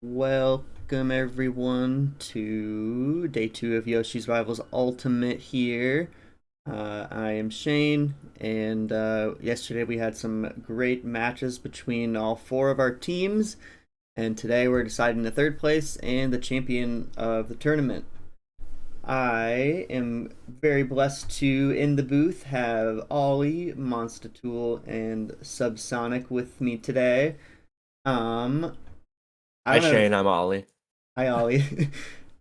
Welcome everyone to day 2 of Yoshi's Rivals Ultimate here. I am Shane, and yesterday we had some great matches between all four of our teams, and today we're deciding the third place and the champion of the tournament. I am very blessed to, in the booth, have Ollie, Monster Tool, and Subsonic with me today. Um, I Hi don't have Shane, I'm Ollie. Hi, Ollie.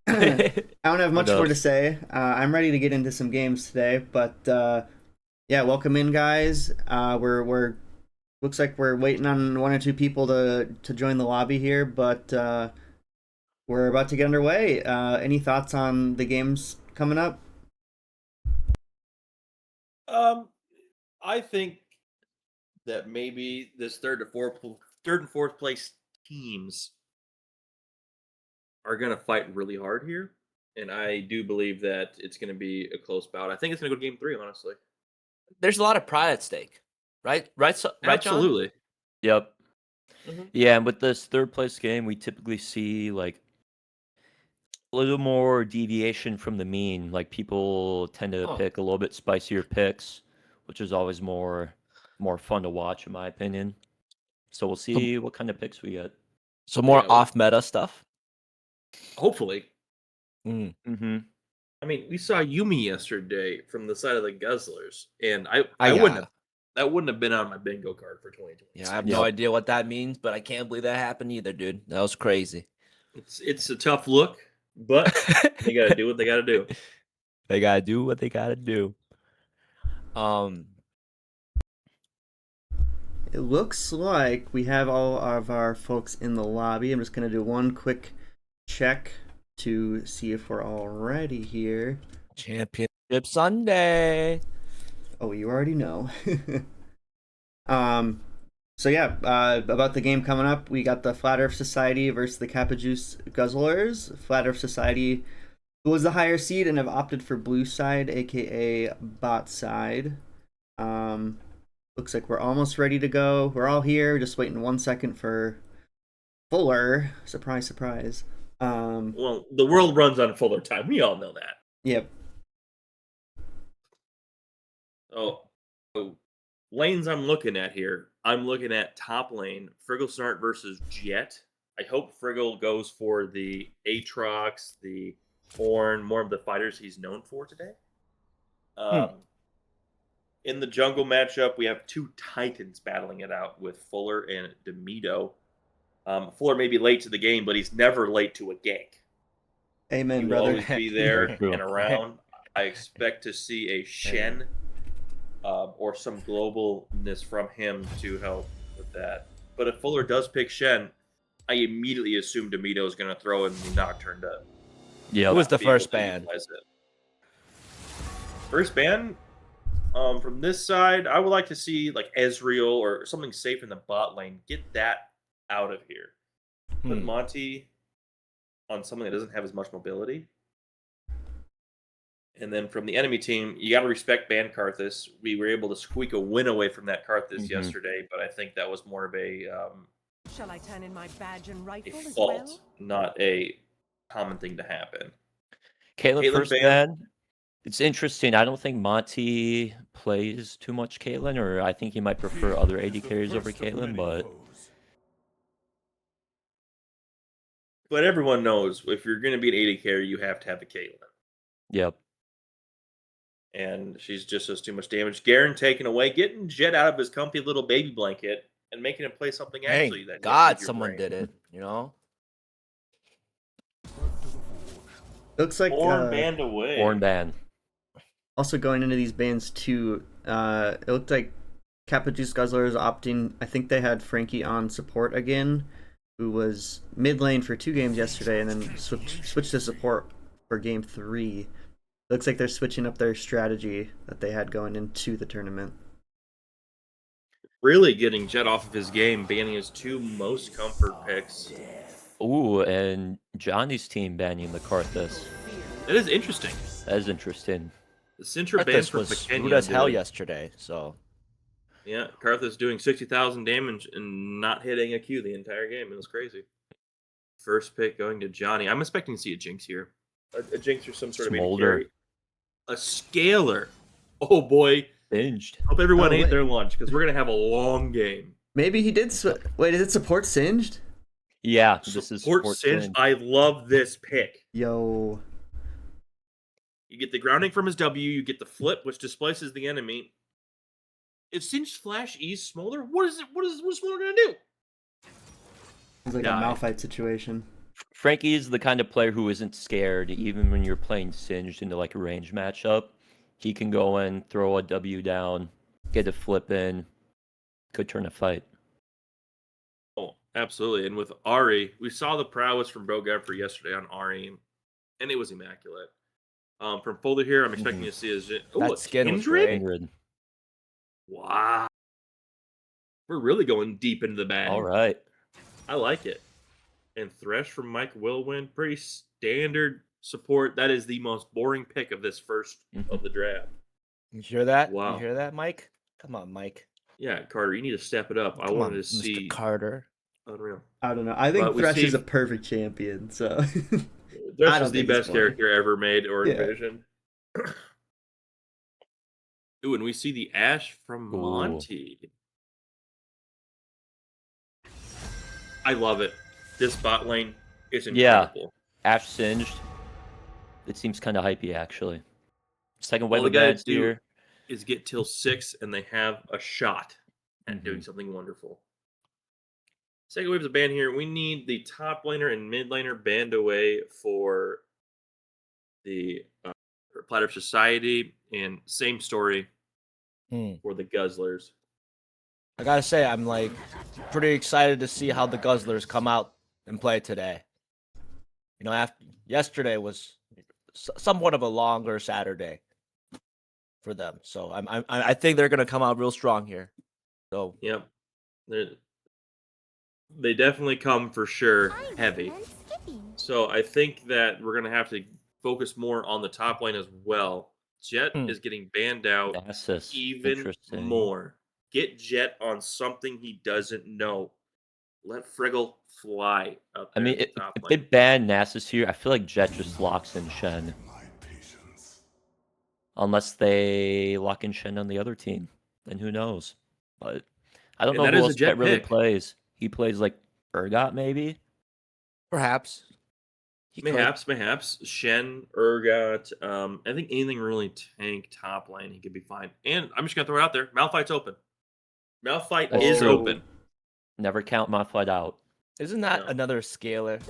I don't have What much more up? to say. I'm ready to get into some games today, but yeah, welcome in, guys. We're looks like we're waiting on one or two people to join the lobby here, but we're about to get underway. Any thoughts on the games coming up? Um, I think that maybe this third and fourth place teams are going to fight really hard here, and I do believe that it's going to be a close bout. I think it's going to go to game three, honestly. There's a lot of pride at stake, right? Right, John? Absolutely. Yep. hmm Yeah, and with this third place game, we typically see like a little more deviation from the mean. Like people tend to Oh, pick a little bit spicier picks, which is always more fun to watch, in my opinion. So we'll So, see what kind of picks we get. so yeah. more off meta stuff. Hopefully. Mm. Mm-hmm. I mean, we saw Yumi yesterday from the side of the Guzzlers, and I wouldn't Yeah, have that wouldn't have been on my bingo card for 2020. yeah. I have no Yep. idea what that means, but I can't believe that happened either, dude. That was crazy. It's a tough look, but they got to do what they got to do. They gotta do what they gotta do. Um, It looks like we have all of our folks in the lobby. I'm just gonna do one quick check to see if we're all ready here. Championship Sunday. Oh, you already know. um, so yeah, about the game coming up, we got the Flat Earth Society versus the Kappa Juice Guzzlers. Flat Earth Society was the higher seed and have opted for blue side, aka bot side. Um, looks like we're almost ready to go. We're all here, just waiting 1 second for Fuller. Surprise, surprise. Well, the world runs on Fuller time. We all know that. Yep. Oh, lanes I'm looking at here. I'm looking at top lane, Friggle Snart versus Jet. I hope Friggle goes for the Aatrox, the Horn, more of the fighters he's known for today. In the jungle matchup, we have two Titans battling it out with Fuller and Demito. Fuller may be late to the game, but he's never late to a gank. He Amen, will brother. always be there Very true. and around. I expect to see a Shen or some globalness from him to help with that. But if Fuller does pick Shen, I immediately assume Demito is going to throw in the Nocturne to Yeah. Who was the be able first to ban? utilize it. First ban from this side, I would like to see like Ezreal or something safe in the bot lane. Get that out of here. Put Hmm. Monty on something that doesn't have as much mobility. And then from the enemy team, you got to respect Ban Karthus. We were able to squeak a win away from that Karthus yesterday, but I think that was more of a Shall I turn in my badge and rifle as fault, well? not a common thing to happen. Caitlyn Caitlyn first ban. ban. It's interesting. I don't think Monty plays too much Caitlyn, or I think he might prefer other AD carries over Caitlyn, but But everyone knows if you're going to be an AD carry, you have to have a Caitlyn. yep. And she's just does too much damage. Garen taken away, getting Jet out of his comfy little baby blanket and making him play something actually Thank that God your someone brain. did it. You know. Looks like Born banned away. Born ban. also going into these bans too, it looked like Kappa Juice Guzzler is opting. I think they had Frankie on support again, who was mid lane for 2 games yesterday, and then switched to support for game 3. Looks like they're switching up their strategy that they had going into the tournament. Really getting Jet off of his game, banning his two most comfort picks. Ooh, and Johnny's team banning the Karthus. That is interesting. That is interesting. The Sintra ban This for was Pequena screwed as hell doing- yesterday. So Yeah, Karthus doing 60,000 damage and not hitting a Q the entire game. It was crazy. First pick going to Johnny. I'm expecting to see a Jinx here. A Jinx or some sort of Smolder. carry. A Scalar. Oh boy. Singed. Hope everyone Oh, ate wait. their lunch because we're going to have a long game. Maybe he did. Wait, is it support singed? Yeah, this is Support support Singed. Singed. I love this pick. Yo. You get the grounding from his W. You get the flip, which displaces the enemy. If Singed Flash E's Smolder, what is Smolder going to do? It's like Die. a Malphite situation. Frankie is the kind of player who isn't scared, even when you're playing Singed into like a range matchup. He can go in, throw a W down, get a flip in, could turn a fight. Oh, absolutely. And with Ari, we saw the prowess from Bo Godfrey yesterday on Ari, and it was immaculate. From Folder here, I'm expecting to see his. Oh, That a skin was Kindred? great. Kindred. Wow. We're really going deep into the bag. All right. I like it. And Thresh from Mike Wilwin, pretty standard support. That is the most boring pick of this first of the draft. You hear that? Wow. You hear that, Mike? Come on, Mike. Yeah, Carter, you need to step it up. I Come wanted on, to see Mr. Carter. unreal. I don't know. I think But we Thresh see- is a perfect champion. So I Thresh don't is the think he's best playing. character ever made or Yeah. envisioned. Ooh, and we see the Ash from Ooh. Monty. I love it. This bot lane is Yeah. incredible. Ash Singed. It seems kind of hypey, actually. Second wave All of they gotta bans do here. is get till 6 and they have a shot at Mm-hmm. doing something wonderful. Second wave's a ban here. We need the top laner and mid laner banned away for the Platter Society, and same story for the Guzzlers. I gotta say, I'm like pretty excited to see how the Guzzlers come out and play today. You know, after yesterday was somewhat of a longer Saturday for them, so I think they're gonna come out real strong here. So Yep. They definitely come for sure heavy. So I think that we're going to have to focus more on the top lane as well. Jet is getting banned out Nasus. even Interesting. more. Get Jet on something he doesn't know. Let Friggle fly up I there mean, in the if top they lane. ban Nasus here, I feel like Jet just locks in Shen. Unless they lock in Shen on the other team. Then who knows? But I don't And know that who is a else Jet Jet really pick. plays. He plays like Urgot, maybe? perhaps he could. Mayhaps. Shen, Urgot. I think anything really tank top lane, he could be fine. And I'm just going to throw it out there. Malphite's open. Malphite That's is true. open. Never count Malphite out. Isn't that No. another scalar?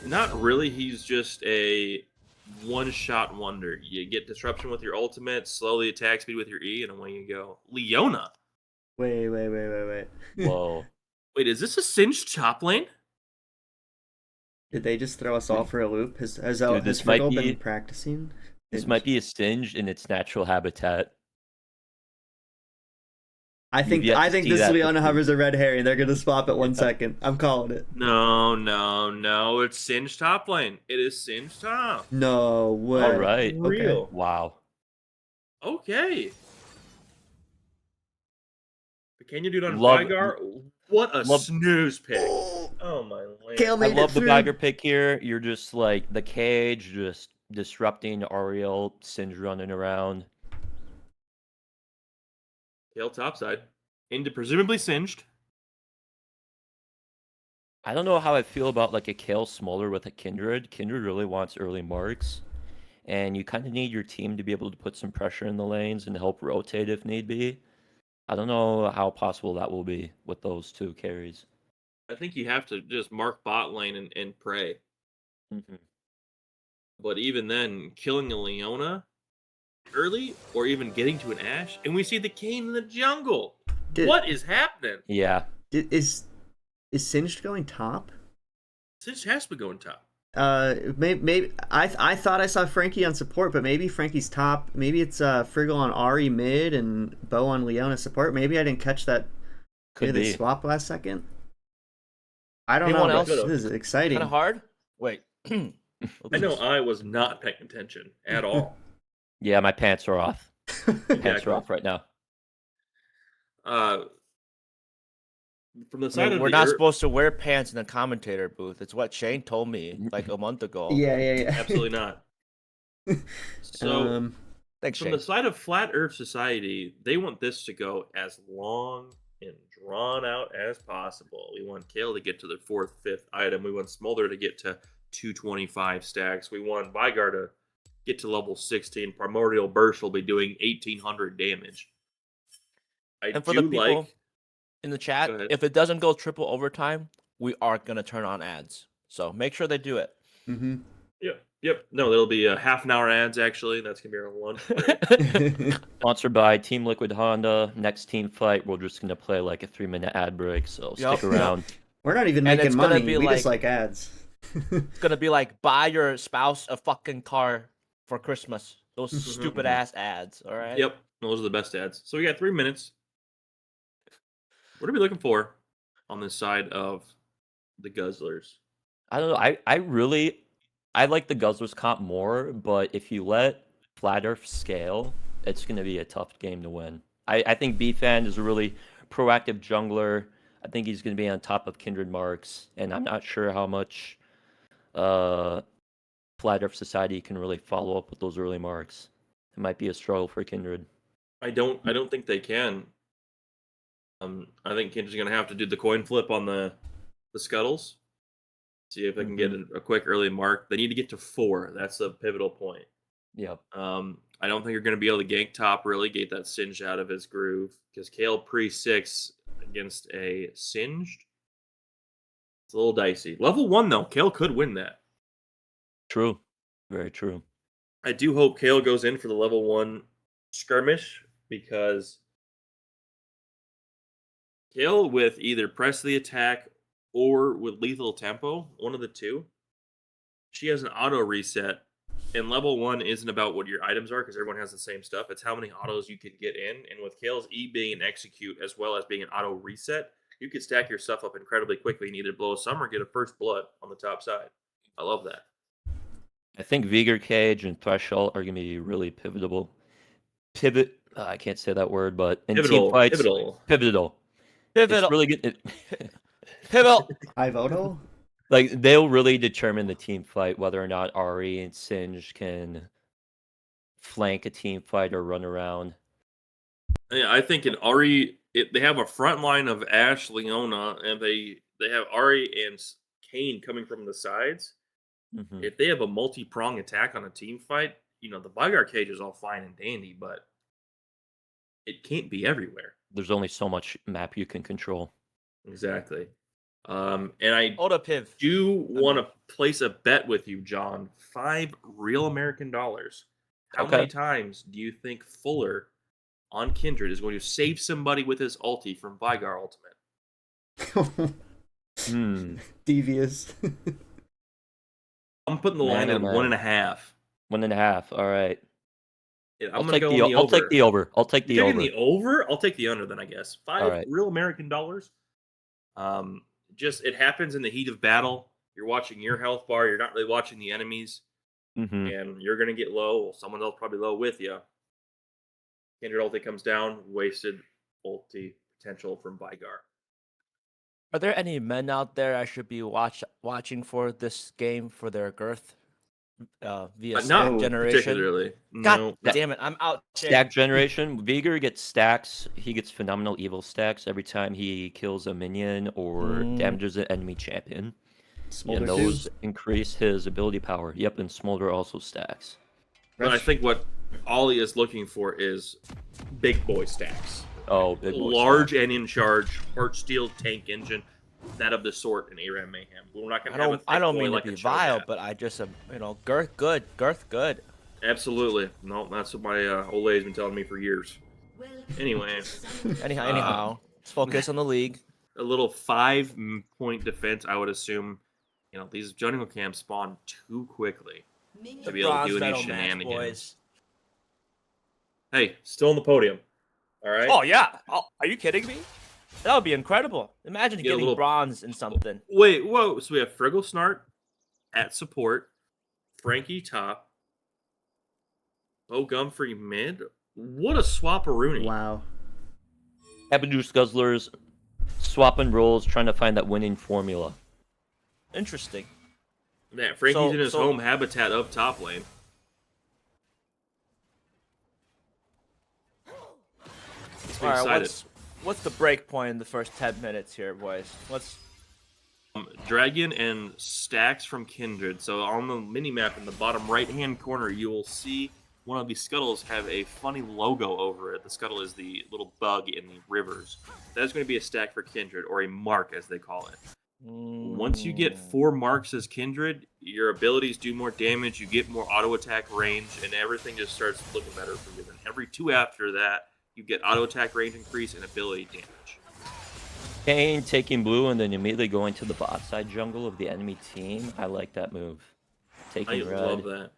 Not really. He's just a one-shot wonder. You get disruption with your ultimate, slowly attack speed with your E, and away you go. Leona. Wait. Whoa. Wait, is this a singed top lane? Did they just throw us all for a loop? Has Dude, this might Friggle be- been practicing? This might be a Singed in its natural habitat. I think yet to see this that Leona this hovers a red herring. They're gonna swap it 1 second. I'm calling it. No. It's singed top lane. It is singed top. No way. All right. Real. Wow. Okay. But can you do it on Love- Vygar? What a love- snooze pick. Oh my land. Kale I made love it the through. Bagger pick here. You're just like the cage, just disrupting Ariel, Singed running around. Tail topside. Into presumably singed. I don't know how I feel about like a Kale Smolder with a Kindred. Kindred really wants early marks. And you kind of need your team to be able to put some pressure in the lanes and help rotate if need be. I don't know how possible that will be with those two carries. I think you have to just mark bot lane and pray. Mhm. But even then, killing a Leona early or even getting to an Ash, and we see the Kane in the jungle. Did- What is happening? Yeah. Is Singed going top? Since has to be going top. Maybe I thought I saw Frankie on support, but maybe Frankie's top. Maybe it's Friggle on Ari mid and Bo on Leona support. Maybe I didn't catch that. Could Maybe be. they swapped last second. I don't Anyone know. else? This is exciting. Kind of hard. Wait. I know I was not paying attention at all. Yeah, my pants are off. Pants Exactly. are off right now. From the I side mean, of we're the not Earth, supposed to wear pants in the commentator booth. It's what Shane told me like a month ago. Yeah. absolutely not. So, Um, Thanks, from Shane. the side of Flat Earth Society, they want this to go as long and drawn out as possible. We want Kale to get to the fourth, fifth item. We want Smolder to get to 225 stacks. We want Vygar to get to level 16. Primordial Burst will be doing 1800 damage. I And for the do people like. in the Go chat, ahead. if it doesn't go triple overtime, we are gonna turn on ads. So make sure they do it. mm-hmm. Yep. No, there'll be a half an hour ads actually. That's gonna be our lunch break. Sponsored by Team Liquid Honda. Next team fight, we're just gonna play like a 3-minute ad break, so Yup, stick around. We're not even And making it's gonna money. be We just like- like ads. It's gonna be like buy your spouse a fucking car for Christmas. Those Mhm. stupid ass ads. All right. Yep, those are the best ads. So we got 3 minutes. What are we looking for on this side of the Guzzlers? I don't know. I like the Guzzlers comp more, but if you let Flat Earth scale, it's gonna be a tough game to win. I think B-Fan is a really proactive jungler. I think he's gonna be on top of Kindred Marks, and I'm not sure how much Flat Earth Society can really follow up with those early marks. It might be a struggle for Kindred. I don't think they can. I think Kindred's gonna have to do the coin flip on the scuttles. See if they can get a quick early mark. They need to get to 4. That's the pivotal point. Yep. I don't think you're going to be able to gank top really, get that singed out of his groove. Because Kale pre-6 against a singed, it's a little dicey. Level 1, though, Kale could win that. True. Very true. I do hope Kale goes in for the level 1 skirmish, because Kale with either press the attack or with lethal tempo, one of the two, she has an auto reset. And level 1 isn't about what your items are, because everyone has the same stuff. It's how many autos you can get in. And with Kale's E being an execute as well as being an auto reset, you can stack your stuff up incredibly quickly and either blow a sum or get a first blood on the top side. I love that. I think Vigor Cage and Threshold are gonna be really pivotal. I can't say that word, but in team fights, pivotal. It's really good. Pivotal. Ivoto? Like they'll really determine the team fight whether or not Ari and Singe can flank a team fight or run around. Yeah, I think in Ari, they have a front line of Ash, Leona, and they have Ari and Kane coming from the sides. Mhm. If they have a multi-prong attack on a team fight, the Vygar cage is all fine and dandy, but it can't be everywhere. There's only so much map you can control. Exactly. And I Oda Piv. do want to place a bet with you, John. 5 real American dollars. How many Okay. times do you think Fuller on Kindred is going to save somebody with his ulti from Vygar ultimate? Devious. I'm putting the line Man, at oh, man. 1.5. 1.5. All right. Yeah, I'll I'm gonna take go the on the over. I'll take the over. I'll take the You're over. taking the over? I'll take the under then, I guess. 5 All right. real American dollars. Just it happens in the heat of battle. You're watching your health bar. You're not really watching the enemies, Mhm. and you're gonna get low. Well, someone else probably low with you. Kindred ulti comes down. Wasted ulti potential from Vygar. Are there any men out there I should be watching for this game for their girth? Via But stack not generation. particularly. God No. damn it! I'm out. Shane. Stack generation. Vigor gets stacks. He gets phenomenal evil stacks every time he kills a minion or damages an enemy champion. Smolder And too. those increase his ability power. Yep, and Smolder also stacks. But I think what Ollie is looking for is big boy stacks. Oh, big boy Large stack. and in charge, Heartsteel tank engine, that of the sort in ARAM Mayhem. We're not gonna have a thick I don't boy mean like to be a vile, Cho'Gath. but I just girth good. Absolutely. No, that's what my old lady's been telling me for years. Anyway, Anyhow, let's focus on the league. a little 5-point defense, I would assume. These jungle camps spawn too quickly to be able to Bronze do any medal match, shenanigans. boys. Hey, still on the podium. All right. Oh yeah. Oh, are you kidding me? That would be incredible. Imagine Get a getting little- bronze in something. Wait, whoa. So we have Friggle Snart at support, Frankie top, Bo Gumfrey mid. What a swap-a-rooney. Wow. Abadu's Guzzlers swapping roles, trying to find that winning formula. Interesting. Man, Frankie's in his So- home habitat of top lane. He's All right, excited. what's the break point in the first 10 minutes here, boys? Dragon and stacks from Kindred. So on the mini map in the bottom right-hand corner, you will see one of these scuttles have a funny logo over it. The scuttle is the little bug in the rivers. That's going to be a stack for Kindred, or a mark as they call it. Once you get 4 marks as Kindred, your abilities do more damage, you get more auto attack range, and everything just starts looking better for you. Then every 2 after that, you get auto attack range increase and ability damage. Kane taking blue and then immediately going to the bot side jungle of the enemy team. I like that move. I Taking red. love that.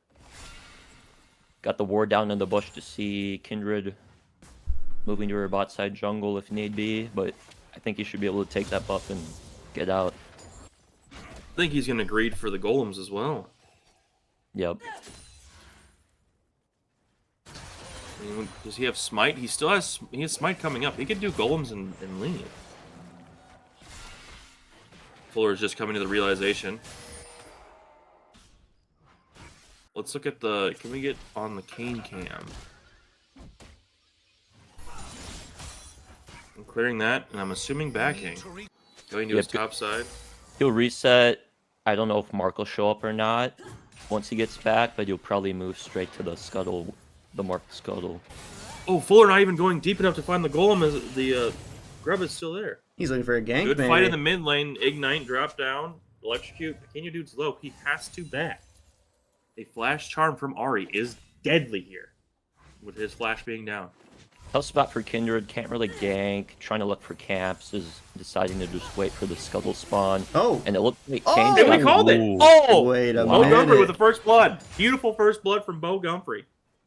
Got the ward down in the bush to see Kindred moving to her bot side jungle if need be, but I think he should be able to take that buff and get out. I think he's going to greed for the golems as well. Yep. I mean, does he have smite? He has smite coming up. He could do golems and leave. Fuller is just coming to the realization. Let's look at the... Can we get on the Kane cam? I'm clearing that, and I'm assuming backing. Going to his top side. He'll reset. I don't know if Mark will show up or not once he gets back, but he'll probably move straight to the scuttle, the marked scuttle. Oh, Fuller not even going deep enough to find the golem as the grub is still there. He's looking for a gank, Good maybe. fight in the mid lane. Ignite, drop down, electrocute. Kenya dude's low. He has to back. A flash charm from Ari is deadly here, with his flash being down. Tough spot for Kindred. Can't really gank. Trying to look for camps. Is deciding to just wait for the scuttle spawn. Oh. And it looked like Oh! Kane's Hey, we got- called it! Ooh. Oh! Wait a Bo minute. Gumphrey with the first blood. Beautiful first blood from Bo Gumphrey.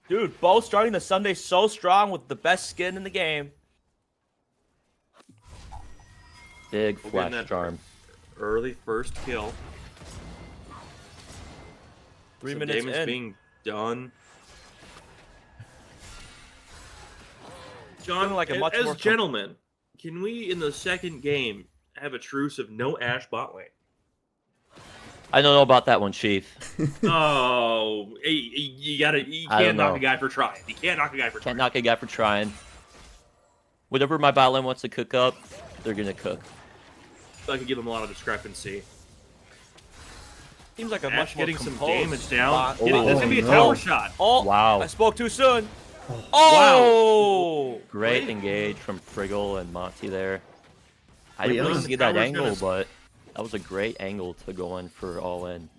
Dude, Bo starting the Sunday so strong with the best skin in the game. Big We're getting flash that charm. Early first kill. 3 Some minutes damage in. being done. John, Feeling like a much as more gentlemen, can we in the second game have a truce of no Ash bot lane? I don't know about that one, Chief. Oh, you I can't don't knock know. a guy for trying. You can't knock a guy for Can't trying. knock a guy for trying. Whatever my bot lane wants to cook up, they're gonna cook. I could give them a lot of discrepancy. Seems like a Ash much more getting some composed damage down. bot. That's gonna be a no. tower shot. Oh, Wow. I spoke too soon. Oh! Great Wait. engage from Friggle and Monty there. I Wait, didn't really the see that tower's angle, gonna- but that was a great angle to go in for all in.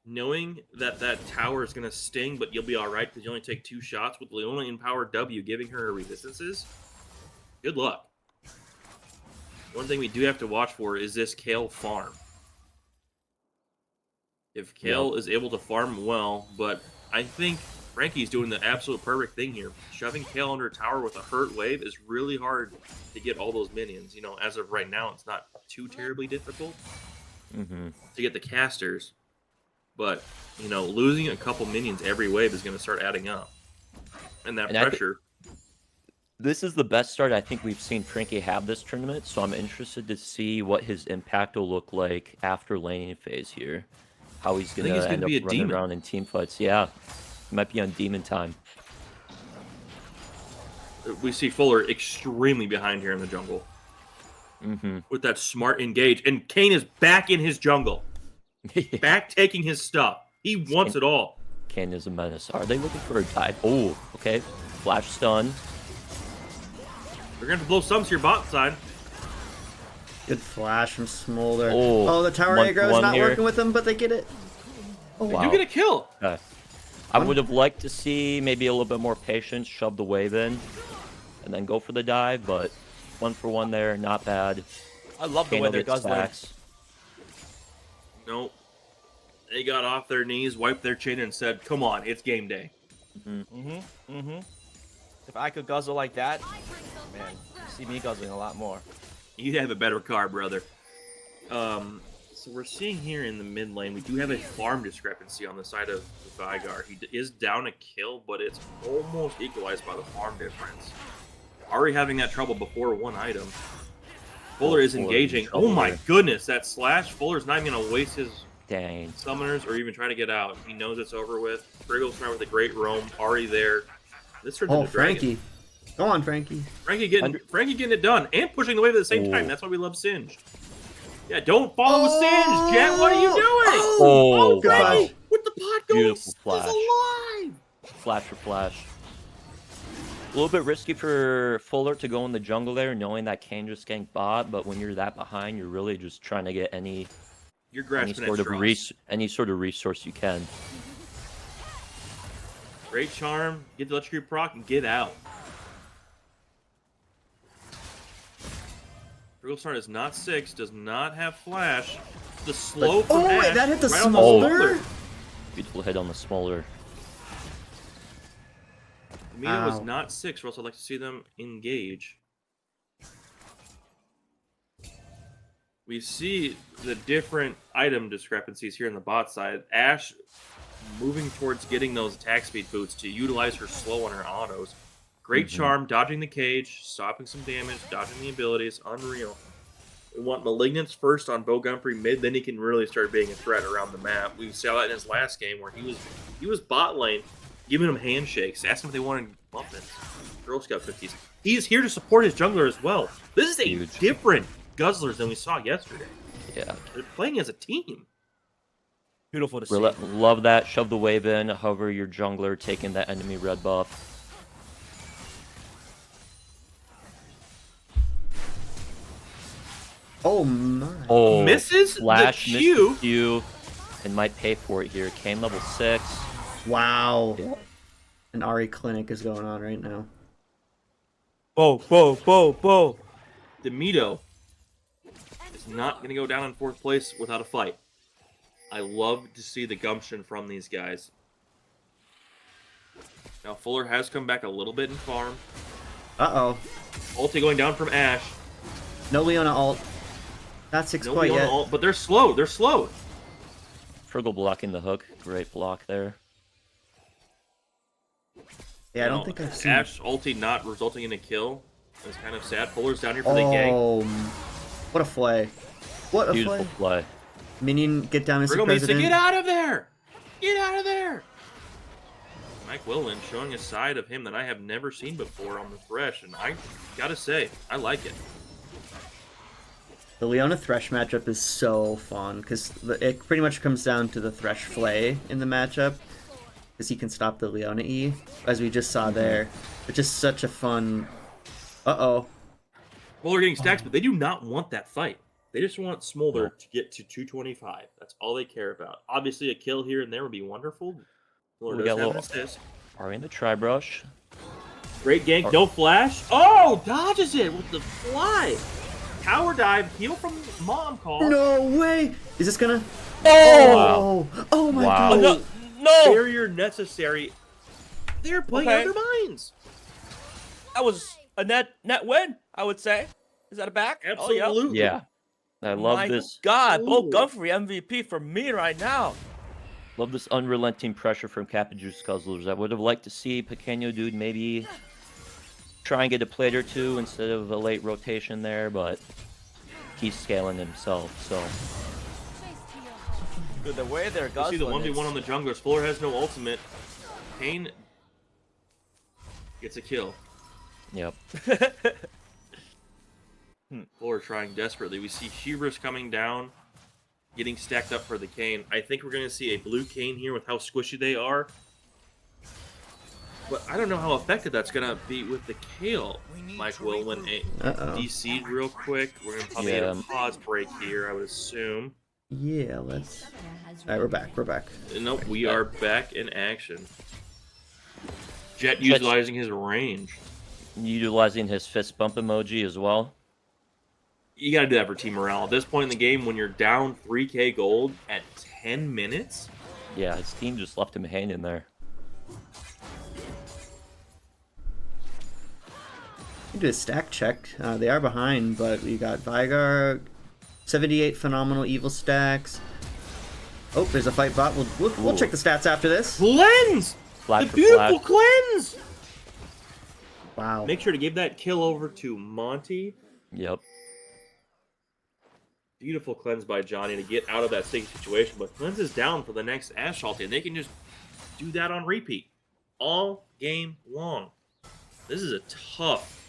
Knowing that that tower is gonna sting, but you'll be all right because you only take 2 shots with Leona in power W giving her resistances. Good luck. One thing we do have to watch for is this Kale farm. If Kale is able to farm well, but I think Frankie's doing the absolute perfect thing here. Shoving Kale under a tower with a hurt wave is really hard to get all those minions. You know, as of right now, it's not too terribly difficult Mm-hmm. to get the casters. But, you know, losing a couple minions every wave is going to start adding up. And that And I thi- pressure. This is the best start I think we've seen Frankie have this tournament, so I'm interested to see what his impact will look like after laning phase here. How he's think gonna he's gonna end up be a running demon. around in team fights. Yeah, he might be on demon time. We see Fuller extremely behind here in the jungle Mm-hmm. with that smart engage. And Kane is back in his jungle, back taking his stuff. He wants it all. Kane is a menace. Are they looking for a dive? Oh, okay. Flash stun. They're going to blow sums to your bot side. Good flash from Smolder. Oh, Oh, the tower one aggro for is one not here. working with them, but they get it. Wow. You get a kill. Okay. I would have liked to see maybe a little bit more patience, shove the wave in, and then go for the dive, but 1 for 1 there, not bad. I love the Kane way will they're get guzzling. stacks. Nope. They got off their knees, wiped their chin, and said, come on, it's game day. If I could guzzle like that, man, you see me guzzling a lot more. You have a better car, brother. So we're seeing here in the mid lane, we do have a farm discrepancy on the side of Vigar. He is down a kill, but it's almost equalized by the farm difference. Already having that trouble before 1 item. Fuller is Fuller's in engaging. trouble Oh my there. goodness, that slash. Fuller's not even going to waste his Dang. summoners or even try to get out. He knows it's over with. Briggle's trying with a great roam. Ari there. This turns Oh, into Dragon. Frankie. Go on, Frankie. Frankie getting it done and pushing the wave at the same time. Oh. That's why we love Singe. Yeah, don't follow with Singe, Jet. What are you doing? Oh, good wow. flash. With the pot going, Beautiful flash. He's alive. Flash for flash. A little bit risky for Fuller to go in the jungle there, knowing that Kane just ganked bot, but when you're that behind, you're really just trying to get any You're grasping at straws. any sort of resource you can. Great charm. Get the electric proc and get out. Brigglestar is not 6, does not have flash. The slow from wait, Ash, that hit the right on smolder? Beautiful hit on the smolder. Mita was Ow. not 6, or else I'd like to see them engage. We see the different item discrepancies here on the bot side. Ash moving towards getting those attack speed boots to utilize her slow on her autos. Great charm, dodging the cage, stopping some damage, dodging the abilities. Unreal. We want Malignance first on Bo Gumphrey mid, then he can really start being a threat around the map. We saw that in his last game where he was bot lane, giving them handshakes, asking if they wanted muffins, Girl Scout cookies. He is here to support his jungler as well. This is a Huge. different Guzzlers than we saw yesterday. Yeah. They're playing as a team. Beautiful to see. Love that. Shove the wave in, hover your jungler, taking that enemy red buff. Oh my. Oh, Misses flash, the misses Q. the Q, and might pay for it here. Kane level 6. Wow. Yeah. An Ari clinic is going on right now. Bo. Demito is not going to go down in 4th place without a fight. I love to see the gumption from these guys. Now Fuller has come back a little bit in farm. Uh-oh. Ulti going down from Ash. No Leona ult. Not 6 No quite Leona yet. ult, but they're slow. They're slow. Friggle blocking the hook. Great block there. Yeah, I don't Now, think I've seen Ash ulti not resulting in a kill. It's kind of sad. Fuller's down here for the gank. Oh, what a flay. What a Beautiful flay. play. Minion, get down, Mr. Briggle needs to President. get out of there. Get out of there. Mike Willen showing a side of him that I have never seen before on the Thresh, and I gotta say, I like it. The Leona Thresh matchup is so fun, because it pretty much comes down to the Thresh Flay in the matchup, because he can stop the Leona E, as we just saw there. It's just such a fun... Uh-oh. Well, they're getting stacks, but they do not want that fight. They just want Smolder to get to 225. That's all they care about. Obviously, a kill here and there would be wonderful. Fuller We does got a have an little- assist. Are in the tri-brush. Great gank, no flash. Oh, dodges it with the fly. Power dive, heal from mom call. No way! Is this gonna... Oh! Oh, oh my Wow. god! No, no. Barrier necessary. They're playing Okay. out their minds. That was a net win, I would say. Is that a back? Oh, Absolutely. Yeah. I love My this. God, Bo Ooh. Gumphrey MVP for me right now. Love this unrelenting pressure from Capajuice Guzzlers. I would have liked to see Pequeño Dude maybe try and get a plate or two instead of a late rotation there, but he's scaling himself, so. Dude, the way they're You guzzling. see the 1v1 on the junglers. Fuller has no ultimate. Kane gets a kill. Yep. Fuller trying desperately. We see Hubris coming down, getting stacked up for the Kane. I think we're going to see a blue Kane here with how squishy they are. But I don't know how effective that's going to be with the Kale. Mike will win a Uh-oh. DC'd real quick. We're going to probably get a pause break here, I would assume. Yeah, let's... Alright, we're back, we're back. Nope, we are back in action. Jet utilizing his range. Utilizing his fist bump emoji as well. You got to do that for team morale. At this point in the game, when you're down 3k gold at 10 minutes, Yeah, his team just left him hanging there. We do a stack check. They are behind, but we got Vigar, 78 phenomenal evil stacks. Oh, there's a fight bot. We'll check the stats after this. cleanse! Flash The for beautiful flash. cleanse! Wow. Make sure to give that kill over to Monty. Yep. Beautiful cleanse by Johnny to get out of that sticky situation, but cleanse is down for the next Ash ulti, and they can just do that on repeat all game long. This is a tough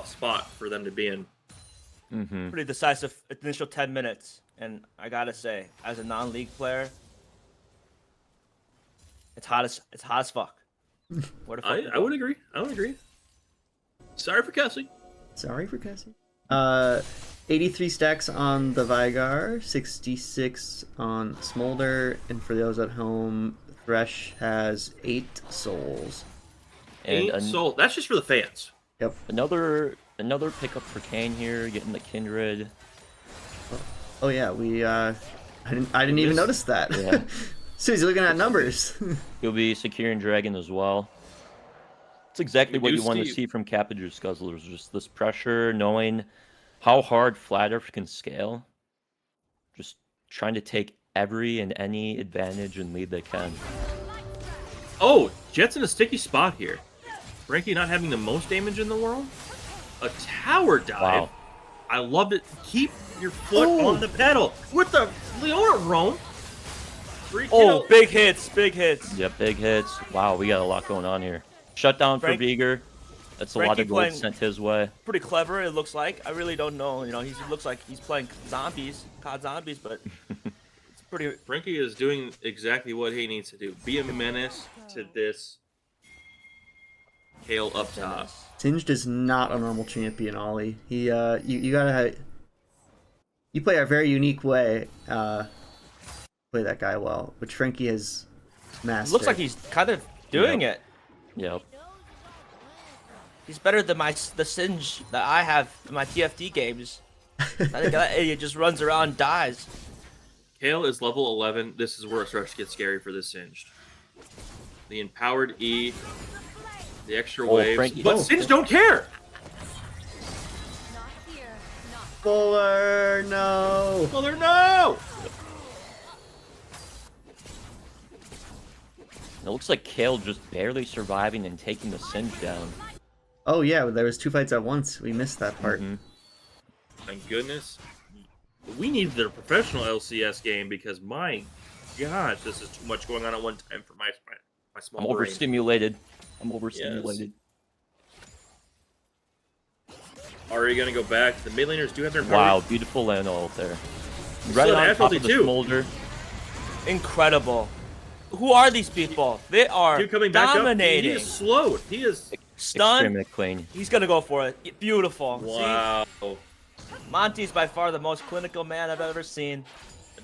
spot for them to be in. Mm-hmm. Pretty decisive initial 10 minutes. And I gotta say, as a non-league player, it's hot as fuck. Where the fuck I would agree. I would agree. Sorry for cussing. Sorry for cussing. 83 stacks on the Vigar, 66 on Smolder, and for those at home, Thresh has 8 souls. And 8 souls. That's just for the fans. Yep. another pickup for Kane here, getting the Kindred. Oh yeah, I didn't even notice that. Yeah. So he's looking at numbers. He'll be securing Dragon as well. It's exactly what you want to Steve. see from Capager's Guzzlers. Just this pressure, knowing how hard Flat Earth can scale. Just trying to take every and any advantage and lead they can. Oh, Jet's in a sticky spot here. Frankie not having the most damage in the world. A tower dive. Wow. I loved it. Keep your foot Oh. on the pedal with the Leona roam. 3 Oh, kill. big hits. Yep, big hits. Wow, we got a lot going on here. Shutdown for Frank- Viger. That's a lot Frankie of gold playing- sent his way. Pretty clever, it looks like. I really don't know. You know, he looks like he's playing zombies, COD zombies, but it's pretty. Frankie is doing exactly what he needs to do. Be a menace to this Kale up top. Singed is not a normal champion, Ollie. He you gotta you play a very unique way. Play that guy well, which Frankie has mastered. Looks like he's kind of doing it. Yep. He's better than the Singe that I have in my TFT games. I think that idiot just runs around and dies. Kale is level 11. This is where it starts to get scary for this Singed. The empowered E, the extra Oh, waves. Frankie- But oh. Singed don't care! Fuller, no. Fuller, no! It looks like Kale just barely surviving and taking the Singe down. Oh yeah, there was 2 fights at once. We missed that part. Mhm. Thank goodness. We needed a professional LCS game because my gosh, this is too much going on at one time for my small I'm brain. overstimulated. I'm overstimulated. Are you gonna go back? The mid laners do have their Wow, beautiful land ult there. Right Still on an top F-ulti of the too. smolder. Incredible. Who are these people? They are Dude coming back dominating. up. He is slowed. He is Stunned. Extremely clean. He's gonna go for it. Beautiful. wow. See? Monty's by far the most clinical man I've ever seen.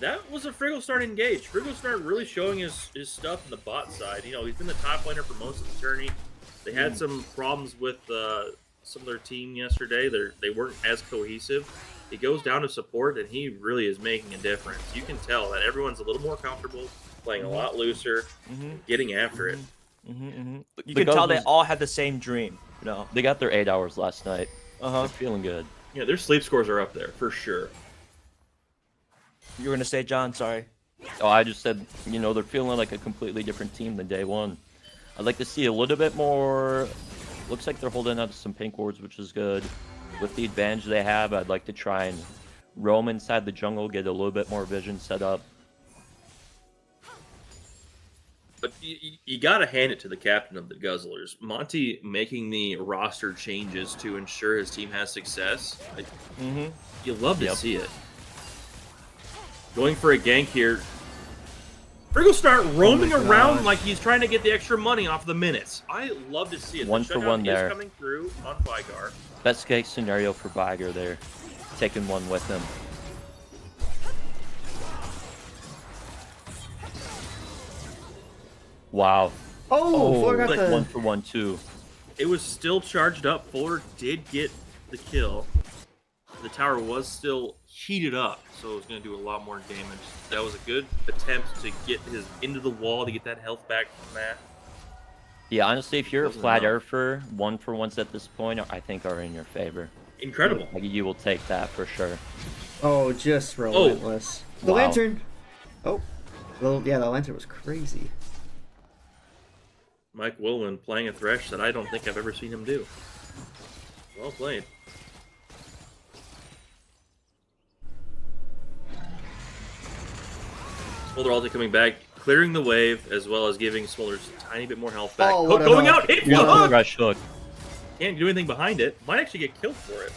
That was a Frigglestar engage. Frigglestar really showing his stuff in the bot side. You know, he's been the top laner for most of the tourney. They had some problems with some of their team yesterday. They weren't as cohesive. He goes down to support, and he really is making a difference. You can tell that everyone's a little more comfortable, playing a lot looser, getting after it. You The can tell they Guzzlers- all had the same dream. You know. They got their 8 hours last night. Uh-huh. They're feeling good. Yeah, their sleep scores are up there for sure. You were gonna say, John? Sorry. Oh, I just said, you know, they're feeling like a completely different team than day one. I'd like to see a little bit more. Looks like they're holding out some pink wards, which is good. With the advantage they have, I'd like to try and roam inside the jungle, get a little bit more vision set up. But you got to hand it to the captain of the Guzzlers. Monty making the roster changes to ensure his team has success. You love to Yep. see it. Going for a gank here. Frigglestar roaming around like he's trying to get the extra money off the minutes. I love to see it. One The for shutdown one is there. coming through on Vigar. Best case scenario for Viger there. Taking one with him. Wow. Oh, Fuller got like the. 1 for 1 too. It was still charged up. Fuller did get the kill. The tower was still heated up, so it was going to do a lot more damage. That was a good attempt to get his into the wall to get that health back from that. Yeah, honestly, if you're a Wasn't flat enough. earther, 1 for 1s at this point, I think are in your favor. Incredible. Like, you will take that for sure. Oh, just relentless. The Wow. lantern. Oh, well, yeah, the lantern was crazy. Mike Wilwin playing a Thresh that I don't think I've ever seen him do. Well played. Smolder ulti coming back, clearing the wave, as well as giving Smolder a tiny bit more health back. Oh, Hook what a going hook. out, hit What the a hook! Rush hook. Can't do anything behind it. Might actually get killed for it.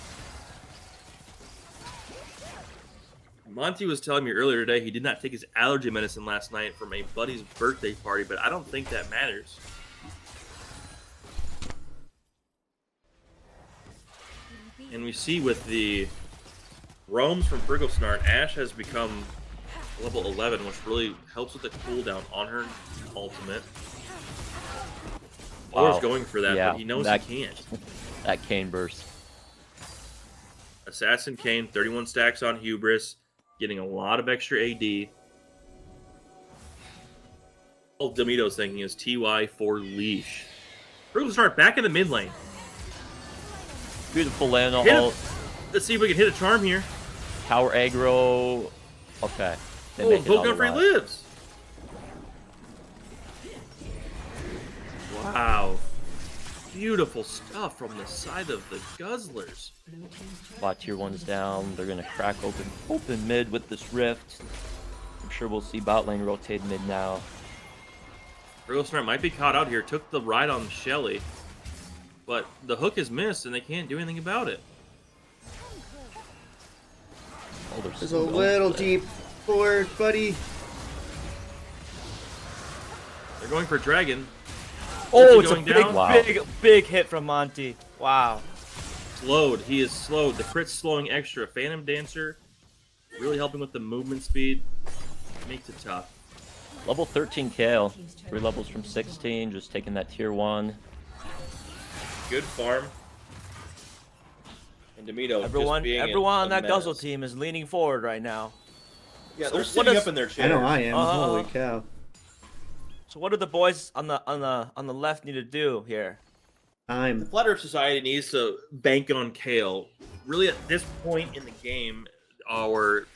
Monty was telling me earlier today he did not take his allergy medicine last night from a buddy's birthday party, but I don't think that matters. And we see with the roams from Frigglesnart, Ashe has become level 11, which really helps with the cooldown on her ultimate. Wow. Going for that, Yeah, but he knows that, he can't. That Kane burst. Assassin Kane, 31 stacks on Hubris, getting a lot of extra AD. All Demito's thinking is TY for Leash. Frigglesnart back in the mid lane. Beautiful land on Hit ult. Let's see if we can hit a charm here. Power aggro. Okay. They Oh, make it Poke out Gunfrey alive. lives. Wow. Beautiful stuff from the side of the Guzzlers. Bot tier 1's down. They're going to crack open mid with this rift. I'm sure we'll see bot lane rotate mid now. Frigglesnart might be caught out here. Took the ride on Shelly. But the hook is missed and they can't do anything about it. Oh, There's a little deep forward, buddy. They're going for Dragon. Oh, it's a going big, down? Wow. big hit from Monty. Wow. Slowed. He is slowed. The crit's slowing extra. Phantom Dancer really helping with the movement speed. Makes it tough. Level 13 Kale. 3 levels from 16. Just taking that tier 1. Good farm. And Demito Everyone just being on a that Guzzle menace. team is leaning forward right now. Yeah, So they're what sitting does- up in their I chairs. know I am. Holy Uh-huh. cow. So what do the boys on the left need to do here? The I'm Flutter Society needs to bank on Kale. Really, at this point in the game, our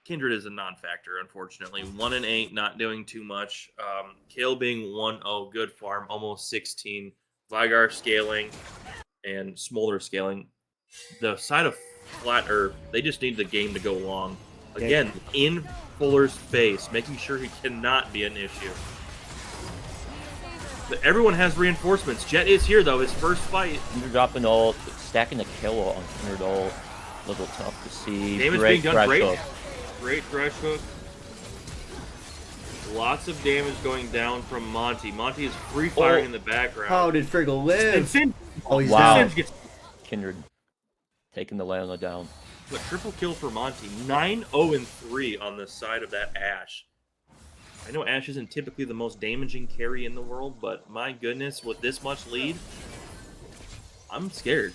Kindred is a non-factor, unfortunately. 1 and 8, not doing too much. Kale being 1-0, good farm, almost 16. Vigar scaling and Smolder scaling. The side of Flat Earth, they just need the game to go long. Again, in Fuller's face, making sure he cannot be an issue. But everyone has reinforcements. Jet is here, though, his first fight. Kindred dropping ult. Stacking the kill on Kindred ult. A little tough to see. Damage Great being done, thresh great. hook. Great thresh hook. Lots of damage going down from Monty. Monty is free firing in the background. How did Friggle And live? Sin, Oh, he's Wow. down. Sin gets Kindred taking the Leona down. a triple kill for Monty. 9-0-3 on the side of that Ashe. I know Ashe isn't typically the most damaging carry in the world, but my goodness, with this much lead, I'm scared.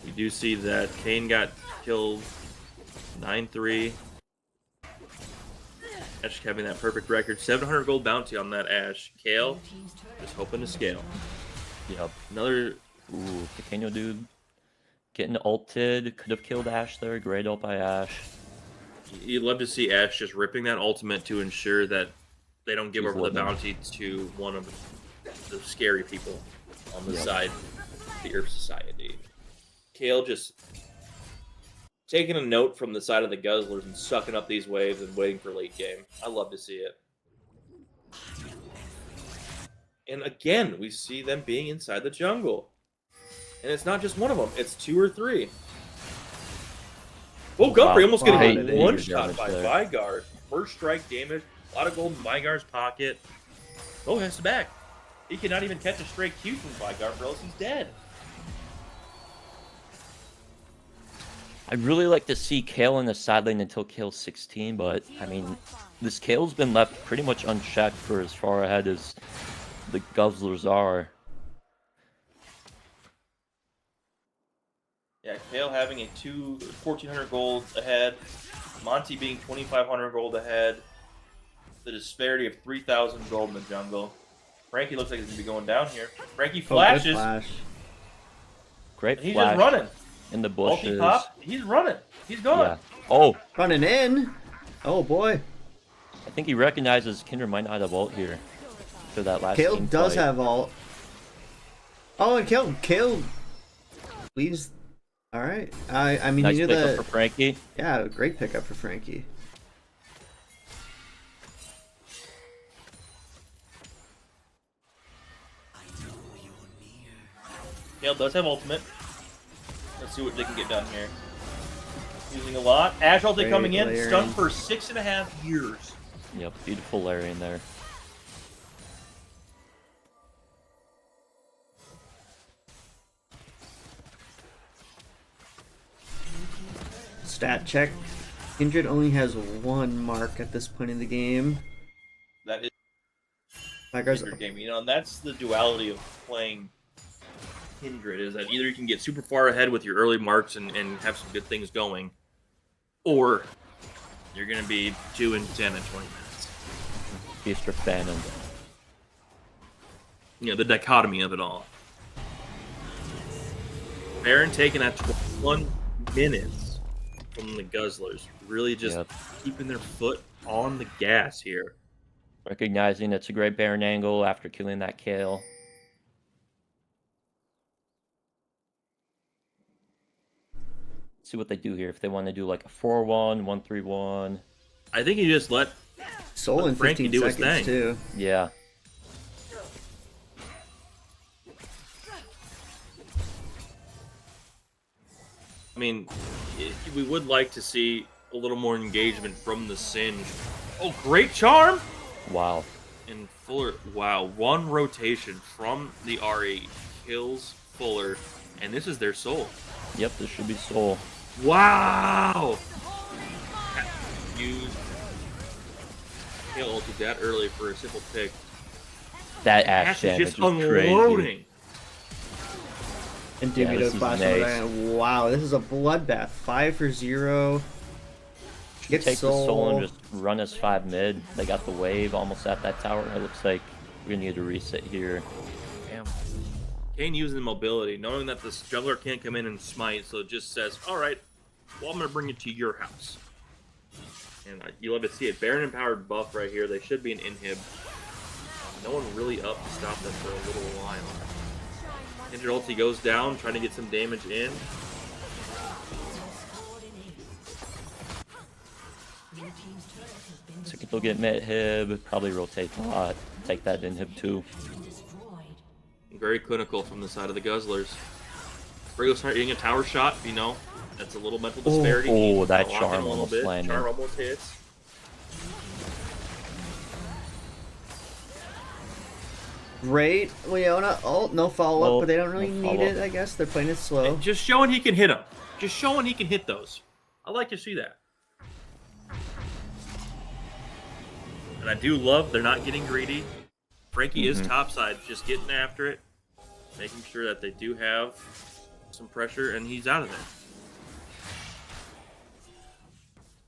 We do see that Kane got killed 9-3. Ashe having that perfect record. 700 gold bounty on that Ashe. Kale, just hoping to scale. Yep. Another Ooh, Pequeño dude. Getting ulted. Could have killed Ashe there. Great ult by Ashe. You'd love to see Ashe just ripping that ultimate to ensure that they don't give He's over the living. bounty to one of the scary people on the Yep. side of the Earth Society. Kale just taking a note from the side of the Guzzlers and sucking up these waves and waiting for late game. I love to see it. And again, we see them being inside the jungle. And it's not just one of them, it's 2 or 3. Oh, Gumphrey Wow. almost getting Great one damage shot by there. Vigar. First strike damage, a lot of gold in Vigar's pocket. Oh, has to back. He cannot even catch a straight Q from Vigar, or else he's dead. I'd really like to see Kale in the side lane until Kale 16, but I mean, this Kale's been left pretty much unchecked for as far ahead as the Guzzlers are. Yeah, Kale having a 1,400 gold ahead. Monty being 2,500 gold ahead. The disparity of 3,000 gold in the jungle. Frankie looks like he's going to be going down here. Frankie Oh, good flashes. flash. Great And he's flash just running. in the bushes. Multi-pop. He's running. He's gone. Yeah. Oh, Running in. Oh boy. I think he recognizes Kindred might not have ult here for that last Kale team does fight. have ult. Oh, and Kale leaves All right. I mean, Nice you knew pickup that. for Frankie. Yeah, great pickup for Frankie. Gale does have ultimate. Let's see what they can get done here. Using a lot. Ash ulti Great coming in. layering. Stunned for 6.5 years. Yep, beautiful Larry in there. Stat check. Kindred only has 1 mark at this point in the game. That is Tigers. Kindred game. You know, and that's the duality of playing Kindred, is that either you can get super far ahead with your early marks and have some good things going, or you're going to be 2 and 10 in 20 minutes. Feast or famine. You know, the dichotomy of it all. Baron taking that 21 minutes from the Guzzlers. Really just Yep. keeping their foot on the gas here. Recognizing it's a great Baron angle after killing that Kale. See what they do here. If they want to do like a 4-1, 1-3-1. I think he just let Soul in Frankie 15 do his seconds thing. too. Yeah. I mean, we would like to see a little more engagement from the Singe. Oh, great charm! Wow. And Fuller, wow, 1 rotation from the RE kills Fuller, and this is their soul. Yep, this should be Soul. Wow! Used Kale ulted that early for a simple pick. That Ash Ash is damage just is crazy. unloading. And Yeah, Dubito this is flash nice. on. Wow, this is a bloodbath. 5 for 0. Get Take the Soul Soul. and just run us 5 mid. They got the wave almost at that tower. It looks like we're going to need a reset here. Damn. Kane using the mobility, knowing that this jungler can't come in and smite, so it just says, alright, well, I'm going to bring it to your house. And you love to see it. Baron empowered buff right here. They should be an inhib. No one really up to stop them for a little while. Kindred ulti goes down, trying to get some damage in. So they'll get mid-hib, probably rotate a lot. Take that inhib too. Very clinical from the side of the Guzzlers. Brigo start hitting a tower shot, you know. That's a little mental disparity. Oh, He's that locked in charm a little almost bit. landed. Charm almost hits. Great Leona ult, no follow up, Well, but they don't really no need follow-up. it. I guess they're playing it slow. Just showing he can hit them. Just showing he can hit those. I like to see that. And I do love they're not getting greedy. Frankie is topside, just getting after it, making sure that they do have some pressure, and he's out of there.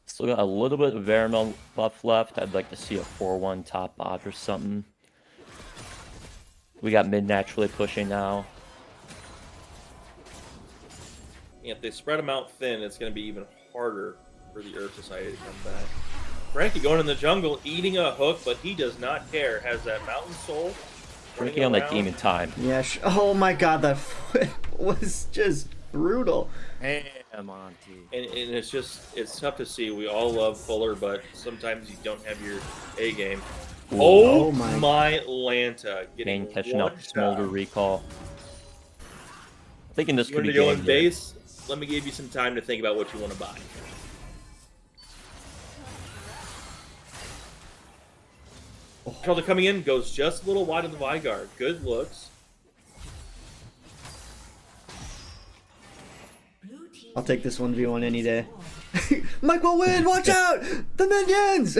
Still got a little bit of Varamel buff left. I'd like to see a 4-1 top bot or something. We got mid naturally pushing now. If they spread them out thin, it's going to be even harder for the Earth Society to come back. Frankie going in the jungle, eating a hook, but he does not care. Has that mountain soul. Frankie on that demon time. Yeah. Oh my God, that flip was just brutal. Damn, Monty. And it's just, it's tough to see. We all love Fuller, but sometimes you don't have your A game. Ooh. Oh, Oh my. my Lanta. Getting Kane catching one up shot. Smolder recall. Thinking this You could want be to go game in here. base? Let me give you some time to think about what you want to buy. Charlie coming in, goes just a little wide of the Vygar. Good looks. I'll take this 1v1 any day. Mike will win. Watch out, the minions.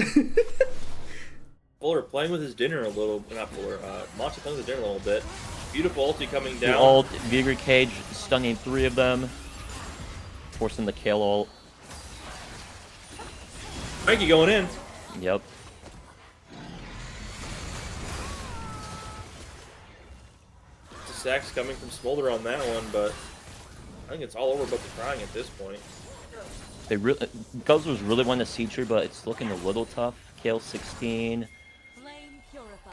Fuller playing with his dinner a little, not Fuller, Monty playing with his dinner a little bit. Beautiful ulti coming The down. ult, Vigor Cage stunning 3 of them. Forcing the Kale ult. Frankie going in. Yep. The sacks coming from Smolder on that one, but I think it's all over but the crying at this point. They really, Guzzlers really want to siege her, but it's looking a little tough. Kale 16.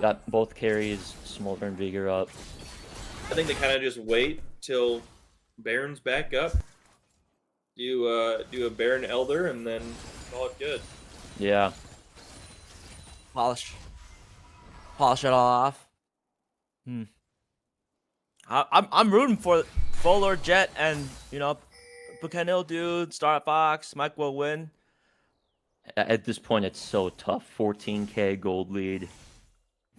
Got both carries, Smolder and Vigor up. I think they kind of just wait till Baron's back up do a Baron Elder and then call it good. Yeah. Polish it all off. I'm rooting for Fuller, Jet, and Buchanan dude, Star Fox, Mike will win. At this point, it's so tough. 14K gold lead.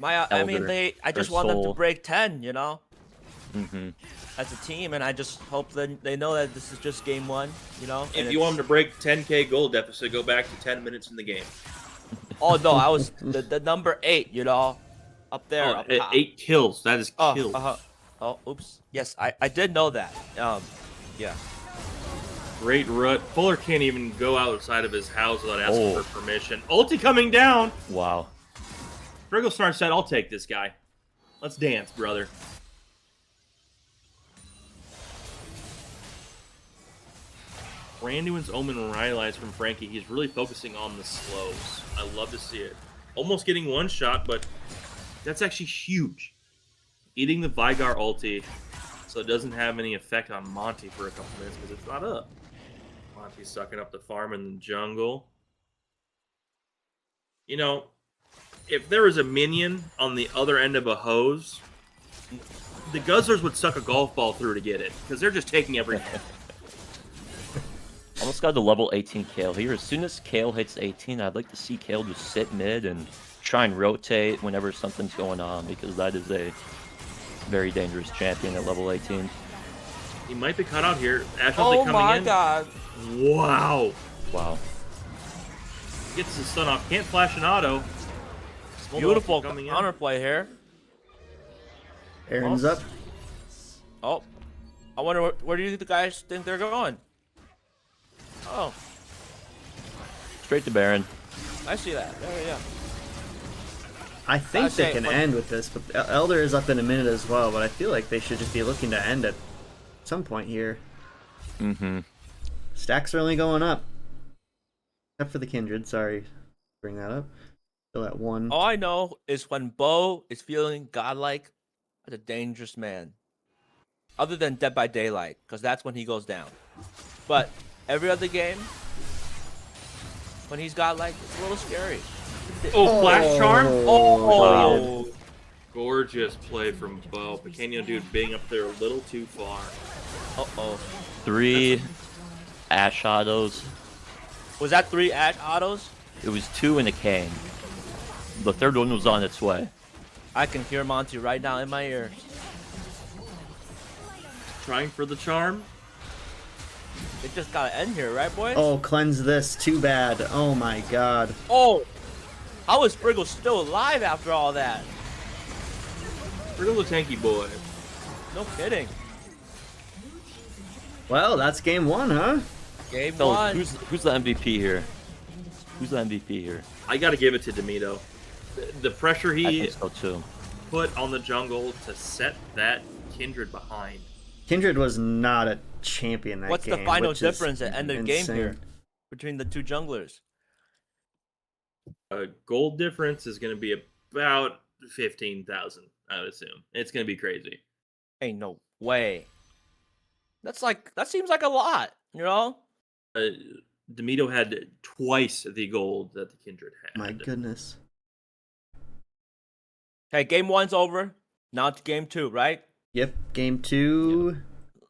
I mean, Elder, I or just want them to Soul. break 10, Mm-hmm. as a team, and I just hope that they know that this is just game one, If you want them to break 10K gold deficit, go back to 10 minutes in the game. Oh no, I was the number 8, up there, Oh, up top. 8 kills. That is kills. Oh, oops. Yes, I did know that. Yeah. Great rut. Fuller can't even go outside of his house without asking Oh. for permission. Ulti coming down. Wow. Brigglestar said, I'll take this guy. Let's dance, brother. Brand new one's Omen Rylai's from Frankie. He's really focusing on the slows. I love to see it. Almost getting one shot, but that's actually huge. Eating the Vigar ulti so it doesn't have any effect on Monty for a couple minutes because it's not up. Monty's sucking up the farm in the jungle. If there was a minion on the other end of a hose, the Guzzlers would suck a golf ball through to get it because they're just taking everything. Almost got the level 18 Kale here. As soon as Kale hits 18, I'd like to see Kale just sit mid and try and rotate whenever something's going on, because that is a very dangerous champion at level 18. He might be caught out here. Ash ulti coming in. Oh my god. Wow. Wow. Gets his stun off. Can't flash an auto. Smolder Beautiful coming in. counterplay here. Aaron's up. Oh. I wonder where do you think the guys think they're going? Oh, Straight to Baron. I see that. Yeah. I think they say, can but- end with this, but Elder is up in a minute as well, but I feel like they should just be looking to end at some point here. Mm-hmm. Stacks are only going up. Except for the Kindred, sorry. Bring that up. Still at 1. All I know is when Bo is feeling godlike, that's a dangerous man. Other than Dead by Daylight, because that's when he goes down. But every other game, when he's godlike, it's a little scary. Oh, flash charm. Oh, Gorgeous play from Bo. Pequeño dude being up there a little too far. Uh-oh. 3 Ash autos. Was that 3 Ash autos? It was 2 in a cane. The third one was on its way. I can hear Monty right now in my ears. Trying for the charm. It just gotta end here, right, boys? Oh, cleanse this. Too bad. Oh my god. Oh! How is Spriggle still alive after all that? Briggle the tanky boy. No kidding. Well, that's game 1, huh? Game Fellas, 1. who's the MVP here? Who's the MVP here? I got to give it to Demito. The pressure I he think so too. put on the jungle to set that Kindred behind. Kindred was not a champion that What's game. the final which is difference at end of game insane. here between the two junglers? Gold difference is going to be about 15,000, I would assume. It's going to be crazy. Ain't no way. That seems like a lot, Demito had twice the gold that the Kindred had. My goodness. Okay, game 1's over. Now it's game 2, right? Yep, game 2.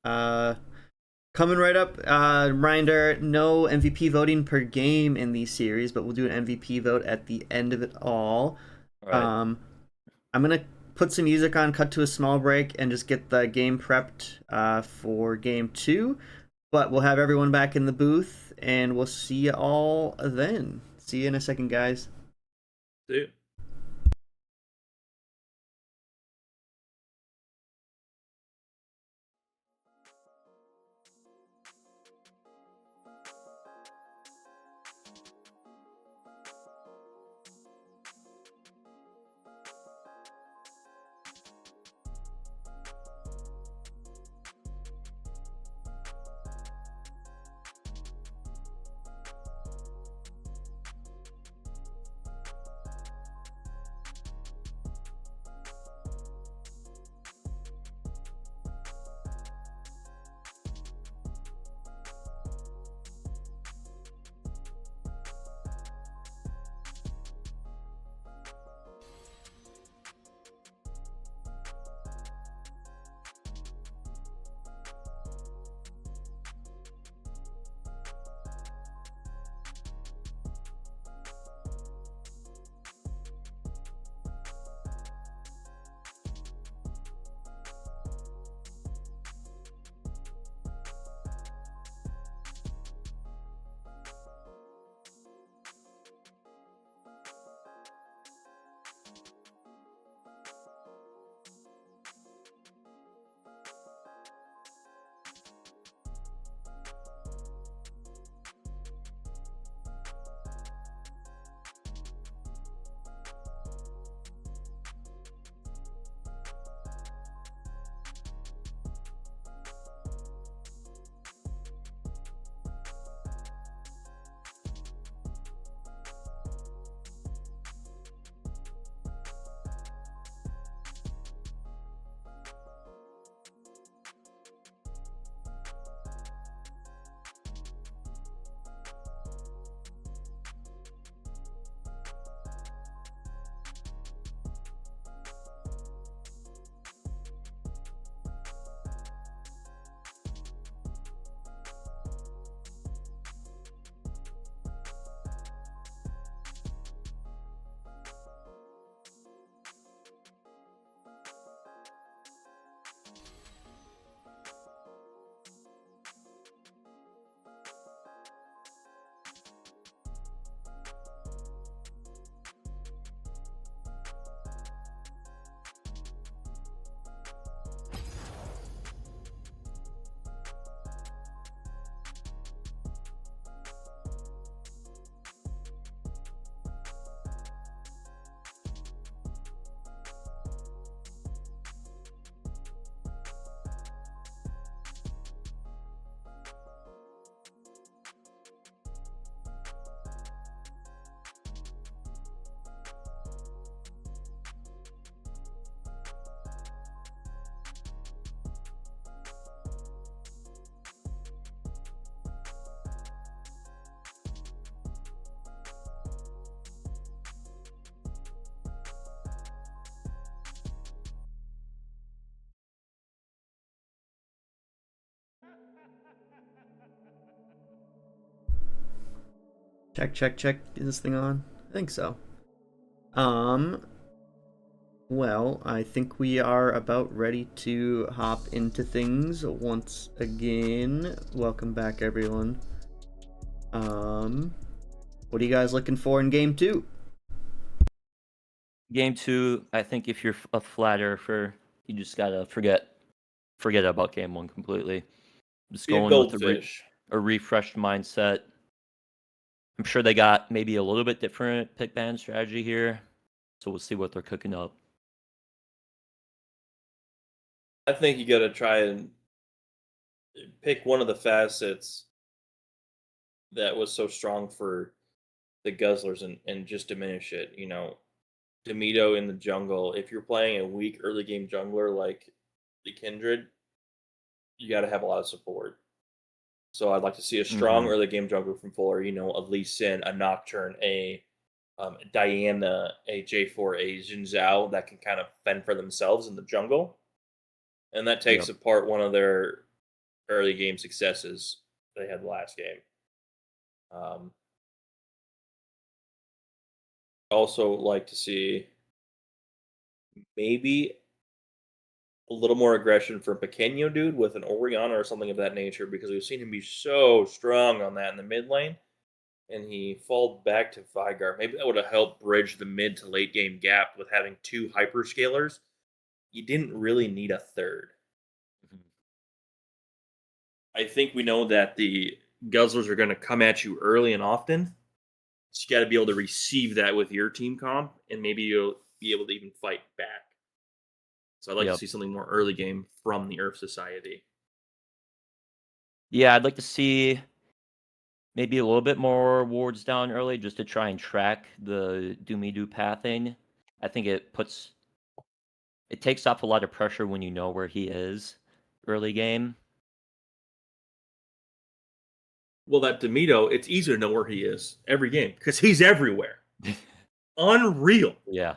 Coming right up. Reminder, no MVP voting per game in these series, but we'll do an MVP vote at the end of it all. All right. I'm going to put some music on, cut to a small break, and just get the game prepped for game 2. But we'll have everyone back in the booth, and we'll see you all then. See you in a second, guys. See you. Check. Is this thing on? I think so. Well, I think we are about ready to hop into things once again. Welcome back, everyone. What are you guys looking for in game 2? Game 2, I think if you're a flat earther, you just gotta forget about game 1 completely. Just Be a going with goldfish. a refreshed mindset. I'm sure they got maybe a little bit different pick ban strategy here, so we'll see what they're cooking up. I think you got to try and pick one of the facets that was so strong for the Guzzlers and just diminish it. You know, Demito in the jungle. If you're playing a weak early game jungler like the Kindred, you got to have a lot of support. So I'd like to see a strong early game jungler from Fuller. You know, a Lee Sin, a Nocturne, a Diana, a J4, a Jin Zhao that can kind of fend for themselves in the jungle. And that takes Yep. apart one of their early game successes they had last game. Also like to see maybe a little more aggression from Pequeño dude with an Oriana or something of that nature, because we've seen him be so strong on that in the mid lane, and he falled back to Vigar. Maybe that would have helped bridge the mid to late game gap with having 2 hyperscalers. You didn't really need a third. I think we know that the Guzzlers are going to come at you early and often. So you got to be able to receive that with your team comp, and maybe you'll be able to even fight back. So I'd like to see something more early game from the Earth Society. Yeah, I'd like to see maybe a little bit more wards down early just to try and track the do-me-do pathing. I think it takes off a lot of pressure when you know where he is early game. Well, that Demito, it's easy to know where he is every game because he's everywhere. Unreal. Yeah.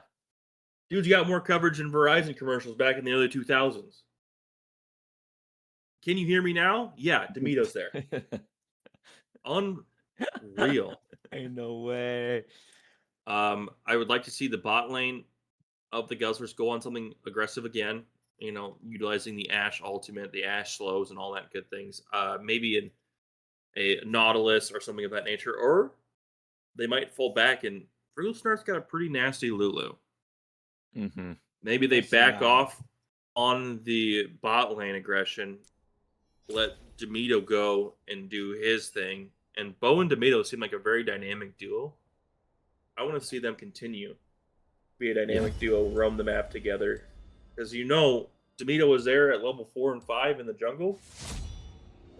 Dude's got more coverage than Verizon commercials back in the early 2000s. Can you hear me now? Yeah, Demito's there. Unreal. Ain't no way. I would like to see the bot lane of the Guzzlers go on something aggressive again. You know, utilizing the Ashe ultimate, the Ashe slows, and all that good things. Maybe a Nautilus or something of that nature, or they might fall back. And Frugal Snart's got a pretty nasty Lulu. Maybe they back off on the bot lane aggression, let Demito go and do his thing. And Bo and Demito seem like a very dynamic duo. I want to see them continue be a dynamic duo, roam the map together. Because you know, Demito was there at level 4 and 5 in the jungle.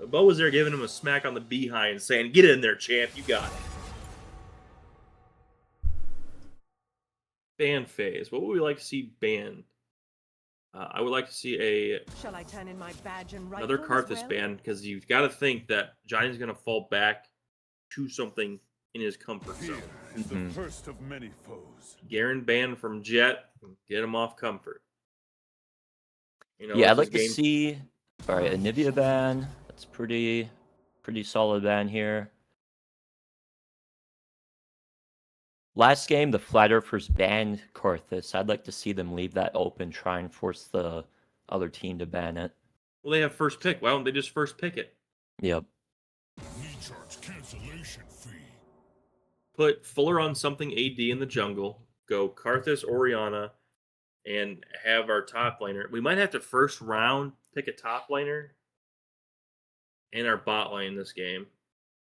Bo was there giving him a smack on the behind, saying, "Get in there, champ, you got it." Ban phase. What would we like to see banned? I would like to see Shall I turn in my badge and another rifle as Karthus well? ban, because you've got to think that Johnny's going to fall back to something in his comfort zone. The first of many foes. Garen ban from Jet, get him off comfort. You know, Yeah, I'd this like to game- see. All right, a Nivea ban. That's pretty solid ban here. Last game, the Flat Earthers banned Karthus. I'd like to see them leave that open, try and force the other team to ban it. Well, they have first pick. Why don't they just first pick it? Yep. Need charge cancellation fee. Put Fuller on something AD in the jungle. Go Karthus, Oriana, and have our top laner. We might have to first round pick a top laner in our bot lane this game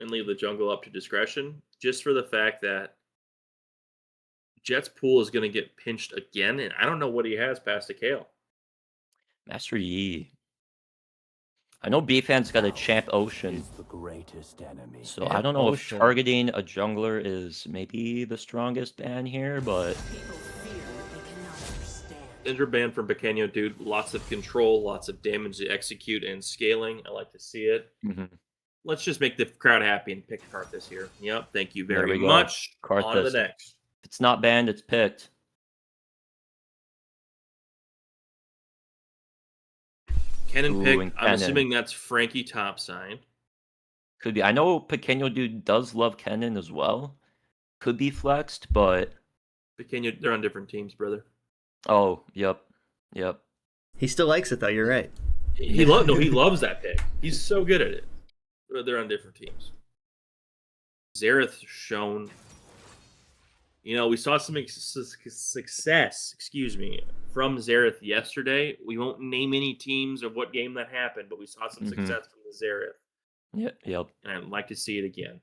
and leave the jungle up to discretion, just for the fact that Jet's pool is going to get pinched again, and I don't know what he has past a Kale. Master Yi. I know B-Fan's got a Champ Ocean. Is the greatest enemy. So Yeah, I don't know Ocean. if targeting a jungler is maybe the strongest ban here, but People fear what they cannot understand. Injure ban from Pequeño, dude. Lots of control, lots of damage to execute, and scaling. I like to see it. Let's just make the crowd happy and pick Karthus here. Yep, thank you There very we go. much. On to Karthus. the next. if it's not banned, it's picked. Kennen Ooh, pick. and I'm Kennen. assuming that's Frankie topside. Could be. I know Pequeño Dude does love Kennen as well. Could be flexed, but They're on different teams, brother. oh, yep. He still likes it though. You're right. He loves that pick. He's so good at it. But they're on different teams. Zareth shown. We saw some success, from Zareth yesterday. We won't name any teams of what game that happened, but we saw some success from the Zareth. Yep. And I'd like to see it again.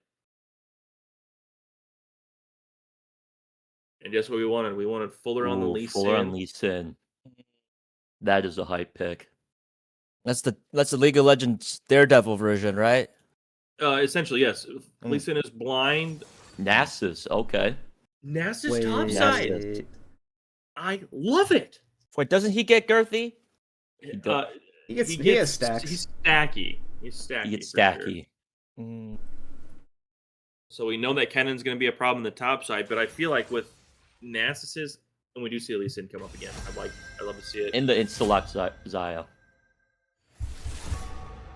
And guess what we wanted? We wanted Fuller on the Lee Fuller on Lee Sin. That is a hype pick. That's the League of Legends Daredevil version, right? Essentially, yes. Lee Sin is blind. Nasus, okay. Nasus topside. Wait. I love it. Wait, doesn't he get girthy? He has stacks. He's stacky. He gets for stacky. Sure. Mm. So we know that Kennen's going to be a problem in the top side, but I feel like with Nasus's, and we do see Lee Sin come up again. I love to see it. In the Select Zaya.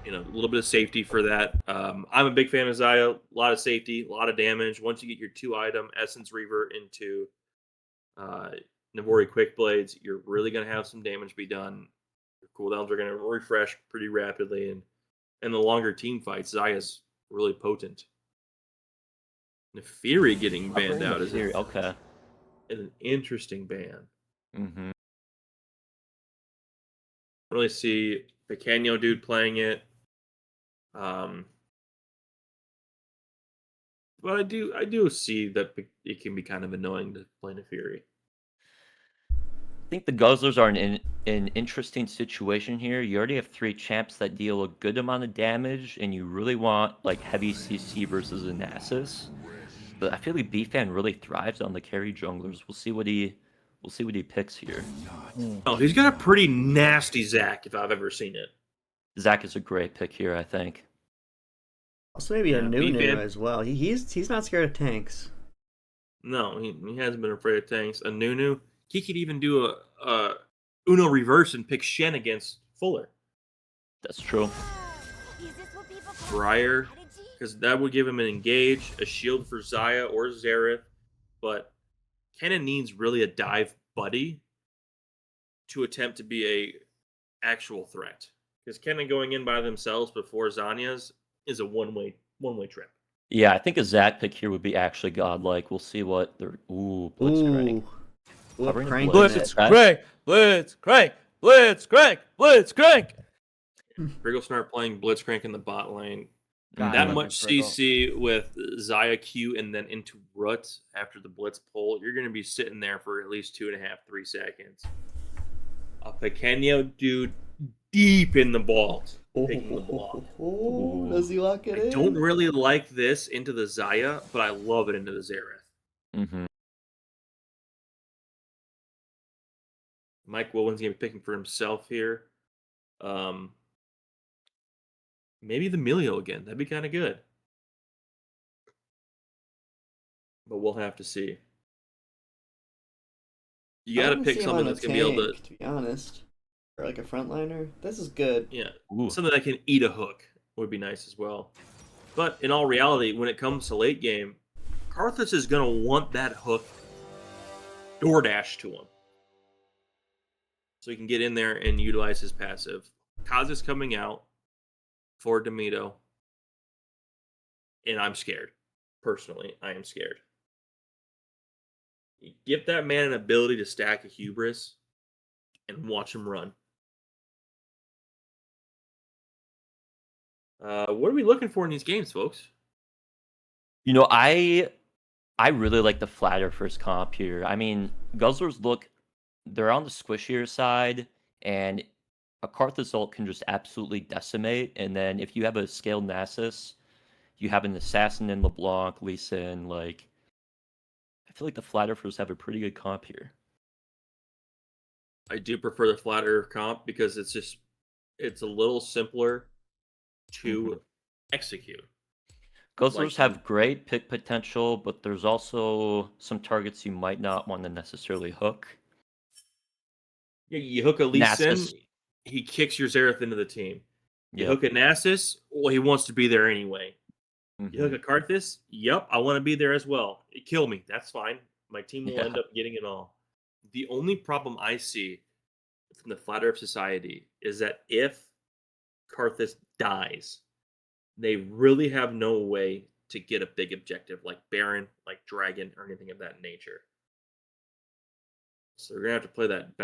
A little bit of safety for that. I'm a big fan of Zaya. A lot of safety, a lot of damage. Once you get your 2-item Essence Reaver into Navori Quick Blades, you're really going to have some damage be done. Your cooldowns are going to refresh pretty rapidly, and in the longer team fights, Zaya's really potent. Nefiri getting banned out is okay. Is an interesting ban. Mm-hmm. I really see Pequeño Dude playing it. But I do see that it can be kind of annoying to play Nefiri. I think the Guzzlers are in an interesting situation here. You already have 3 champs that deal a good amount of damage, and you really want like heavy CC versus a Nasus. But I feel like B-Fan really thrives on the carry junglers. We'll see what he picks here. Oh, he's got a pretty nasty Zac if I've ever seen it. Zac is a great pick here, I think. Also, maybe a Nunu B-Fan. as well. He's not scared of tanks. No, he hasn't been afraid of tanks. A Nunu, he could even do a Uno reverse and pick Shen against Fuller. That's true. Briar, because that would give him an engage, a shield for Zaya or Zareth, but Kennen needs really a dive buddy to attempt to be a actual threat. Because Kennen going in by themselves before Zanya's is a one-way trip. Yeah, I think a Zac pick here would be actually godlike. We'll see what they're. Blitzcrank. Covering Crank Blitz. in it. Blitzcrank. Briggle start playing Blitzcrank in the bot lane. God, That I much love Briggle. CC with Zaya Q and then into Root after the Blitz pull, you're going to be sitting there for at least 2.5, 3 seconds. A Pequeño Dude deep in the balls. Picking the block. Does he lock it in? I don't really like this into the Zaya, but I love it into the Zareth. Mm-hmm. Mike Williams going to be picking for himself here. Maybe the Milio again. That'd be kind of good. But we'll have to see. You got to pick something that's going to be able to be honest. Or like a frontliner. This is good. Yeah. Ooh. Something that can eat a hook would be nice as well. But in all reality, when it comes to late game, Karthus is going to want that hook DoorDash to him. So he can get in there and utilize his passive. Kaz is coming out for Demito. And I'm scared. Personally, I am scared. You give that man an ability to stack a hubris and watch him run. What are we looking for in these games, folks? You know, I really like the flatter first comp here. I mean, Guzzlers they're on the squishier side, and a Karthus ult can just absolutely decimate. And then if you have a scaled Nasus, you have an assassin in LeBlanc, Lee Sin, like I feel like the flatter first have a pretty good comp here. I do prefer the flatter comp because it's a little simpler to execute. Guzzlers have great pick potential, but there's also some targets you might not want to necessarily hook. Yeah, you hook a Lee Sin, Nasus. he kicks your Zareth into the team. You Yep. hook a Nasus, well, he wants to be there anyway. You look Mhm. at Karthus. Yep, I want to be there as well. Kill me. That's fine. My team will Yeah. end up getting it all. The only problem I see from the Flat Earth Society is that if Karthus dies, they really have no way to get a big objective like Baron, like Dragon, or anything of that nature. So they're gonna have to play that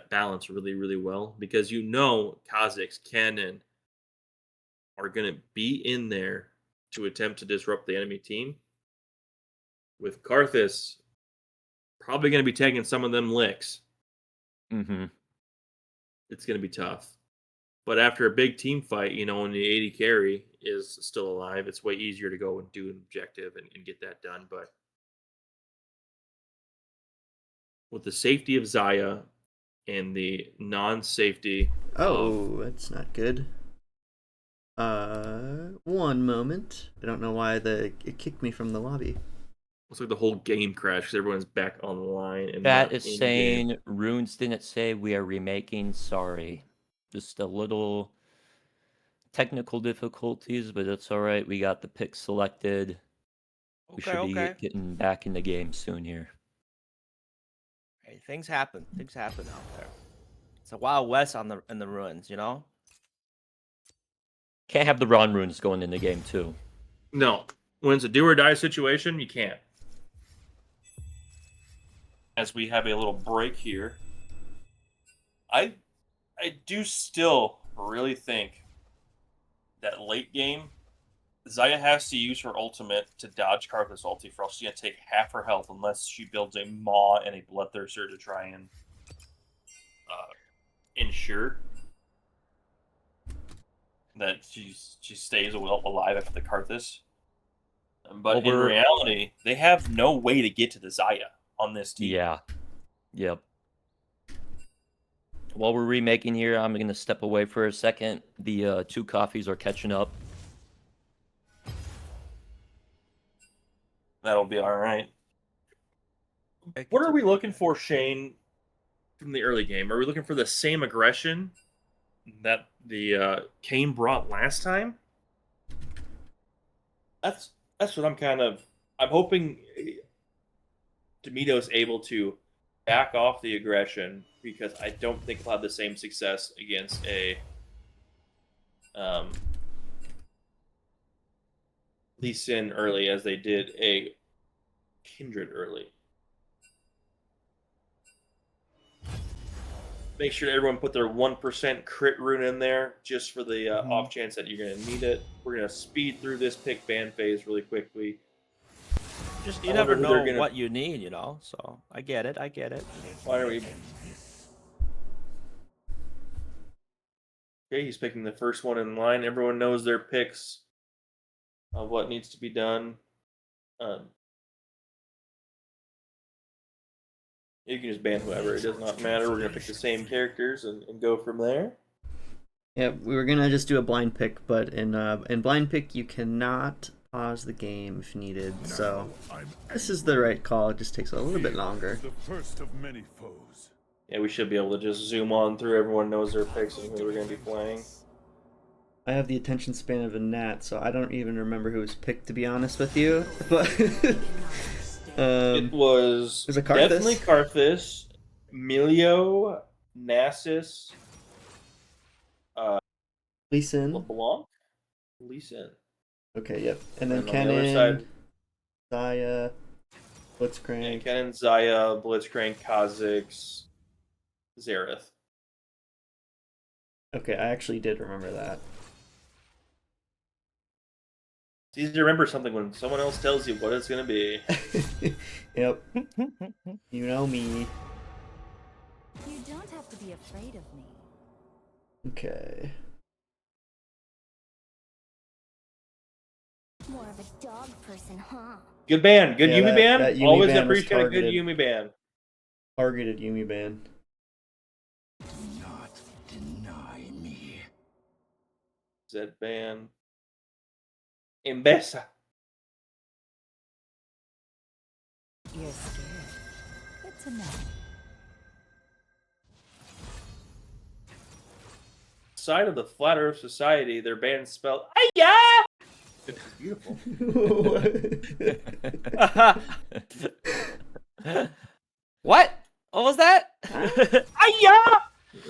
balance really, really well because Kha'Zix, Cannon are gonna be in there to attempt to disrupt the enemy team. With Karthus, probably gonna be taking some of them licks. Mhm. It's gonna be tough. But after a big team fight, when the 80 carry is still alive, it's way easier to go and do an objective and get that done. But with the safety of Zaya and the non-safety of Oh, that's not good. One moment. I don't know why it kicked me from the lobby. looks like the whole game crashed because everyone's back online and Chat not is in game. saying Runes didn't say we are remaking. Sorry, just a little technical difficulties, but it's all right. We got the pick selected. We Okay, should be okay. getting back in the game soon here. Hey, things happen. Things happen out there. It's a Wild West in the ruins, you know? Can't have the Ron Runes going in the game too. No, when it's a do or die situation, you can't. As we have a little break here, I do still really think that late game, Zaya has to use her ultimate to dodge Karthus' ulti, for else she's gonna take half her health unless she builds a Maw and a Bloodthirster to try and ensure that she stays alive after the Karthus. But in reality, they have no way to get to the Zaya on this team. Yeah. Yep. While we're remaking here, I'm gonna step away for a second. The two coffees are catching up. That'll be all right. Hey, What are we looking for, Shane, from the early game? Are we looking for the same aggression that the Kane brought last time? That's what I'm hoping Demito's able to back off the aggression because I don't think he'll have the same success against a Lee Sin early as they did a Kindred early. Make sure everyone put their 1% crit rune in there just for the off chance that you're going to need it. We're going to speed through this pick ban phase really quickly. Just you I never wonder who they're know gonna- what you need, you know? So I get it. Why are we? Okay, he's picking the first one in line. Everyone knows their picks of what needs to be done. You can just ban whoever. It does not matter. We're going to pick the same characters and go from there. Yeah, we were gonna just do a blind pick, but in blind pick you cannot pause the game if needed. So this is the right call. It just takes a little bit longer. The first of many foes. Yeah, we should be able to just zoom on through. Everyone knows their picks and who we're going to be playing. I have the attention span of a gnat, so I don't even remember who was picked, to be honest with you. But It was Was it Karthus? definitely Karthus, Milio, Nasus, Lee Sin. LeBlanc, Lee Sin. Okay, yep. And then And on the other side, Zaya, and Blitzcrank. Kennen, Zaya, Blitzcrank, Kha'Zix, Xerath. Okay, I actually did remember that. It's easy to remember something when someone else tells you what it's going to be. Yep. You know me. You don't have to be afraid of me. Okay. More of a dog person, huh? Good ban. Good Yeah, Yumi ban. that Yumi Always ban was appreciate a good targeted. Yumi ban. Targeted Yumi ban. Do not deny me. Zed ban. Imbessa. You're scared. Good to know. Side of the Flat Earth Society, their ban spelled Aya! beautiful. What? What was that? Hiya!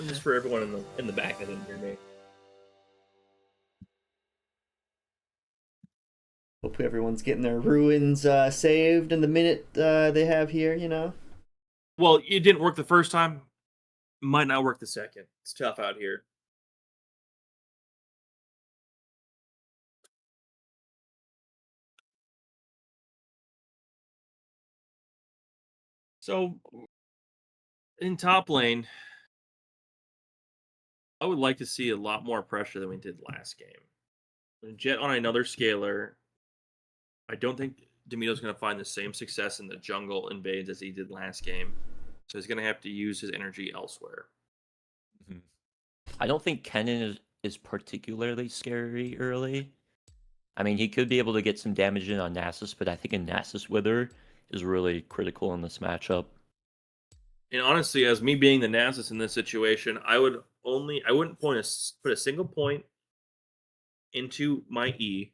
Just for everyone in the back that didn't hear me. Hope everyone's getting their ruins saved in the minute they have here, you know? Well, it didn't work the first time. Might not work the second. It's tough out here. So, in top lane, I would like to see a lot more pressure than we did last game. Jet on another scaler. I don't think Demito's going to find the same success in the jungle invades as he did last game. So he's going to have to use his energy elsewhere. I don't think Kennen is particularly scary early. I mean, he could be able to get some damage in on Nasus, but I think a Nasus Wither is really critical in this matchup. And honestly, as me being the Nasus in this situation, I wouldn't put a single point into my E.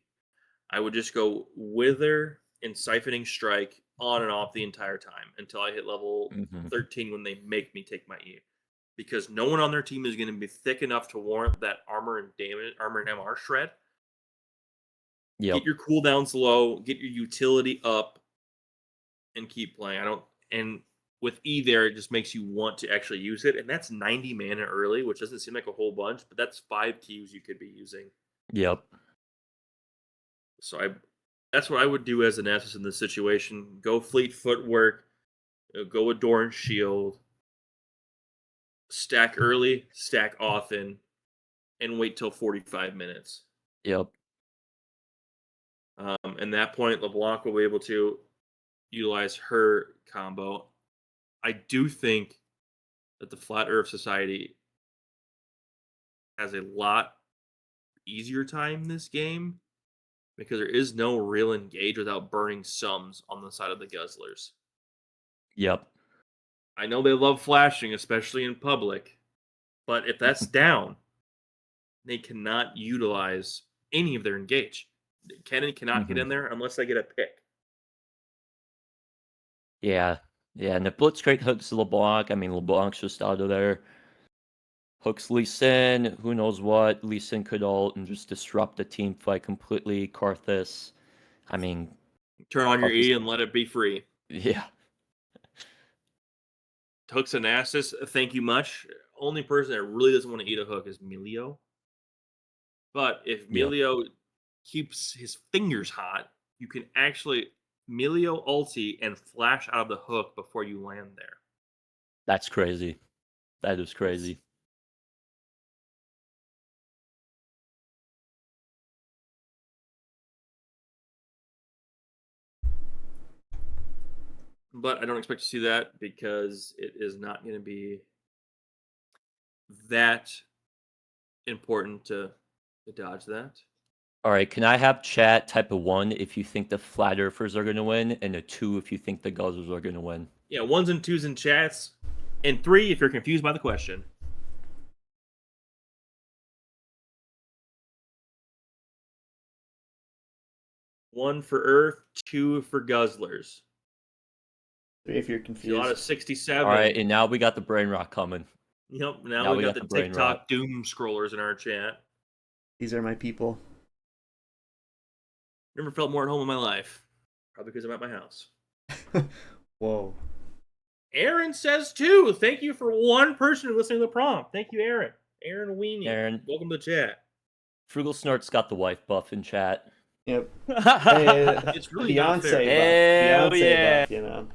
I would just go Wither and Siphoning Strike on and off the entire time until I hit level 13 when they make me take my E. Because no one on their team is going to be thick enough to warrant that armor and MR shred. Yep. Get your cooldowns low, get your utility up, and keep playing. And with E there, it just makes you want to actually use it. And that's 90 mana early, which doesn't seem like a whole bunch, but that's 5 Qs you could be using. Yep. So that's what I would do as an Nasus in this situation. Go fleet footwork, go with Doran's shield, stack early, stack often, and wait till 45 minutes. Yep. And that point, LeBlanc will be able to utilize her combo. I do think that the Flat Earth Society has a lot easier time this game because there is no real engage without burning sums on the side of the Guzzlers. Yep. I know they love flashing, especially in public, but if that's down, they cannot utilize any of their engage. Kennen cannot get in there unless they get a pick. Yeah. Yeah, and if Blitzcrank hooks LeBlanc, I mean, LeBlanc's just out of there. Hooks Lee Sin, who knows what. Lee Sin could ult and just disrupt the team fight completely. Karthus, I mean... Turn on your Karthus, E and let it be free. yeah. Hooks and Nasus, thank you much. Only person that really doesn't want to eat a hook is Melio. But if Melio keeps his fingers hot, you can actually Melio ulti and flash out of the hook before you land there. That's crazy. That is crazy. But I don't expect to see that because it is not going to be that important to dodge that. All right, can I have chat type of 1 if you think the Flat Earthers are going to win, and a 2 if you think the Guzzlers are going to win? Yeah, 1s and 2s in chats, and 3 if you're confused by the question. One for Earth, 2 for Guzzlers. 3 if you're See, a confused. lot of 67. All right, and now we got the brain rot coming. Yep, now we got the brain TikTok rot. doom scrollers in our chat. These are my people. Never felt more at home in my life. Probably because I'm at my house. Whoa. Aaron says 2. Thank you for one person listening to the prompt. Thank you, Aaron. Aaron Weenie. Aaron. Welcome to the chat. Frugal Snort's got the wife buff in chat. Yep. Hey, It's really Beyonce not fair. buff. Hell Beyonce yeah. buff, you know.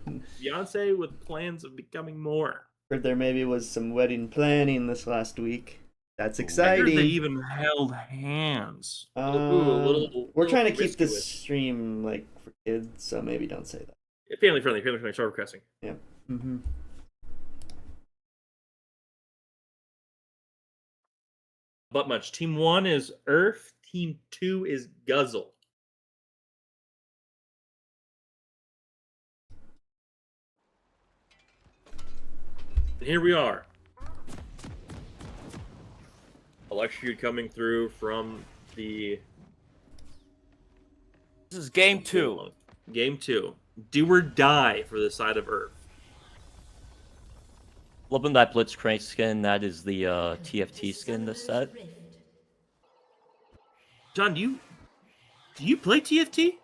Beyonce with plans of becoming more. Heard there maybe was some wedding planning this last week. That's I heard exciting. they even held hands. We're Little trying to keep this promiscuous. stream like for kids, so maybe don't say that. Family friendly, start requesting. Yeah. Mm-hmm. But much. Team 1 is Earth. Team 2 is Guzzle. And here we are. Electrocute coming through from the This is game 2. Game 2. Do or die for the side of Earth. Loving that Blitzcrank skin. That is the TFT skin this set. John, do you play TFT?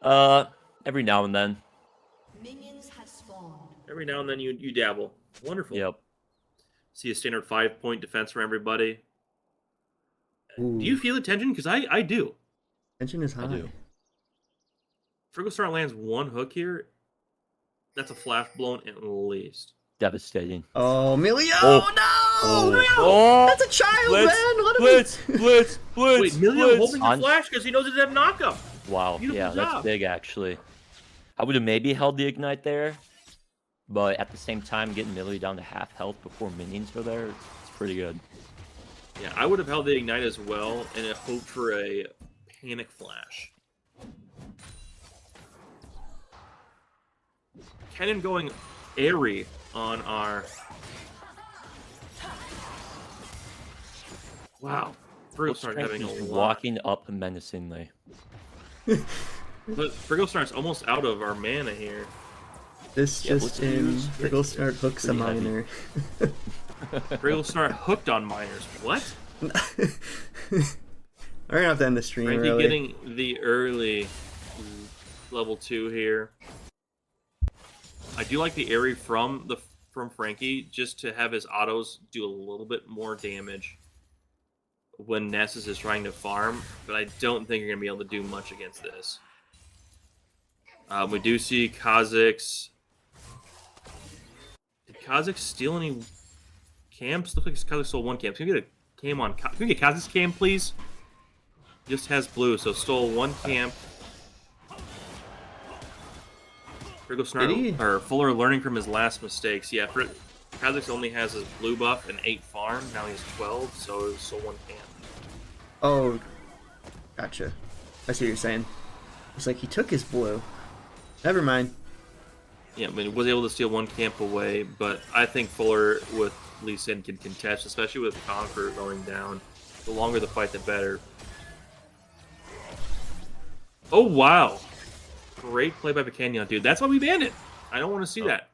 Every now and then. Minions have spawned. Every now and then you dabble. Wonderful. Yep. See a standard 5-point defense for everybody. Ooh. Do you feel the tension? Because I do. Tension is high. I do. Fergal lands one hook here. That's a flash blown at least. Devastating. Oh, Milio! Oh. No! Oh. That's a child, Blitz, man! Let him Blitz. Wait, Milio Blitz. holding the flash because he knows it's a knockup. Wow. Beautiful Yeah, job. that's big actually. I would have maybe held the ignite there, but at the same time, getting Millie down to half health before minions are there, it's pretty good. Yeah, I would have held the ignite as well and hoped for a panic flash. Kennen going airy on our... Wow. Fergal started Strength having a is lot. walking up menacingly. But Fergal starts almost out of our mana here. This Yeah, just let's in. use- Fergal start hooks a pretty heavy. miner. Fergal start hooked on miners. What? We're gonna have to end the stream Frankie early. getting the early level 2 here. I do like the airy from Frankie just to have his autos do a little bit more damage when Nessus is trying to farm, but I don't think you're going to be able to do much against this. We do see Kha'Zix. Did Kha'Zix steal any camps? Looks like Kha'Zix stole one camp. Can we get a cam on? Can we get Kha'Zix cam, please? Just has blue, so stole one camp. Fergal Did he? or Fuller learning from his last mistakes. Yeah, Kha'Zix only has his blue buff and 8 farm. Now he has 12, so one camp. Oh, gotcha. I see what you're saying. It's like he took his blue. Never mind. Yeah, I mean, was able to steal one camp away, but I think Fuller with Lee Sin can contest, especially with Conqueror going down. The longer the fight, the better. Oh, wow. Great play by Pequeño, dude. That's why we banned it. I don't want to see that.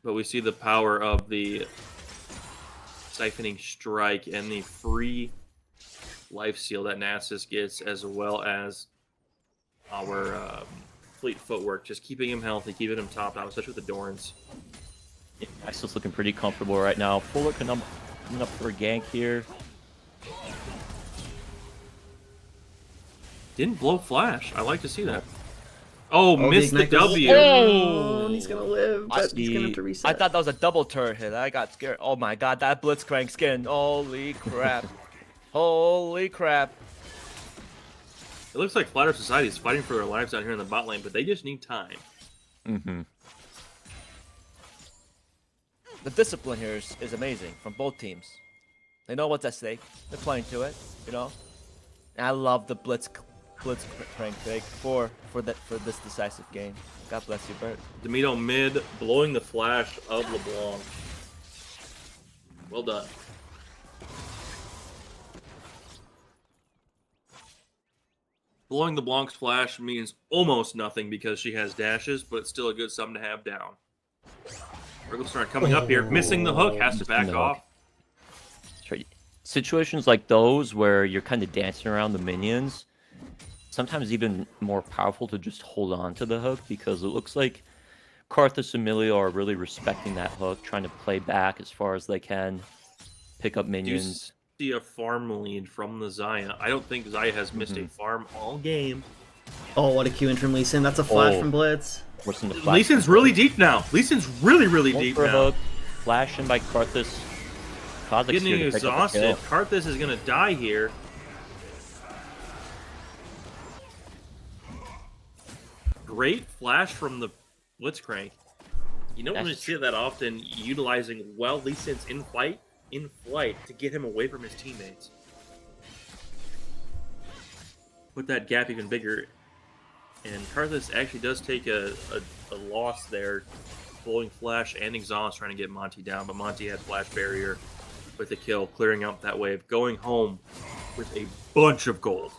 But we see the power of the Siphoning Strike and the free life steal that Nasus gets, as well as our fleet footwork. Just keeping him healthy, keeping him topped out, especially with the Dorans. Yeah, Iso's looking pretty comfortable right now. Fuller coming up for a gank here. Didn't blow flash. I like to see that. Oh, Oh, missed the ignite goes- W. Oh, and he's gonna live, but he's gonna have to reset. I thought that was a double turret hit. I got scared. Oh my god, that Blitzcrank skin. Holy crap. Holy crap. It looks like Flat Earth Society is fighting for their lives down here in the bot lane, but they just need time. Mm-hmm. The discipline here is amazing from both teams. They know what's at stake. They're playing to it, you know. And I love the Blitzcrank fake for this decisive game. God bless you, Bert. Demito mid, blowing the flash of LeBlanc. Well done. Blowing the Blanc's flash means almost nothing because she has dashes, but it's still a good something to have down. Fergal coming up here, missing the hook, has to back Missing the off. hook. That's right. Situations like those where you're kind of dancing around the minions, sometimes even more powerful to just hold on to the hook, because it looks like Karthus and Milio are really respecting that hook, trying to play back as far as they can, pick up Do you minions. see a farm lead from the Xayah? I don't think Xayah has missed a farm all game. Oh, what a Q in from Lee Sin. That's a flash Oh. from Blitz. What's in the flash? Lee Sin's really deep now. Lee Sin's really Going deep for a now. hook, flash in by Karthus. Kha'Zix Getting here to pick up the exhausted. kill. Karthus is going to die here. Great flash from the Blitzcrank. You don't That's really see it that often, utilizing well Lee Sin's in flight to get him away from his teammates. Put that gap even bigger. And Karthus actually does take a loss there, blowing flash and exhaust, trying to get Monty down, but Monty had flash barrier. with the kill, clearing out that wave, going home with a bunch of gold.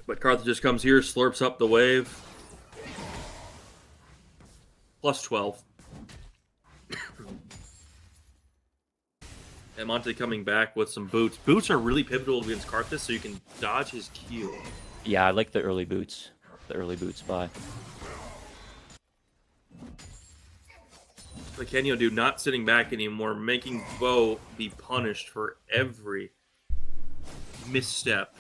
But Carthage just comes here, slurps up the wave. Plus 12. And Monte coming back with some boots. Boots are really pivotal against Karthus, so you can dodge his Q. Yeah, I like the early boots. The early boots buy. But Kenyo do not sitting back anymore, making Bo be punished for every misstep.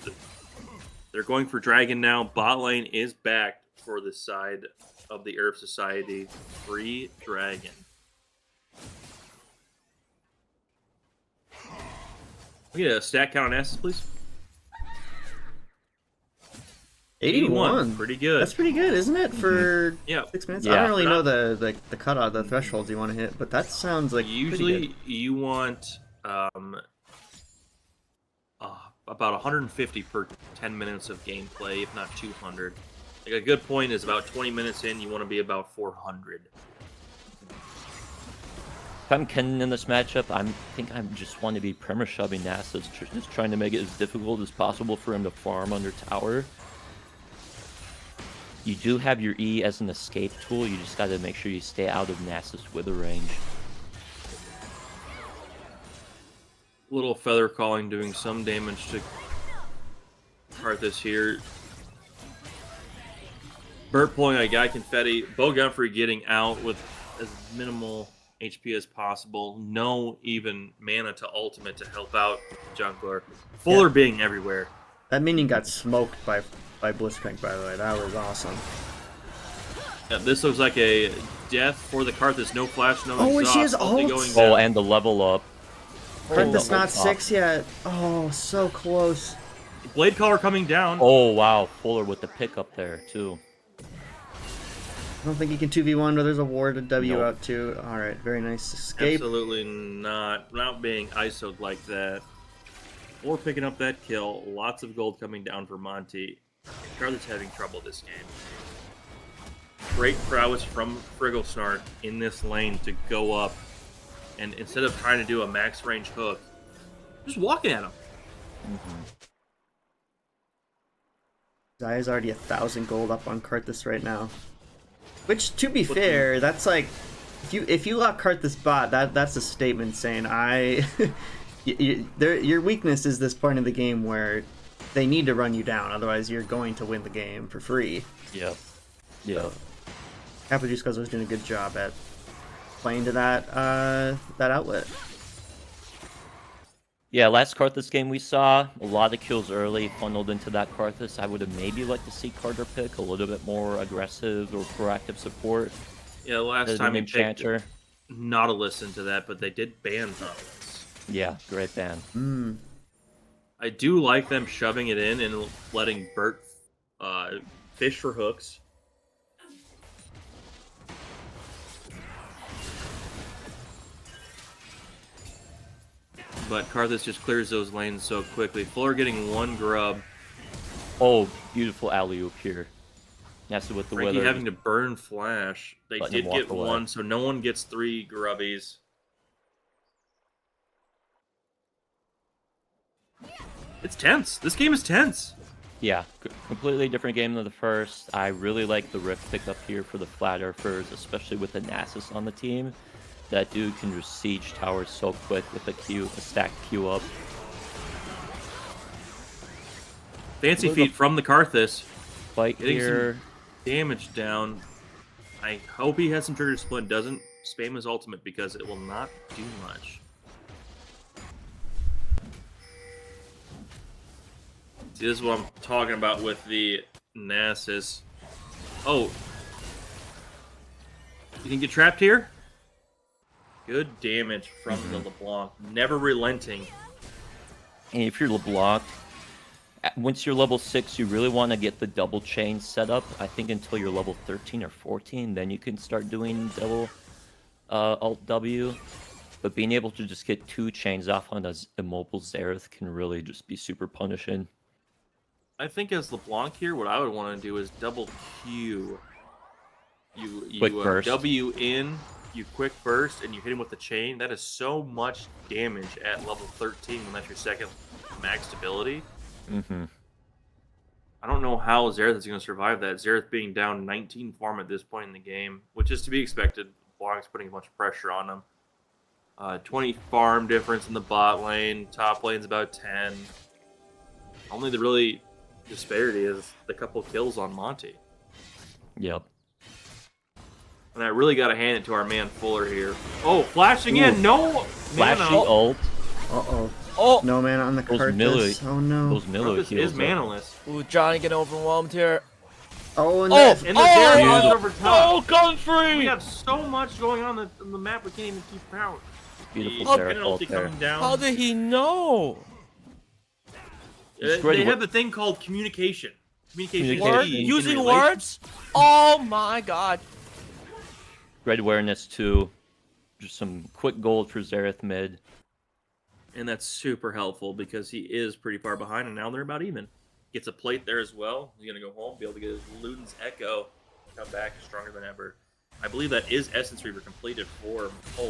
They're going for Dragon now. Bot lane is back for the side of the Earth Society. Free Dragon. We get a stat count on S's, please. 81. Pretty good. That's pretty good, isn't it? For Yeah. 6 minutes? Yeah. I don't really know the cutoff, the thresholds you want to hit, but that sounds like pretty Usually good. you want about 150 per 10 minutes of gameplay, if not 200. Like a good point is about 20 minutes in, you want to be about 400. If I'm Kennen in this matchup, I think I just want to be Premier shoving Nasus, just trying to make it as difficult as possible for him to farm under tower. You do have your E as an escape tool, you just got to make sure you stay out of Nasus wither range. Little feather calling doing some damage to Karthus here. Burt pulling a guy confetti. Bo Gunfrey getting out with as minimal HP as possible. No even mana to ultimate to help out Jungler. Fuller being everywhere. That minion got smoked by Blitzcrank, by the way. That was awesome. Yeah, this looks like a death for the Karthus. No flash, no Oh, and exhaust. she has Ulti ult? going Oh, down. and the level up. Karthus level not up. 6 yet. Oh, so close. Blade Caller coming down. Oh, wow. Fuller with the pick up there, too. I don't think you can 2v1, but there's a ward to W Nope. out too. Alright, very nice escape. Absolutely not. Not being ISO'd like that. Or picking up that kill. Lots of gold coming down for Monty. Charlotte's having trouble this game. Great prowess from Frigglesnark in this lane to go up. And instead of trying to do a max range hook, just walking at him. Zaya's already 1,000 gold up on Karthus right now. Which, to be fair, that's like, if you lock Karthus bot, that's a statement saying your weakness is this point of the game where they need to run you down, otherwise you're going to win the game for free. Yeah. Yeah. Capajuice was doing a good job at playing to that outlet. Yeah, last Karthus game we saw, a lot of kills early funneled into that Karthus. I would have maybe liked to see Carter pick a little bit more aggressive or proactive support. Yeah, last as time an he picked enchanter. not to listen to that, but they did ban Nautilus. Yeah, great ban. I do like them shoving it in and letting Burt fish for hooks. But Karthus just clears those lanes so quickly. Fuller getting one grub. Oh, beautiful alley-oop here. That's with the Frankie weather. having to burn flash. They Letting him did walk get away. one, so no one gets 3 grubbies. It's tense. This game is tense. Yeah, completely different game than the first. I really like the Rift pickup here for the Flat Earthers, especially with the Nasus on the team. That dude can just siege towers so quick with a stacked Q up. Fancy Look up. feet from the Karthus. Fight Getting here. some damage down. I hope he has some trigger split and doesn't spam his ultimate because it will not do much. See, this is what I'm talking about with the Nasus. Oh. You can get trapped here? Good damage from the LeBlanc. Never relenting. And if you're LeBlanc, once you're level 6, you really want to get the double chain set up. I think until you're level 13 or 14, then you can start doing double Alt W. But being able to just get 2 chains off on a immobile Xerath can really just be super punishing. I think as LeBlanc here, what I would want to do is double Q You Quick burst. W in, you quick burst, and you hit him with the chain. That is so much damage at level 13 when that's your second max ability. Mm-hmm. I don't know how Xerath is going to survive that. Xerath being down 19 farm at this point in the game, which is to be expected. Blanc's putting a bunch of pressure on him. 20 farm difference in the bot lane. Top lane's about 10. Only the really disparity is the couple kills on Monty. Yep. And I really got to hand it to our man Fuller here. Oh, flashing in. No. Flashy mana. ult. Uh-oh. Oh, No mana on the Those melee- Karthus. Oh, no. Those melee This heals is are- manaless. ooh, Johnny getting overwhelmed here. Oh, and Oh, that- And the Xerath Oh, is over top. Oh, gun free! We have so much going on the map we can't even keep count. Beautiful The Xerath penalty ult there. coming down. How did he know? Destroyed They what- have the thing called communication. Communication. Communication. key in Using relation- words? Oh my god. Great awareness too. Just some quick gold for Xerath mid. And that's super helpful because he is pretty far behind, and now they're about even. Gets a plate there as well. He's going to go home, be able to get his Luden's Echo, come back stronger than ever. I believe that is Essence Reaver completed for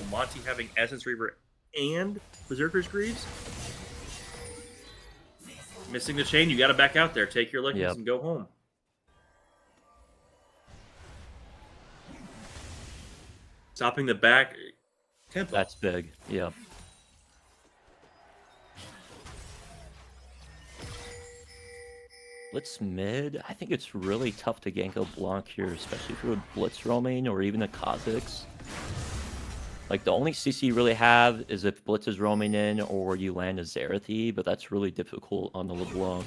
Monty having Essence Reaver and Berserker's Greaves. Missing the chain, you got to back out there. Take your lickings Yep. and go home. Stopping the back tempo. That's big. Yep. Blitz mid. I think it's really tough to gank a Blanc here, especially if you're with Blitz roaming or even a Kha'Zix. Like, the only CC you really have is if Blitz is roaming in or you land a Xerath, but that's really difficult on the LeBlanc.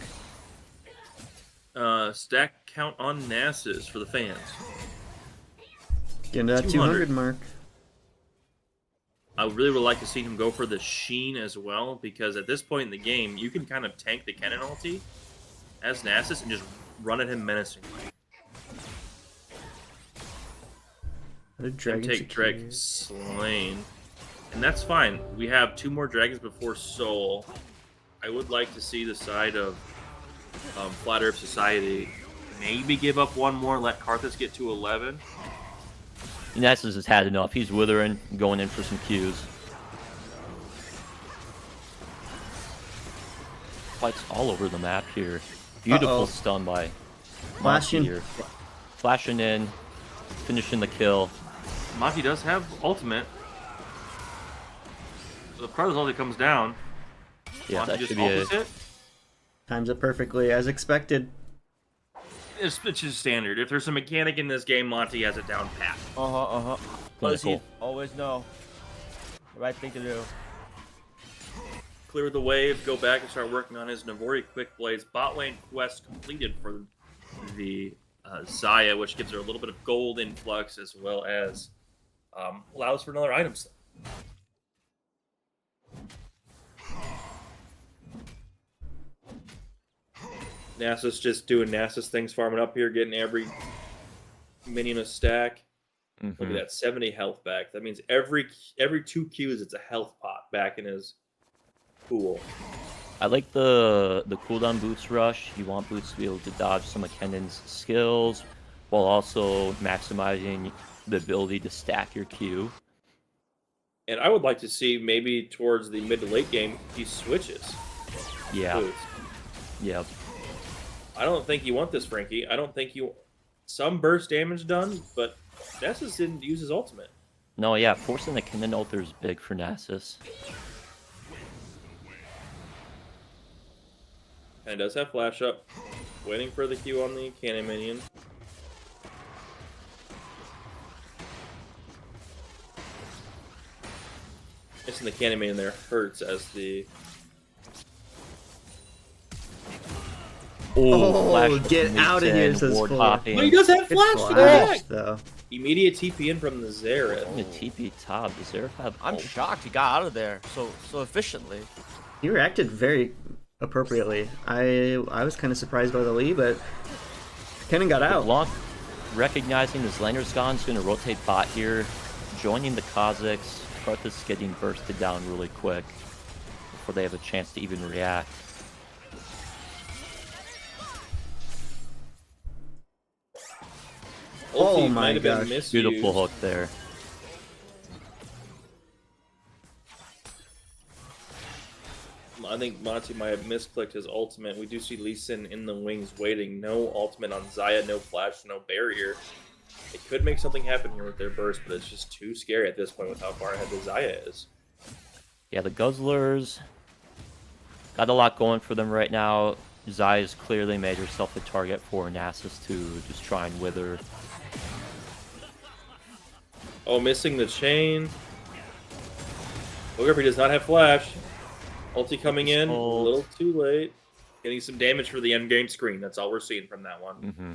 Stack count on Nasus for the fans. Getting to that 200 200 mark. I really would like to see him go for the Sheen as well, because at this point in the game, you can kind of tank the Kennen ulti as Nasus and just run at him menacingly. What a And dragon take Drake security. slain. And that's fine. We have 2 more dragons before Soul. I would like to see the side of Flat Earth Society maybe give up 1 more, let Karthus get to 11. Nasus has had enough. He's withering, going in for some Qs. Fights all over the map here. Beautiful Uh-oh. stun by Flashing. Monty here. Flashing in, finishing the kill. Monty does have ultimate. So the Karthus ulti comes down. Yeah, Monty that just should be a... ultis it. Times it perfectly, as expected. It's just standard. If there's a mechanic in this game, Monty has it down pat. What does he Clinical. always know? The right thing to do. Clear the wave, go back and start working on his Navori Quick Blades. Bot lane quest completed for the Zaya, which gives her a little bit of gold influx as well as allows for another item slot. Nasus just doing Nasus things, farming up here, getting every minion a stack. Look at Mhm. that, 70 health back. That means every 2 Qs, it's a health pot back in his pool. I like the cooldown boots rush. You want boots to be able to dodge some of Kennen's skills while also maximizing the ability to stack your Q. And I would like to see maybe towards the mid to late game, he switches Yeah. boots. Yep. I don't think you want this, Frankie. I don't think you... Some burst damage done, but Nessus didn't use his ultimate. No, yeah, forcing the Kennen ulter is big for Nasus. And does have flash up. Waiting for the Q on the cannon minion. Missing the cannon minion there hurts as the... Oh, get out of here, says ward Fuller. hopping. But he does have Good flash to the flash, back! though. Immediate TP in from the Xerath. The TP top. Does Xerath have I'm ult? shocked he got out of there so efficiently. He reacted very appropriately. I was kind of surprised by the lead, but Kennen got out. LeBlanc, recognizing his laner's gone, is going to rotate bot here, joining the Kha'Zix. Karthus getting bursted down really quick before they have a chance to even react. Oh Ulti my might have been gosh. misused. Beautiful hook there. I think Monty might have misclicked his ultimate. We do see Lee Sin in the wings waiting. No ultimate on Xayah, no flash, no barrier. It could make something happen here with their burst, but it's just too scary at this point with how far ahead the Xayah is. Yeah, the Guzzlers got a lot going for them right now. Xayah's clearly made herself a target for Nasus to just try and wither. Oh, missing the chain. Boogerby does not have flash. Ulti coming in, a Ult. little too late. Getting some damage for the end game screen. That's all we're seeing from that one. Mm-hmm.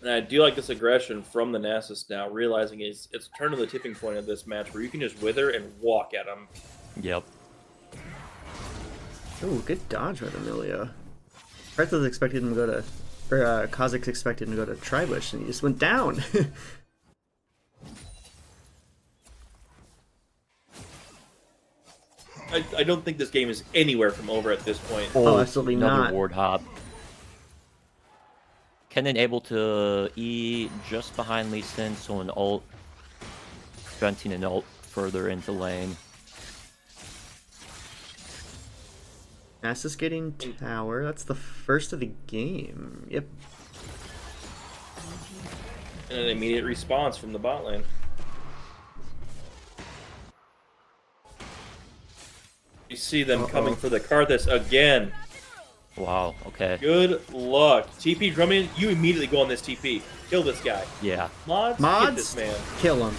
And I do like this aggression from the Nasus now, realizing it's turned to the tipping point of this match where you can just wither and walk at them. Yep. Oh, good dodge by Amelia. Karthus expected him to go to, or Kha'Zix expected him to go to Tribush, and he just went down. I don't think this game is anywhere from over at this point. Oh, absolutely Another not. ward hop. Kennen able to E just behind Lee Sin, so an ult. Preventing an ult further into lane. Nasus getting tower. That's the first of the game. Yep. And an immediate response from the bot lane. You see them coming for the Karthus again. Wow, okay. Good luck. TP drumming, you immediately go on this TP. Kill this guy. Yeah. Mods, Mods? get this man. Kill him.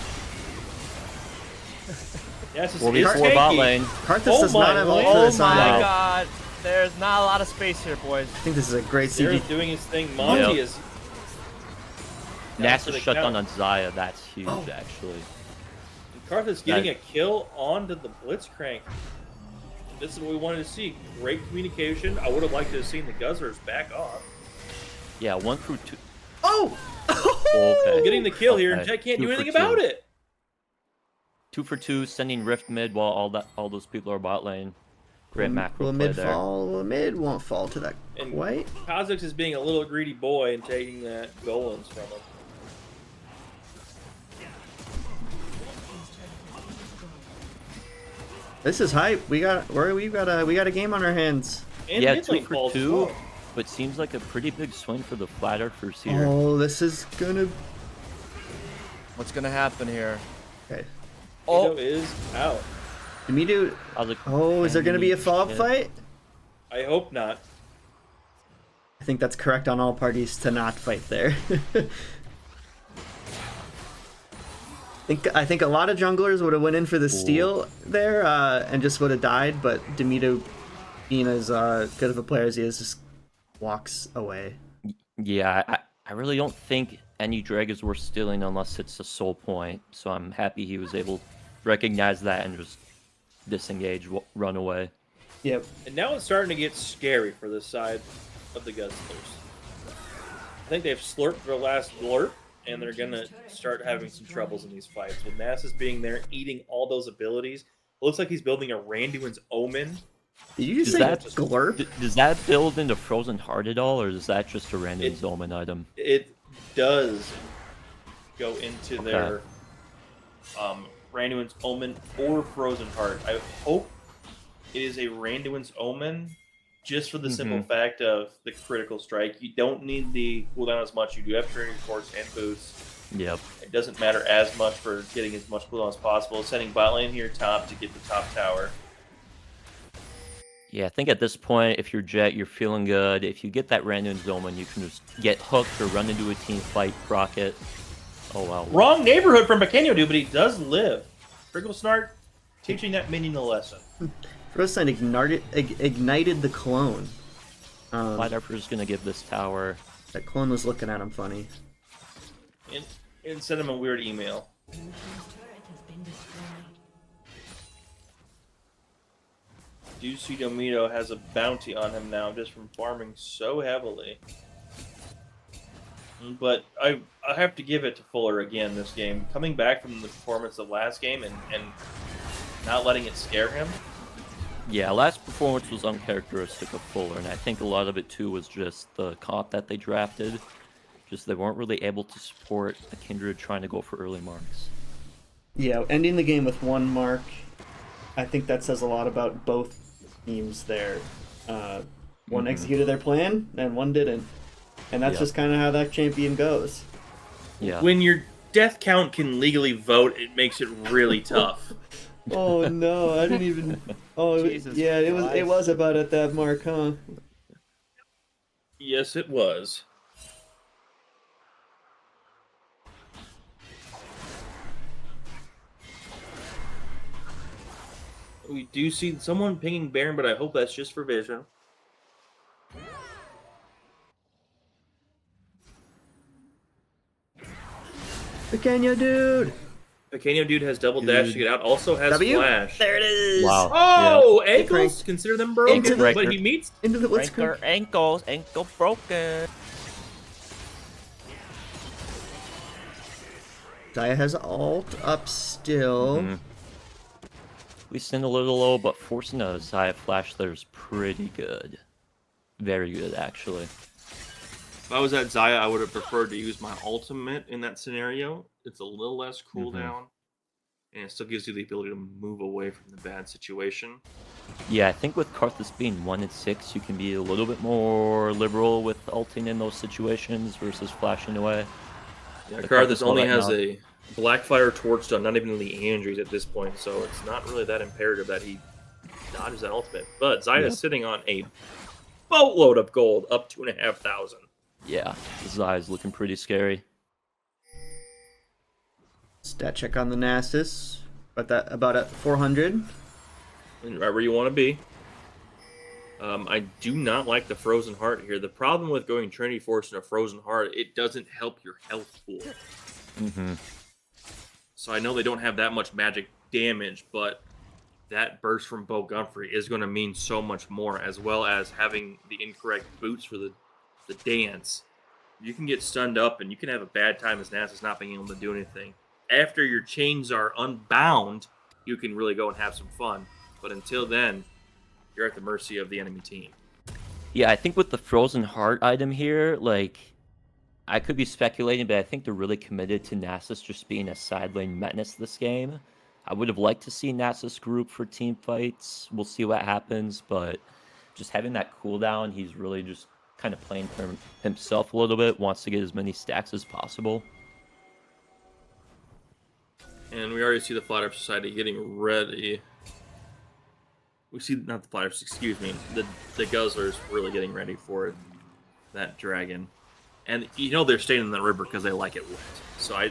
Yes, it's 4v4 bot lane. Karthus Oh does not my have ult lord. for Oh this my side. god. There's not a lot of space here, boys. I think this is a great Zero's CG. doing his thing. Monty Yeah. is... Nasus the shut count. down on Xayah. That's huge, actually. Karthus getting a kill onto the Blitzcrank. This is what we wanted to see. Great communication. I would have liked to have seen the Guzzlers back off. Yeah, 1 through 2. Oh! Okay. Getting the kill here, and Okay. Jet can't 2 do for anything 2. about it. 2 for 2, sending Rift mid while all those people are bot lane. Great macro Will play mid there. fall? Will mid won't fall to that And quite. Kha'Zix is being a little greedy boy and taking that golems from him. This is hype. We got a game on our hands. And Yeah, mid 2 lane for falls as 2, well. but seems like a pretty big swing for the flat earthers here. Oh, this is gonna. What's gonna happen here? Okay. Tito Oh, is out. Dimidu. I was like, Oh, is there gonna be a follow-up shit. fight? I hope not. I think that's correct on all parties to not fight there. I think a lot of junglers would have went in for the steal there and just would have died, but Demito, being as good of a player as he is, just walks away. Yeah, I really don't think any drag is worth stealing unless it's a soul point. So I'm happy he was able to recognize that and just disengage, run away. Yep. And now it's starting to get scary for this side of the Guzzlers. I think they've slurped their last blurp, and they're going to start having some troubles in these fights. With Nasus being there, eating all those abilities. It looks like he's building a Randuin's Omen. Did you just Does say that- glurp? Does that build into Frozen Heart at all, or is that just a random Zoman item? It does go into their Randuin's Omen or Frozen Heart. I hope it is a Randuin's Omen, just for the simple fact of the critical strike. You don't need the cooldown as much. You do have Trinity Force and boots. Yep. It doesn't matter as much for getting as much cooldown as possible. Sending bot lane here top to get the top tower. Yeah, I think at this point, if you're Jet, you're feeling good. If you get that random Zoman, you can just get hooked or run into a team fight, proc it. Oh, wow. Wrong neighborhood from Pequeño dude, but he does live. Sprinkle Snart teaching that minion a lesson. Frozen ignited the clone. Flat Earther's going to give this tower. That clone was looking at him funny. And send him a weird email. Juicy Domito has a bounty on him now just from farming so heavily. But I have to give it to Fuller again this game. Coming back from the performance of last game and not letting it scare him. Yeah, last performance was uncharacteristic of Fuller, and I think a lot of it too was just the comp that they drafted. Just they weren't really able to support a Kindred trying to go for early marks. Yeah, ending the game with 1 mark, I think that says a lot about both teams there. One executed their plan, and one didn't. And that's Yep. just kind of how that champion goes. Yeah. When your death count can legally vote, it makes it really tough. Oh no, I didn't even. Oh Jesus yeah, it was Christ. about at that mark, huh? Yes, it was. We do see someone pinging Baron, but I hope that's just for vision. Pequeño dude. Pequeño Dude has double dash to get out. Also has W. flash. There it is. Wow. Oh, Hey, ankles. Frank. Consider them broken, Into the- but he meets. Into the what's Breaker ankles, ankle broken. Dia has alt up still. Mhm. We send a little low, but forcing a Zaya flash there is pretty good. Very good, actually. If I was at Zaya, I would have preferred to use my ultimate in that scenario. It's a little less cooldown, and it still gives you the ability to move away from the bad situation. Yeah, I think with Karthus being 1 and 6, you can be a little bit more liberal with ulting in those situations versus flashing away. Yeah, The Karthus Karthus only will has let a Blackfire Torch stun, not even the Andrews at this point, so it's not really that imperative that he dodges that ultimate. But Zaya's Yep. sitting on a boatload of gold, up 2,500. Yeah, Zaya's looking pretty scary. Stat check on the Nasus. About at 400. And right where you want to be. I do not like the Frozen Heart here. The problem with going Trinity Force in a Frozen Heart, it doesn't help your health pool. So I know they don't have that much magic damage, but that burst from Bo Gunfrey is going to mean so much more, as well as having the incorrect boots for the dance. You can get stunned up, and you can have a bad time as Nasus not being able to do anything. After your chains are unbound, you can really go and have some fun. But until then, you're at the mercy of the enemy team. Yeah, I think with the Frozen Heart item here, like, I could be speculating, but I think they're really committed to Nasus just being a side lane menace this game. I would have liked to see Nasus group for team fights. We'll see what happens, but just having that cooldown, he's really just kind of playing for himself a little bit, wants to get as many stacks as possible. And we already see the Flat Earth Society getting ready. We see, not the Flat Earth, excuse me, the Guzzlers really getting ready for that dragon. And you know they're staying in the river because they like it wet. So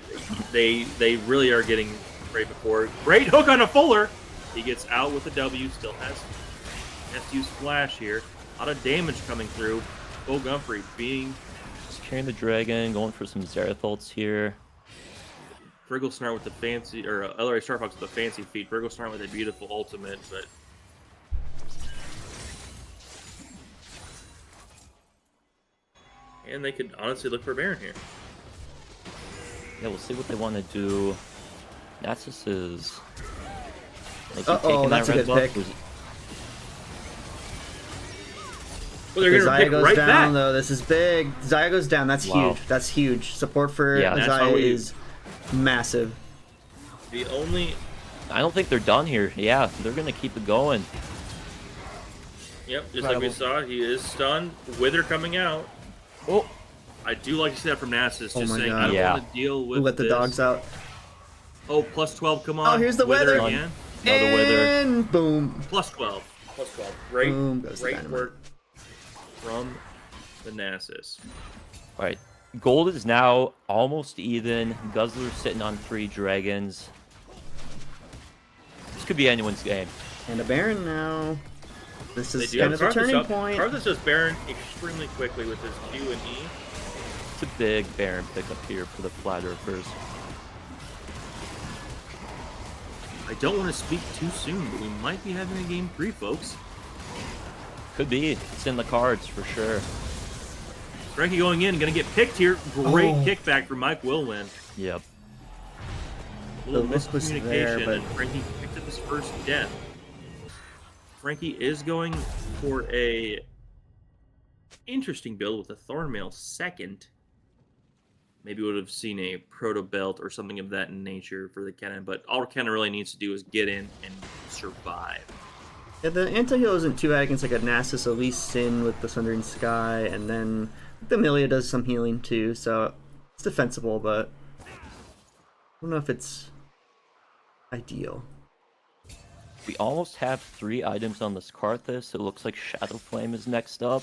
they really are getting ready before. Great hook on a Fuller! He gets out with a W, still has to use Flash here. A lot of damage coming through. Bo Gunfrey being... Just carrying the dragon, going for some Zerath ults here. Brigglesnarr with the fancy, or LRA Star Fox with the fancy feet. Brigglesnarr with a beautiful ultimate, but... And they could honestly look for Baron here. Yeah, we'll see what they want to do. Nasus is... Uh-oh, that's a good pick. Well, they're going to Zaya pick goes right down, back. though. This is big. Zaya goes down. That's Wow. huge. That's huge. Support for Yeah, that's Zaya how we- is massive. The only... I don't think they're done here. Yeah, they're going to keep it going. Yep, just like we saw, he is stunned. Wither coming out. Oh, I do like to see that from Nasus, Oh just my saying, God. I don't Yeah. want to deal with We'll let the this. dogs out. Oh, plus 12, come on. Oh, here's the Wither Wither. again. another Wither. And boom. Plus 12. Plus 12. Great, Boom goes the great dynamite. work from the Nasus. All right. Gold is now almost even. Guzzler's sitting on 3 dragons. This could be anyone's game. And a Baron now. This They is do kind have of a Karthus turning up. point. Karthus does Baron extremely quickly with his Q and E. It's a big Baron pickup here for the Flat Earthers. I don't want to speak too soon, but we might be having a game 3, folks. Could be. It's in the cards for sure. Frankie going in, going to get picked here. Great Oh. kickback from Mike Wilwin. Yep. A little The look was miscommunication, there, but- and Frankie picked up his first death. Frankie is going for a interesting build with a Thornmail second. Maybe would have seen a proto belt or something of that nature for the Kennen, but all Kennen really needs to do is get in and survive. Yeah, the anti-heal isn't too bad against like a Nasus, at least Sin with the Sundering Sky, and then the Milia does some healing too, so it's defensible, but I don't know if it's ideal. We almost have 3 items on this Karthus. It looks like Shadow Flame is next up.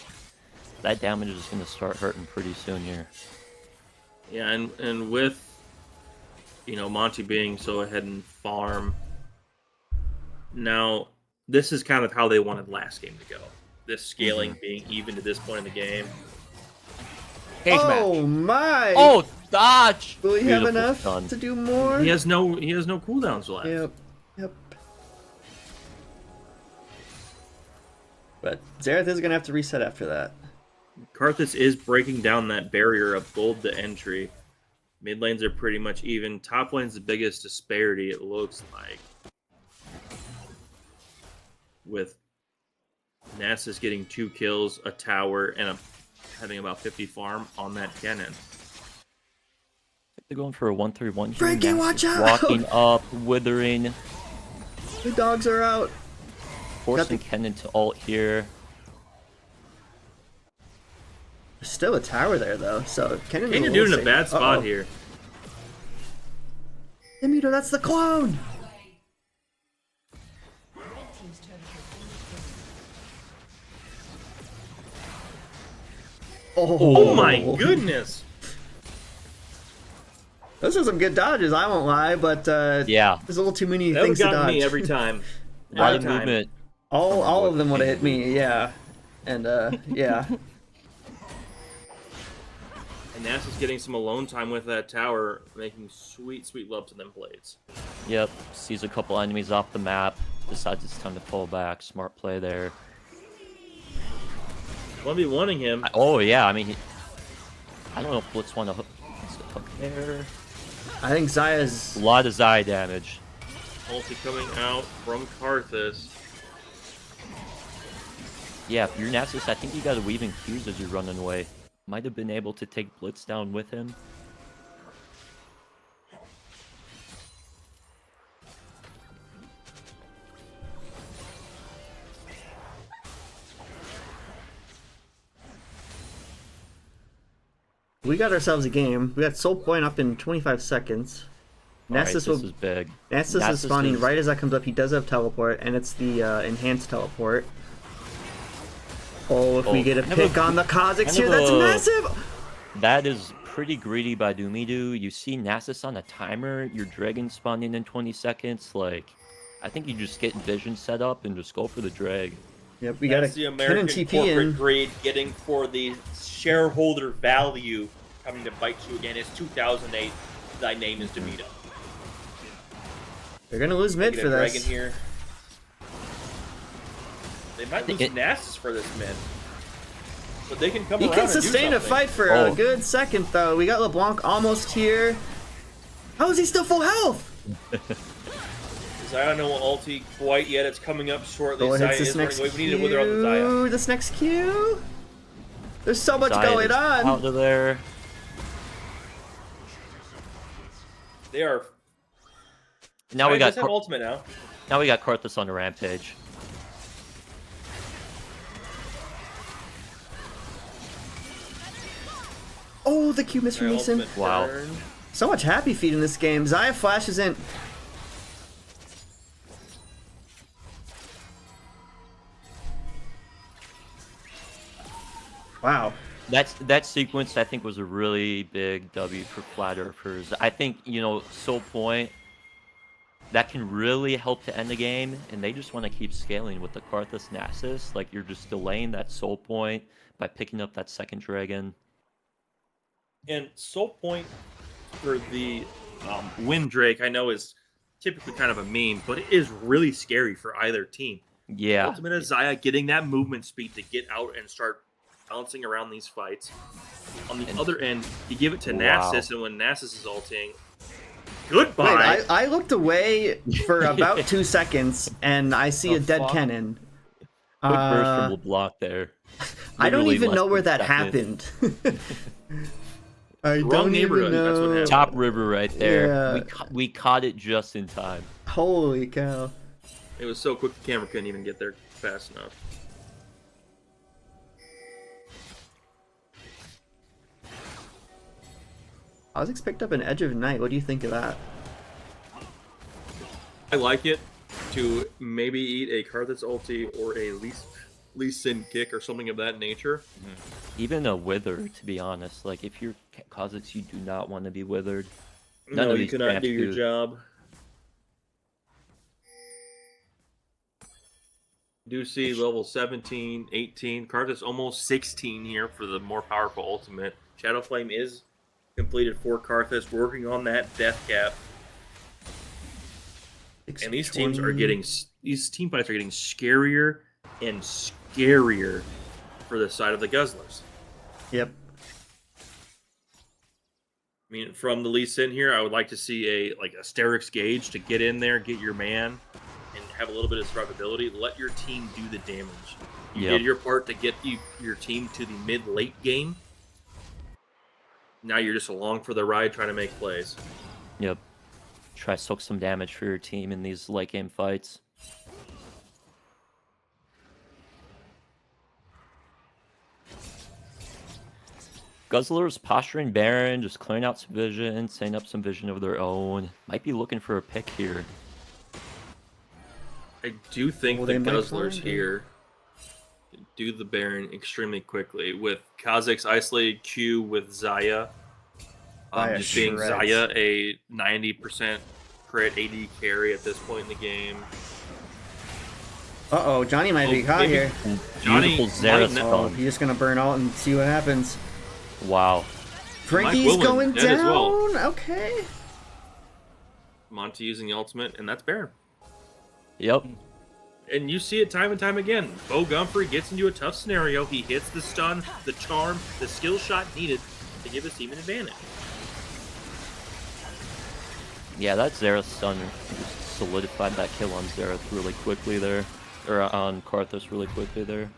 That damage is going to start hurting pretty soon here. Yeah, and with, you know, Monty being so ahead in farm, now this is kind of how they wanted last game to go. This scaling being even to this point in the game. Cage Oh match. my! Oh, dodge! Will he have Beautiful enough stun. to do more? He has no cooldowns left. Yep. But Xerath is gonna have to reset after that. Karthus is breaking down that barrier of gold to entry. Mid lanes are pretty much even. Top lane's the biggest disparity, it looks like. With Nasus getting 2 kills, a tower, and having about 50 farm on that Kennen. They're going for a 1-3-1 here. Frankie, Nasus watch out! Walking up, withering, The dogs are out. forcing Kennen to ult here. There's still a tower there though, so Kennen Kennen doing in a bad spot here. Demeter, that's the clone! Oh my goodness! Those are some good dodges, I won't lie, but Yeah. there's a little too many That would things to have gotten dodge. me every time. A lot Every of time. movement. all of them would have hit me, yeah. And yeah. And Nasus getting some alone time with that tower, making sweet, sweet love to them blades. Yep. Sees a couple enemies off the map. Decides it's time to pull back. Smart play there. 1v1ing him. Oh yeah. I mean, I don't know if Blitz want to hook there. I think Zaya's A lot of Zai damage. Ulti coming out from Karthus. Yeah, if you're Nasus, I think you got to weave in Qs as you're running away. Might have been able to take Blitz down with him. we got ourselves a game. We got Soul Point up in 25 seconds. Alright, Nasus this will is big. Nasus is spawning is- right as that comes up. He does have teleport, and it's the enhanced teleport. Oh, if we Oh, get a kind of pick a- on the Kazakhs kind here, of that's a- massive! That is pretty greedy by Doomidu. You see Nasus on a timer, your dragon spawning in 20 seconds. Like, I think you just get vision set up and just go for the drag. Yep, we got a That's the Kennen American TP corporate in. grade getting for the shareholder value coming to bite you again. It's 2008. Thy name is Demito. They're gonna lose mid Get for a dragon this. here. They might lose It- Nasus for this mid. But they can come He around can and do sustain a something. fight for Oh. a good second, though. We got LeBlanc almost here. How is he still full health? Zaya no ulti quite yet. It's coming up shortly. Oh, Zaya hits this is running next away. We need to wither out the Zaya. Q. This next Q. There's so much Zai going is on. out of there. They are. Now we Zaya got does have ultimate now. now we got Karthus on a rampage. Oh, the Q miss from Zaya Mason. ultimate Wow. turn. So much happy feet in this game. Zaya flashes in. Wow. That sequence I think was a really big W for Flat Earthers. I think, you know, Soul Point, that can really help to end the game, and they just want to keep scaling with the Karthus Nasus. Like, you're just delaying that Soul Point by picking up that second dragon. And Soul Point for the Wind Drake, I know is typically kind of a meme, but it is really scary for either team. Yeah. Ultimate is Zaya getting that movement speed to get out and start bouncing around these fights. On the other end, you give it to Wow. Nasus, and when Nasus is ulting, goodbye. Wait, I looked away for about 2 seconds, and I see The a dead fuck? Kennen. Quick burst Uh, from LeBlanc there. I don't Literally even less know than where a that second. happened. I Wrong don't even neighborhood, that's what know. happened. Top river right there. Yeah. We caught it just in time. Holy cow. It was so quick the camera couldn't even get there fast enough. Ozix picked up an Edge of Night. What do you think of that? I like it to maybe eat a Karthus ulti or a Lee Sin kick or something of that nature. Even a wither, to be honest. Like if you're Kha'Zix, you do not want to be withered. None No, of you these cannot champs do your do. job. Do see level 17, 18. Karthus almost 16 here for the more powerful ultimate. Shadow Flame is completed for Karthus, working on that death cap. And these teams are getting, these team fights are getting scarier and scarier for the side of the Guzzlers. Yep. I mean, from the Lee Sin here, I would like to see a Asterix Gauge to get in there, get your man, and have a little bit of survivability. Let your team do the damage. You did your part to get your team to the mid-late game. Now you're just along for the ride trying to make plays. Yep. Try to soak some damage for your team in these late game fights. Guzzlers posturing Baron, just clearing out some vision, setting up some vision of their own. Might be looking for a pick here. I do think Well, the they might Guzzlers find it. here do the Baron extremely quickly with Kha'Zix isolated Q with Zaya. Zaya Just being shreds. Zaya a 90% crit AD carry at this point in the game. Uh-oh, Johnny might be caught maybe- here. Johnny Beautiful Zera might Oh, stun. he's just gonna burn out and see what happens. Wow. Frankie's Willen going dead as down. well. Okay. Monty using the ultimate, and that's Baron. Yep. And you see it time and time again. Bo Gumfrey gets into a tough scenario. He hits the stun, the charm, the skill shot needed to give his team an advantage. Yeah, that Zera stun just solidified that kill on Zereth really quickly there. Or on Karthus really quickly there.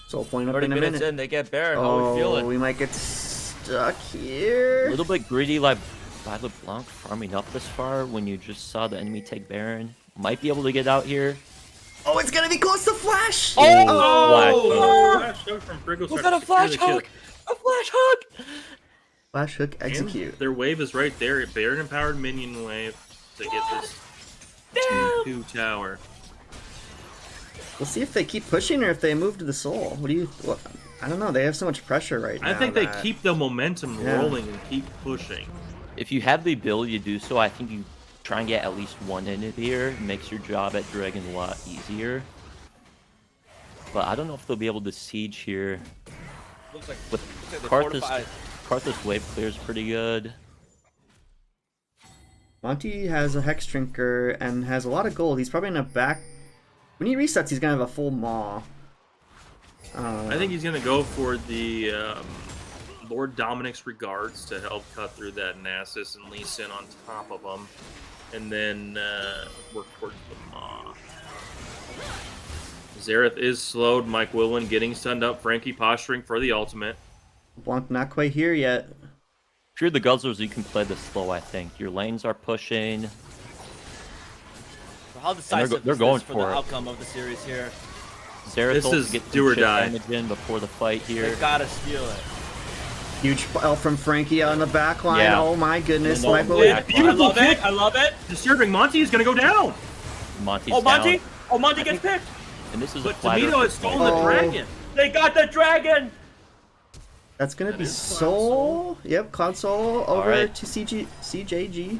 Soul point up 30 in a minutes minute. in, they get Baron. How we Oh, feeling? we might get stuck A here. little bit greedy like by LeBlanc farming up this far when you just saw the enemy take Baron. Might be able to get out here. Oh, it's gonna be close to Flash. Oh! Flash hook from Briggles. Was that a flash hook? A flash hook! Flash hook, execute. Their wave is right there. Baron empowered minion wave to get this Damn! 2 tower. We'll see if they keep pushing or if they move to the soul. What do you? What, I don't know. They have so much pressure right now. I think they that- keep the momentum Yeah. rolling and keep pushing. If you have the ability to do so, I think you try and get at least one in it here. It makes your job at Dragon a lot easier. But I don't know if they'll be able to siege here. Looks like, With they Karthus, fortified. Karthus wave clear is pretty good. Monty has a Hex Drinker and has a lot of gold. He's probably gonna back. When he resets, he's gonna have a full maw. I think he's going to go for the Lord Dominic's regards to help cut through that Nasus and Lee Sin on top of him. And then work towards the Maw. Zereth is slowed. Mike Willen getting stunned up. Frankie posturing for the ultimate. Blanc not quite here yet. If you're the Guzzlers, you can play this slow, I think. Your lanes are pushing. So how decisive they're is going this for for the it. outcome of the series here? Zereth This also is gets do or some chip die. damage in before the fight here. They gotta steal it. Huge spell from Frankie on the back line. Yeah. Oh my goodness. No, Mike no, Willen- yeah. I Beautiful love kick. it. I love it. Disturbing Monty is going to go down. Monty's Oh, Monty! down. Oh, Monty gets picked. And this is a But platter Tomato for has stolen Frankie. the Oh. dragon. They got the dragon. That's gonna That be is Cloud Soul. Yep, Cloud Soul over Alright. to CJG.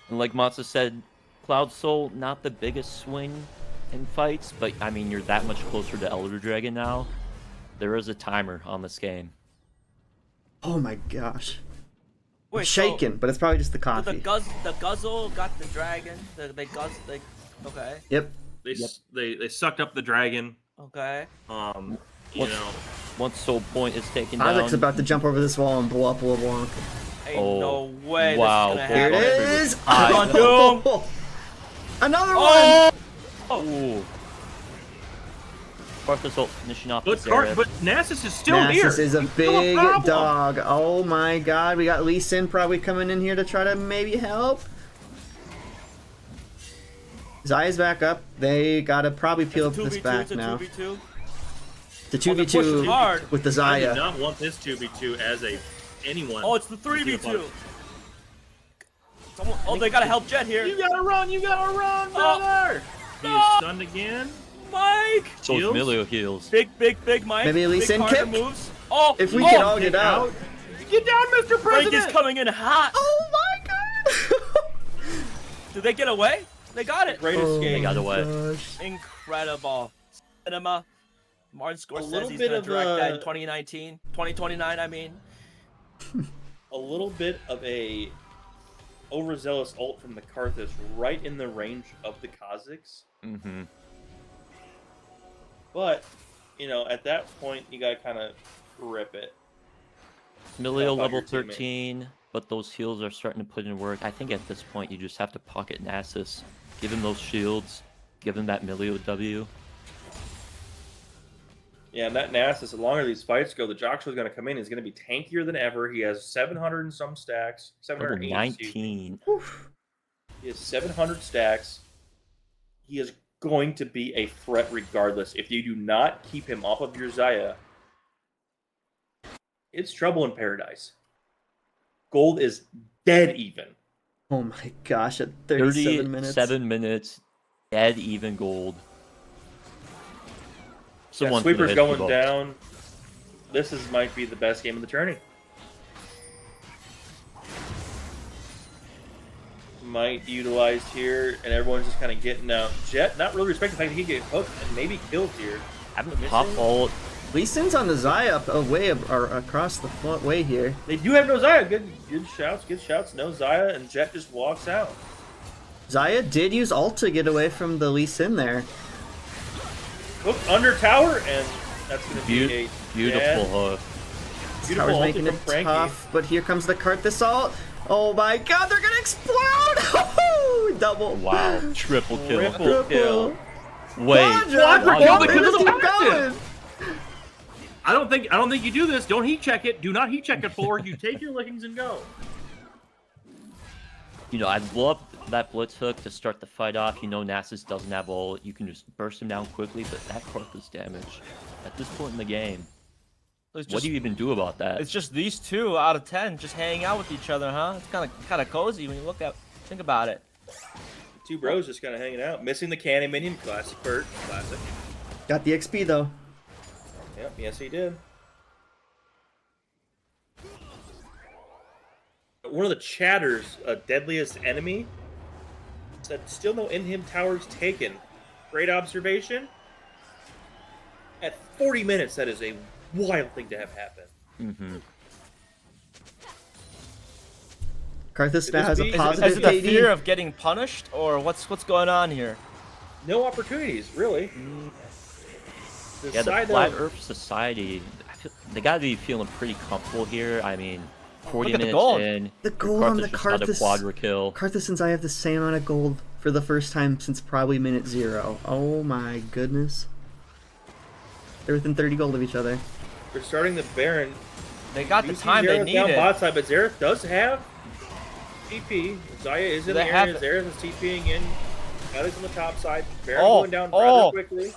And like Matza said, Cloud Soul, not the biggest swing in fights, but I mean, you're that much closer to Elder Dragon now. There is a timer on this game. Oh my gosh. Wait, Shaken, but it's probably just the So coffee. the Guzzle got the dragon. Okay. Yep. They sucked up the dragon. Okay. You What's- know, Once Soul Point is taken Isaac's down, about to jump over this wall and blow up Ain't Oh, no way wow. this is Here gonna it happen. is. Come on, Doom. Another Oh! one! Ooh. Karthus ult finishing off But the Xerath. Nasus is still here. Nasus is a He's still big problem. dog. Oh my god, we got Lee Sin probably coming in here to try to maybe help. Zaya's back up. They gotta probably peel this back now. It's a 2v2. The Oh, they're pushing 2v2 hard. with the I Zaya. did not want this 2v2 as anyone. Oh, it's the 3v2. Someone, oh, they gotta help Jet here. You gotta run, brother! He is stunned again. Mike! So it's Heals? Milio heals. Big Mike. Maybe at least big in Carter kick? moves. Oh, If we can all Get get out. Get down, Mr. Frank President! is coming in hot. Oh my god! Did they get away? They got it. Great Oh escape. They got away. gosh. Incredible. Cinema. Martin little Scorsese he's bit gonna of direct that a- in 2019. 2029, I mean. A little bit of a overzealous ult from the Karthus right in the range of the Kazakhs. Mm-hmm. But, you know, at that point, you gotta kind of rip it. Milio Help out level your teammate. 13, but those heals are starting to put in work. I think at this point you just have to pocket Nasus, give him those shields, give him that Milio W. Yeah, and that Nasus, the longer these fights go, the Joxer's gonna come in. He's gonna be tankier than ever. He has 700 and some stacks. Level 780. excuse me. 19. He has 700 stacks. He is going to be a threat regardless. If you do not keep him off of your Zaya, it's trouble in paradise. Gold is dead even. Oh my gosh, at 37 minutes. 37 minutes, dead even gold. Yeah, Someone for the Sweeper's history going books. down. Might be the best game of the tourney. Might utilized here, and everyone's just kind of getting out. Jet, not really respecting the fact that he get hooked and maybe killed here. Having a pop ult. Lee Sin's on the Zaya up away or across the front way here. They do have no Zaya. Good shouts. No Zaya, and Jet just walks out. Zaya did use ult to get away from the Lee Sin there. Hook under tower, and that's going to be a Beautiful dead- hook. Beautiful Tower's ulti making it from Frankie. tough, but here comes the Karthus ult. Oh my god, they're gonna explode! Double. Wow, triple kill. Triple kill. Wait, Quadra kill because of the Keep passive. going. I don't think you do this. Don't heat check it. Do not heat check it forward. You take your lickings and go. you know, I'd love that blitz hook to start the fight off. You know, Nasus doesn't have ult. You can just burst him down quickly, but that Karthus damage at this point in the game. What do you even do about that? It's just these two out of 10 just hanging out with each other, huh? It's kind of cozy when you think about it. Two bros just kind of hanging out. Missing the cannon minion. Classic Bert. Classic. Got the XP though. Yep, yes he did. One of the chatters, deadliest enemy, said still no in-him towers taken. Great observation. At 40 minutes, that is a wild thing to have happen. Mm-hmm. Karthus now has a Is it positive Is it the KD. fear of getting punished, or what's going on here? No opportunities, really. The Yeah, the side Flat of- Earth Society, they gotta be feeling pretty comfortable here. I mean, 40 Look at the minutes gold. in, The gold on the just got a Karthus. quadra kill. Karthus and I have the same amount of gold for the first time since probably minute 0. Oh my goodness. They're within 30 gold of each other. They're starting the Baron. They got You the see time they Xerath down needed. bot side, but Xerath does have TP. Zaya is in the They have area. it. Xerath is TPing in. Alex on the top side. Baron Oh, going down oh. rather quickly.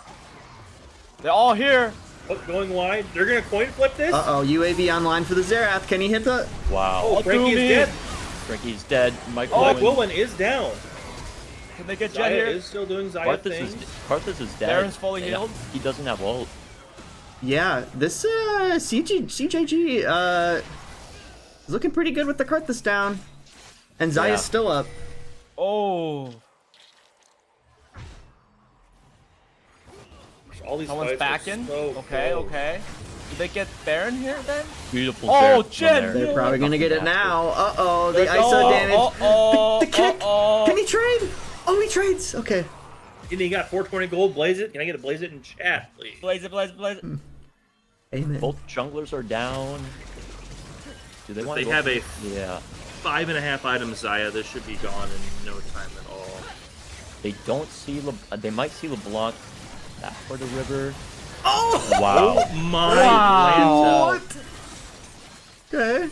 They're all here. Hook going wide. They're going to coin flip this. Uh-oh, UAV online for the Xerath. Can he hit the... Wow. Oh, Frankie is me. dead. Frankie's dead. Mike Oh, Owen. Wilwin is down. Can they get Jet Zaya here? is still doing Zaya things. Karthus is dead. Baron's fully and healed. He doesn't have ult. Yeah, this CJG is looking pretty good with the Karthus down. And Zaya's Yeah. still up. Oh, All these someone's fights are backing. so Okay, close. okay. Did they get Baron here then? Beautiful. Oh, Xerath from Jet! there. They're probably gonna get it now. Uh-oh, the They're ISO going- damage. uh-oh, The kick! uh-oh. Can he trade? Oh, he trades! Okay. And he got 420 gold. Blaze it. Can I get a blaze it in chat, please? Blaze it, blaze it, blaze it. Amen. Both junglers are down. Do they want They to have a Yeah. 5.5 item Zaya. This should be gone in no time at all. They don't see they might see LeBlanc that for the river. Oh! Wow. Oh my Wow. Lanta. Okay.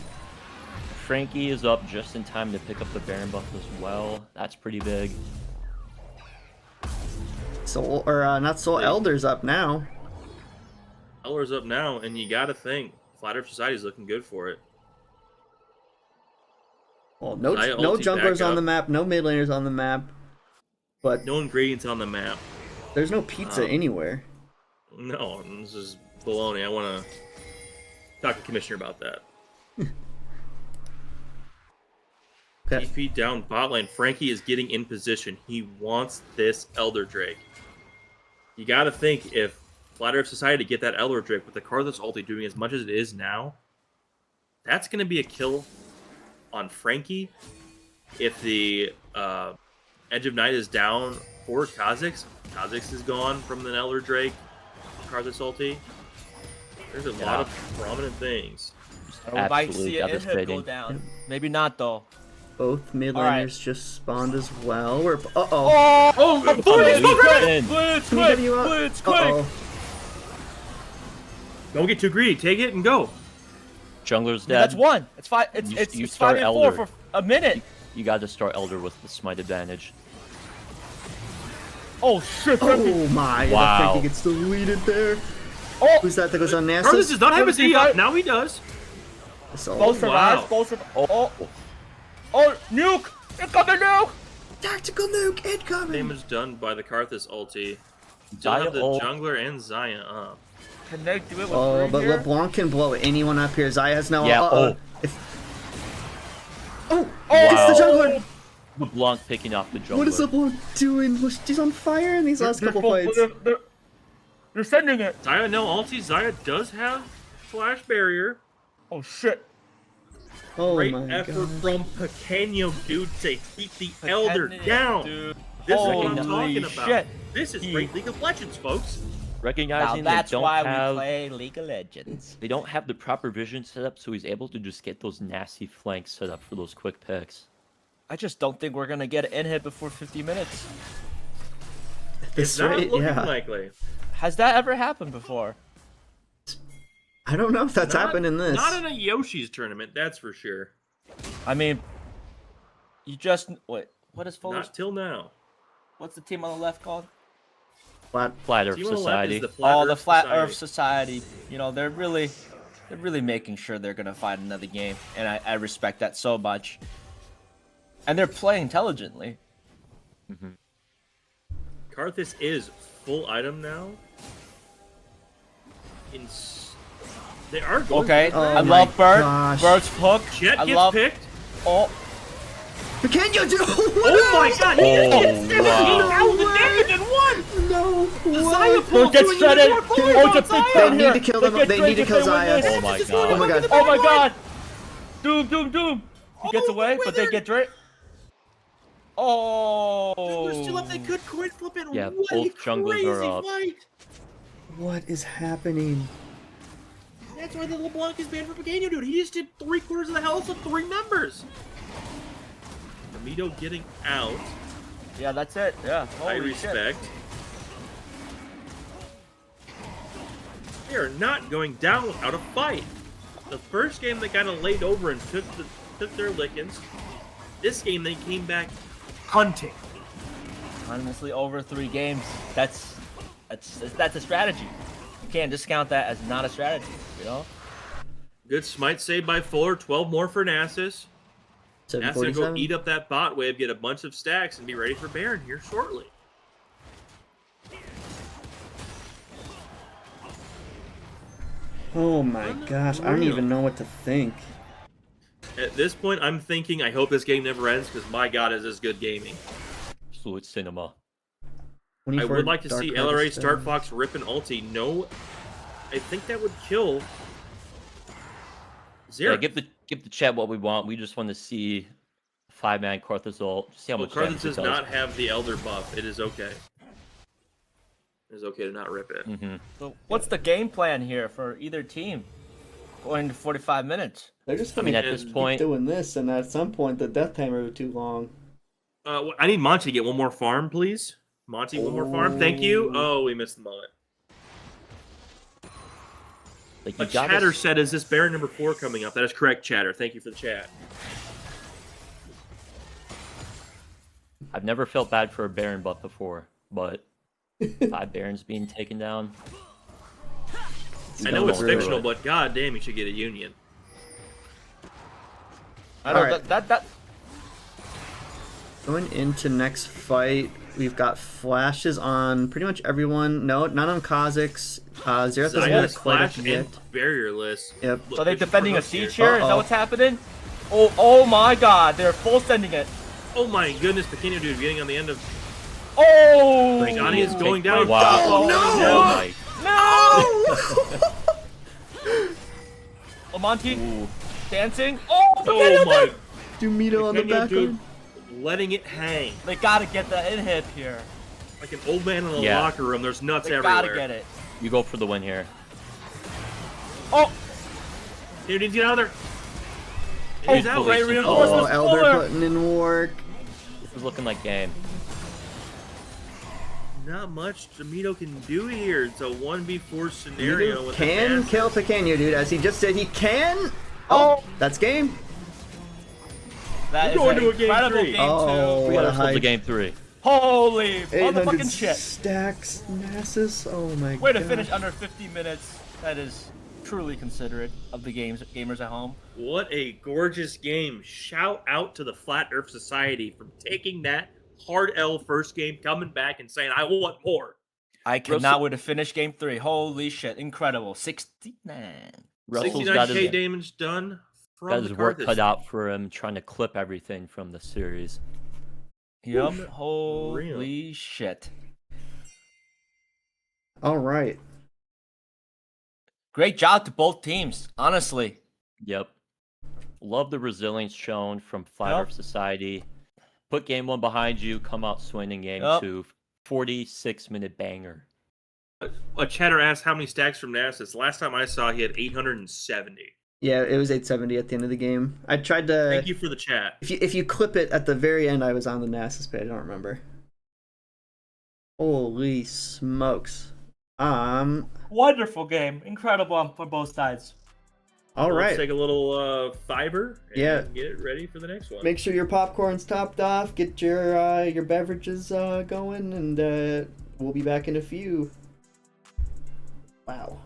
Frankie is up just in time to pick up the Baron buff as well. That's pretty big. Soul, or not Soul Elder's up now. Eller's up now, and you gotta think Flat Earth Society's looking good for it. Well, no Zaya ulti junglers back on up. the map, no mid laners on the map, but No ingredients on the map. there's no pizza anywhere. No, this is baloney. I want to talk to Commissioner about that. Okay. TP down bot lane. Frankie is getting in position. He wants this Elder Drake. You got to think if Flat Earth Society get that Elder Drake with the Karthus ulti doing as much as it is now, that's going to be a kill on Frankie. If the Edge of Night is down for Kha'Zix, Kha'Zix is gone from the Elder Drake, Karthus ulti. There's a lot of prominent things. We might Absolutely see an inhib go devastating. down. Maybe not though. Both mid All laners right. just spawned as well. We're Oh! Oh, Blitz! Blitz! Blitz! Can we get you up? Blitz! Quick! Uh-oh. don't get too greedy. Take it and go. Jungler's dead. That's one. It's five. It's You- it's, you it's start 5 and 4 Elder. for a minute. You got to start Elder with the smite advantage. Oh shit! Frankie. Oh my! Wow. Frankie gets deleted there. Oh! Who's that goes on Karthus Nasus? does not have his E up. 75. Now he does. Both survives. wow. Both survive. Oh! Nuke! Incoming nuke! Tactical nuke incoming. Damage done by the Karthus ulti. Don't Zaya have the ult. jungler and Zaya up. Can they do it with Oh, three but here? LeBlanc can blow anyone up here. Zaya has no. Yeah, Oh, Wow. it's the jungler. LeBlanc picking off the jungler. What is LeBlanc doing? She's on fire in these last couple fights. They're sending it. Zaya no ulti. Zaya does have flash barrier. Oh shit! Oh Great my effort god. from Pequeño, dude, to keep the Elder Pequeño, down. dude. This is what I'm Holy talking about. shit. This is great League of Legends, folks. Now Recognizing that's they don't why have we play League of Legends. they don't have the proper vision set up, so he's able to just get those nasty flanks set up for those quick picks. I just don't think we're gonna get an hit before 50 minutes. This It's not rate, looking yeah. likely. Has that ever happened before? I don't know if that's happened in this. Not in a Yoshi's tournament, that's for sure. I mean, you just what is Fuller's? Not till now. What's the team on the left called? Flat. Flat Earth Team on the left Society. is the Flat The Earth Flat Society. Earth Society. You know, they're really making sure they're gonna find another game, and I respect that so much. And they're playing intelligently. Karthus is full item now. They are going Okay, for it. I my love Bert. gosh. Bert's hook. Jet I gets love. picked. Oh, Can you do? Oh my god, he Oh, did wow. 17,000 damage in one! No. Zaya What? pulled get through and shredded. you did more Oh, bullets it's a on big Zaya. They need to kill them. They get They need to Drake kill if they win Zaya. this. Oh my Just god. Oh my god. oh my God! Doom! He gets away, but they get Drake. Oh. There's still up, they could coin flip it. Yeah, What both a junglers crazy are up. fight. What is happening? That's why the LeBlanc is banned for Pequeño, dude. He just did 3/4 of the health of 3 members. Ramito getting out. Yeah, that's it. Yeah. I Holy shit. respect. They are not going down without a fight. The first game they kind of laid over and took their lickings. This game they came back hunting. Honestly, over 3 games, that's a strategy. You can't discount that as not a strategy. You know. Good smite saved by Fuller. 12 more for Nasus. Nasus gonna go 747. eat up that bot wave, get a bunch of stacks, and be ready for Baron here shortly. Oh my gosh, I don't even know what to think. At this point, I'm thinking I hope this game never ends because my god, is this good gaming. Absolute cinema. I 24 would like to Dark see Harvest LRA Stone. Start Fox rip an ulti. No, I think that would kill Yeah, Xerath. give the chat what we want. We just want to see 5-man Karthus ult. See how Well, much damage Karthus it does does. not have the Elder buff. It is okay. It is okay to not rip it. Mm-hmm. So what's the game plan here for either team? Going to 45 minutes. They're just I gonna mean, at and this keep keep point, doing this, and at some point the death timer will be too long. I need Monty to get one more farm, please. Monty, one more farm. Thank you. Oh, we missed the moment. Like A you gotta. chatter said, "Is this Baron number 4 coming up?" That is correct, chatter. Thank you for the chat. I've never felt bad for a Baron buff before, but 5 Barons being taken down. I know it's through it. fictional, but god damn, you should get a union. I know Alright. that Going into next fight, we've got flashes on pretty much everyone. No, not on Kha'Zix. Xerath doesn't get Zion's quite flash up and yet. barrierless. Yep. Look, So are they there's defending a Hooks here. siege here? Is that Uh-oh. what's happening? Oh my god, they're full sending it. Oh my goodness, Pequeno dude getting on the end of. Oh! Johnny is going down. Wow. Oh, no! No! Lamonti Ooh. dancing. Oh, Oh my. Dumito on the Pequeno back dude line. letting it hang. They gotta get the inhib here. Like an old man in a Yeah. locker room. There's nuts They everywhere. gotta get it. You go for the win here. Oh! Dude, needs to get out of there. Oh, He's out. police. Right, Oh, Fuller. Elder putting in work. This is looking like game. Not much Demito can do here. It's a 1v4 scenario. With Can the kill Pequeno, dude, as he just said he can. Oh, that's game. That is We're going an to a game incredible three. game Oh, We what got a ourselves a hype. game 3. Holy 800 motherfucking shit. stacks, Nasus. Oh my god. Way to finish under 50 minutes. That is truly considerate of the gamers at home. What a gorgeous game. Shout out to the Flat Earth Society for taking that hard L first game, coming back and saying, I want more. I cannot Russell- wait to finish game 3. Holy shit, incredible. 69. Russell's got 69k his, damage done got from his the work Karthus. cut out for him trying to clip everything from the series. Yep. Unreal. Holy shit. All right. Great job to both teams, honestly. Yep. Love the resilience shown from Flat Yep. Earth Society. Put game 1 behind you, come out swinging game Yep. 2. 46-minute banger. A chatter asked how many stacks from Nasus. Last time I saw, he had 870. Yeah, it was 870 at the end of the game. I tried to. Thank you for the chat. If you clip it at the very end, I was on the Nasus page. I don't remember. Holy smokes. Wonderful game. Incredible on for both sides. All Let's right. take a little fiber and Yeah. get it ready for the next one. Make sure your popcorn's topped off. Get your beverages going, and we'll be back in a few. Wow.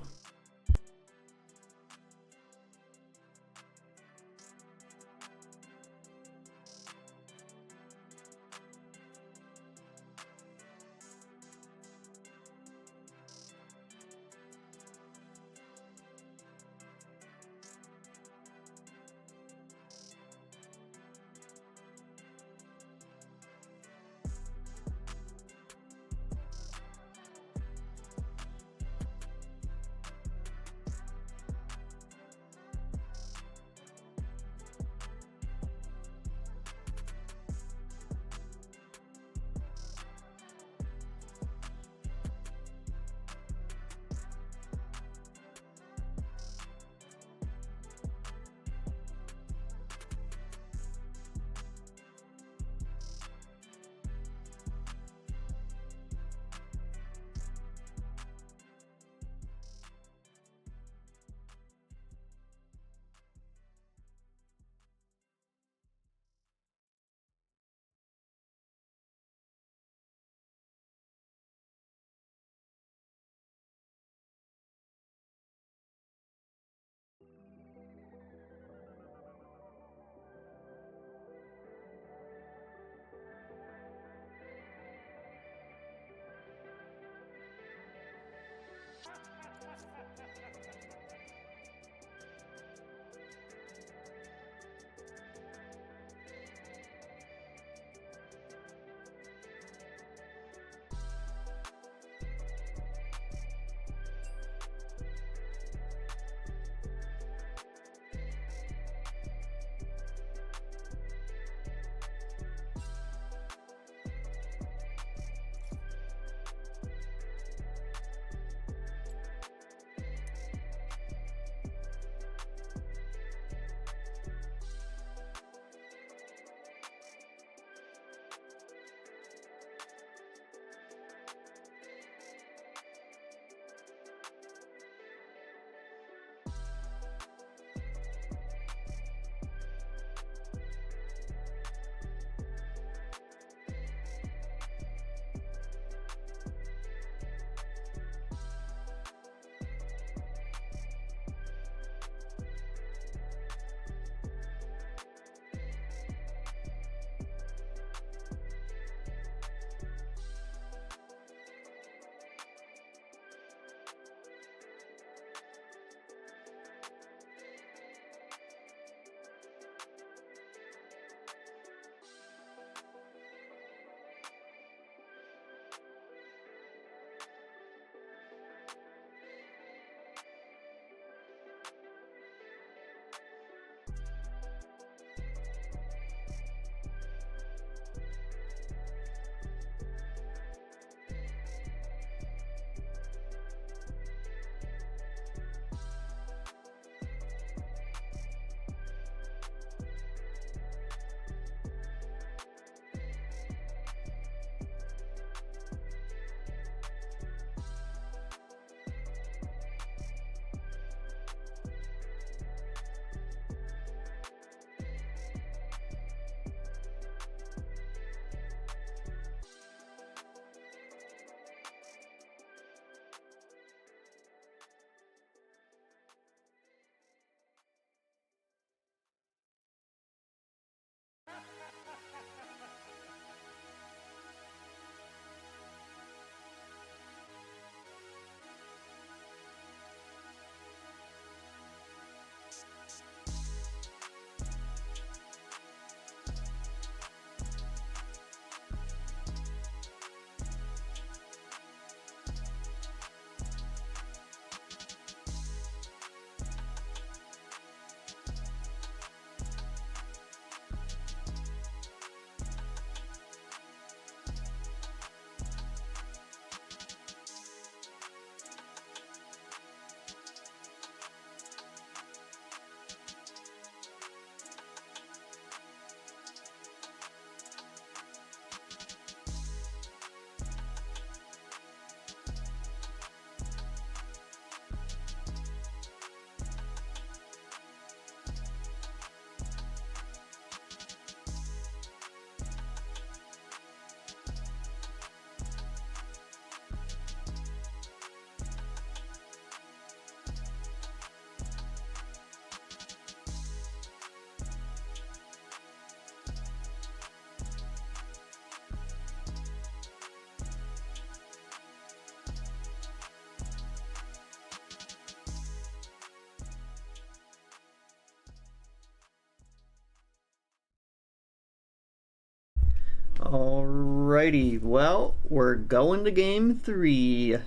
Alrighty, well, we're going to game 3.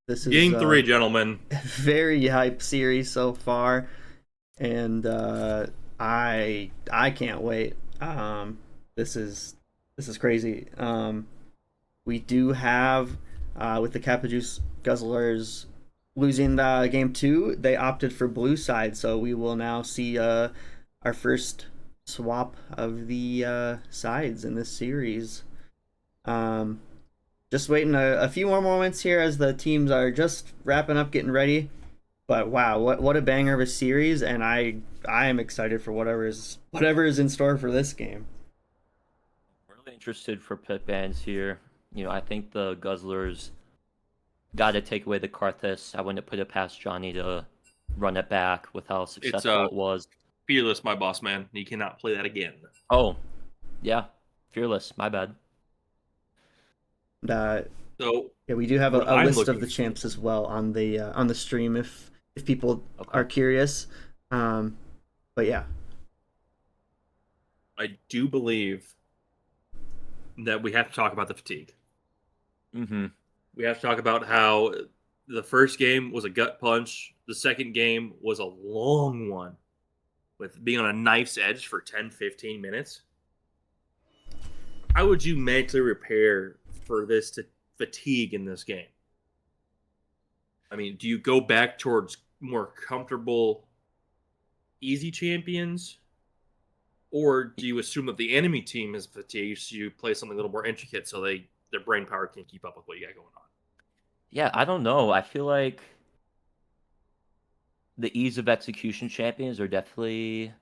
This is Game 3, gentlemen. very hype series so far, and I can't wait. This is crazy. We do have with the Kappa Juice Guzzlers losing game 2, they opted for blue side, so we will now see our first swap of the sides in this series. Just waiting a few more moments here as the teams are just wrapping up, getting ready. But wow, what a banger of a series, and I am excited for whatever is in store for this game. Really interested for pit bans here. I think the Guzzlers got to take away the Karthus. I wouldn't put it past Johnny to run it back with how successful it was. Fearless, my boss man. You cannot play that again. Oh, yeah. Fearless. My bad. So yeah, we do have a I'm list of looking the champs as well on the stream if people Okay. are curious. But yeah, I do believe that we have to talk about the fatigue. Mm-hmm. We have to talk about how the first game was a gut punch. The second game was a long one with being on a knife's edge for 10, 15 minutes. How would you mentally prepare for this to fatigue in this game? I mean, do you go back towards more comfortable, easy champions? Or do you assume that the enemy team is fatigued, so you play something a little more intricate so their brain power can't keep up with what you got going on? Yeah, I don't know. I feel like the ease of execution champions are definitely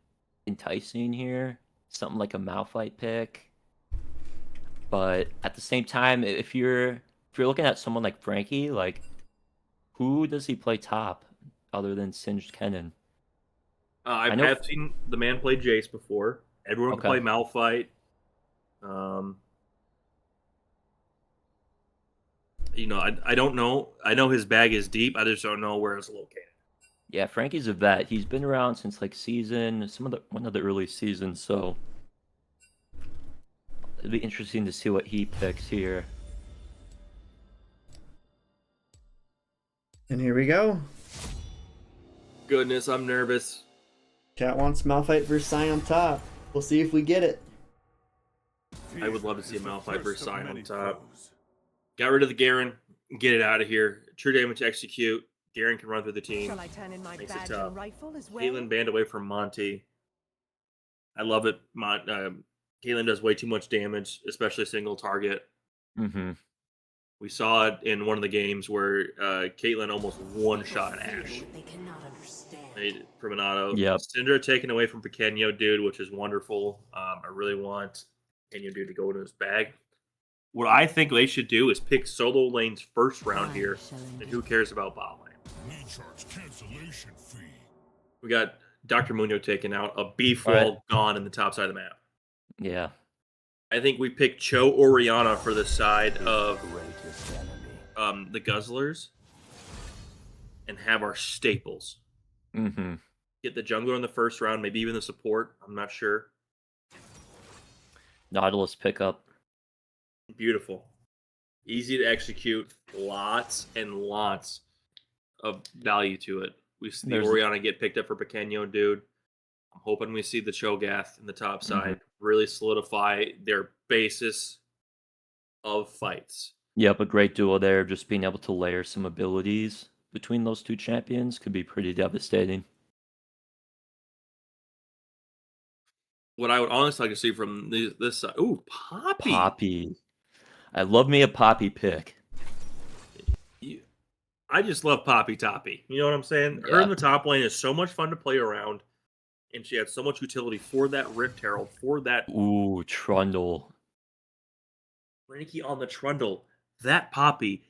enticing here. Something like a Malphite pick. But at the same time, if you're looking at someone like Frankie, like who does he play top other than Singed Kennen? I have seen the man play Jace before. Everyone can play Malphite. I don't know. I know his bag is deep. I just don't know where it's located. Yeah, Frankie's a vet. He's been around since like one of the early seasons, so it'd be interesting to see what he picks here. and here we go. Goodness, I'm nervous. Chat wants Malphite versus Sign on top. We'll see if we get it. I would love to see a Malphite versus Sign on top. Got rid of the Garen. Get it out of here. True damage execute. Garen can run through the team. Shall I turn in my Makes it badge tough. and rifle as well? Caitlyn banned away from Monty. I love it. Caitlyn does way too much damage, especially single target. Mm-hmm. We saw it in one of the games where Caitlyn almost one-shot Ashe. They cannot understand. From an auto. Yep. Syndra taken away from Pequeño Dude, which is wonderful. I really want Pequeño Dude to go into his bag. What I think they should do is pick solo lanes first round here, and who cares about bot lane? Cancellation fee. We got Dr. Muno taken out, a beef wall gone in the top side of the map. Yeah. I think we pick Cho or Rihanna for the side of the Guzzlers and have our staples. Mm-hmm. Get the jungler in the first round, maybe even the support. I'm not sure. Nautilus pickup. Beautiful. Easy to execute. Lots and lots of value to it. We see Orianna get picked up for Pequeño Dude. I'm hoping we see the Cho'Gath in the top side really solidify their basis of fights. Yep, a great duo there. Just being able to layer some abilities between those two champions could be pretty devastating. What I would honestly like to see from this side. Ooh, Poppy. Poppy. I love me a Poppy pick. I just love Poppy Toppy. You know what I'm saying? Yeah. Her in the top lane is so much fun to play around, and she has so much utility for that Rift Herald, for that. Ooh, Trundle. Frankie on the Trundle. That Poppy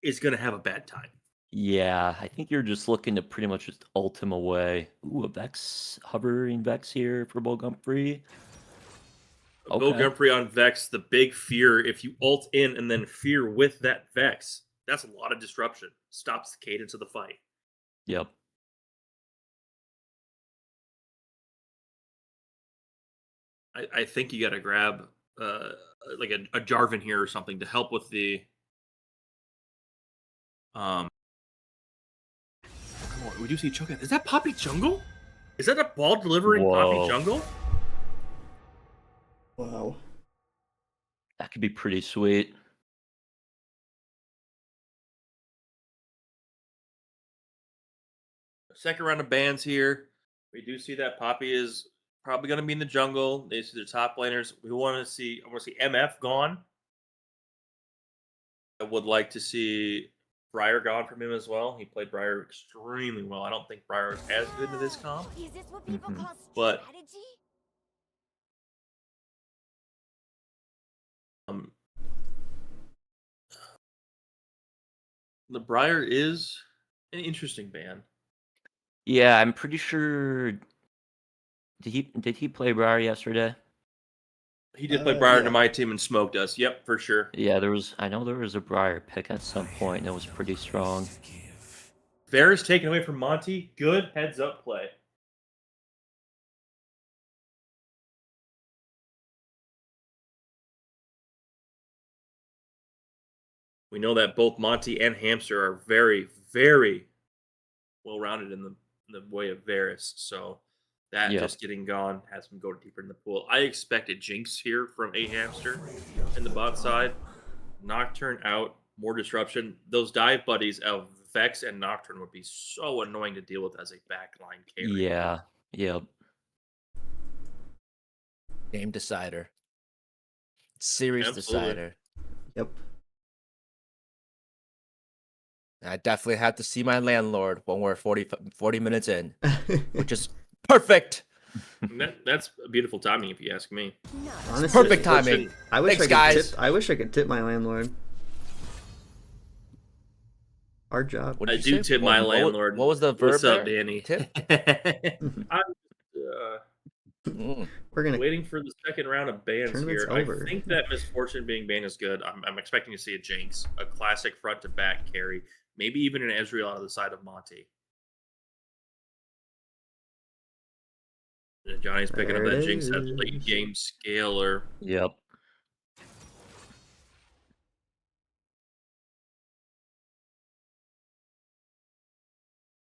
is going to have a bad time. Yeah, I think you're just looking to pretty much just ult him away. Ooh, a Vex, hovering Vex here for Bogumfrey. Bill Gumphrey on Vex, the big fear, if you ult in and then fear with that Vex, that's a lot of disruption. Stops the cadence of the fight. Yep. I think you got to grab like a Jarvan here or something to help with the um. Come on, we do see Chunga. Is that Poppy Jungle? Is that a ball delivering Poppy Whoa. Jungle? Wow. That could be pretty sweet. Second round of bans here. We do see that Poppy is probably going to be in the jungle. They see the top laners. I want to see MF gone. I would like to see Briar gone from him as well. He played Briar extremely well. I don't think Briar is as good in this comp, Is this what people Mhm. call but strategy? um, the Briar is an interesting ban. Yeah, I'm pretty sure. Did he play Briar yesterday? He did play Briar Yeah. to my team and smoked us. Yep, for sure. Yeah, I know there was a Briar pick at some point, and it was pretty strong. Varus taken away from Monty. Good heads up play. We know that both Monty and Hamster are very, very well rounded in the way of Varus. So that Yep. just getting gone has him go deeper in the pool. I expected Jinx here from a Hamster in the bot side. Nocturne out, more disruption. Those dive buddies of Vex and Nocturne would be so annoying to deal with as a backline carry. Yeah. Yep. Game decider. Series Absolutely. decider. Yep. I definitely have to see my landlord when we're 40 minutes in, which is perfect. That's a beautiful timing, if you ask me. Honestly, Perfect timing. I wish Thanks, I could guys. Tip, I wish I could tip my landlord. Our job. What I did you do say? tip my landlord. What was the verb What's up, there? Danny? Tip? I'm Mm. We're gonna. waiting for the second round of bans Tournament's here. over. I think that Misfortune being banned is good. I'm expecting to see a Jinx, a classic front to back carry, maybe even an Ezreal out of the side of Monty. And Johnny's picking up There that it Jinx as late is. game scaler. Yep.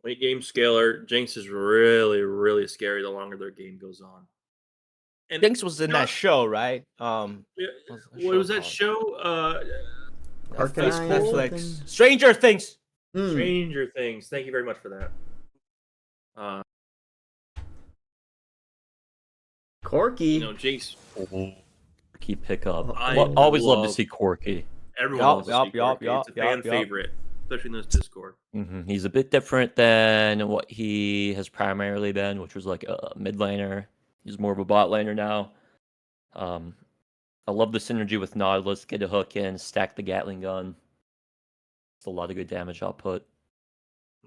Late game scaler, Jinx is really, really scary the longer their game goes on. And Jinx was in that show, right? Yeah, What's the what was that called? show? Arcanine or Netflix. something? Stranger Things. Hmm. Stranger Things. Thank you very much for that. Corky. Jinx. Key pickup. I Always love to love- see Corky. Everyone Yup, loves to yup, speak yup, Corki. yup, It's a fan yup. favorite, especially in this Discord. He's a bit different than what he has primarily been, which was like a mid laner. He's more of a bot laner now. I love the synergy with Nautilus. Get a hook in, stack the Gatling gun. It's a lot of good damage output.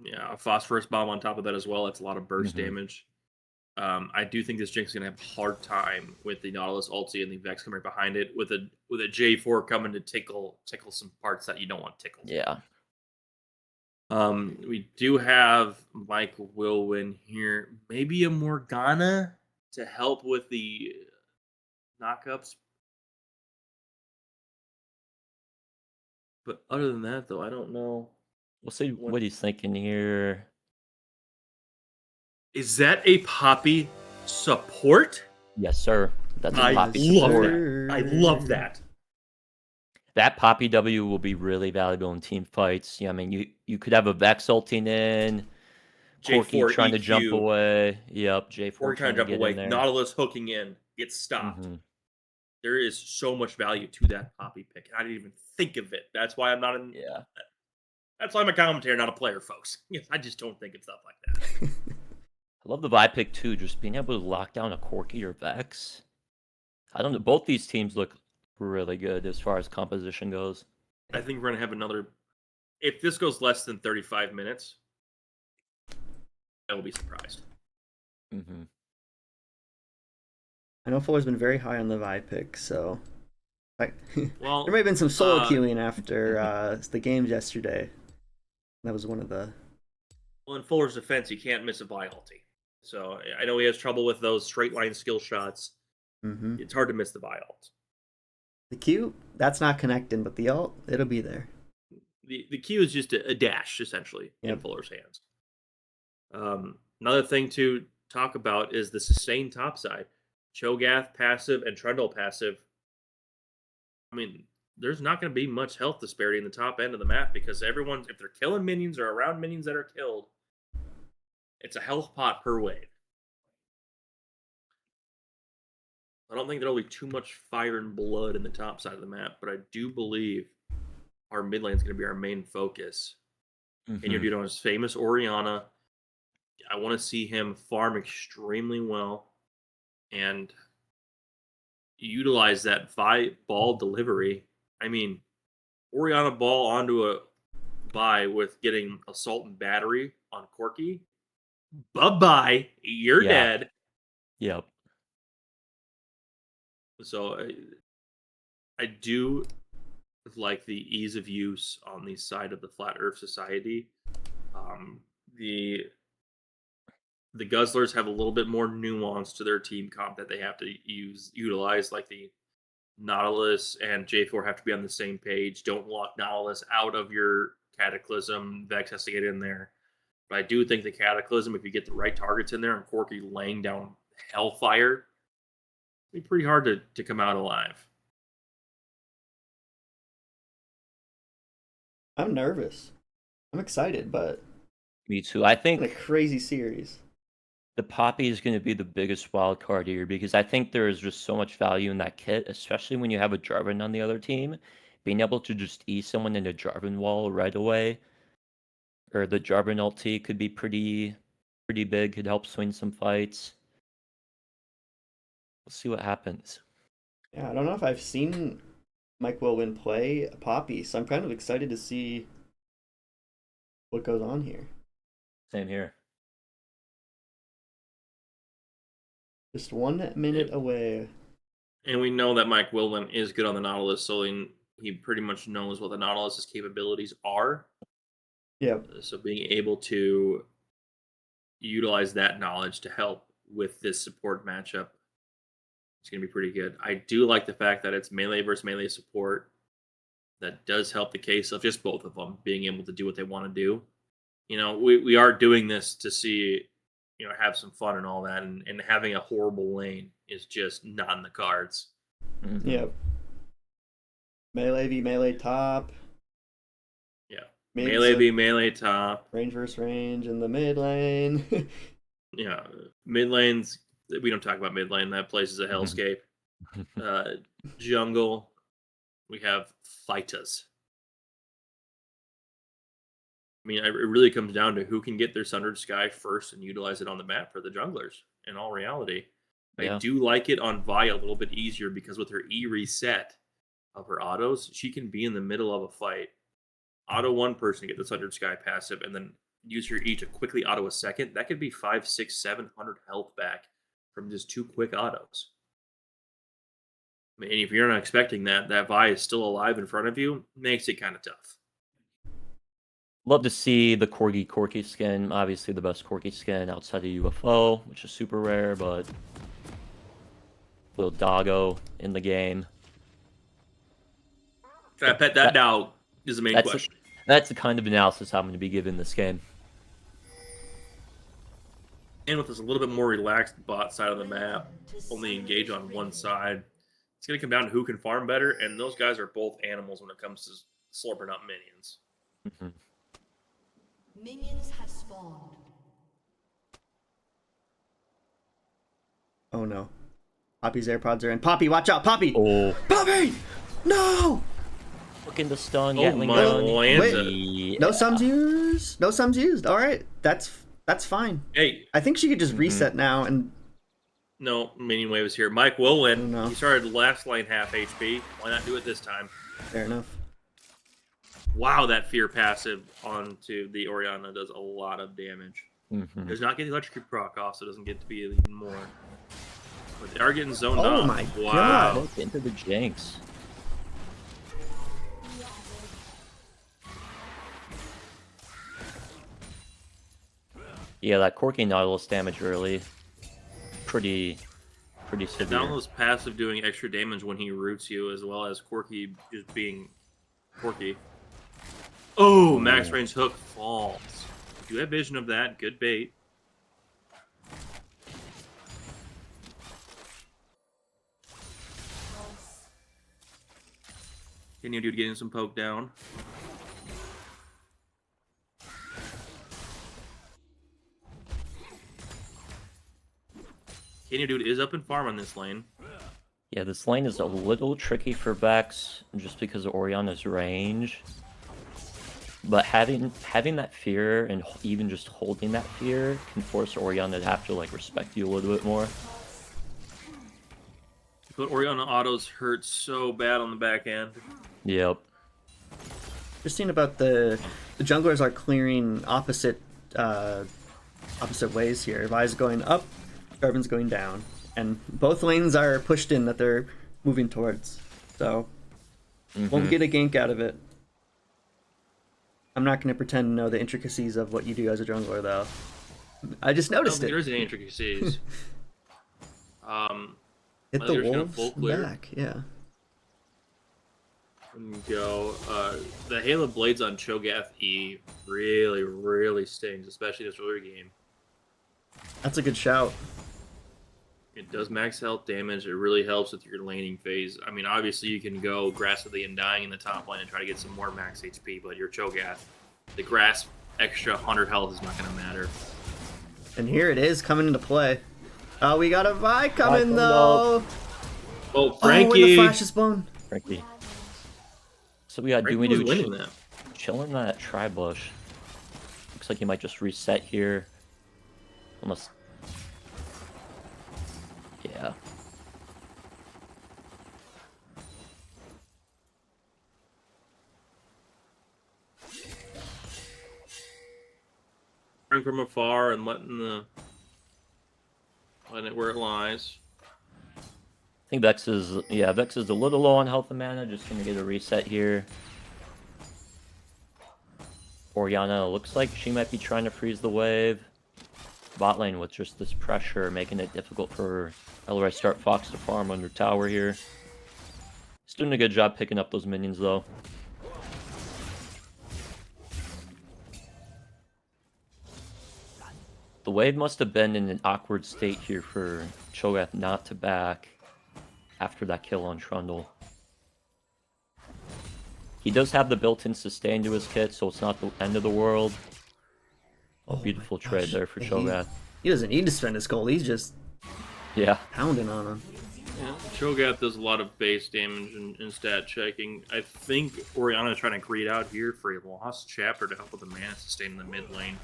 Yeah, a phosphorus bomb on top of that as well. That's a lot of burst Mhm. damage. I do think this Jinx is gonna have a hard time with the Nautilus ulti and the Vex coming behind it with a J4 coming to tickle some parts that you don't want tickled. Yeah. We do have Mike will win here. Maybe a Morgana to help with the knockups. But other than that, though, I don't know. We'll see what he's thinking here. Is that a Poppy support? Yes, sir. That's a I Poppy love support. that. I love that. That Poppy W will be really valuable in team fights. Yeah, I mean, you could have a Vex ulting in, Corky J4 trying to jump EQ. away. Yep, J4 Or trying to jump get away. in there. Nautilus hooking in. Gets stopped. Mhm. There is so much value to that Poppy pick. I didn't even think of it. That's why I'm not in. Yeah. That's why I'm a commentator, not a player, folks. Yes, I just don't think of stuff like that. I love the vibe pick too, just being able to lock down a Corky or Vex. I don't know. Both these teams look really good as far as composition goes. I think we're gonna have another. If this goes less than 35 minutes, I will be surprised. Mm-hmm. I know Fuller's been very high on the Vi pick, so Well, there may have been some solo queuing after the games yesterday. That was one of the. Well, in Fuller's defense, he can't miss a Vi ulti. So I know he has trouble with those straight line skill shots. Mm-hmm. It's hard to miss the Vi ult. The Q, that's not connecting, but the ult, it'll be there. The Q is just a dash, essentially, in Yep. Fuller's hands. Another thing to talk about is the sustained topside. Cho'Gath passive and Trundle passive. I mean, there's not going to be much health disparity in the top end of the map because everyone, if they're killing minions or around minions that are killed, it's a health pot per wave. I don't think there'll be too much fire and blood in the top side of the map, but I do believe our mid lane is going to be our main focus. And you're doing his famous Orianna. I want to see him farm extremely well and utilize that ball delivery. I mean, Orianna ball onto a buy with getting assault and battery on Corki. Bye-bye. You're Yeah. dead. Yep. So I do like the ease of use on the side of the Flat Earth Society. The Guzzlers have a little bit more nuance to their team comp that they have to utilize, like the Nautilus and J4 have to be on the same page. Don't lock Nautilus out of your Cataclysm. Vex has to get in there. But I do think the Cataclysm, if you get the right targets in there and Corky laying down Hellfire, it'd be pretty hard to come out alive. I'm nervous. I'm excited, but Me too. I it's been a think crazy series. the Poppy is going to be the biggest wild card here because I think there is just so much value in that kit, especially when you have a Jarvan on the other team. Being able to just ease someone in a Jarvan wall right away, or the Jarvan ulti could be pretty big. Could help swing some fights. We'll see what happens. Yeah, I don't know if I've seen Mike Wilwin play Poppy, so I'm kind of excited to see what goes on here. Same here. Just 1 minute away. And we know that Mike Wilwin is good on the Nautilus, so he pretty much knows what the Nautilus's capabilities are. Yep. So being able to utilize that knowledge to help with this support matchup, it's going to be pretty good. I do like the fact that it's melee versus melee support. That does help the case of just both of them being able to do what they want to do. You know, we are doing this to see, you know, have some fun and all that, and having a horrible lane is just not in the cards. Mhm. Yep. Melee v melee top. Yeah. Maybe Melee some v melee top. range versus range in the mid lane. Yeah. Mid lanes, we don't talk about mid lane. That place is a hellscape. Jungle, we have Fightas. I mean, it really comes down to who can get their Sundered Sky first and utilize it on the map for the junglers, in all reality. I Yeah. do like it on Vi a little bit easier because with her E reset of her autos, she can be in the middle of a fight. Auto one person, get the Sundered Sky passive, and then use her E to quickly auto a second. That could be 5, 6, 700 health back from just 2 quick autos. I mean, if you're not expecting that Vi is still alive in front of you, makes it kind of tough. Love to see the Corgi skin. Obviously, the best Corgi skin outside of UFO, which is super rare, but little doggo in the game. Can I pet that dog? Is the main question. That's the kind of analysis I'm going to be giving this game. And with this a little bit more relaxed bot side of the map, only engage on one side, it's going to come down to who can farm better, and those guys are both animals when it comes to slurping up minions. Minions have spawned. Oh no. Poppy's AirPods are in. Poppy, watch out! Poppy! Oh, Poppy! No! looking to stun. Oh Gatling my gun. Lanta. Yeah. No sums used. No sums used. All right, that's fine. Hey, I think she could just reset now and. no, minion wave is here. Mike will win. No. He started last lane half HP. Why not do it this time? Fair enough. Wow, that fear passive onto the Orianna does a lot of damage. Does not get the electric proc off, so it doesn't get to be even more. But they are getting zoned Oh off. my Wow. God. Look into the Jinx. Yeah, that Corki Nautilus damage early. Pretty pretty And severe. Downlow's passive doing extra damage when he roots you, as well as Corky just being Corky. Oh, max range hook falls. You have vision of that. Good bait. Can you dude getting some poke down? Kenny dude is up in farm on this lane. Yeah, this lane is a little tricky for Vex just because of Oriana's range. But having that fear and even just holding that fear can force Oriana to have to like respect you a little bit more. But Oriana autos hurt so bad on the back end. Yep. Interesting about the junglers are clearing opposite ways here. Vi's going up, Jarvan's going down, and both lanes are pushed in that they're moving towards. So won't get a gank out of it. I'm not going to pretend to know the intricacies of what you do as a jungler, though. I just I don't noticed think it. there is any intricacies. Hit the Leather's gonna wolves full clear. back, yeah. And go. The Halo Blades on Cho'Gath E really, really stings, especially this early game. That's a good shout. It does max health damage. It really helps with your laning phase. I mean, obviously you can go Grassly and Dying in the top lane and try to get some more max HP, but your Cho'Gath, the grass extra 100 health is not going to matter. And here it is coming into play. Oh, we got a Vi coming, coming though! Oh, Oh, and Frankie! the flash is blown. Frankie. So we got Frankie was Doomy winning Doo that. chilling that tri-bush. Looks like he might just reset here. Unless... Yeah. From afar and letting it where it lies. I think Vex is a little low on health and mana, just gonna get a reset here. Oriana looks like she might be trying to freeze the wave. Bot lane with just this pressure, making it difficult for Elray Start Fox to farm under tower here. He's doing a good job picking up those minions though. The wave must have been in an awkward state here for Cho'Gath not to back after that kill on Trundle. He does have the built-in sustain to his kit, so it's not the end of the world. Oh Beautiful my trade gosh. there for And Cho'Gath. He doesn't need to spend his gold. He's just Yeah. pounding on him. Yeah, Cho'Gath does a lot of base damage and stat checking. I think Oriana is trying to greed out here for a lost chapter to help with the mana sustain in the mid lane.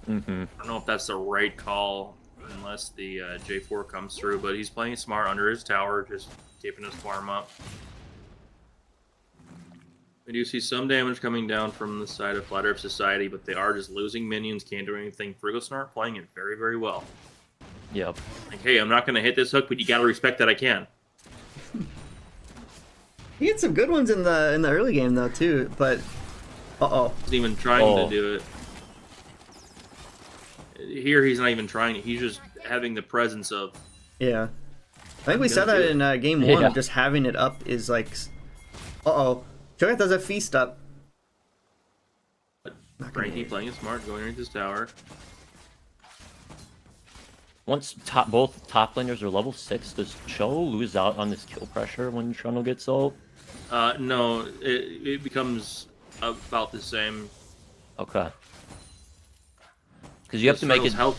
I don't know if that's the right call unless the J4 comes through, but he's playing smart under his tower, just keeping his farm up. We do see some damage coming down from the side of Flat Earth Society, but they are just losing minions, can't do anything. Frigosnart playing it very, very well. Yep. Like, hey, I'm not going to hit this hook, but you got to respect that I can. He had some good ones in the early game though too, but He's even trying to do it. Here, he's not even trying. He's just having the presence of. yeah. I think we said gonna that do in game one. Yeah. Just having it up is like, Cho'Gath does a feast up. Not gonna Frankie hit. playing it smart, going into this tower. Once both top laners are level 6, does Cho lose out on this kill pressure when Trundle gets ult? No, it becomes about the same. Okay. Because you have to make it. Help.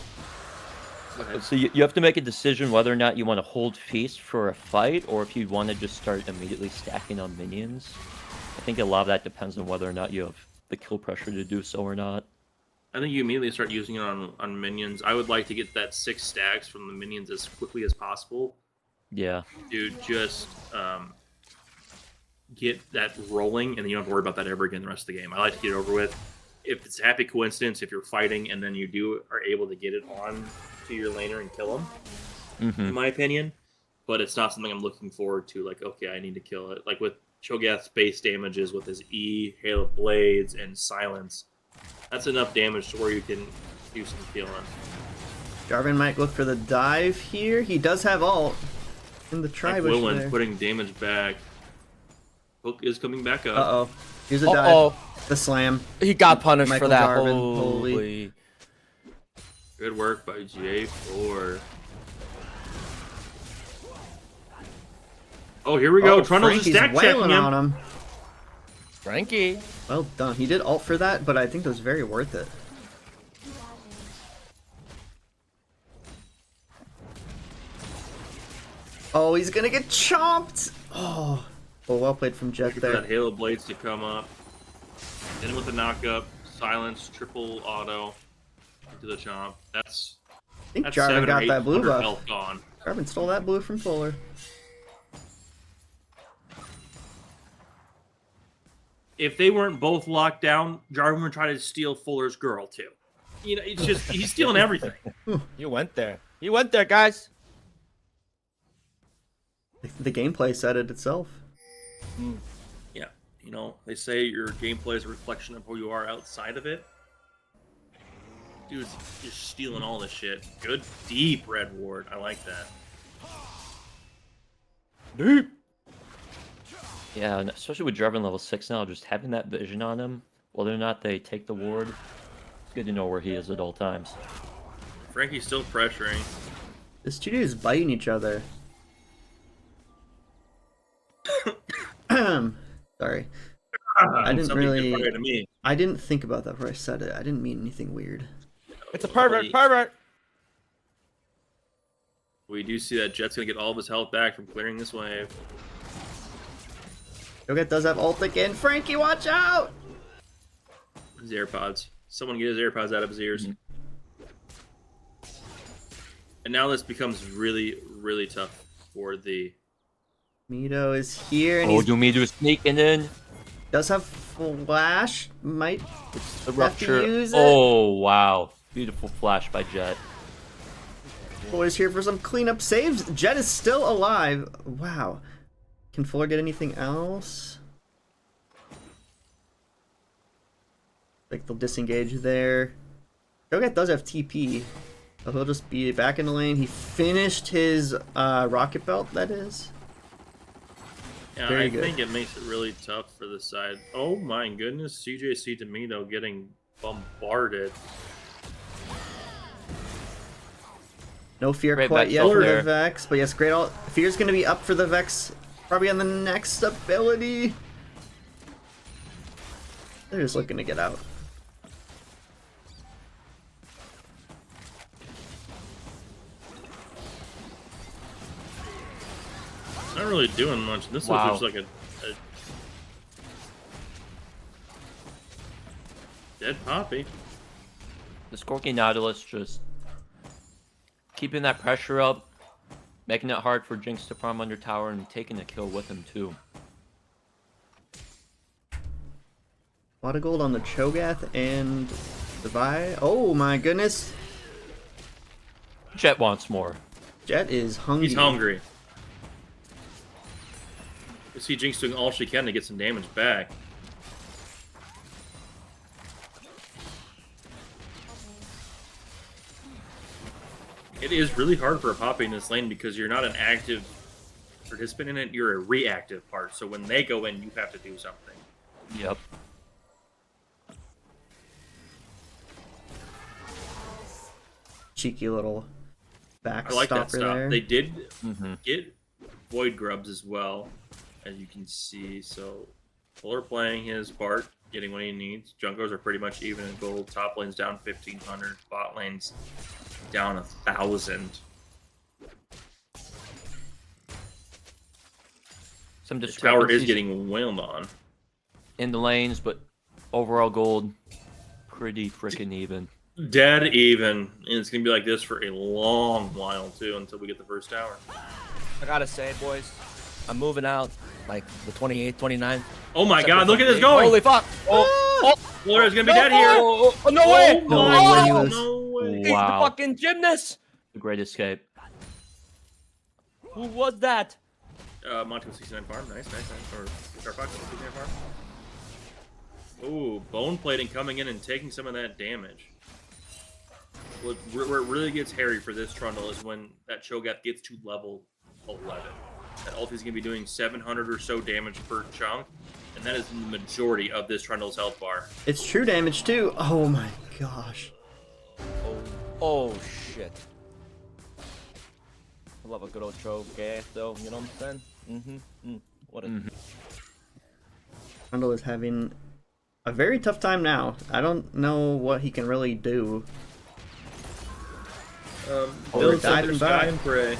Go ahead. So you have to make a decision whether or not you want to hold feast for a fight, or if you want to just start immediately stacking on minions. I think a lot of that depends on whether or not you have the kill pressure to do so or not. I think you immediately start using it on minions. I would like to get that 6 stacks from the minions as quickly as possible Yeah. to just get that rolling, and then you don't have to worry about that ever again the rest of the game. I like to get it over with. If it's a happy coincidence, if you're fighting and then you are able to get it on to your laner and kill him, in my opinion. But it's not something I'm looking forward to. Like, okay, I need to kill it. Like with Cho'Gath's base damages with his E, Hail of Blades, and Silence, that's enough damage to where you can do some killing. Jarvan might look for the dive here. He does have ult. In the Like tri-bush Willen's there. putting damage back. Hook is coming back up. Uh-oh. Here's a dive. Uh-oh. The slam. He got punished Michael for that. Jarvin, Holy. holy. Good work by J4. Oh, here we go. Trundle's Frankie's stack checking wailing on him. him. Frankie. Well done. He did ult for that, but I think it was very worth it. Oh, he's gonna get chomped! Oh, well played from Jet Waiting for there. that Halo Blades to come up. In with the knockup. Silence. Triple auto. Into the chomp. That's I think that's Jarvin 7 or got that blue 800 buff. health gone. Jarvin stole that blue from Fuller. If they weren't both locked down, Jarvin would try to steal Fuller's girl too. You know, it's just he's stealing everything. You went there. You went there, guys. The gameplay said it itself. Yeah, you know, they say your gameplay is a reflection of who you are outside of it. Dude's just stealing all this shit. Good deep red ward. I like that. Deep. Yeah, and especially with Jarvan level 6 now, just having that vision on him, whether or not they take the ward, it's good to know where he is at all times. Frankie's still pressuring. These two dudes biting each other. Sorry. I didn't Something really. good to me. I didn't think about that before I said it. I didn't mean anything weird. It's a pervert. Pervert. We do see that Jet's gonna get all of his health back from clearing this wave. Yoget does have ult again. Frankie, watch out! His AirPods. Someone get his AirPods out of his ears. And now this becomes really, really tough for the. Mito is here, and Oh, he Dumido is sneaking in. does have flash. Might The have to rupture. use it. Oh, wow. Beautiful flash by Jet. Fuller's here for some cleanup saves. Jet is still alive. Wow. Can Fuller get anything else? Like they'll disengage there. Yoget does have TP. So he'll just be back in the lane. He finished his rocket belt, that is. Yeah, Very I good. think it makes it really tough for the side. Oh my goodness, CJC Domino getting bombarded. No fear Great quite Vex yet for there. the Vex, but yes, great ult. Fear's gonna be up for the Vex probably on the next ability. They're just looking to get out. Not really doing much. This Wow. was just like a dead Poppy. The Skorky Nautilus just keeping that pressure up, making it hard for Jinx to farm under tower and taking the kill with him too. A lot of gold on the Cho'Gath and the Vi. Oh my goodness. Jet wants more. Jet is hungry. He's hungry. You see Jinx doing all she can to get some damage back. It is really hard for a Poppy in this lane because you're not an active participant in it, you're a reactive part. So when they go in, you have to do something. Yep. Cheeky little I like that backstopper stuff. there. They did Mm-hmm. get Void Grubs as well, as you can see. So Fuller playing his part, getting what he needs. Junkos are pretty much even in gold. Top lane's down 1,500. Bot lane's down 1,000. Some The tower is discrepancies getting wailed on. in the lanes, but overall gold pretty freaking even. Dead even. And it's going to be like this for a long while, too, until we get the first tower. I gotta say, boys, I'm moving out like the 28th, 29th. Oh my Except god, for look at this me. going! Holy fuck! Oh, Fuller is going to be dead here! no way! No way, Oh, he was- No way! he's Wow. the fucking gymnast. The great escape. Who was that? Monty with 69 farm. Nice. Or Starfox with 69 farm. Ooh, bone plating coming in and taking some of that damage. Where it really gets hairy for this Trundle is when that Cho'Gath gets to level 11. That ult is going to be doing 700 or so damage per chunk, and that is the majority of this Trundle's health bar. It's true damage too. Oh my gosh. Oh shit. I love a good old trove gas though, you know what I'm saying? What a Trundle is having a very tough time now. I don't know what he can really do. Build diving Sky back. and pray.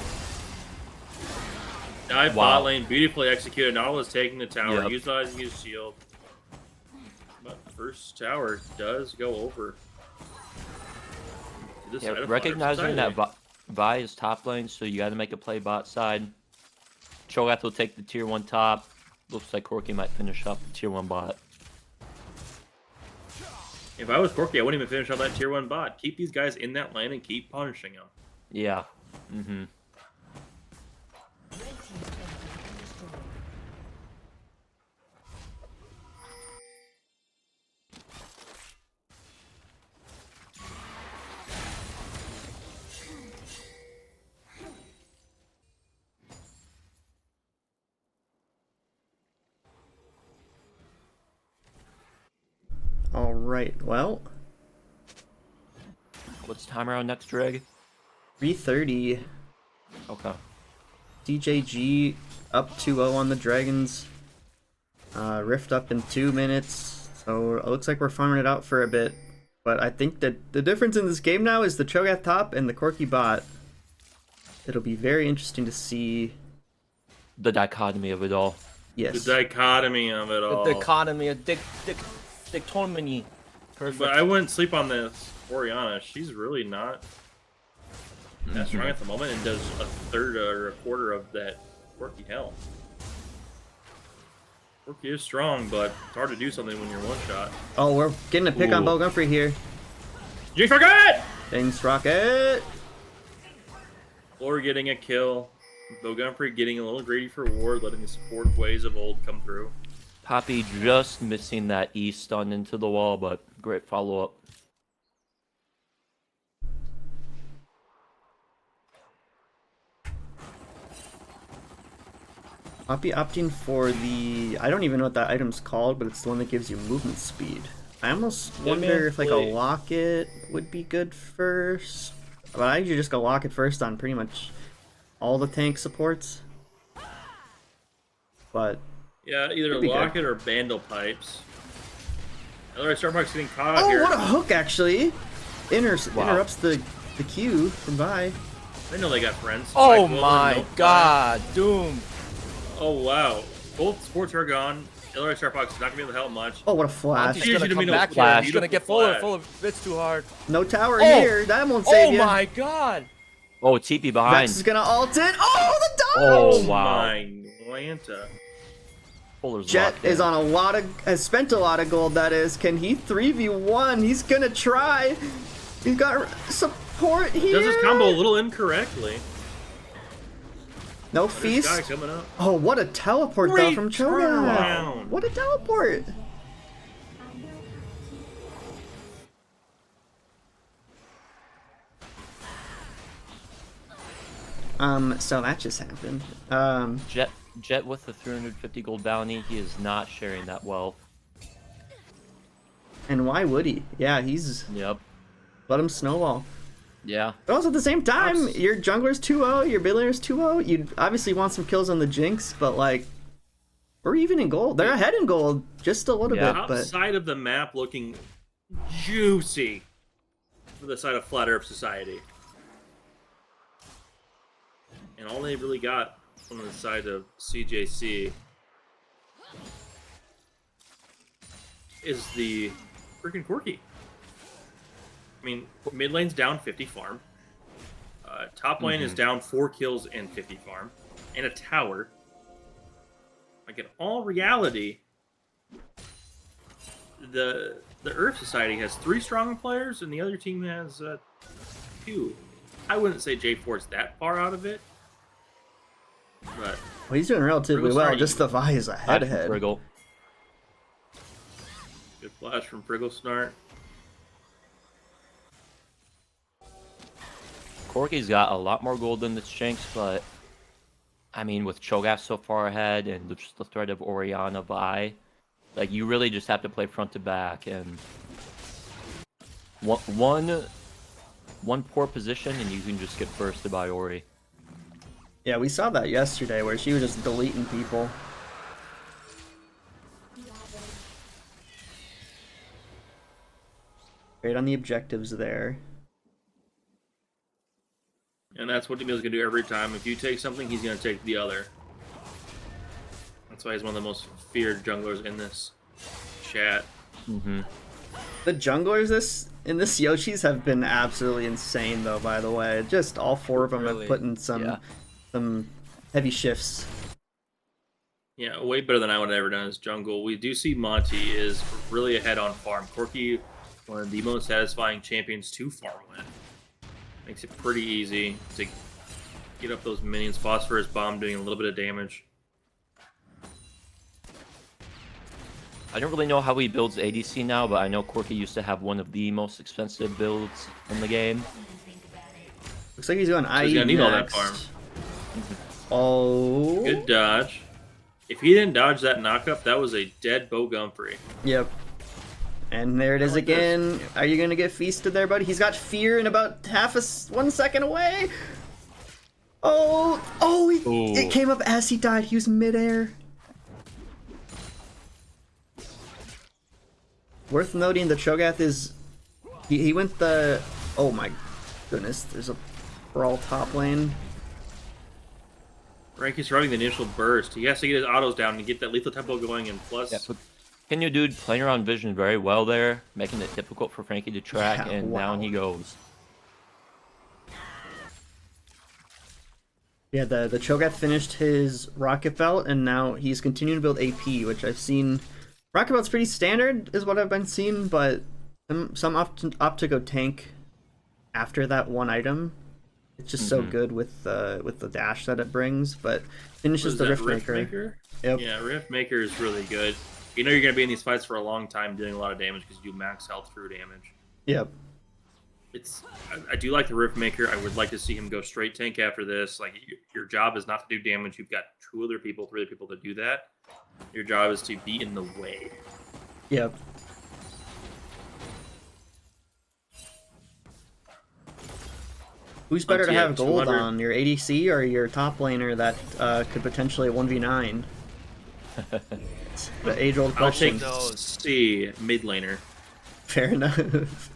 Dive bot lane, beautifully executed. Nautilus taking the tower, Yep. utilizing his shield. But first tower does go over. To the Yeah, side of recognizing Fire that Vi is top lane, so you got to make a play bot side. Cho'Gath will take the tier 1 top. Looks like Corki might finish up the tier 1 bot. If I was Corki, I wouldn't even finish on that tier 1 bot. Keep these guys in that lane and keep punishing them. Yeah. Alright, well, What's time around next, Dreg? 3:30. Okay. DJG up 2-0 on the Dragons. Rift up in 2 minutes. So it looks like we're farming it out for a bit. But I think that the difference in this game now is the Cho'Gath top and the Corki bot. It'll be very interesting to see. The dichotomy of it all. Yes. The dichotomy of it all. the economy of dichotomy. Perfect. But I wouldn't sleep on this Oriana. She's really not that strong at the moment and does a third or a quarter of that Corki health. Corki is strong, but it's hard to do something when you're one shot. Oh, we're getting a pick on Ooh. Bo Gumphrey here. You forgot! Thanks, Rocket. Floor getting a kill. Bo Gumphrey getting a little greedy for ward, letting the support ways of old come through. Poppy just missing that E stun into the wall, but great follow-up. I'll be opting for the... I don't even know what that item's called, but it's the one that gives you movement speed. I almost wonder if like a Blade. locket would be good first. But I usually just go locket first on pretty much all the tank supports. But Yeah, either Could be good. Locket or Bandle Pipes. Otherwise, Starbucks getting caught oh, here. what a hook actually! Wow. Interrupts the Q from Vi. I know they got friends. Oh Mike Wilder, my nope. god, Doom. Oh wow. Both sports are gone. Illinois Starbucks is not gonna be able to help much. Oh, what a flash! He's Here's gonna your come Domino back flash. here. He's gonna get Beautiful full flash. of bits too hard. No tower Oh! here. That won't save Oh you. my god. Oh, TP behind. Vex is gonna ult it. Oh, the dodge! Oh, wow. My Atlanta. Fuller's Jet locked is in. on a lot of has spent a lot of gold. That is, can he 3v1? He's gonna try. He's got support here. Does his combo a little incorrectly. No This feast. guy coming up. Oh, what a teleport though Great from Cho'Gath. turnaround. What a teleport. So that just happened. Jet with the 350 gold bounty. He is not sharing that wealth. And why would he? Yeah, he's Yep. let him snowball. Yeah. But also at the same time, Ups. your jungler's 2-0, your mid laner's 2-0. You'd obviously want some kills on the Jinx, but like, we're even in gold. They're ahead in gold, just a little Yeah. bit, Top but side of the map looking juicy for the side of Flat Earth Society. And all they really got on the side of CJC is the freaking Corki. I mean, mid lane's down 50 farm. Top lane is down 4 kills and 50 farm. And a tower. Like in all reality, the Earth Society has 3 strong players and the other team has 2. I wouldn't say J4 is that far out of it. But well, he's doing relatively Briggle's well. already- Just the Vi is a head. Briggle. good flash from Priggle Snart. Corki's got a lot more gold than the Shanks, but I mean, with Cho'Gath so far ahead and just the threat of Orianna Vi, like you really just have to play front to back, and one poor position and you can just get bursted by Ori. Yeah, we saw that yesterday where she was just deleting people. Great on the objectives there. And that's what Emil's gonna do every time. If you take something, he's gonna take the other. That's why he's one of the most feared junglers in this chat. Mm-hmm. The junglers in this Yoshi's have been absolutely insane, though. By the way, just all 4 of them have Really? put in some heavy shifts. Yeah, way better than I would have ever done as jungle. We do see Monty is really ahead on farm. Corki, one of the most satisfying champions to farm with. Makes it pretty easy to get up those minions. Phosphorus Bomb doing a little bit of damage. I don't really know how he builds ADC now, but I know Corki used to have one of the most expensive builds in the game. Looks like he's going IE he's gonna need all that next. farm. Oh. Good dodge. If he didn't dodge that knockup, that was a dead Bo Gumfrey. Yep. And there it is again. Are you gonna get feasted there, buddy? He's got fear and about 1 second away. Oh, it came up as he died. He was midair. Worth noting, the Cho'Gath is he went the oh my goodness. There's a brawl top lane. Ranky's surviving the initial burst. He has to get his autos down and get that lethal tempo going, and plus... Yeah, can you dude playing around vision very well there, making it difficult for Frankie to track, Yeah, and wow. down he goes. Yeah, the Cho'Gath finished his Rocket Belt, and now he's continuing to build AP, which I've seen. Rocket Belt's pretty standard, is what I've been seeing, but some opt to go tank after that one item. It's just so good with the dash that it brings, but finishes the Riftmaker. Yep. Yeah, Riftmaker is really good. You know you're going to be in these fights for a long time doing a lot of damage because you do max health through damage. Yep. I do like the Riftmaker. I would like to see him go straight tank after this. Like, your job is not to do damage. You've got 3 other people to do that. Your job is to be in the way. Yep. Who's better to have gold 200. on, your ADC or your top laner that could potentially 1v9? The age-old I'll question. take C, mid laner. Fair enough.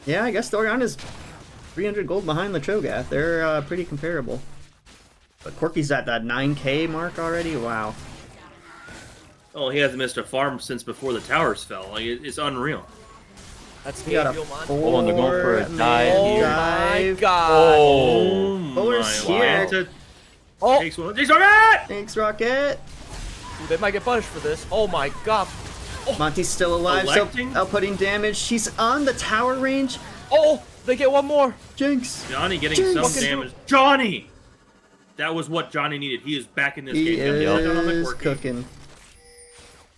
Yeah, I guess the Orianna's 300 gold behind the Cho'Gath. They're pretty comparable. But Corki's at that 9k mark already? Wow. Oh, he hasn't missed a farm since before the towers fell. Like, it's unreal. That's He got a Gabriel Monty. 4 and they're going for a dive man here. Oh my dive. god. Oh, Thor's my here. Lanta Oh, takes one. Takes Rocket! Thanks, Rocket. they might get punished for this. Oh my god. Monty's still alive, Electing? so outputting damage. She's on the tower range. Oh, they get one more. Jinx. Johnny getting Jinx. some damage. Johnny! That was what Johnny needed. He is back in this He game. Got the on the is Corki. cooking.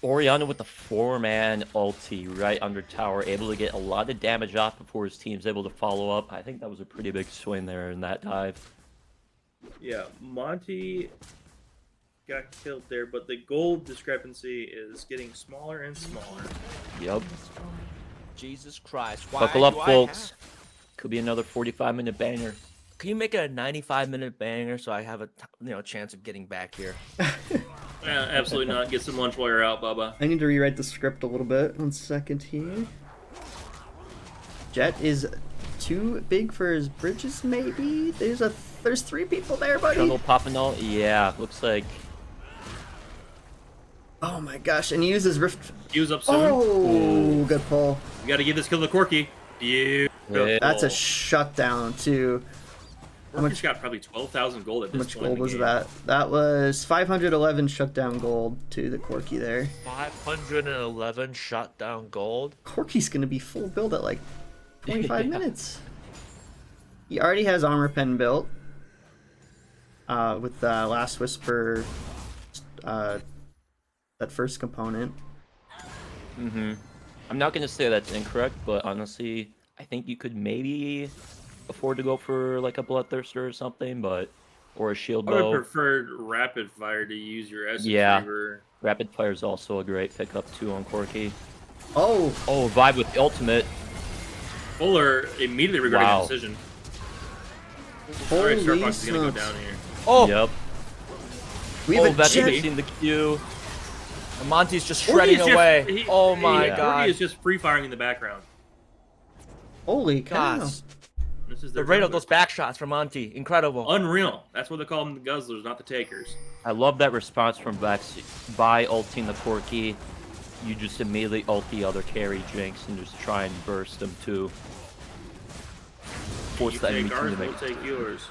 Orianna with the 4-man ulti right under tower, able to get a lot of damage off before his team's able to follow up. I think that was a pretty big swing there in that dive. Yeah, Monty got killed there, but the gold discrepancy is getting smaller and smaller. Yep. Jesus Christ. Why Buckle up, do I folks. have- Could be another 45-minute banger. Can you make it a 95-minute banger so I have a chance of getting back here? Absolutely not. Get some lunch while you're out, Bubba. I need to rewrite the script a little bit. 1 second here. Jet is too big for his bridges, maybe? There's 3 people there, buddy. Jungle popping all. Yeah, looks like. Oh my gosh, and he uses Rift. Use up soon. Oh, good pull. You gotta give this kill to Corki. Beautiful. That's a shutdown, too. Corki's got probably 12,000 gold at How this much point. in gold the was game. that? That was 511 shutdown gold to the Corki there. 511 shutdown gold. Corki's gonna be full build at like 25 minutes. He already has armor pen built. With the Last Whisper, that first component. I'm not going to say that's incorrect, but honestly, I think you could maybe afford to go for like a Bloodthirster or something, but or a Shield I would Bow. prefer Rapid Fire to use your Essence Yeah. Reaver. Rapid Fire is also a great pickup too on Corki. Oh, Oh, vibe with the ultimate. Fuller immediately regretting Wow. the decision. Alright, Star holy Fox is gonna go smokes. down here. Oh, Yep. We have Oh, a Vex jet. missing the Q. and Monty's just Corgi shredding is just- away. Oh my Yeah. Corgi god. is just free firing in the background. Holy cow. Gosh. This is The their rate of jungler. those back shots from Monty. Incredible. Unreal. That's what they call them, the Guzzlers, not the Takers. I love that response from Vex. By ulting the Corki, you just immediately ult the other carry Jinx and just try and burst them too. Force You the enemy take team ours, to we'll make. take yours.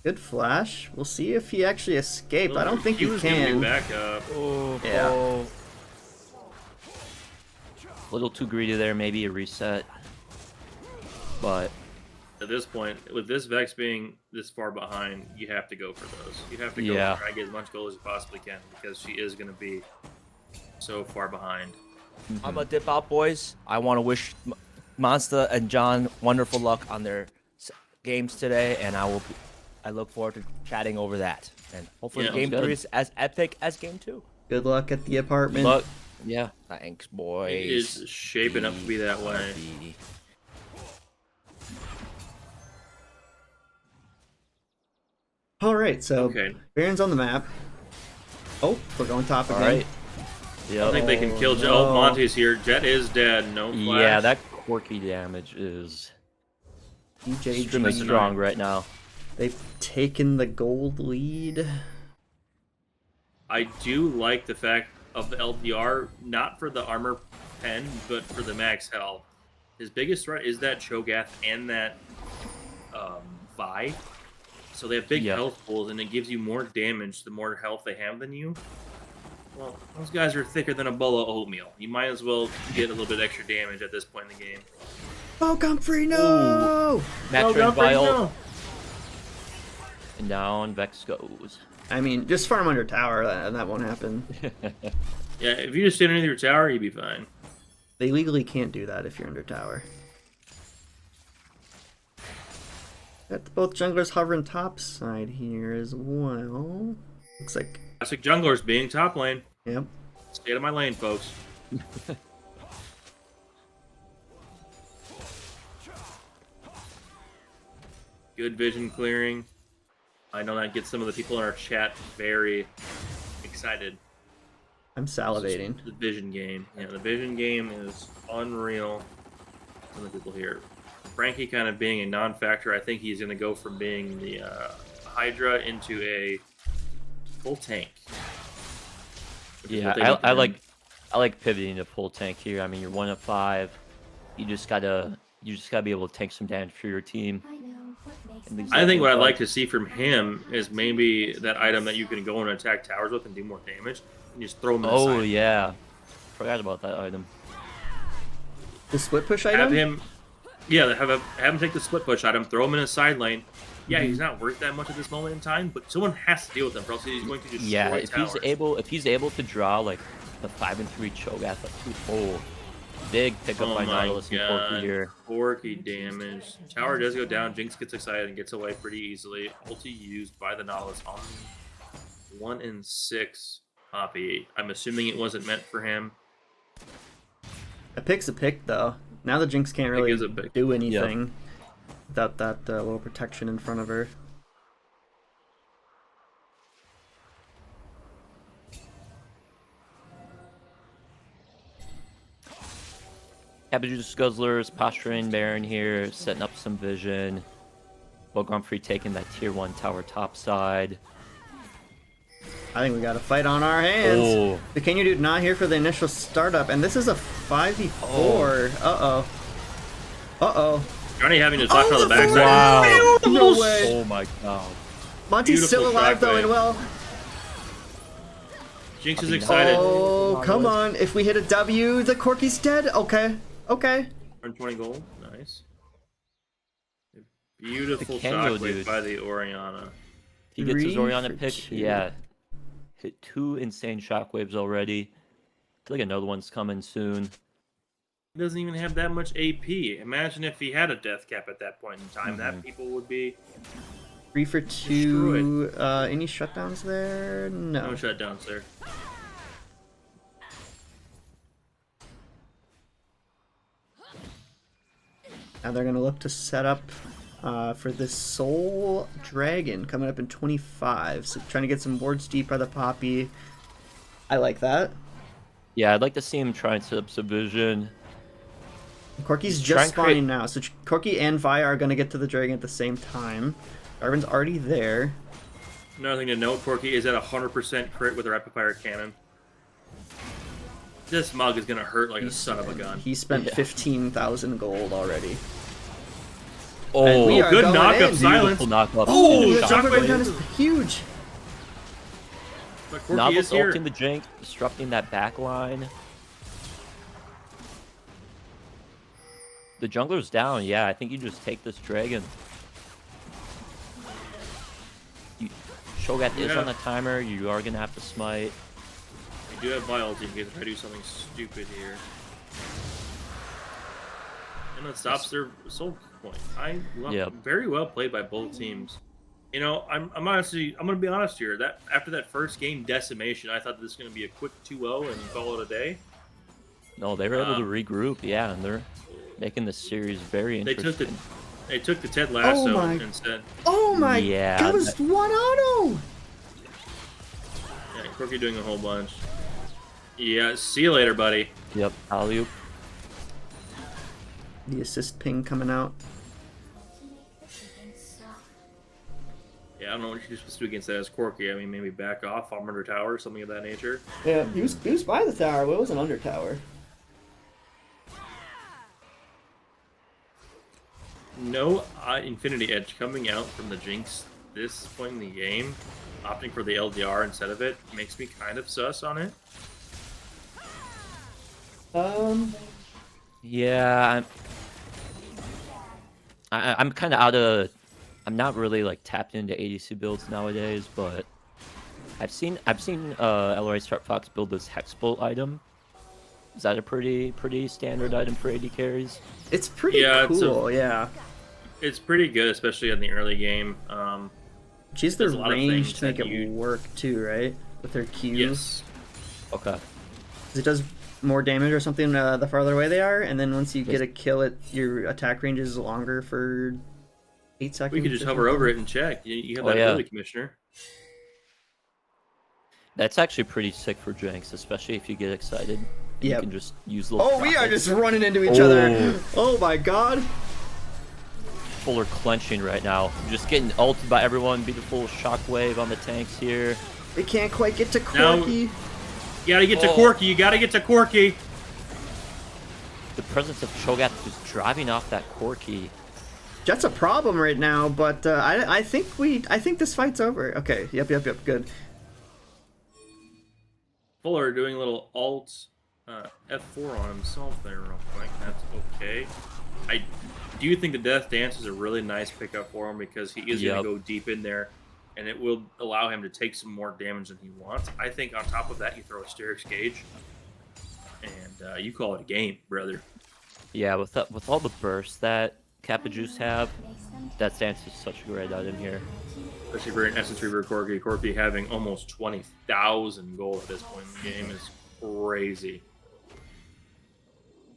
Good flash. We'll see if he actually escaped. I don't think he was giving me can. back up. Oh, Yeah. oh. A little too greedy there, maybe a reset. But At this point, with this Vex being this far behind, you have to go for those. You have to go Yeah. and try and get as much gold as you possibly can because she is going to be so far behind. I'm gonna dip out, boys. I want to wish Monster and John wonderful luck on their games today, and I look forward to chatting over that. And hopefully, Yeah, game sounds 3 good. is as epic as game 2. Good luck at the apartment. But yeah, Thanks, boys. It is shaping up to be that way. All right, so Okay. Baron's on the map. Oh, we're going top all again. right. I Yep. think they can kill Jet. no. Oh, Monty's here. Jet is dead. No flash. Yeah, that Corki damage is extremely DJG. strong right now. They've taken the gold lead. I do like the fact of the LDR, not for the armor pen, but for the max health. His biggest threat is that Cho'Gath and that Vi. So they have big Yeah. health pools, and it gives you more damage the more health they have than you. Well, those guys are thicker than a bowl of oatmeal. You might as well get a little bit extra damage at this point in the game. Oh, Comfrey, no! Match Oh, ring Godfrey, by ult, no. and down Vex goes. I mean, just farm under tower, that won't happen. Yeah, if you just stand underneath your tower, you'd be fine. They legally can't do that if you're under tower. Got both junglers hovering top side here as well. Looks like, Classic junglers being top lane. yep. Stay out of my lane, folks. Good vision clearing. I know that gets some of the people in our chat very excited. I'm salivating. The vision game. Yeah, the vision game is unreal. Some of the people here. Frankie kind of being a non-factor, I think he's going to go from being the Hydra into a full tank. Which is what they Yeah, need I from him. like pivoting to full tank here. I mean, you're 1 of 5. You just gotta be able to tank some damage for your team. I know what makes And these them I think what I'd But- like to see from him is maybe that item that you can go and attack towers with and do more damage, and just throw them in the Oh side. yeah, forgot about that item. The split push Have item? him, yeah, have him take the split push item, throw him in a side lane. Yeah, Mm-hmm. he's not worth that much at this moment in time, but someone has to deal with him, or else he's going to destroy Yeah, if towers. he's able to draw like the 5 and 3 Cho'Gath, like big pickup Oh by my Nautilus and Corki god, here. Corki damage. Tower does go down, Jinx gets excited and gets away pretty easily. Ulti used by the Nautilus on 1 in 6 Poppy. I'm assuming it wasn't meant for him. A pick's a pick, though. Now the Jinx can't really is a pick. do anything without that little protection in front of her. Cabbage Guzzlers, posturing Baron here, setting up some vision. Bogumfrey taking that tier 1 tower top side. I think we got a fight on our hands. Oh. The Kenya dude not here for the initial startup, and this is a 5v4. Uh-oh. Uh-oh. Johnny having to flash on the backside. Wow. No way. Oh my god. Monty's Beautiful still alive, though, shockwave. and well. Jinx is Poppy excited. Oh, come on. If we hit a W, the Corky's dead. Okay. Okay. 120 gold. Nice. Beautiful The Kengo shockwave dude. by the Orianna. He gets his 3 Orianna for pick. 2. Yeah. Hit 2 insane shockwaves already. I feel like another one's coming soon. He doesn't even have that much AP. Imagine if he had a death cap at that point in time. That people would be 3 for 2. Any shutdowns there? no No. shutdowns there. Now they're going to look to set up for this Soul Dragon coming up in 25. So trying to get some boards deep by the Poppy. I like that. Yeah, I'd like to see him try and set up Subvision. Corky's Try just and create- spawning now, so Corky and Vi are going to get to the dragon at the same time. Darwin's already there. Another thing to note, Corky is at 100% crit with a rapid fire cannon. This mug is gonna hurt like a son of a gun. He spent 15,000 gold already. Oh, we are good going knock-up in. silence. beautiful knock-up. Oh, the shockwave. shockwave gun is huge. But Corky Novel's is here. ulting the Jinx, disrupting that back line. The jungler's down. Yeah, I think you just take this dragon. Shogat is Yeah. on the timer. You are gonna have to smite. You do have Vile in case I do something stupid here. And that stops their soul point. Yep. Very well played by both teams. You know, I'm gonna be honest here. That after that first game decimation, I thought this was gonna be a quick 2-0 and call it a day. No, they were able to regroup. Yeah, and they're making this series very interesting. They took the Ted Lasso my- and said, Oh my Yeah, god, it was one auto! yeah, Corky doing a whole bunch. Yeah, see you later, buddy. Yep, alley-oop. The assist ping coming out. Yeah, I don't know what you're supposed to do against that as Corky. I mean, maybe back off, farm under tower, something of that nature. Yeah, he was by the tower, but it wasn't under tower. No Infinity Edge coming out from the Jinx this point in the game, opting for the LDR instead of it, makes me kind of sus on it. Yeah, I'm kind of out of. I'm not really like tapped into ADC builds nowadays, but I've seen LRA Start Fox build this Hexbolt item. Is that a pretty standard item for AD carries? It's pretty Yeah, cool, yeah. It's pretty good, especially in the early game. She's the there's a lot of range things to make that it you- work too, right? With her Q. Yes. Okay. 'Cause it does more damage or something the farther away they are, and then once you get a kill, your attack range is longer for 8 seconds. We could just or hover something. over it and check. You have Oh, that yeah. ability, Commissioner. That's actually pretty sick for Jinx, especially if you get excited. You Yep. can just use little. Oh, we are rockets. just running into each other. Oh my god. Fuller clenching right now. Just getting ulted by everyone. Beautiful shockwave on the tanks here. They can't quite get to Now- Corky. You gotta get to Oh. Corky. You gotta get to Corky. The presence of Cho'Gath just driving off that Corki. That's a problem right now, but I think this fight's over. Okay, yep, good. Fuller doing a little alt F4 on himself there real quick. That's okay. I do think the Death Dance is a really nice pickup for him because he is going Yep. to go deep in there, and it will allow him to take some more damage than he wants. I think on top of that, you throw a Sterix Gauge, and you call it a game, brother. Yeah, with all the bursts that Kappa Juice have, that stance is such a great item here. Especially for an Essence Reaver Corky. Corky having almost 20,000 gold at this point in the game is crazy.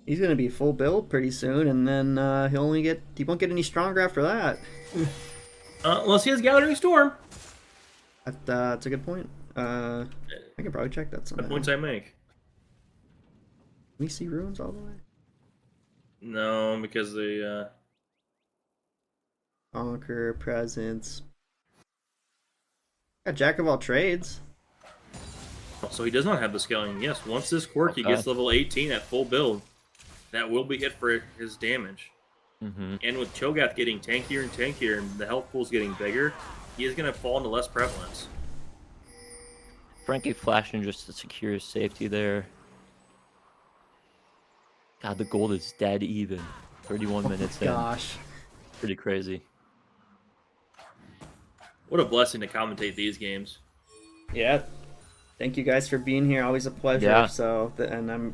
He's gonna be full build pretty soon, and then he won't get any stronger after that. Unless he has Gathering Storm. That's a good point. I can probably check that The somehow. points I make. Can we see runes all the way? No, because the Conquer, presence. Got Jack of all trades. so he does not have the scaling. Yes, once this Corky Okay. gets level 18 at full build, that will be it for his damage. Mm-hmm. And with Cho'Gath getting tankier and tankier and the health pool's getting bigger, he is going to fall into less prevalence. Frankie flashing just to secure his safety there. God, the gold is dead even. 31 minutes in. Gosh. Pretty crazy. What a blessing to commentate these games. Yeah. Thank you guys for being here. Always a pleasure. Yeah. So, and I'm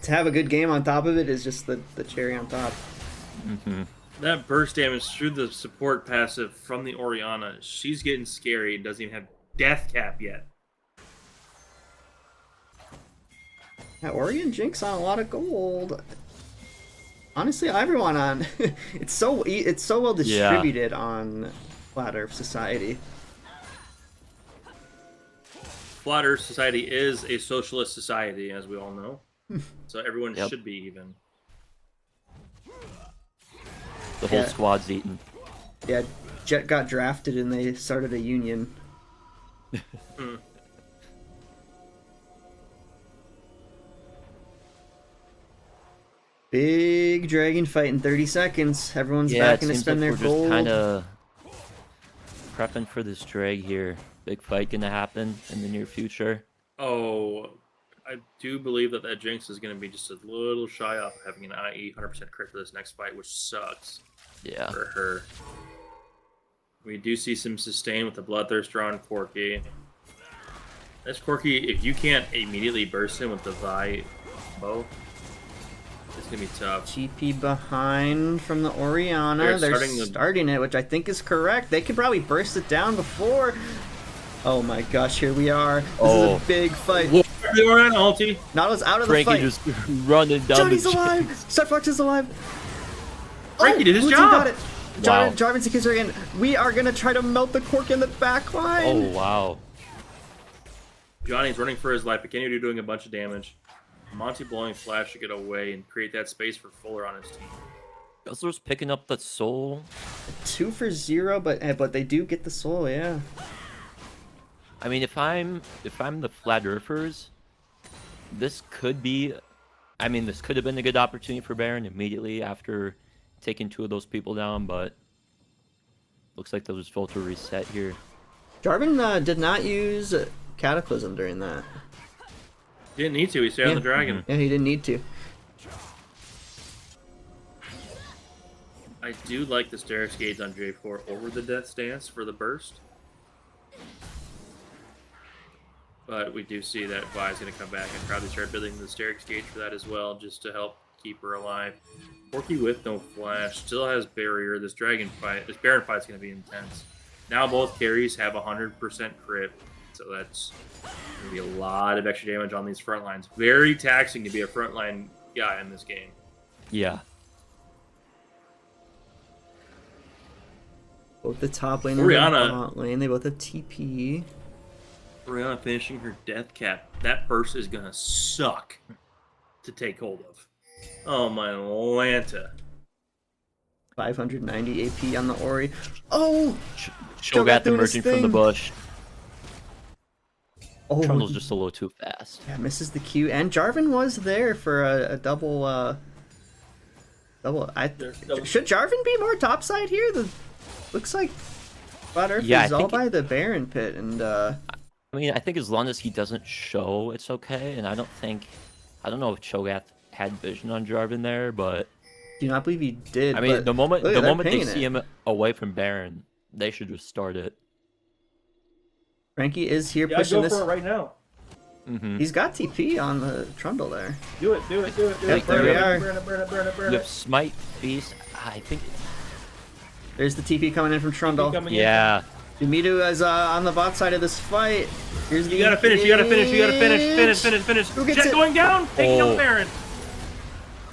to have a good game on top of it is just the cherry on top. That burst damage through the support passive from the Orianna, she's getting scary and doesn't even have death cap yet. Yeah, Oregon Jinx on a lot of gold. Honestly, everyone on it's so well distributed on Flat Earth Society. Flat Earth Society is a socialist society, as we all know. So everyone Yep. should be even. The whole Yeah. squad's eaten. Yeah, Jet got drafted and they started a union. Big dragon fight in 30 seconds. Everyone's Yeah, back it to seems spend like their we're gold. just kind of prepping for this drag here. Big fight gonna happen in the near future. Oh, I do believe that Jinx is going to be just a little shy off having an IE 100% crit for this next fight, which sucks Yeah. for her. We do see some sustain with the Bloodthirster on Corki. This Corki, if you can't immediately burst him with the Vi bow, it's going to be tough. TP behind from the Orianna. They're They're starting starting it, which I think is correct. They could probably burst it down before. Oh my gosh, here we are. This is a big fight. Whoa, the Orianna ulti. Nautilus out of the Frankie fight. just running down Johnny's the alive! Star Fox is alive! Frankie did his Blue team job! got it. Wow. Jarvan's against her again. We are gonna try to melt the cork in the back line. Oh wow. Johnny's running for his life, but Kenny doing a bunch of damage. Monty blowing flash to get away and create that space for Fuller on his team. Guzzler's picking up the soul. 2 for 0, but they do get the soul, yeah. I mean, if I'm the Flat Earthers, this could be. I mean, this could have been a good opportunity for Baron immediately after taking 2 of those people down, but looks like they'll just vote to reset here. Jarvan did not use Cataclysm during that. Didn't need to, he stayed on the dragon. Yeah, he didn't need to. I do like the Stair Gauge on J4 over the Death Stance for the burst. But we do see that Vi is going to come back and probably start building the Stair Gauge for that as well, just to help keep her alive. Porky with no flash, still has barrier. This Baron fight is going to be intense. Now both carries have 100% crit, so that's going to be a lot of extra damage on these front lines. Very taxing to be a frontline guy in this game. Yeah. Both the top lane and the Orianna. bot lane, they both have TP. Brianna finishing her death cap. That burst is gonna suck to take hold of. Oh my Lanta. 590 AP on the Ori. Oh! Shogat doing his emerging from the thing. bush. Oh, Trundle's just a little too fast. yeah, misses the Q. And Jarvan was there for a double, should Jarvan be more topside here? Looks like Flat Earth Yeah, is I all think by the Baron pit, and I mean, I think as long as he doesn't show, it's okay. And I don't know if Cho'Gath had vision on Jarvan there, but do not believe he did. I mean, but the moment look at that, they pinging see it. him away from Baron, they should just start it. Frankie is here Yeah, pushing go this. for it right now. He's got TP on the Trundle there. Do it. Yep, there we are. You have Smite, Feast. I think. There's the TP coming in from Trundle. Yeah. Dumitu is on the bot side of this fight. Here's the You gotta finish. Finish. Who gets Jet it? going down. Taking Oh. out Baron.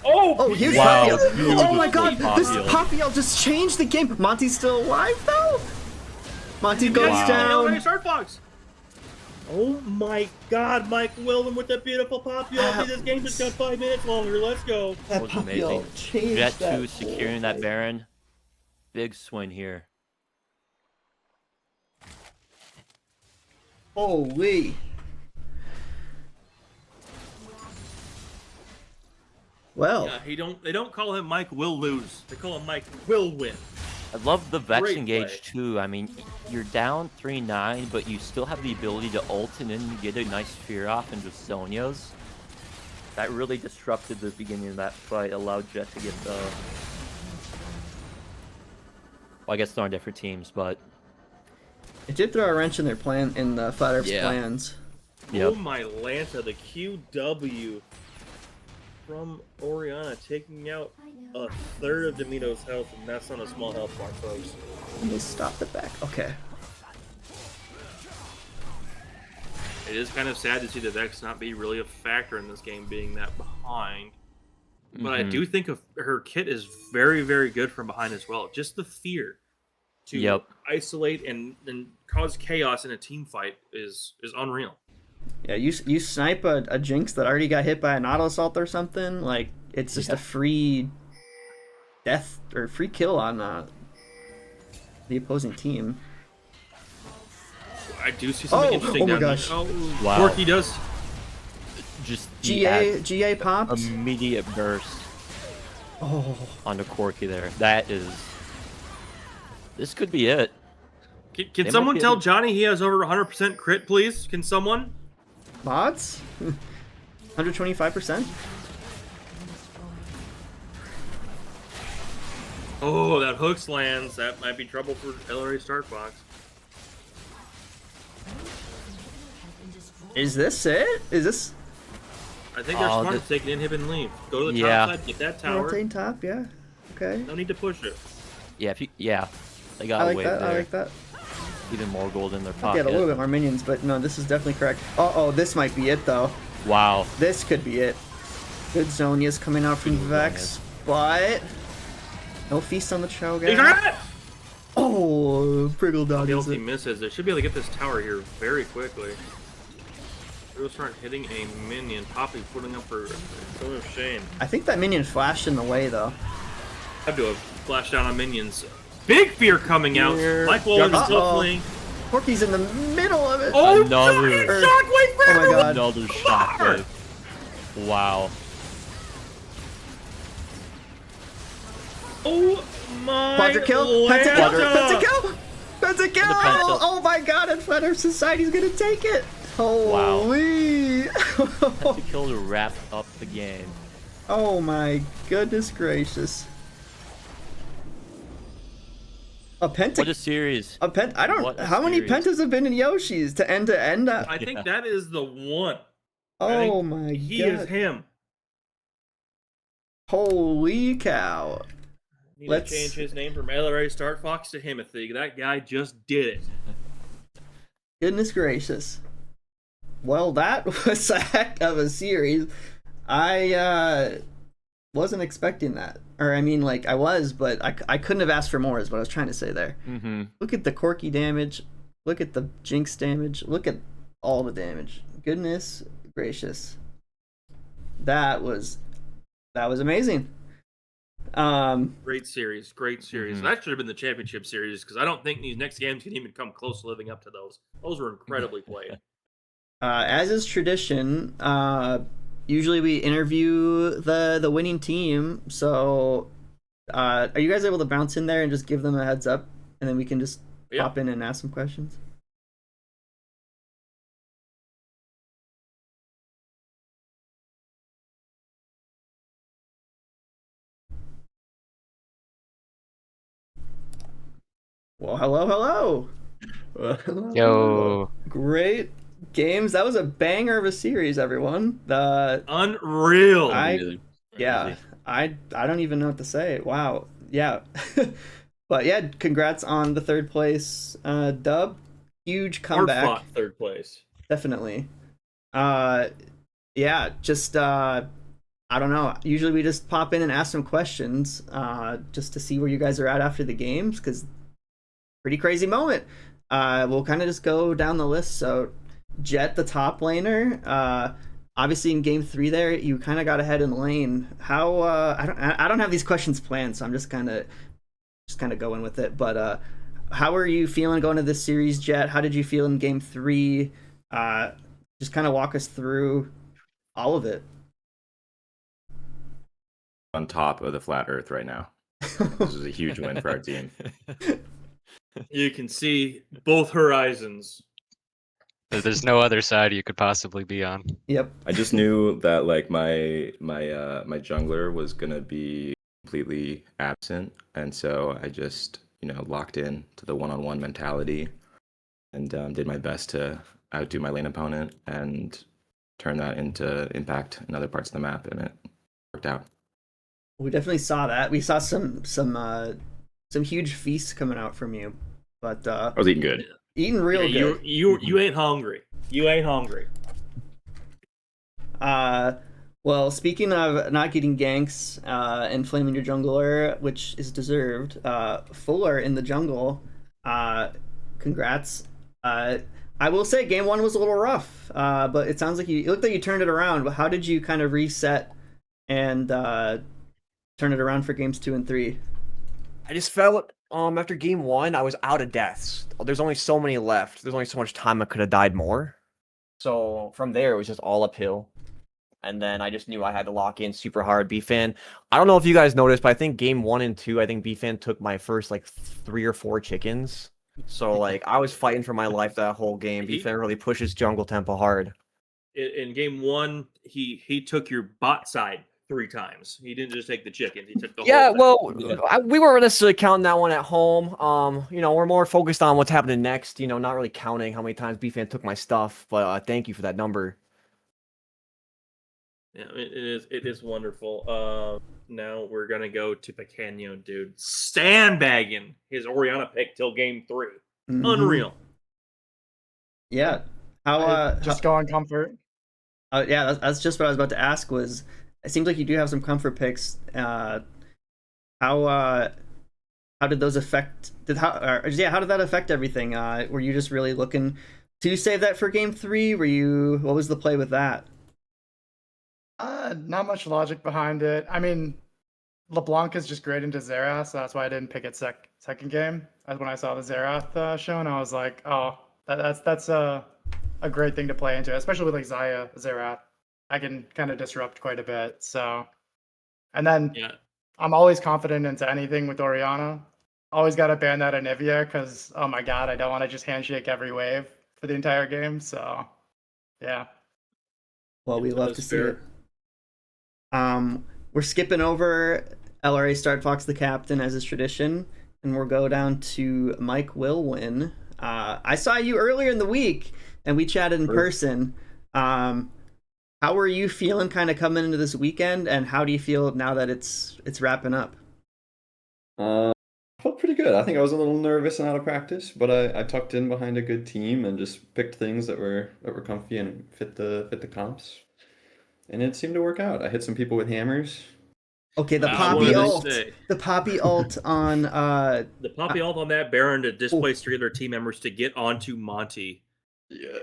Oh, Oh, here's Wow, Poppy. Oh my god, beautiful this Poppy. Poppy just changed the game. Monty's still alive though. Monty goes Wow. down. Start Fox. Oh my God, Mike Wilden with the beautiful Poppy. This game just got 5 minutes longer. Let's go. That was amazing. changed Jet that 2 securing that Baron. Big swing here. Holy. Well, Yeah, they don't call him Mike will lose. They call him Mike will win. I love the Vex Great engage play. too. I mean, you're down 3-9, but you still have the ability to ult and then get a nice fear off into Sonya's. That really disrupted the beginning of that fight, allowed Jet to get the... Well, I guess they're on different teams, but... it did throw a wrench in their plan, in the Flat Earth's Yeah. plans. Yep. Oh my Lanta, the QW. from Oriana, taking out a third of Demito's health, and that's not a small health bar, folks. Let me stop the back. Okay. It is kind of sad to see the Vex not be really a factor in this game, being that behind. But I do think her kit is very, very good from behind as well. Just the fear to isolate and cause chaos in a team fight is unreal. Yeah, you snipe a Jinx that already got hit by an auto assault or something, like it's just a free death or free kill on the opposing team. I do see something interesting down gosh. there. Oh, wow. Corky does. Just GA popped. Immediate burst onto Corky there. That is. This could be it. Can someone tell Johnny he has over 100% crit, please? Can someone? Mods? 125%? Oh, that hooks lands. That might be trouble for LRA Start Fox. Is this it? Is this I think they're smart to take an inhib and leave. Go to the top side, get that tower. rotating top? Yeah. Okay. No need to push it. Yeah, they got I a like wave that. there. I like that. Even more gold in their Get pocket. a little bit more minions, but no, this is definitely correct. Oh, this might be it though. Wow. This could be it. Good Zonia's coming out from Vex, but no feast on the Cho'Gath. Oh, Priggle dog. The ulti misses. They should be able to get this tower here very quickly. We'll start hitting a minion. Poppy putting up her Zone of Shame. I think that minion flashed in the way though. Have to have flashed down on minions. Big fear coming out. Mike Wolin is still fleeing. Corky's in the middle of it. Oh, Another shockwave for Oh my god. Another shockwave. Wow. Oh my Quadra kill. Pentakill. Pentakill. Penta. Oh my god. And Flutter Society's gonna take it. Holy. Had to kill to wrap up the game. Oh my goodness gracious. A penta. What a series. I don't. What a How many series. pentas have been in Yoshi's to end? I think that is the one. Oh my god. He is him. Holy cow. Need to change his name from LRA Start Fox to Himothy. That guy just did it. Goodness gracious. Well, that was a heck of a series. I wasn't expecting that. Or, I mean, like, I was, but I couldn't have asked for more is what I was trying to say there. Look at the Corky damage. Look at the Jinx damage. Look at all the damage. Goodness gracious. That was amazing. Great series. Great series. That should have been the championship series because I don't think these next games can even come close to living up to those. Those were incredibly played. As is tradition, usually we interview the winning team. So, are you guys able to bounce in there and just give them a heads up, and then we can just pop in and ask some questions? Well, hello. Yo. Great games. That was a banger of a series, everyone. Unreal. I don't even know what to say. Wow. Yeah. But yeah, congrats on the third place dub. Huge comeback. Hard fought third place. Definitely. Yeah, just I don't know. Usually we just pop in and ask some questions just to see where you guys are at after the games, because pretty crazy moment. We'll kind of just go down the list. So Jet, the top laner, obviously in game 3 there, you kind of got ahead in lane. How I don't have these questions planned, so I'm just kind of going with it. But how are you feeling going to this series, Jet? How did you feel in game 3? Just kind of walk us through all of it. On top of the flat Earth right now. This is a huge win for our team. You can see both horizons. There's no other side you could possibly be on. Yep. I just knew that like my jungler was gonna be completely absent, and so I just locked in to the one-on-one mentality and did my best to outdo my lane opponent and turn that into impact in other parts of the map, and it worked out. We definitely saw that. We saw some huge feasts coming out from you, but I was eating good. eating real good. You ain't hungry. You ain't hungry. Well, speaking of not getting ganks and flaming your jungler, which is deserved, Fuller in the jungle, congrats. I will say game 1 was a little rough, but it sounds like it looked like you turned it around. But how did you kind of reset and turn it around for games 2 and 3? I just felt after game 1, I was out of deaths. There's only so many left. There's only so much time I could have died more. So from there, it was just all uphill. And then I just knew I had to lock in super hard. B-Fan, I don't know if you guys noticed, but I think game 1 and 2, I think B-Fan took my first like 3 or 4 chickens. So like I was fighting for my life that whole game. B-Fan really pushes jungle tempo hard. In game 1, he took your bot side 3 times. He didn't just take the chickens. He took the whole thing. We weren't necessarily counting that one at home. We're more focused on what's happening next. Not really counting how many times B-Fan took my stuff. But thank you for that number. Yeah, it is wonderful. Now we're gonna go to Pequeño, dude. Sandbagging his Oriana pick till game 3. Mm-hmm. Unreal. Yeah. How just go on comfort. Yeah, that's just what I was about to ask. Was it seems like you do have some comfort picks. How did those affect? How did that affect everything? Were you just really looking to save that for game 3? What was the play with that? Not much logic behind it. I mean, LeBlanc is just great into Xerath, so that's why I didn't pick it second game. As when I saw the Xerath show, and I was like, oh, that's a great thing to play into, especially with like Xerath. I can kind of disrupt quite a bit. So, and then I'm always confident into anything with Oriana. Always got to ban that Anivia because, oh my god, I don't want to just handshake every wave for the entire game. So, yeah. Well, we love to see it. We're skipping over LRA Start Fox the captain as is tradition, and we'll go down to Mike Wilwin. I saw you earlier in the week, and we chatted in person. How are you feeling kind of coming into this weekend, and how do you feel now that it's wrapping up? I felt pretty good. I think I was a little nervous and out of practice, but I tucked in behind a good team and just picked things that were comfy and fit the comps. And it seemed to work out. I hit some people with hammers. Okay, the Poppy ult. The Poppy ult on the Poppy ult on that Baron to displace 3 other team members to get onto Monty. Yeah.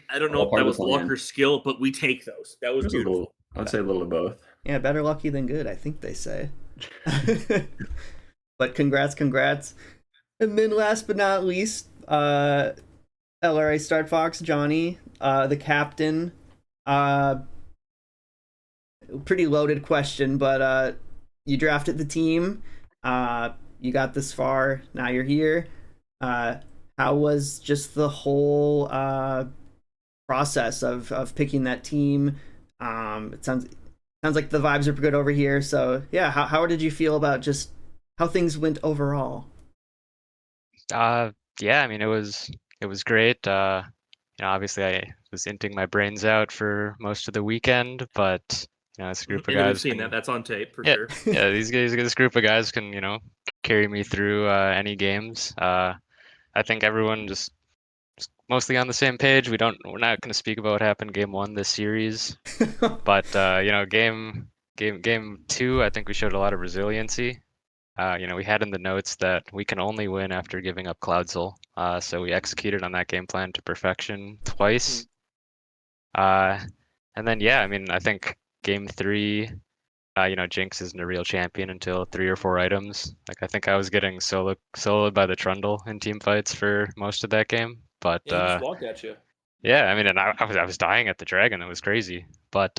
I don't know if that was luck or skill, but we take those. That was beautiful. I'd say a little of both. Yeah, better lucky than good, I think they say. But congrats. And then last but not least, LRA Start Fox, Johnny, the captain. Pretty loaded question, but you drafted the team. You got this far. Now you're here. How was just the whole process of picking that team? It sounds like the vibes are good over here. So yeah, how did you feel about just how things went overall? Yeah, I mean it was great. Obviously I was inting my brains out for most of the weekend, but this group of guys. We've seen that's on tape for sure. Yeah, this group of guys can carry me through any games. I think everyone just mostly on the same page. We're not going to speak about what happened game 1 this series, but game 2, I think we showed a lot of resiliency. We had in the notes that we can only win after giving up Cloud Soul. So we executed on that game plan to perfection twice. And then I think game 3, Jinx isn't a real champion until 3 or 4 items. Like I think I was getting soloed by the Trundle in team fights for most of that game. But he just walked at you. Yeah, I mean, and I was dying at the dragon. It was crazy. But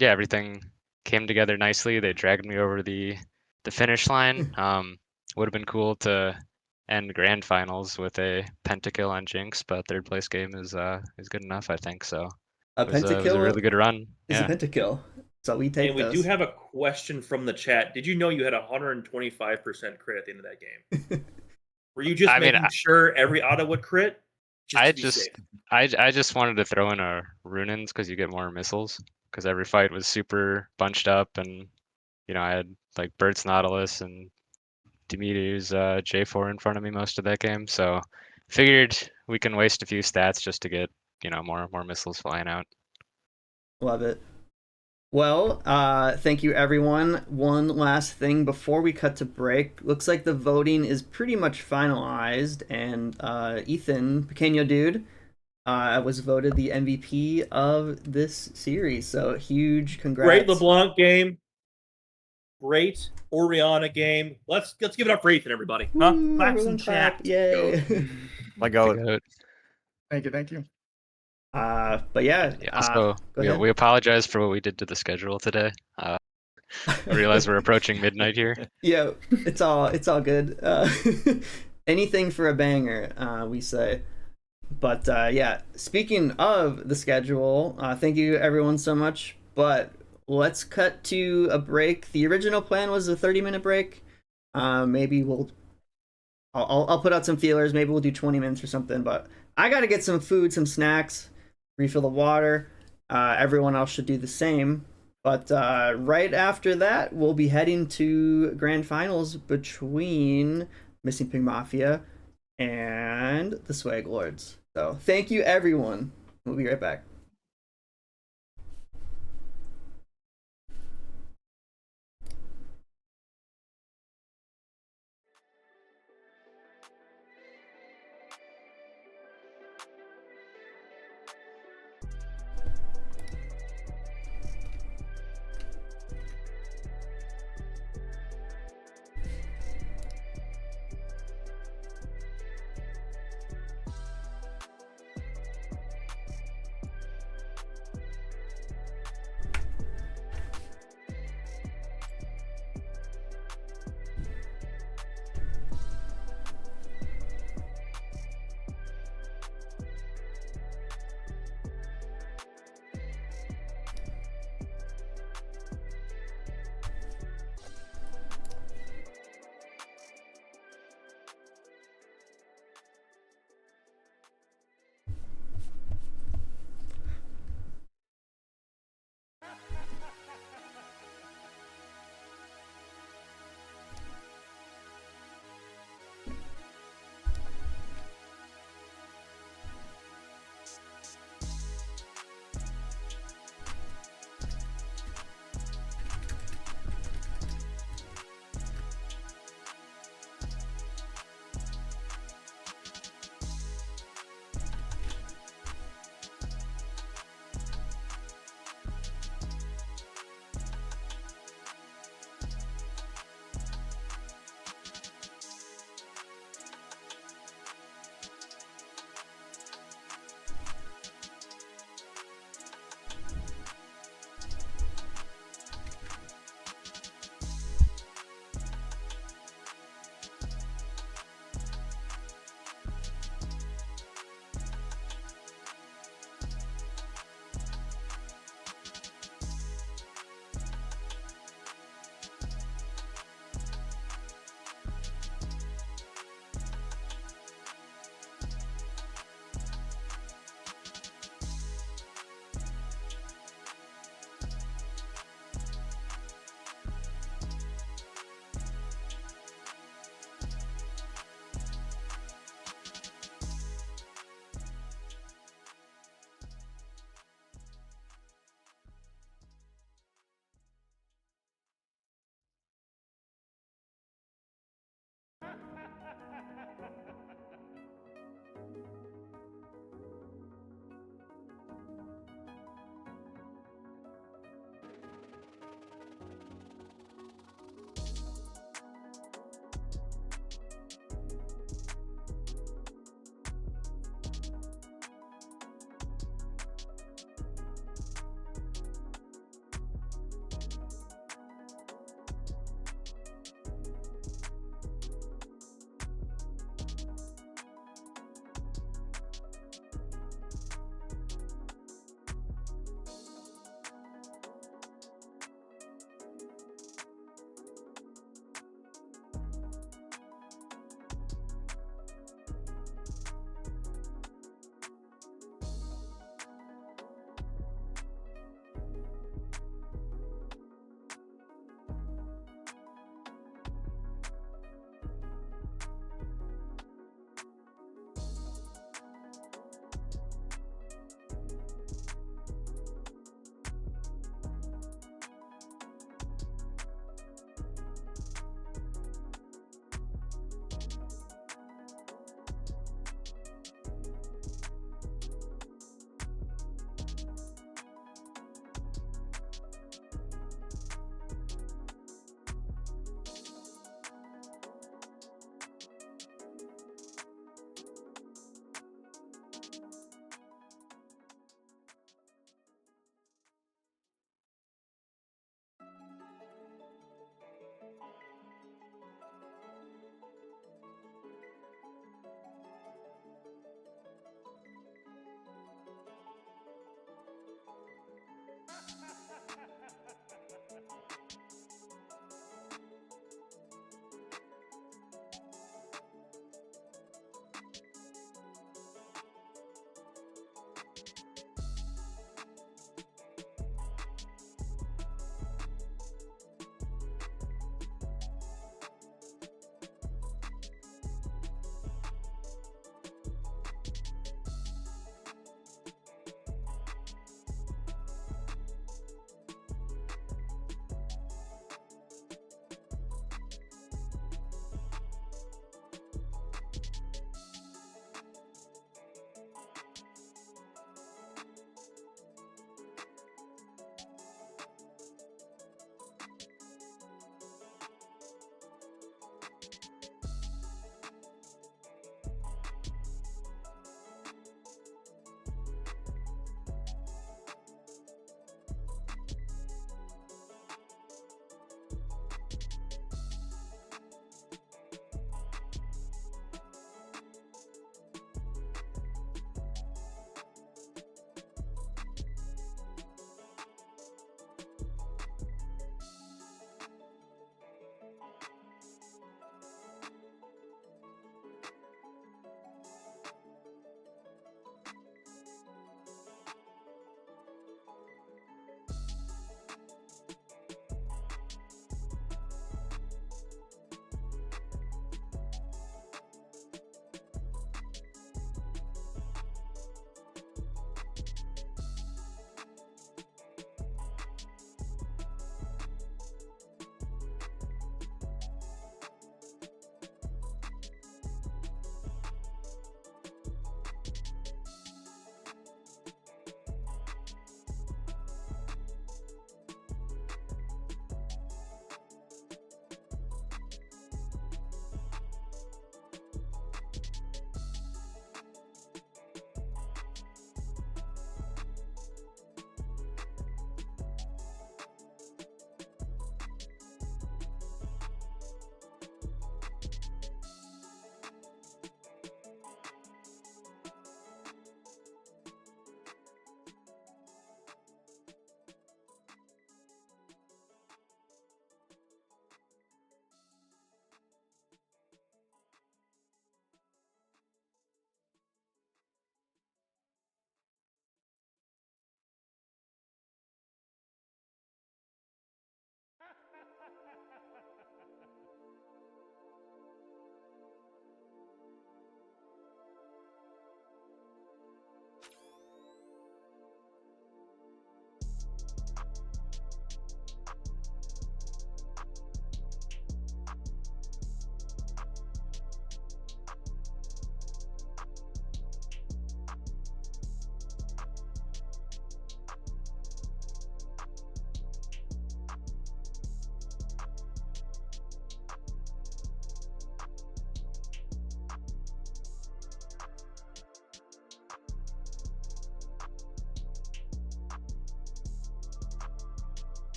everything came together nicely. They dragged me over the finish line. Would have been cool to end grand finals with a pentakill on Jinx, but 3rd place game is good enough, I think. So it was a really good run. Is a pentakill. So we take. And we do have a question from the chat. Did you know you had 125% crit at the end of that game? Were you just making sure every auto would crit? I just wanted to throw in a Runins because you get more missiles. because every fight was super bunched up, and I had like Bert's Nautilus and Dimitri's J4 in front of me most of that game. So figured we can waste a few stats just to get more missiles flying out. Love it. Well, thank you everyone. One last thing before we cut to break. Looks like the voting is pretty much finalized, and Ethan, Pequeño Dude, was voted the MVP of this series. So huge congrats. Great LeBlanc game. Great Oriana game. Let's give it up for Ethan, everybody. Huh? Claps and chat. Yay. My God. Thank you. But yeah. Also, we apologize for what we did to the schedule today. I realize we're approaching midnight here. Yeah, it's all good. Anything for a banger, we say. But yeah, speaking of the schedule, thank you everyone so much. But let's cut to a break. The original plan was a 30-minute break. Maybe I'll put out some feelers. Maybe we'll do 20 minutes or something. But I got to get some food, some snacks, refill the water. Everyone else should do the same. But right after that, we'll be heading to grand finals between Missing Pig Mafia and the Swag Lords. So thank you, everyone. We'll be right back.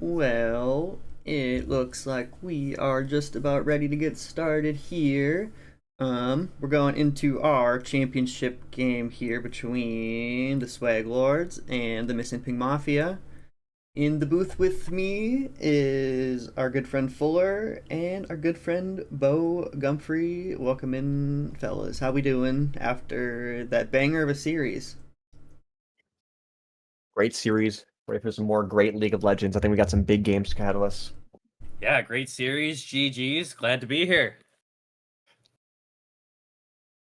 Well, it looks like we are just about ready to get started here. We're going into our championship game here between the Swag Lords and the Missing Ping Mafia. In the booth with me is our good friend Fuller and our good friend Bo Gumfrey. Welcome in, fellas. How we doing after that banger of a series? Great series. Ready for some more great League of Legends. I think we got some big games ahead of us. Yeah, great series. GG's. Glad to be here.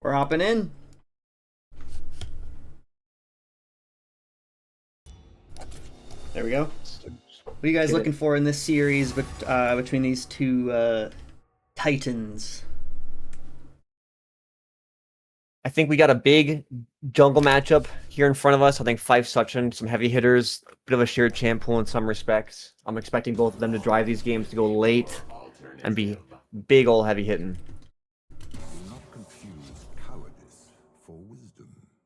We're hopping in. There we go. What are you guys looking for in this series between these two titans? I think we got a big jungle matchup here in front of us. I think Fife Suction, some heavy hitters, bit of a shared champ pool in some respects. I'm expecting both of them to drive these games to go late and be big ol' heavy hitting.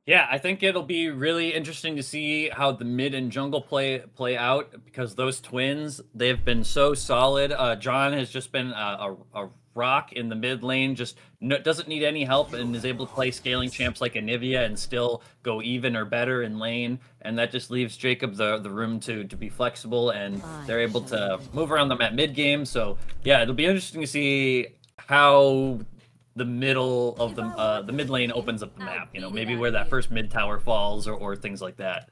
Yeah, I think it'll be really interesting to see how the mid and jungle play out because those twins, they've been so solid. John has just been a rock in the mid lane, just doesn't need any help and is able to play scaling champs like Anivia and still go even or better in lane. And that just leaves Jacob the room to be flexible, and they're able to move around them at mid game. So yeah, it'll be interesting to see how the middle of the mid lane opens up the map. You know, maybe where that first mid tower falls or things like that.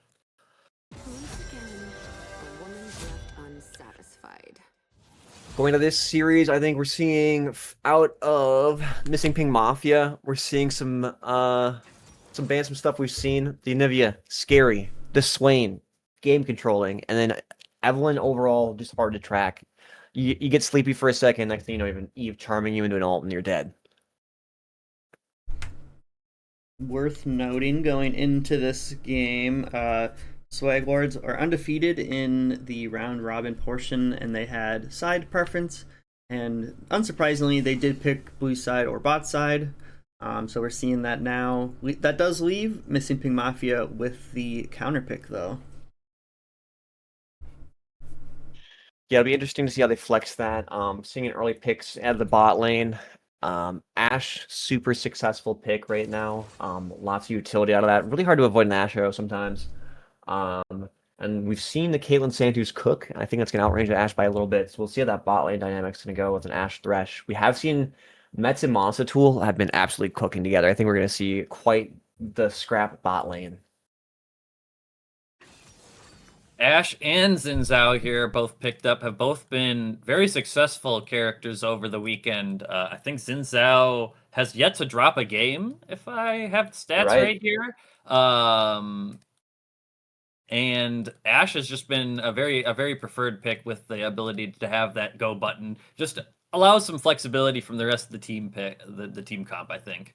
Going to this series, I think we're seeing out of Missing Ping Mafia, we're seeing some bands, some stuff we've seen. The Anivia, scary. The Swain, game controlling, and then Evelyn overall just hard to track. You get sleepy for a second, next thing you know, even Eve charming you into an ult and you're dead. Worth noting going into this game, Swag Lords are undefeated in the round robin portion, and they had side preference. And unsurprisingly, they did pick blue side or bot side. So we're seeing that now. That does leave Missing Ping Mafia with the counter pick, though. Yeah, it'll be interesting to see how they flex that. Seeing an early picks out of the bot lane. Ashe, super successful pick right now. Lots of utility out of that. Really hard to avoid an Ashe arrow sometimes. And we've seen the Caitlyn Santos cook. I think that's going to outrange the Ashe by a little bit. So we'll see how that bot lane dynamic's going to go with an Ashe Thresh. We have seen Mets and Monster Tool have been absolutely cooking together. I think we're going to see quite the scrap bot lane. Ashe and Xin Zhao here both picked up, have both been very successful characters over the weekend. I think Xin Zhao has yet to drop a game, if I have the stats right here. And Ashe has just been a very preferred pick with the ability to have that go button. Just allows some flexibility from the rest of the team pick, the team comp, I think.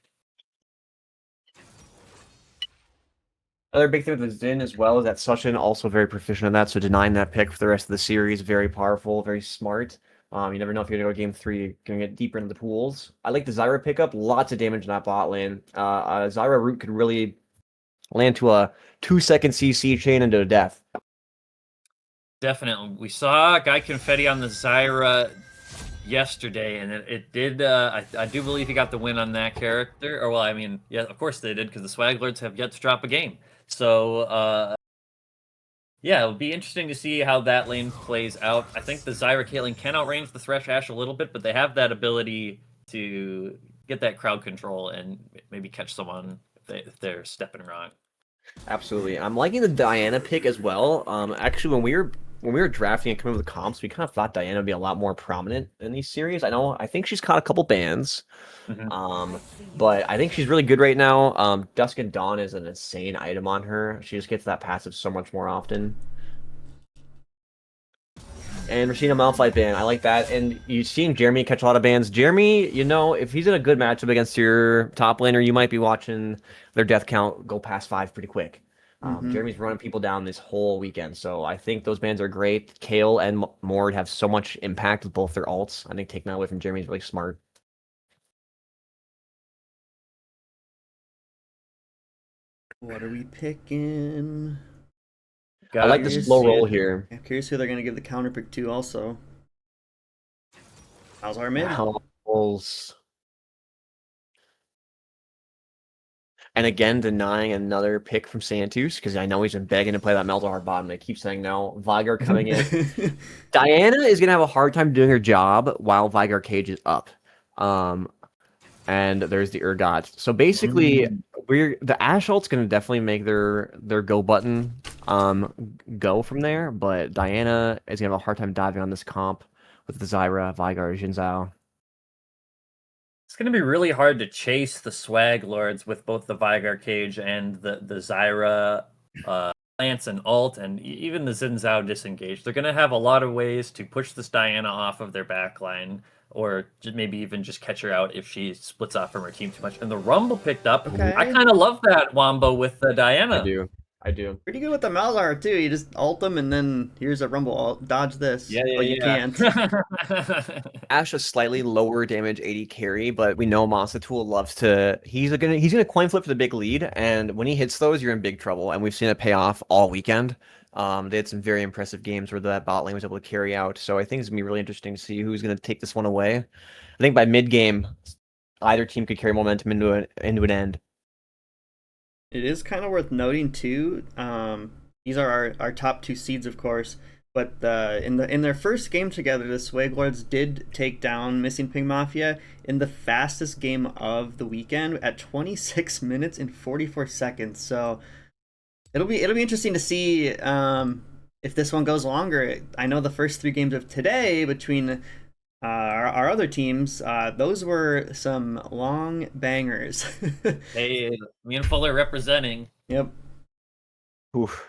Another big thing with Xin as well is that Suchin also very proficient in that, so denying that pick for the rest of the series, very powerful, very smart. You never know if you're going to go game 3, you're going to get deeper into the pools. I like the Zyra pickup, lots of damage in that bot lane. Zyra root could really land to a 2-second CC chain into a death. Definitely. We saw Guy Confetti on the Zyra yesterday, and it did. I do believe he got the win on that character. Or, well, I mean, yeah, of course they did, because the Swag Lords have yet to drop a game. So, yeah, it'll be interesting to see how that lane plays out. I think the Zyra Caitlyn can outrange the Thresh Ashe a little bit, but they have that ability to get that crowd control and maybe catch someone if they're stepping wrong. Absolutely. I'm liking the Diana pick as well. Actually, when we were drafting and coming up with the comps, we kind of thought Diana would be a lot more prominent in these series. I think she's caught a couple bans. But I think she's really good right now. Dusk and Dawn is an insane item on her. She just gets that passive so much more often. And Rashina Malphite ban, I like that. And you've seen Jeremy catch a lot of bans. Jeremy, you know, if he's in a good matchup against your top laner, you might be watching their death count go past 5 pretty quick. Jeremy's running people down this whole weekend, so I think those bans are great. Kale and Mord have so much impact with both their ults. I think taking that away from Jeremy is really smart. What are we picking? I like the slow roll Curious- here. I'm curious who they're going to give the counter pick to also. How's our mid? Malzahar's. And again, denying another pick from Santos because I know he's been begging to play that Malzahar bottom. They keep saying no. Vigar coming in. Diana is gonna have a hard time doing her job while Vigar Cage is up. And there's the Urgot. So basically, the Ash ult's gonna definitely make their go button go from there. But Diana is gonna have a hard time diving on this comp with the Zyra, Vigar, Jin Zhao. It's going to be really hard to chase the Swag Lords with both the Vigar Cage and the Zyra Lance and Alt, and even the Xin Zhao disengaged. They're going to have a lot of ways to push this Diana off of their backline, or maybe even just catch her out if she splits off from her team too much. And the Rumble picked up. Okay. I kind of love that Wombo with the Diana. I do. Pretty good with the Malzahar too. You just ult them and then here's a rumble ult. Dodge this. Yeah, Oh, you can't. Ash a slightly lower damage 80 carry, but we know Monster Tool loves to. He's gonna coin flip for the big lead, and when he hits those, you're in big trouble. And we've seen it pay off all weekend. They had some very impressive games where that bot lane was able to carry out. So I think it's gonna be really interesting to see who's gonna take this one away. I think by mid game, either team could carry momentum into an end. It is kind of worth noting too. These are our top two seeds, of course. But in their first game together, the Swag Lords did take down Missing Ping Mafia in the fastest game of the weekend at 26 minutes and 44 seconds. So it'll be interesting to see if this one goes longer. I know the first three games of today between our other teams, those were some long bangers. Hey, me and Fuller representing. Yep. Oof.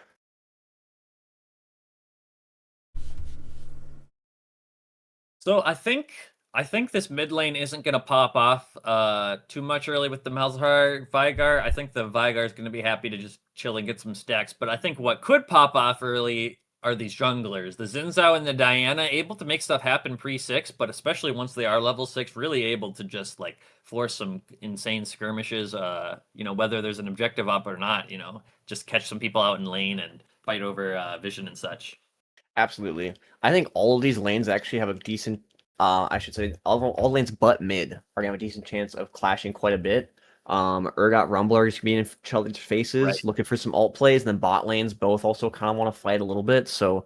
So I think this mid lane isn't gonna pop off too much early with the Malzahar Vigar. I think the Vigar is gonna be happy to just chill and get some stacks. But I think what could pop off early are these junglers. The Xin Zhao and the Diana able to make stuff happen pre-6, but especially once they are level 6, really able to just like force some insane skirmishes, whether there's an objective up or not, just catch some people out in lane and fight over vision and such. Absolutely. I think all of these lanes actually have a decent, I should say, all lanes but mid are going to have a decent chance of clashing quite a bit. Urgot Rumbler is being in each other's faces, looking for some alt plays, and then bot lanes both also kind of want to fight a little bit. So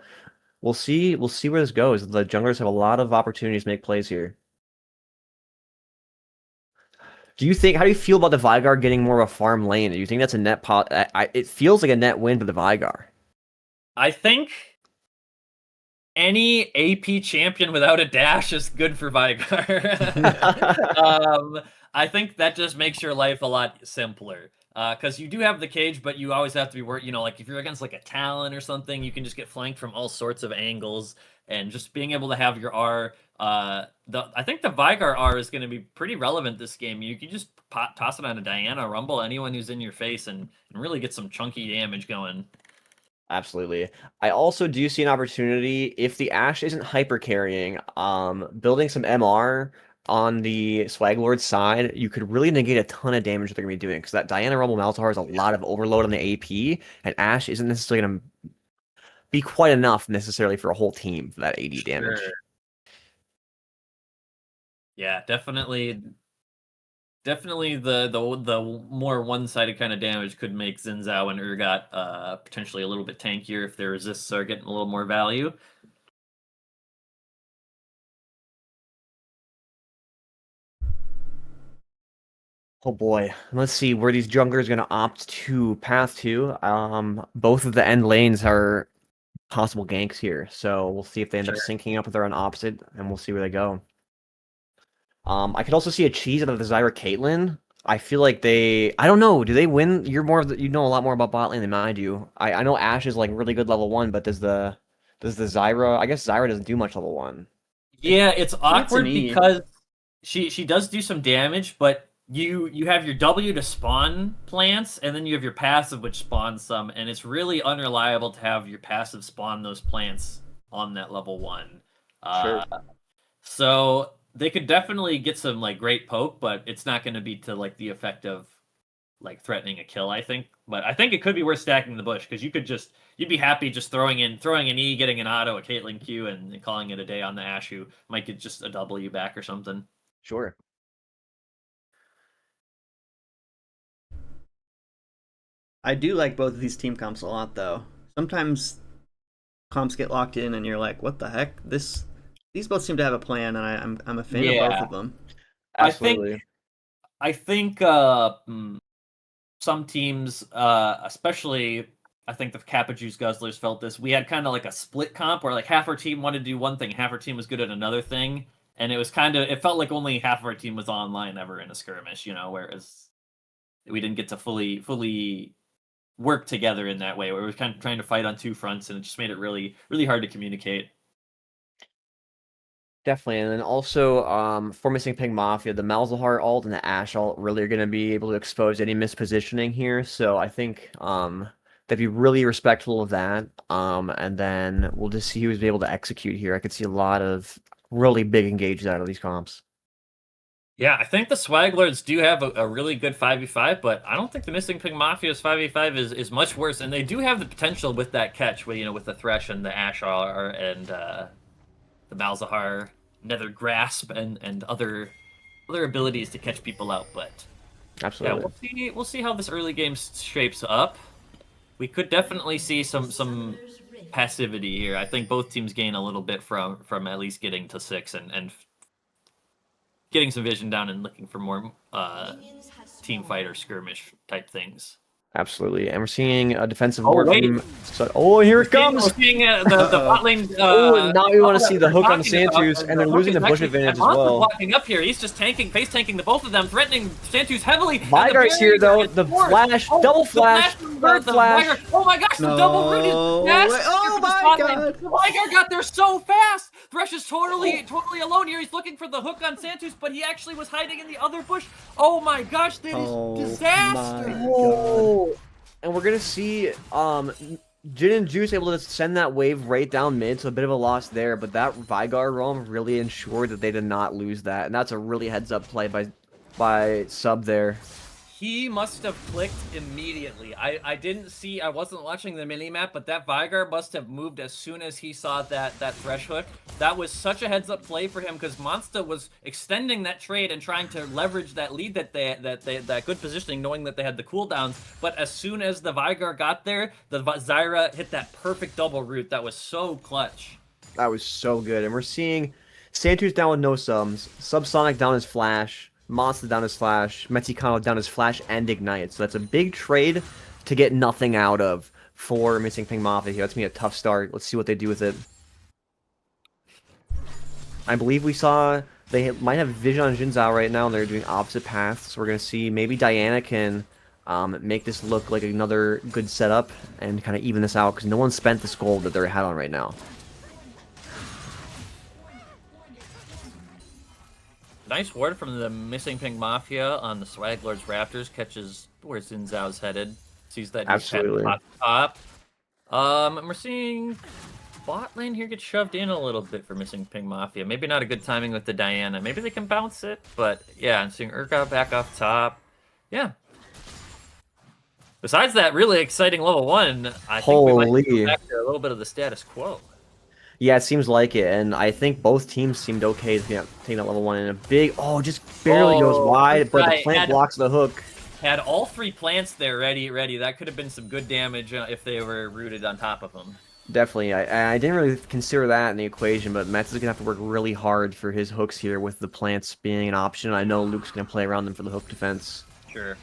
we'll see where this goes. The junglers have a lot of opportunities to make plays here. How do you feel about the Vigar getting more of a farm lane? Do you think that's a net pot? It feels like a net win for the Vigar. I think any AP champion without a dash is good for Vigar. I think that just makes your life a lot simpler. Because you do have the cage, but you always have to be worried. Like if you're against like a Talon or something, you can just get flanked from all sorts of angles. And just being able to have your R, I think the Vigar R is going to be pretty relevant this game. You can just toss it on a Diana, Rumble, anyone who's in your face, and really get some chunky damage going. Absolutely. I also do see an opportunity if the Ashe isn't hyper carrying, building some MR on the Swag Lord side, you could really negate a ton of damage that they're going to be doing because that Diana Rumble Malzahar has a lot of overload on the AP, and Ashe isn't necessarily going to be quite enough necessarily for a whole team for that AD damage. Sure. Yeah, definitely the more one-sided kind of damage could make Xin Zhao and Urgot potentially a little bit tankier if their resists are getting a little more value. Oh boy, let's see where these junglers are going to opt to path to. Both of the end lanes are possible ganks here, so we'll see if they end up syncing up with their own opposite, and we'll see where they go. I could also see a cheese out of the Zyra Caitlyn. I feel like I don't know, do they win? You're you know a lot more about bot lane than I do. I know Ashe is like really good level 1, but does the Zyra, I guess Zyra doesn't do much level 1. Yeah, it's awkward because she does do some damage, but you have your W to spawn plants, and then you have your passive which spawns some, and it's really unreliable to have your passive spawn those plants on that level 1. Sure. So they could definitely get some like great poke, but it's not going to be to like the effect of like threatening a kill, I think. But I think it could be worth stacking the bush because you'd be happy just throwing an E, getting an auto, a Caitlyn Q, and calling it a day on the Ashe, who might get just a W back or something. Sure. I do like both of these team comps a lot, though. Sometimes comps get locked in, and you're like, "What the heck?" These both seem to have a plan, and I'm a fan of both of them. Absolutely. I think some teams, especially I think the Kappa Juice Guzzlers felt this. We had kind of like a split comp where like half our team wanted to do one thing, half our team was good at another thing, and it felt like only half of our team was online ever in a skirmish, whereas we didn't get to fully work together in that way. Where we were kind of trying to fight on two fronts, and it just made it really really hard to communicate. Definitely, and then also for Missing Pink Mafia, the Malzahar ult and the Ashe ult really are going to be able to expose any mispositioning here. So I think they'd be really respectful of that. And then we'll just see who's able to execute here. I could see a lot of really big engages out of these comps. Yeah, I think the Swaglords do have a really good 5v5, but I don't think the Missing Pink Mafia's 5v5 is much worse, and they do have the potential with that catch, with the Thresh and the Ashar and the Malzahar, Nether Grasp, and other abilities to catch people out. But absolutely, yeah, we'll see how this early game shapes up. We could definitely see some passivity here. I think both teams gain a little bit from at least getting to 6 and getting some vision down and looking for more team fight or skirmish type things. Absolutely, and we're seeing a defensive ward from. Oh, here it comes! We're seeing the bot lane. Now we want to see the hook on Santus, and they're losing the bush advantage as well. Walking up here, he's just face tanking the both of them, threatening Santus heavily. Vigar's here though. The flash, double flash, third flash. Oh my gosh, the double root is fast. Oh my god! The Vigar got there so fast. Thresh is totally alone here. He's looking for the hook on Santus, but he actually was hiding in the other bush. Oh my gosh, that is disaster. And we're gonna see Jin and Juice able to send that wave right down mid, so a bit of a loss there, but that Vigar roam really ensured that they did not lose that, and that's a really heads up play by Sub there. He must have clicked immediately. I wasn't watching the minimap, but that Vigar must have moved as soon as he saw that Thresh hook. That was such a heads-up play for him because Monster was extending that trade and trying to leverage that lead that good positioning, knowing that they had the cooldowns. But as soon as the Vigar got there, the Zyra hit that perfect double root. That was so clutch. That was so good. And we're seeing Santus down with no subs, Subsonic down his flash, Monster down his flash, Mexicano down his flash and ignite. So that's a big trade to get nothing out of for Missing Pink Mafia here. That's gonna be a tough start. Let's see what they do with it. I believe we saw they might have vision on Jin Zhao right now, and they're doing opposite paths. So we're gonna see maybe Diana can make this look like another good setup and kind of even this out because no one spent this gold that they're ahead on right now. Nice ward from the Missing Pink Mafia on the Swaglords Raptors. Catches where Xin Zhao's headed. Sees that absolutely top. And we're seeing bot lane here get shoved in a little bit for Missing Pink Mafia. Maybe not a good timing with the Diana. Maybe they can bounce it, but yeah, I'm seeing Urgot back off top. Yeah. Besides that really exciting level 1, I think we might go back to a little bit of the status quo. Yeah, it seems like it, and I think both teams seemed okay taking that level 1 in a big. Oh, just barely goes wide, but the plant blocks the hook. Had all 3 plants there ready. That could have been some good damage if they were rooted on top of them. Definitely, I didn't really consider that in the equation, but Mets is gonna have to work really hard for his hooks here with the plants being an option. I know Luke's gonna play around them for the hook defense. Sure.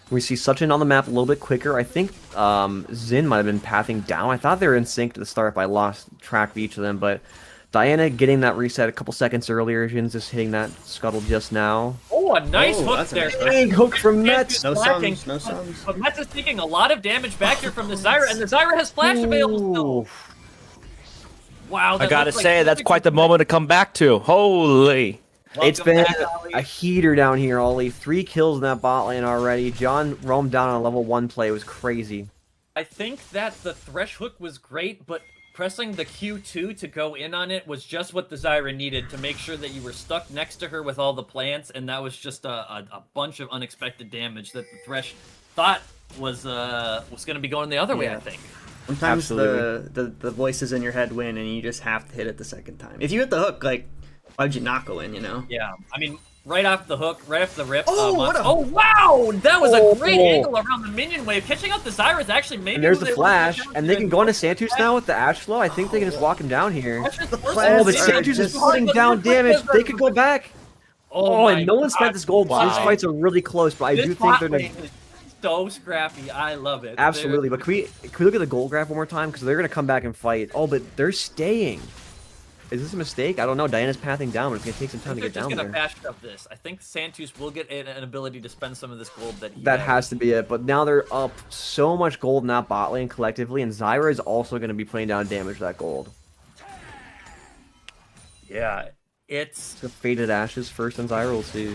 We see Suchin on the map a little bit quicker. I think Xin might have been pathing down. I thought they were in sync to the start, but I lost track of each of them. But Diana getting that reset a couple seconds earlier. Jin's just hitting that scuttle just now. Oh, a nice hook there. Big hook from Mets. No sums, no sums. But Mets is taking a lot of damage back here from the Zyra, and the Zyra has flash available still. Wow. I gotta say, that's quite the moment to come back to. Holy. It's been a heater down here, Ollie. 3 kills in that bot lane already. John roamed down on a level 1 play. It was crazy. I think that the Thresh hook was great, but pressing the Q2 to go in on it was just what the Zyra needed to make sure that you were stuck next to her with all the plants, and that was just a bunch of unexpected damage that the Thresh thought was going to be going the other way, I think. Sometimes Absolutely. the voices in your head win, and you just have to hit it the second time. If you hit the hook, like, why'd you not go in, you know? Yeah, I mean, right off the hook, right off the rip. Oh, oh wow! That was a great angle around the minion wave. Catching out the Zyra is actually maybe. And there's the who they flash, want to and they can go into Santus now with the Ash Flow. I think they can just walk him down here. plants But are Santus is just- putting down damage. They could go back. Oh, my and no one spent God. this gold. So these Wow. fights are really close, but I This do think bot they're gonna. lane is so scrappy. I love it. Absolutely, but can we look at the gold graph one more time? Because they're gonna come back and fight. Oh, but they're staying. Is this a mistake? I don't know. Diana's pathing down, but it's gonna take some time to They're get just down gonna there. fast up this. I think Santus will get an ability to spend some of this gold that he That has. has to be it. But now they're up so much gold in that bot lane collectively, and Zyra is also gonna be putting down damage to that gold. Yeah, it's The Faded Ashes first, and Zyra will see.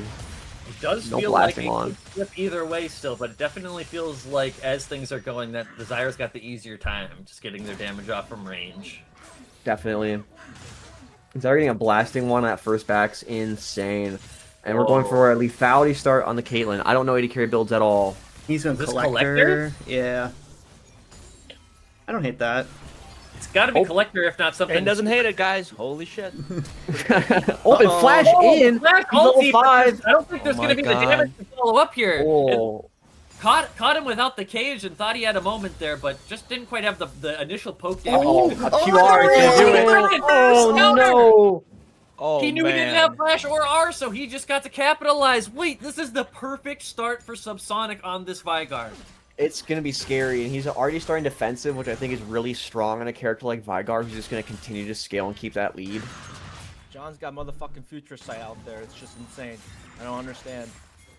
It does No feel like blasting it on. could flip either way still, but it definitely feels like as things are going that the Zyra's got the easier time just getting their damage off from range. Definitely. Zyra getting a blasting one at first back's insane. And we're going for a lethality start on the Caitlyn. I don't know AD carry builds at all. He's going Is this collector. Yeah. I don't hate that. It's got to be collector if not something. And doesn't hate it, guys. Holy shit. Oh, and flash in. Flash He's level ulti, 5. I don't think there's Oh going to my be the God. damage to follow up here. Oh. Caught him without the cage and thought he had a moment there, but just didn't quite have the initial poke damage. Oh, a QR there can't do it it. is. Oh, Counter. no. Oh, He knew he didn't have flash or R, so he just got to capitalize. Wait, this is the perfect start for Subsonic on this Vygar. It's going to be scary, and he's already starting defensive, which I think is really strong on a character like Vygar, who's just going to continue to scale and keep that lead. John's got motherfucking Future Sight out there. It's just insane. I don't understand.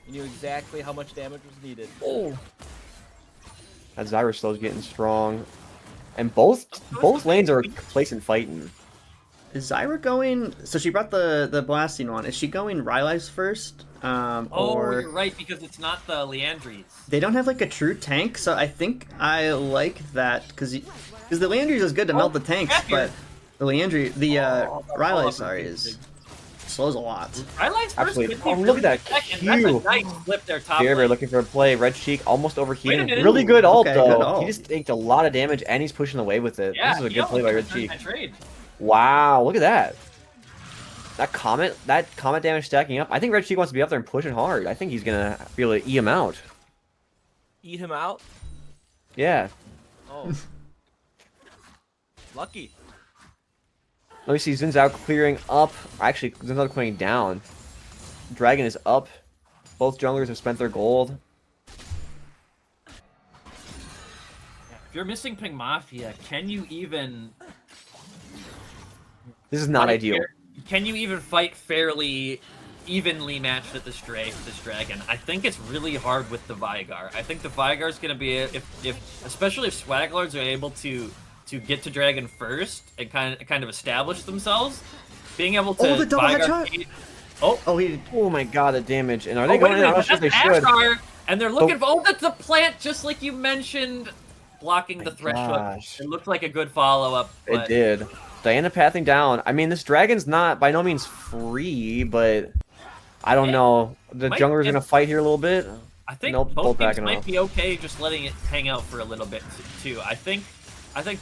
He knew exactly how much damage was needed. Oh. That Zyra slow's getting strong. And both lanes are placing fighting. Is Zyra going? So she brought the blasting one. Is she going Rylai's first? Oh, Or you're right, because it's not the Leandries. they don't have like a true tank, so I think I like that because the Leandries is good to melt the tanks, but the Rylai, sorry, is slows a lot. Rylai's first Absolutely. could be Oh, look at that second. That's a Q. nice flip there, top Beer lane. looking for a play. Red Cheek almost Wait a overheating. minute. Really good ult, Okay, though. good ult. He just tanked a lot of damage, and he's pushing away with it. Yeah, This is a he good play by Red almost turned Cheek. that trade. Wow, look at that. That comet damage stacking up. I think Red Cheek wants to be up there and pushing hard. I think he's going to be able to eat him out. Eat him out? Yeah. Oh. Lucky. Let me see. Zin's out clearing up. Actually, Zin's out clearing down. Dragon is up. Both junglers have spent their gold. If you're missing Ping Mafia, can you even... This is not fight ideal. Can you even fight fairly, evenly matched at this dragon? I think it's really hard with the Vygar. I think the Vygar's gonna be especially if Swaglords are able to get to dragon first and kind of establish themselves, being able to. Oh, the double Vygar- headshot! Oh, he. Oh my god, the damage. And are Oh, they wait going a in? I'm minute, not sure if they that's should. Ashar, and they're looking for. Oh, that's a plant, just like you mentioned, blocking the threshold. gosh. It looked like a good follow up. It did. Diana pathing down. I mean, this dragon's not by no means free, but I don't know. The might jungler's get- gonna fight here a little bit. I think Nope, both teams backing might off. be okay just letting it hang out for a little bit too. I think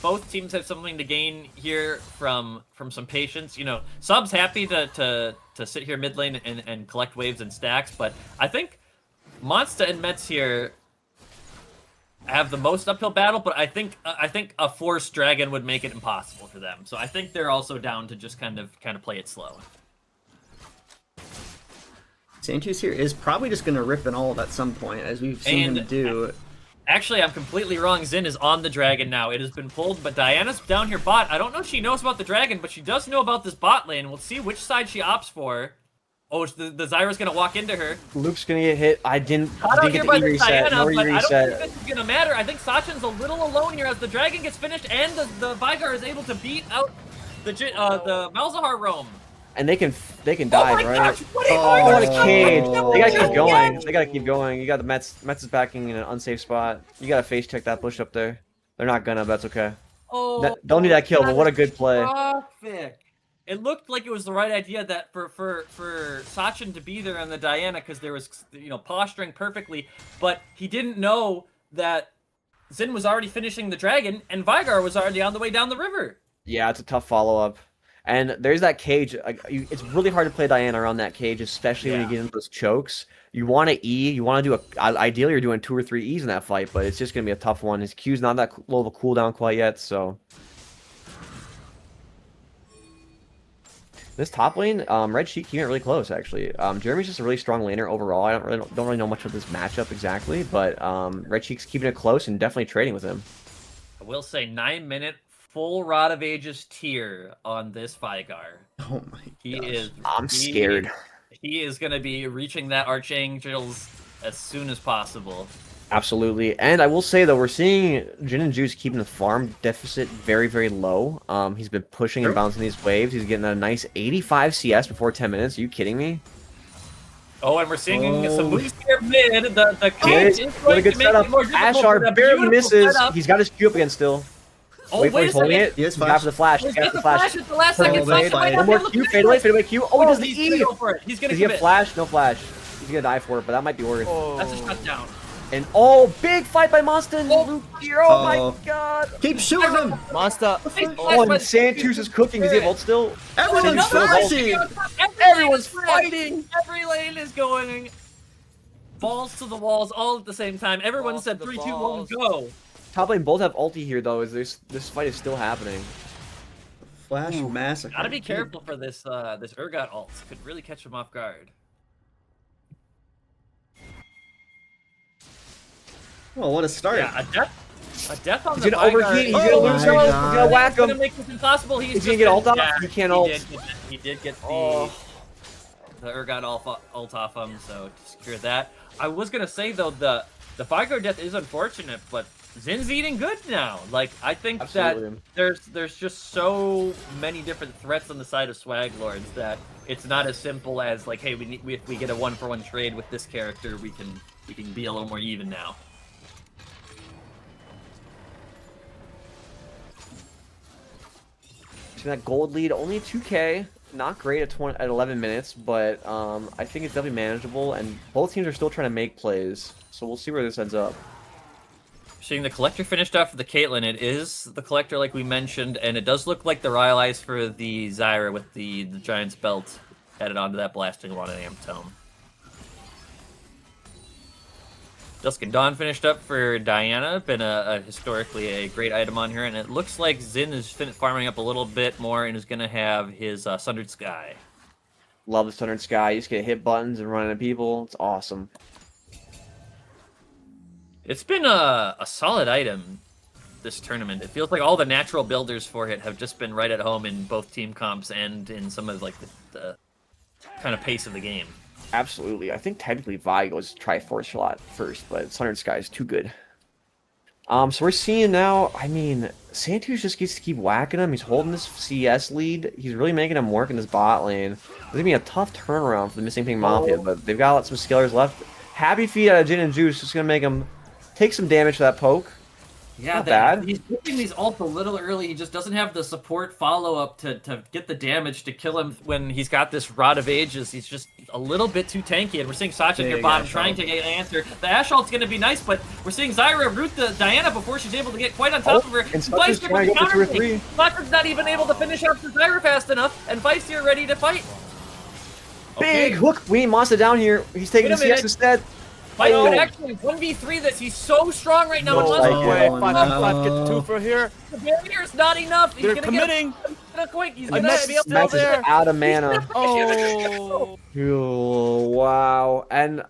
both teams have something to gain here from some patience. You know, Sub's happy to sit here mid lane and collect waves and stacks, but I think Monsta and Mets here have the most uphill battle, but I think a forced dragon would make it impossible for them. So I think they're also down to just kind of play it slow. Santos here is probably just going to rip an ult at some point, as we've seen him do. Actually, I'm completely wrong. Zin is on the dragon now. It has been pulled, but Diana's down here bot. I don't know if she knows about the dragon, but she does know about this bot lane. We'll see which side she opts for. Oh, the Zyra's gonna walk into her. Luke's gonna get hit. I didn't Caught out get here the by E the reset. Diana, No but I don't reset. think this is gonna matter. I think Sachin's a little alone here as the dragon gets finished, and the Vygar is able to beat out the Malzahar roam. And they can dive, my right? gosh, what a What a Vygar! cage! Oh, They gotta keep no. going. They gotta keep going. You got the Mets is backing in an unsafe spot. You gotta face check that bush up there. They're not gonna, but that's okay. Oh Oh, Don't need that kill, but what a good play. Catastrophic. It looked like it was the right idea that for Sachin to be there on the Diana because there was posturing perfectly, but he didn't know that Zin was already finishing the dragon and Vigar was already on the way down the river. Yeah, it's a tough follow-up. And there's that cage. It's really hard to play Diana around that cage, especially when you get into those chokes. You want to E. You want to do ideally, you're doing 2 or 3 E's in that fight, but it's just going to be a tough one. His Q's not that low of a cooldown quite yet, so. This top lane, Red Sheik keeping it really close, actually. Jeremy's just a really strong laner overall. I don't really know much of this matchup exactly, but Red Sheik's keeping it close and definitely trading with him. I will say 9-minute full Rod of Ages tier on this Vigar. Oh my gosh. I'm scared. He is going to be reaching that Archangels as soon as possible. Absolutely. And I will say, though, we're seeing Jin and Juice keeping the farm deficit very, very low. He's been pushing and bouncing these waves. He's getting a nice 85 CS before 10 minutes. Are you kidding me? Oh, and we're seeing some moves here mid. The cage is what a going good to make setup. it more difficult. Ashar barely misses. He's got his Q up again still. Oh, wait for wait he's a holding second. it. He's got for the flash. He's got the flash. At the last second. One more Q. Fade away Q. Oh, he does the He's E. going to go for it. He's going to Does he have flash? No flash. He's going to die for it, but that might be worth. That's a shutdown. And big fight by Monster and Rukier. Oh my god. Keep shooting him. Monster. Oh, and Santus is cooking. Does he have ult still? Everyone's fighting. Everyone's fighting. Every lane is going balls to the walls all at the same time. Everyone said 3, 2, 1, go. Top lane both have ulti here though. This fight is still happening. Flash massacre. Gotta be careful for this this Urgot ult. Could really catch him off guard. Oh, what a start. Yeah, a death on He's the gonna overheat. He's Vigar. gonna lose. He's gonna whack He's gonna him. make this impossible. He's Is he gonna get ult off? Yeah, He can't ult. He did get Oh. the Urgot ult off him, so to secure that. I was gonna say though, the Vigar death is unfortunate, but Zin's eating good now. Like I think Absolutely. that there's just so many different threats on the side of Swag Lords that it's not as simple as like, hey, if we get a 1-for-1 trade with this character, we can be a little more even now. That gold lead, only 2k, not great at 11 minutes, but I think it's definitely manageable, and both teams are still trying to make plays, so we'll see where this ends up. Seeing the Collector finished off for the Caitlyn, it is the Collector like we mentioned, and it does look like the Rylai's for the Zyra with the Giant's Belt added onto that Blasting 1 AM Tome. Dusk and Dawn finished up for Diana, been historically a great item on her, and it looks like Zin is farming up a little bit more and is going to have his Sundered Sky. Love the Sundered Sky. You just get hit buttons and run into people. It's awesome. It's been a solid item this tournament. It feels like all the natural builders for it have just been right at home in both team comps and in some of like the kind of pace of the game. Absolutely. I think technically Vi goes Triforce Shot first, but Sundered Sky is too good. So we're seeing now, I mean, Santus just gets to keep whacking him. He's holding this CS lead. He's really making him work in this bot lane. It's going to be a tough turnaround for the Missing Pink Mafia, but they've got some skillers left. Happy feet out of Jin and Juice. Just going to make him take some damage for that poke. Yeah, Not bad. He's hitting these ults a little early. He just doesn't have the support follow-up to get the damage to kill him when he's got this Rod of Ages. He's just a little bit too tanky, and we're seeing Sachin get bottom trying to get an answer. The Ashe ult's going to be nice, but we're seeing Zyra root the Diana before she's able to get quite on top of her. And Sachin's trying to go for 2 or 3. Sachin's not even able to finish up the Zyra fast enough, and Feisty are ready to fight. Big hook. We need Monster down here. He's taking the CS instead. Fight could actually 1v3 this. He's so strong right now. No way. 5 get the 2 for here. The barrier's not enough. He's They're gonna committing. He's gonna be able to Max is out of mana. Oh. Wow. And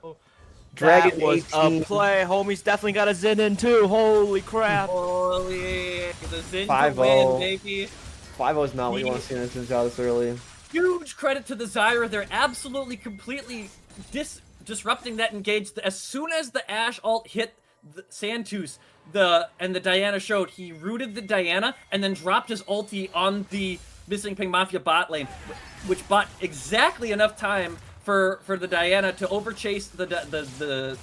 Dragon that was 18. a play. Homie's definitely got a Zin in too. Holy crap. Holy, the Zin to 5-0. win, baby. 5-0 is not what you want to see in this out this early. Huge credit to the Zyra. They're absolutely, completely disrupting that engage. As soon as the Ashe ult hit the Santus, and the Diana showed, he rooted the Diana and then dropped his ulti on the Missing Pink Mafia bot lane, which bought exactly enough time for the Diana to overchase the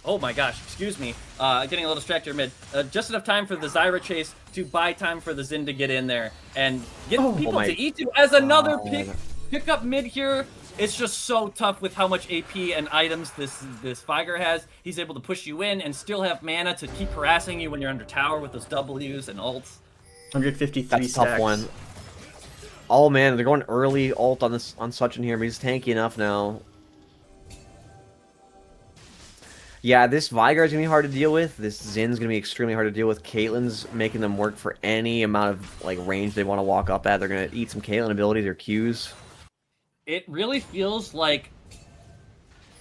Oh my gosh, excuse me. Getting a little distracted mid. Just enough time for the Zyra chase to buy time for the Xin to get in there and get people my to E2 as another God. pick up mid here. It's just so tough with how much AP and items this Viger has. He's able to push you in and still have mana to keep harassing you when you're under tower with those Ws and ults. 153 That's a stacks. tough one. Oh man, they're going early ult on Suchin here, but he's tanky enough now. Yeah, this Vigar is gonna be hard to deal with. This Zin's gonna be extremely hard to deal with. Caitlyn's making them work for any amount of like range they want to walk up at. They're gonna eat some Caitlyn abilities or Qs. It really feels like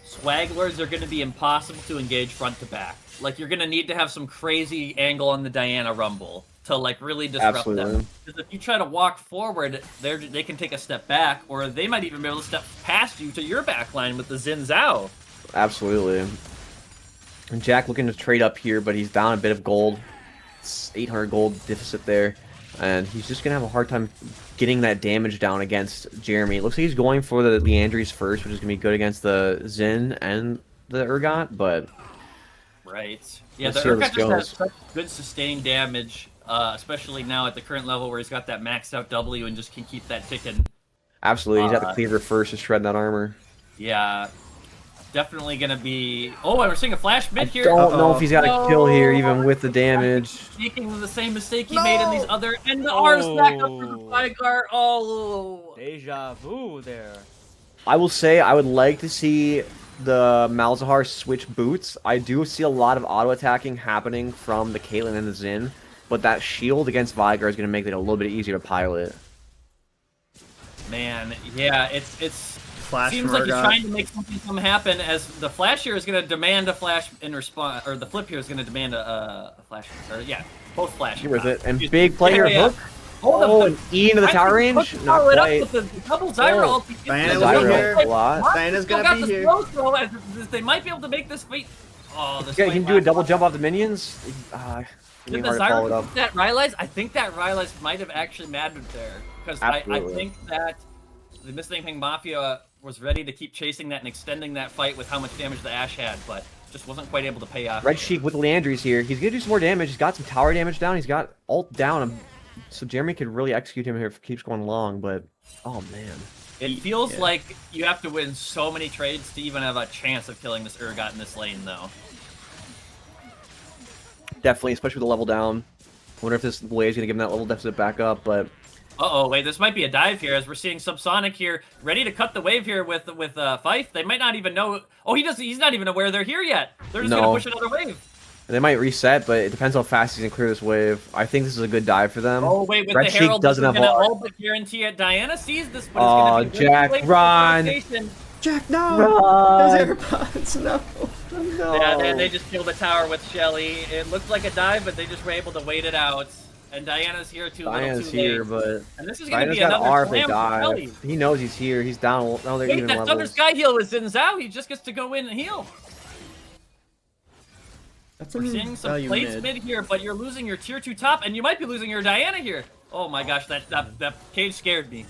Swagglers are going to be impossible to engage front to back. Like, you're going to need to have some crazy angle on the Diana Rumble to, like, really disrupt them. Because if you try to walk forward, they can take a step back, or they might even be able to step past you to your back line with the Xin Zhao. Absolutely. And Jack looking to trade up here, but he's down a bit of gold. It's 800 gold deficit there. And he's just going to have a hard time getting that damage down against Jeremy. It looks like he's going for the Leandries first, which is going to be good against the Xin and the Urgot, but... Right. Yeah, Let's the see how this Urgot just has goes. such good sustained damage, especially now at the current level where he's got that maxed out W and just can keep that ticking. Absolutely, he's got the cleaver first to shred that armor. Yeah. Definitely gonna be. Oh, and we're seeing a flash mid here. Don't know if he's got a kill here, even with the damage. Making the same mistake he made in these other. And the R's back up for the Vigar. Oh. Deja vu there. I will say I would like to see the Malzahar switch boots. I do see a lot of auto attacking happening from the Caitlyn and the Xin, but that shield against Vigar is going to make it a little bit easier to pilot. Man, yeah, it's. Flash Seems like he's trying to make something happen as the flash here is going to demand a flash in response, or the flip here is going to demand a flash. Or yeah, both flash. Here with it, and big player hook. Oh, and E into the tower range. Not Follow it up quite. with the double Zyra ult. Diana Zyra will be here. a lot. Diana's Still gonna got be the here. slow throw as they might be able to make this fight. Oh, this Yeah, fight he can do a double lasts. jump off the minions. Did Hard the to follow it Zyra up. put that Rylai's? I think that Rylai's might have actually mattered there. Because I Absolutely. think that the Missing Thing Mafia was ready to keep chasing that and extending that fight with how much damage the Ashe had, but just wasn't quite able to pay off. Red Sheik with Leandries here. He's gonna do some more damage. He's got some tower damage down. He's got ult down. So Jeremy could really execute him here if it keeps going long, but oh man. It feels like you have to win so many trades to even have a chance of killing this Urgot in this lane, though. Definitely, especially with the level down. Wonder if this Blaze gonna give him that level deficit back up, but Uh-oh, wait, this might be a dive here as we're seeing Subsonic here, ready to cut the wave here with Fife. They might not even know. Oh, he's not even aware they're here yet. They're just gonna push another wave. and they might reset, but it depends how fast he's gonna clear this wave. I think this is a good dive for them. Oh, wait, with Red the Sheik Herald, doesn't this is have gonna all. all but guarantee it. Diana sees this, but Oh, it's gonna be way Jack, too late for the run! rotation. Jack, no! Run! His AirPods, no. No. Yeah, they just killed the tower with Shelly. It looked like a dive, but they just were able to wait it out. And Diana's here too. Diana's too here, late. but And this is gonna Diana's be got another R if they slam for die. Shelly. He knows he's here. He's down. No, they're Wait, even that Thunder levels. Sky heal is Xin Zhao. He just gets to go in and heal. That's We're seeing some plates mid here, but you're losing your tier 2 top, and you might be losing your Diana here. Oh my gosh, that cage scared me.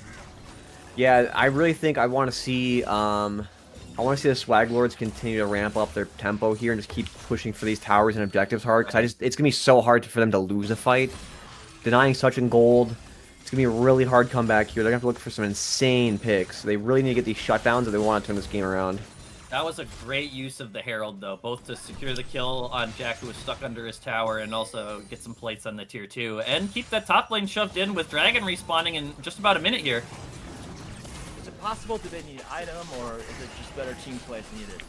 Yeah, I really think I want to see I want to see the Swag Lords continue to ramp up their tempo here and just keep pushing for these towers and objectives hard, because it's gonna be so hard for them to lose a fight. Denying such in gold, it's gonna be a really hard comeback here. They're gonna have to look for some insane picks. They really need to get these shutdowns if they want to turn this game around. That was a great use of the Herald, though, both to secure the kill on Jack, who was stuck under his tower, and also get some plates on the tier 2, and keep that top lane shoved in with Dragon respawning in just about a minute here. Is it possible? Do they need item, or is it just better team plays needed?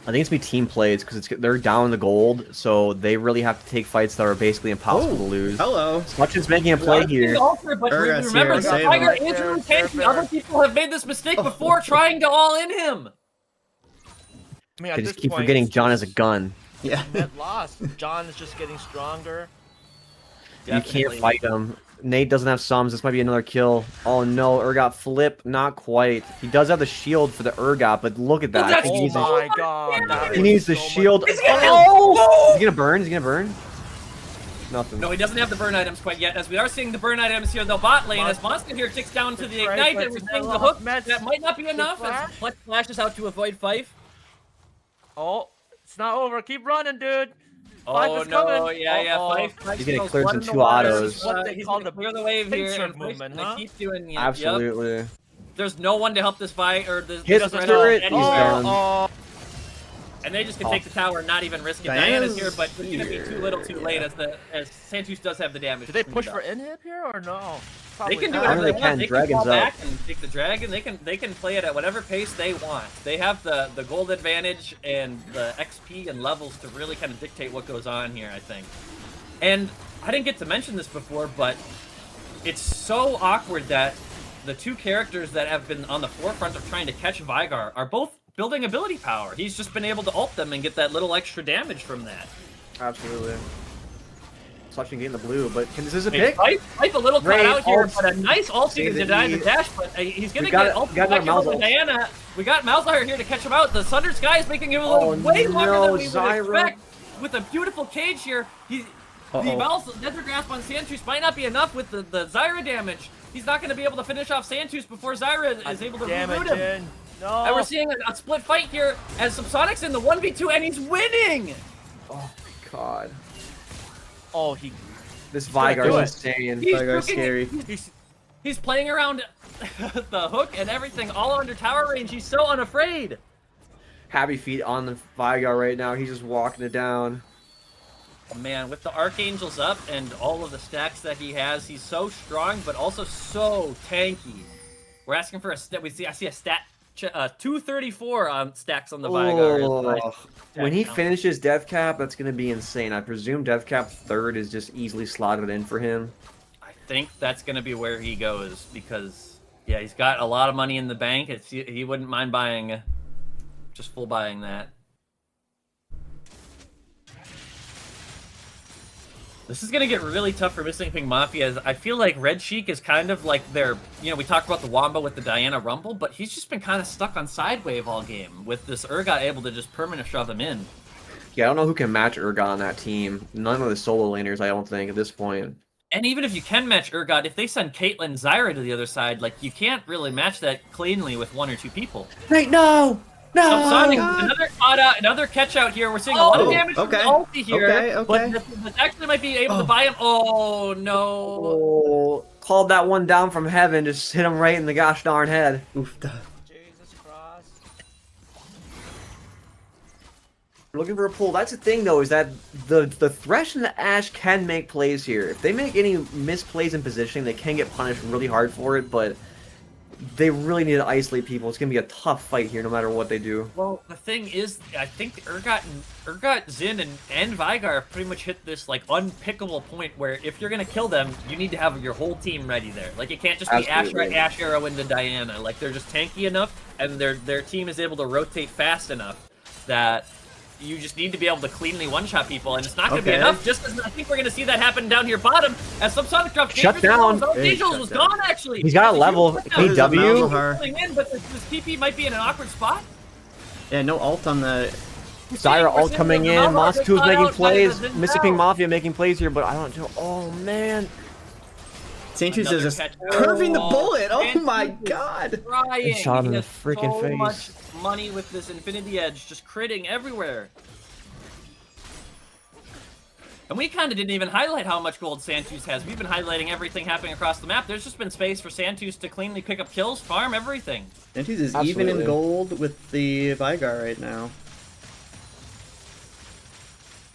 I think it's gonna be team plays because they're down the gold, so they really have to take fights that are basically impossible to lose. Hello. Smutchin's making a play here. But Urgot's remember, here, the save Tiger him. is rotating. Other people have made this mistake before, trying to all in him. I mean, at They this just keep point, forgetting it's John has a just gun. Yeah. net loss. John is just getting stronger. You can't fight him. Nate doesn't have sums. This might be another kill. Oh no, Urgot flip. Not quite. He does have the shield for the Urgot, but look at that. That's He needs, my god. that he is needs the so much- shield. He's gonna Oh! He's gonna burn. He's gonna burn. Nothing. No, he doesn't have the burn items quite yet, as we are seeing the burn items here in the bot lane, as Monster here ticks down to the ignite, and we're seeing the hook. That might not be enough, as Flex flashes out to avoid Fife. Oh, It's not over. Keep running, dude. Fife Oh is no, coming. yeah, Uh-oh. Fife He's gonna goes clear blood some in the 2 water. autos. What they He's call gonna the clear the wave here, pincer and Fife's movement, gonna huh? keep doing it. Yep. Absolutely. There's no one to help this fight, or this Hit doesn't the matter turret, he's anywhere. done. Oh, And they just can Oh. take the tower and not even risk it. Diana's Diana's here, but it's gonna be too little, too late, as Santus does have the damage. did they to push clean for it up. inhib here or no? They Probably can do not. I don't whatever know they they want. can. They Dragon's can fall up. back and take the dragon. They can play it at whatever pace they want. They have the gold advantage and the XP and levels to really kind of dictate what goes on here, I think. And I didn't get to mention this before, but it's so awkward that the two characters that have been on the forefront of trying to catch Vigar are both building ability power. He's just been able to ult them and get that little extra damage from that. Absolutely. Touching getting the blue, but this is a Hey, pick. Fife a little Great caught out here, ult. but a nice ulti to Say that deny the he- dash, but he's gonna We got get it- ult we got back our mouse over ult. Diana. We got Malzahar here to catch him out. The Thunder Sky is making him a little Oh, way longer no, than we would Zyra. expect. With a beautiful cage here, the Mouse Nether Grasp on Santus might not be enough with the Zyra damage. He's not going to be able to finish off Santus before Zyra is able to reboot him. in. No. And we're seeing a split fight here as Subsonic's in the 1v2 and he's winning! Oh my god. Oh, he. This gonna do Vigar it. is insane. He's Vigar's cooking it. scary. He's playing around the hook and everything all under tower range. He's so unafraid. Happy feet on the Vigar right now. He's just walking it down. Man, with the Archangels up and all of the stacks that he has, he's so strong, but also so tanky. We're asking for a stat. I see a stat 234 on stacks on the Vigar. Oh, when he finishes Death Cap, that's going to be insane. I presume Death Cap 3rd is just easily slotted in for him. I think that's going to be where he goes because, yeah, he's got a lot of money in the bank. He wouldn't mind buying, just full buying that. This is going to get really tough for Missing Pink Mafia. As I feel like Red Sheik is kind of like their, we talked about the Wamba with the Diana Rumble, but he's just been kind of stuck on Sidewave all game with this Urgot able to just permanent shove him in. Yeah, I don't know who can match Urgot on that team. None of the solo laners, I don't think, at this point. And even if you can match Urgot, if they send Caitlyn Zyra to the other side, like, you can't really match that cleanly with 1 or 2 people. Wait, no! No! Sonic, another catch out here. We're seeing a lot of damage from the ulti here. Okay. But this actually might be able to buy him. Oh, no. Oh, called that one down from heaven. Just hit him right in the gosh darn head. Oof. Jesus Christ. We're looking for a pull. That's the thing, though, is that the Thresh and the Ashe can make plays here. If they make any misplays in positioning, they can get punished really hard for it, but they really need to isolate people. It's going to be a tough fight here no matter what they do. Well, the thing is, I think Urgot, Xin, and Vigar have pretty much hit this, like, unpickable point where if you're going to kill them, you need to have your whole team ready there. Like, it can't just be Ash Arrow into Diana. Like, they're just tanky enough, and their team is able to rotate fast enough that you just need to be able to cleanly one-shot people, and it's not going to be enough, just as I think we're going to see that happen down here bottom, as Subsonic drops Shut down. Angels was gone, actually! He's got a level. KW. But this TP might be in an awkward spot. Yeah, no ult on the... Zyra ult coming in. Moss2's making plays. Missing Missing Pink Mafia making plays here, but I don't know. Oh, man. Santus is just curving the bullet. Oh my god. Crying. It shot him in He the has freaking so face. much money with this Infinity Edge, just critting everywhere. And we kind of didn't even highlight how much gold Santus has. We've been highlighting everything happening across the map. There's just been space for Santus to cleanly pick up kills, farm everything. Santus is even in gold with the Vigar right now.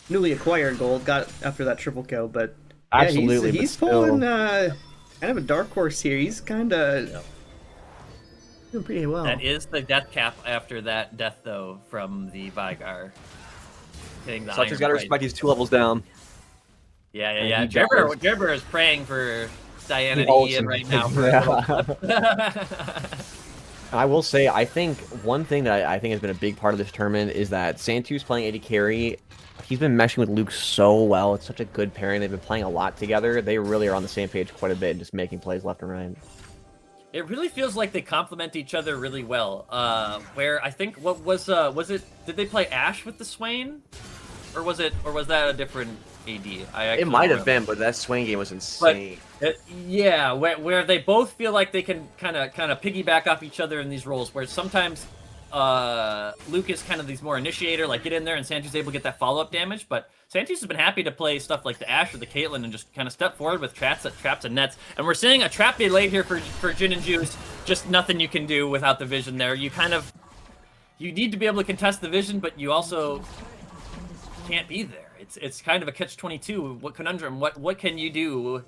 Newly acquired gold, got after that triple kill, but yeah, Absolutely, he's but pulling still. kind of a dark horse here. He's kind of doing pretty well. That is the death cap after that death, though, from the Vigar. Hitting the Such has got to iron respect he's 2 levels down. Yeah. And he Gerber is praying for Diana to ults Ian him. right now. For a little Yeah. I will say, I think one thing that I think has been a big part of this tournament is that Santus playing AD carry. He's been meshing with Luke so well. It's such a good pairing. They've been playing a lot together. They really are on the same page quite a bit, just making plays left and right. It really feels like they complement each other really well. Where I think what was it? Did they play Ashe with the Swain, or was that a different AD? It might have been, but that Swain game was insane. Yeah, where they both feel like they can kind of piggyback off each other in these roles. Where sometimes Luke is kind of these more initiator, like get in there, and Santu's able to get that follow-up damage. But Santus has been happy to play stuff like the Ashe or the Caitlyn and just kind of step forward with traps and nets. And we're seeing a trap be laid here for Jin and Juice. Just nothing you can do without the vision there. You need to be able to contest the vision, but you also can't be there. It's kind of a catch-22. What conundrum? What can you do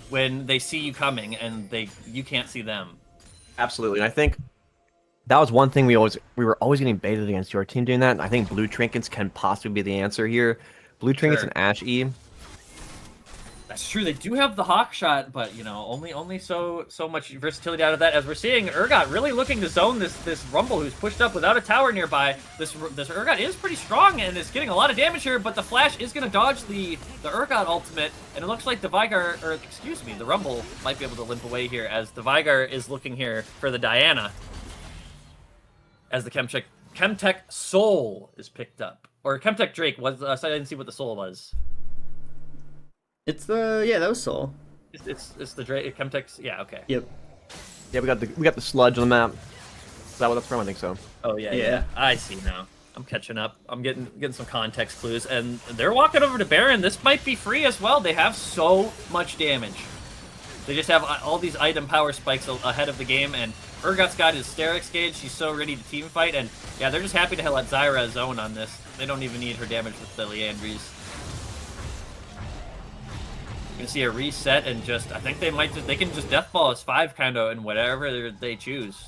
when they see you coming and you can't see them? Absolutely, and I think that was one thing we were always getting baited against your team doing that. And I think blue trinkets can possibly be the answer here. Blue trinkets and Ashe E. That's true. They do have the hawk shot, but you know, only so much versatility out of that. As we're seeing, Urgot really looking to zone this Rumble, who's pushed up without a tower nearby. This Urgot is pretty strong and is getting a lot of damage here, but the flash is going to dodge the Urgot ultimate, and it looks like the Veigar, or excuse me, the Rumble might be able to limp away here as the Veigar is looking here for the Diana. As the Chemtech Soul is picked up, or Chemtech Drake was. So I didn't see what the Soul was. It's that was Soul. It's the Drake Chemtech. Yeah, okay. Yep. Yeah, we got the sludge on the map. Is that what that's from? I think so. Oh yeah. I see now. I'm catching up. I'm getting some context clues, and they're walking over to Baron. This might be free as well. They have so much damage. They just have all these item power spikes ahead of the game, and Urgot's got his Sterix gauge. She's so ready to team fight, and yeah, they're just happy to let Zyra zone on this. They don't even need her damage with the Liandry's. You can see a reset, and I think they can just deathball us 5 kind of in whatever they choose.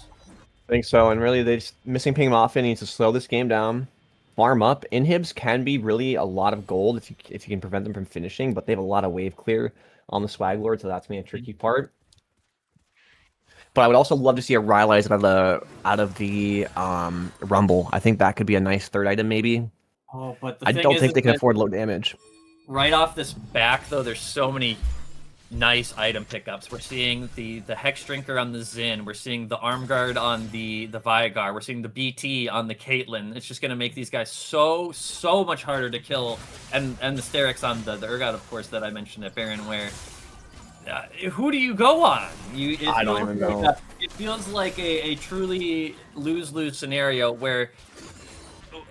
I think so, and really they just missing Ping Mafia needs to slow this game down, farm up. Inhibs can be really a lot of gold if you can prevent them from finishing, but they have a lot of wave clear on the Swag Lord, so that's gonna be a tricky part. But I would also love to see a Rylai's out of the Rumble. I think that could be a nice third item, maybe. Oh, but I don't think they can afford low damage. Right off this back, though, there's so many nice item pickups. We're seeing the Hex Drinker on the Xin. We're seeing the Arm Guard on the Veigar. We're seeing the BT on the Caitlyn. It's just going to make these guys so much harder to kill. And the Sterix on the Urgot, of course, that I mentioned at Baron, where... who do you go on? I don't even know. It feels like a truly lose-lose scenario where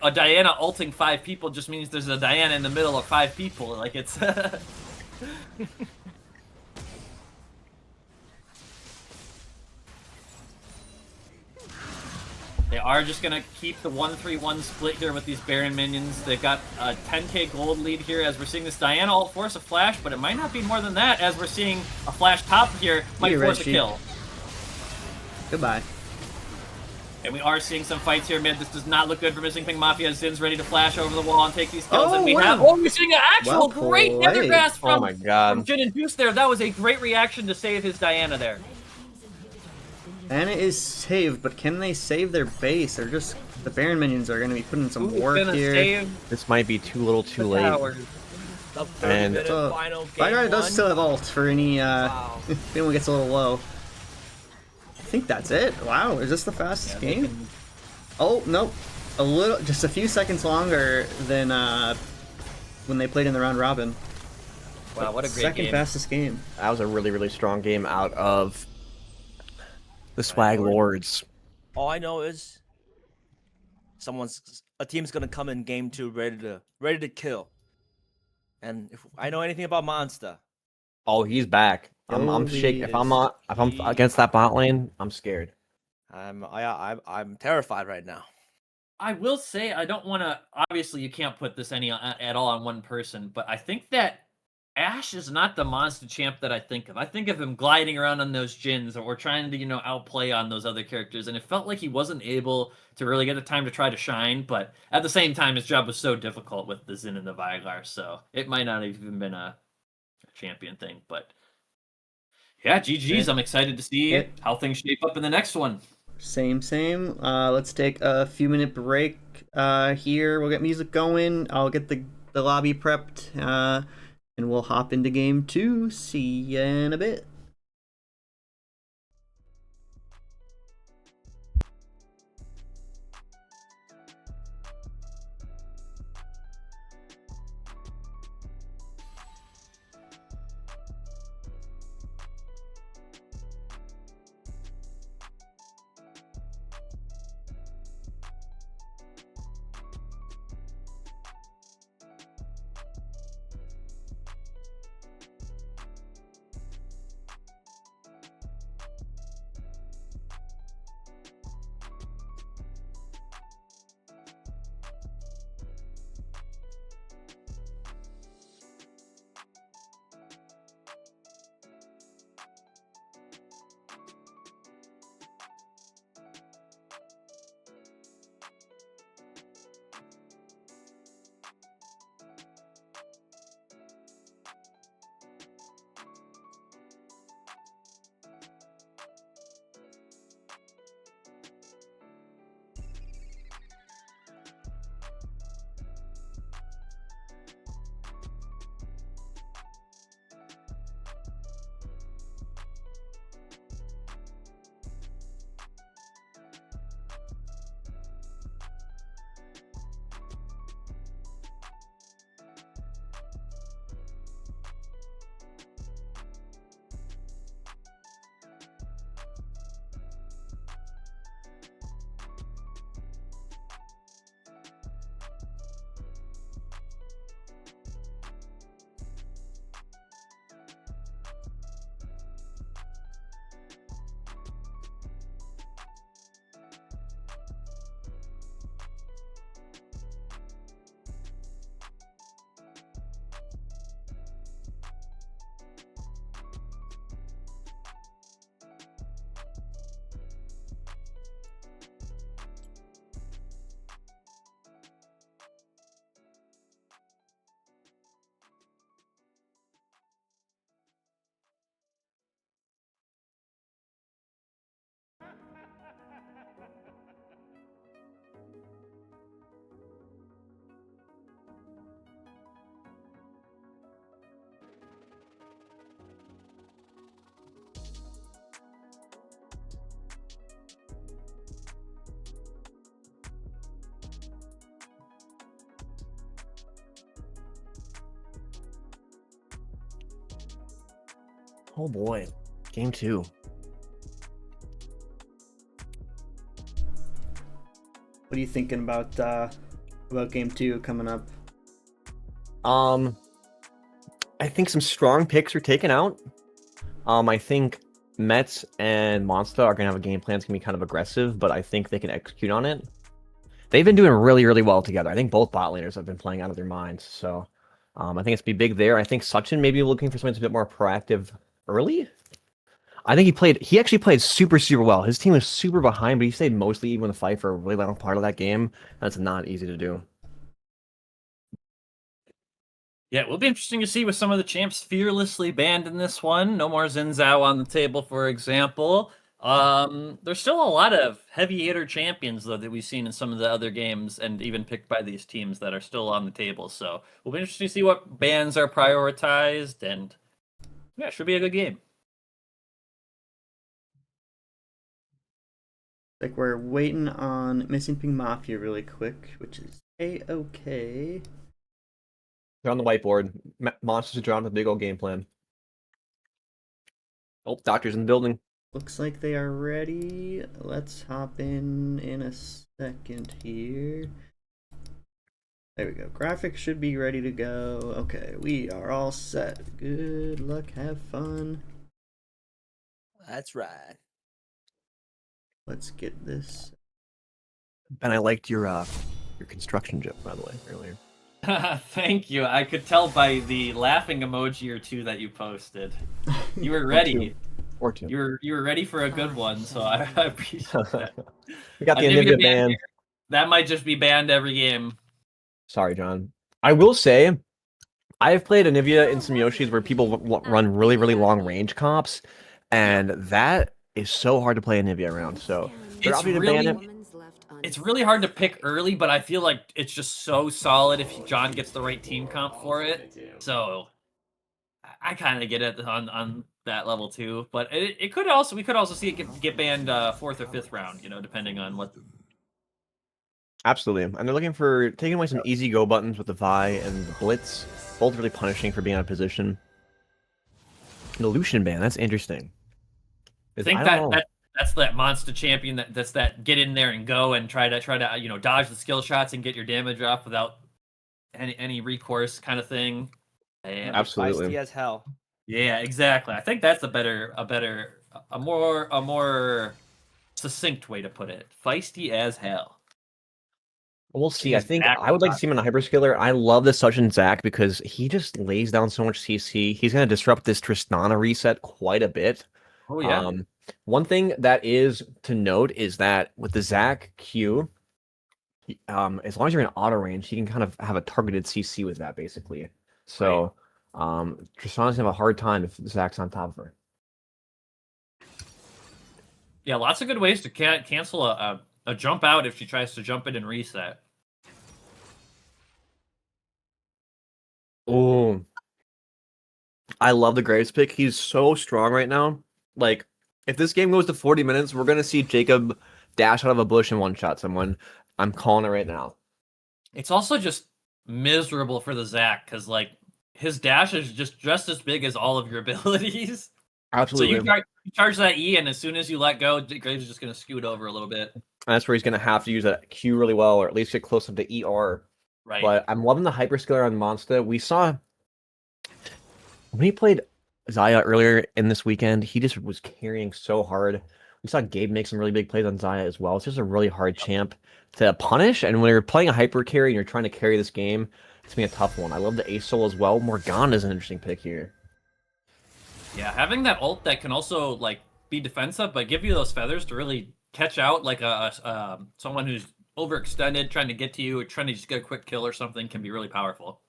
a Diana ulting 5 people just means there's a Diana in the middle of 5 people. Like, it's... They are just going to keep the 1-3-1 split here with these Baron minions. They've got a 10k gold lead here as we're seeing this Diana ult force a flash, but it might not be more than that as we're seeing a flash top here might force a kill. Goodbye. And we are seeing some fights here mid. This does not look good for Missing Ping Mafia. Zin's ready to flash over the wall and take these kills. And we're seeing an actual great Nethergrass from Jin and Juice there. That was a great reaction to save his Diana there. Diana is saved, but can they save their base? They're just... The Baron minions are going to be putting some work here. This might be too little too late. And Veigar does still have ult for any, if anyone gets a little low. I think that's it. Wow, is this the fastest game? Oh, nope. Just a few seconds longer than when they played in the round robin. Wow, what a great second game. fastest game. That was a really strong game out of the Swag Lords. All I know is a team's gonna come in game 2 ready to kill. And if I know anything about Monster, oh, he's back. I'm shaking. If I'm against that bot lane, I'm scared. I'm terrified right now. I will say I don't want to. Obviously, you can't put this at all on one person, but I think that Ashe is not the monster champ that I think of. I think of him gliding around on those Jins or trying to, outplay on those other characters, and it felt like he wasn't able to really get the time to try to shine, but at the same time, his job was so difficult with the Xin and the Veigar, so it might not have even been a champion thing, but yeah, GG's. I'm excited to see how things shape up in the next one. Same. Let's take a few minute break here. We'll get music going. I'll get the lobby prepped. And we'll hop into game 2. See ya in a bit. Oh boy, game 2. What are you thinking about game 2 coming up? I think some strong picks are taken out. I think Mets and Monster are gonna have a game plan that's gonna be kind of aggressive, but I think they can execute on it. They've been doing really, really well together. I think both bot laners have been playing out of their minds. So I think it's be big there. I think Sachin may be looking for something that's a bit more proactive early. I think he actually played super, super well. His team was super behind, but he stayed mostly even in the fight for a really long part of that game. That's not easy to do. Yeah, it will be interesting to see with some of the champs fearlessly banned in this one. No more Xin Zhao on the table, for example. There's still a lot of heavy hitter champions, though, that we've seen in some of the other games and even picked by these teams that are still on the table. So we'll be interested to see what bans are prioritized, and yeah, it should be a good game. Like we're waiting on Missing Ping Mafia really quick, which is A-okay. They're on the whiteboard. Monsters are drawn with a big old game plan. Oh, Doctor's in the building. Looks like they are ready. Let's hop in a second here. There we go. Graphics should be ready to go. Okay, we are all set. Good luck, have fun. That's right. Let's get this. Ben, I liked your construction joke, by the way, earlier. Thank you. I could tell by the laughing emoji or two that you posted. You were ready. Or two. You were ready for a good one, so I appreciate that. We got the Nvidia Nvidia ban. That might just be banned every game. Sorry, John. I will say, I've played Anivia in some Yoshis where people run really, really long range comps, and that is so hard to play Anivia around. So it's really hard to pick early, but I feel like it's just so solid if John gets the right team comp for it. So I kind of get it on that level too. But we could also see it get banned 4th or 5th round, depending on what. Absolutely. And they're looking for taking away some easy go buttons with the Vi and the Blitz. Both really punishing for being out of position. The Lucian ban, that's interesting. I think that's that monster champion that's that get in there and go and try to dodge the skill shots and get your damage off without any recourse kind of thing. And absolutely. Feisty as hell. Yeah, exactly. I think that's a more succinct way to put it. Feisty as hell. We'll see. I think I would like to see him in a hyperscaler. I love this Sachin Zac because he just lays down so much CC. He's going to disrupt this Tristana reset quite a bit. Oh, yeah. One thing that is to note is that with the Zac Q, as long as you're in auto range, he can kind of have a targeted CC with that, basically. So Tristana's going to have a hard time if Zac's on top of her. Yeah, lots of good ways to cancel a jump out if she tries to jump in and reset. Oh, I love the Graves pick. He's so strong right now. Like, if this game goes to 40 minutes, we're going to see Jacob dash out of a bush and one-shot someone. I'm calling it right now. It's also just miserable for the Zac, because, like, his dash is just as big as all of your abilities. Absolutely. So you charge that E, and as soon as you let go, Graves is just going to scoot over a little bit. And that's where he's going to have to use that Q really well, or at least get close up to ER. Right. But I'm loving the hyperscaler on Monster. We saw when he played Xayah earlier in this weekend, he just was carrying so hard. We saw Gabe make some really big plays on Xayah as well. It's just a really hard champ to punish. And when you're playing a hyper carry and you're trying to carry this game, it's going to be a tough one. I love the Ace Soul as well. Morgana is an interesting pick here. Yeah, having that ult that can also like be defensive, but give you those feathers to really catch out like someone who's overextended, trying to get to you, or trying to just get a quick kill or something, can be really powerful.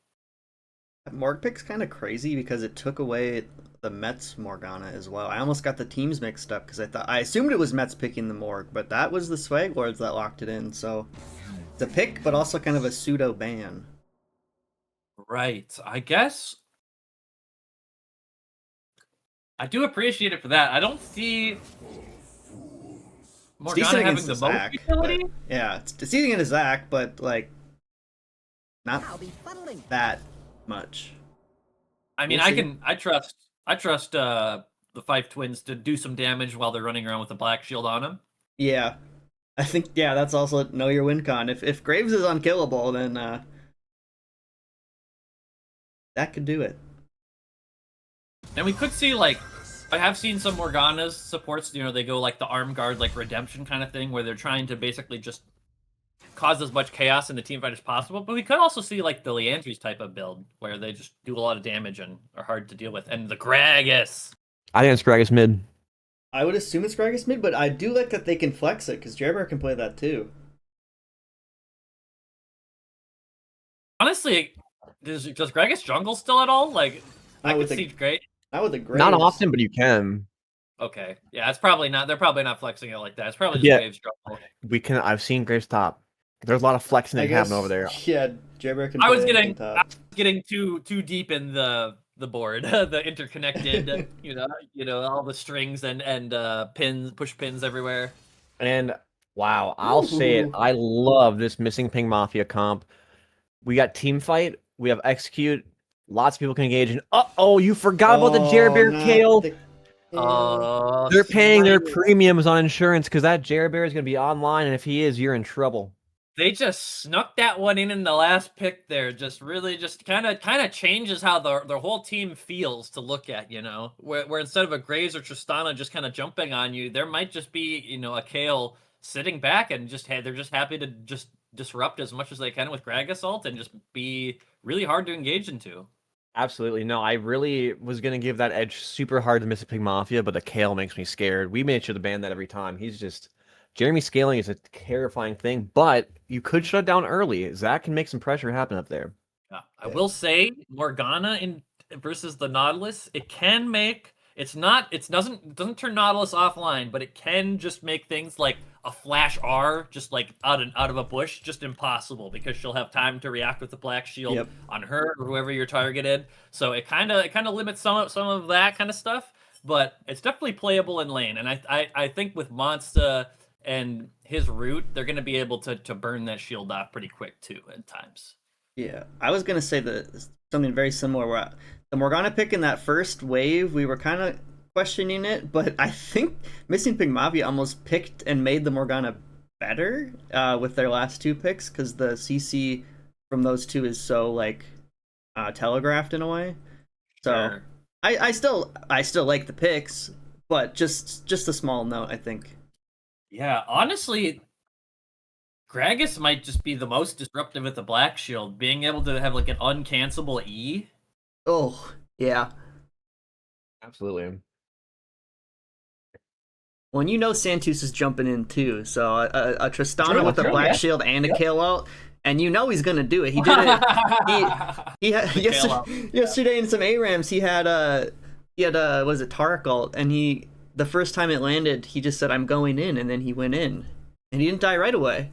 Morg pick's kind of crazy because it took away the Mets Morgana as well. I almost got the teams mixed up because I assumed it was Mets picking the Morg, but that was the Swag Lords that locked it in. So it's a pick, but also kind of a pseudo ban. Right. I guess I do appreciate it for that. I don't see Morgana having the most utility. Yeah, it's deceding in a Zac, but like not that much. I mean, I trust the five twins to do some damage while they're running around with the black shield on them. Yeah, I think that's also know your win con. If Graves is unkillable, then that could do it. And we could see like I have seen some Morgana's supports. They go like the arm guard, like redemption kind of thing, where they're trying to basically just cause as much chaos in the team fight as possible. But we could also see like the Leandry's type of build, where they just do a lot of damage and are hard to deal with. And the Gragas. I think it's Gragas mid. I would assume it's Gragas mid, but I do like that they can flex it because Jerber can play that too. Honestly, does Gragas jungle still at all? Like, I could see great. Not with the Graves. Not often, but you can. Okay, yeah, it's probably not. They're probably not flexing it like that. It's probably just Graves jungle. I've seen Graves top. There's a lot of flexing that happen over there. Yeah, Jerber can. I was getting too deep in the board, the interconnected, all the strings and pins, push pins everywhere. And wow, I'll say it. I love this missing ping mafia comp. We got team fight. We have execute. Lots of people can engage in. You forgot about the Jerbear Kale. They're paying their premiums on insurance because that Jerbear is going to be online, and if he is, you're in trouble. They just snuck that one in the last pick there. Just really just kind of changes how the whole team feels to look at, where instead of a Graves or Tristana just kind of jumping on you, there might just be, a Kale sitting back and they're just happy to just disrupt as much as they can with Gragas ult and just be really hard to engage into. Absolutely. No, I really was going to give that edge super hard to Missing Pig Mafia, but the Kale makes me scared. We made sure to ban that every time. He's just... Jeremy scaling is a terrifying thing, but you could shut it down early. Zach can make some pressure happen up there. Yeah. I will say Morgana versus the Nautilus, it can make it doesn't turn Nautilus offline, but it can just make things like a flash R just like out of a bush just impossible because she'll have time to react with the black shield on her or whoever you're targeted. So it kind of limits some of that kind of stuff, but it's definitely playable in lane. And I think with Monsta and his root, they're going to be able to burn that shield off pretty quick too at times. Yeah, I was going to say something very similar where the Morgana pick in that first wave, we were kind of questioning it, but I think Missing Pig Mafia almost picked and made the Morgana better with their last two picks because the CC from those two is so like telegraphed in a way. So sure. I still like the picks, but just a small note, I think. Yeah, honestly, Gragas might just be the most disruptive with the Black Shield, being able to have like an uncancelable E. Oh, yeah. Absolutely. Well, Santus is jumping in too, so a Tristana with a Black Shield and a Kale out, and he's gonna do it. He did it. Yesterday in some ARAMs, he had was it Tarek ult, and the first time it landed, he just said, "I'm going in," and then he went in, and he didn't die right away,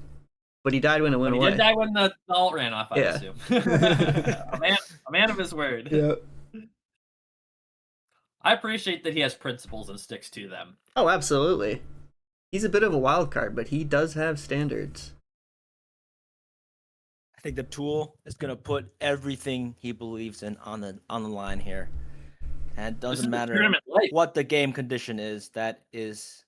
but he died when it went away. He did die when the ult ran off. I assume. a man of his word. Yeah. I appreciate that he has principles and sticks to them. Oh, absolutely. He's a bit of a wild card, but he does have standards. I think the tool is going to put everything he believes in on the line here. And it doesn't matter what the game condition is. That is...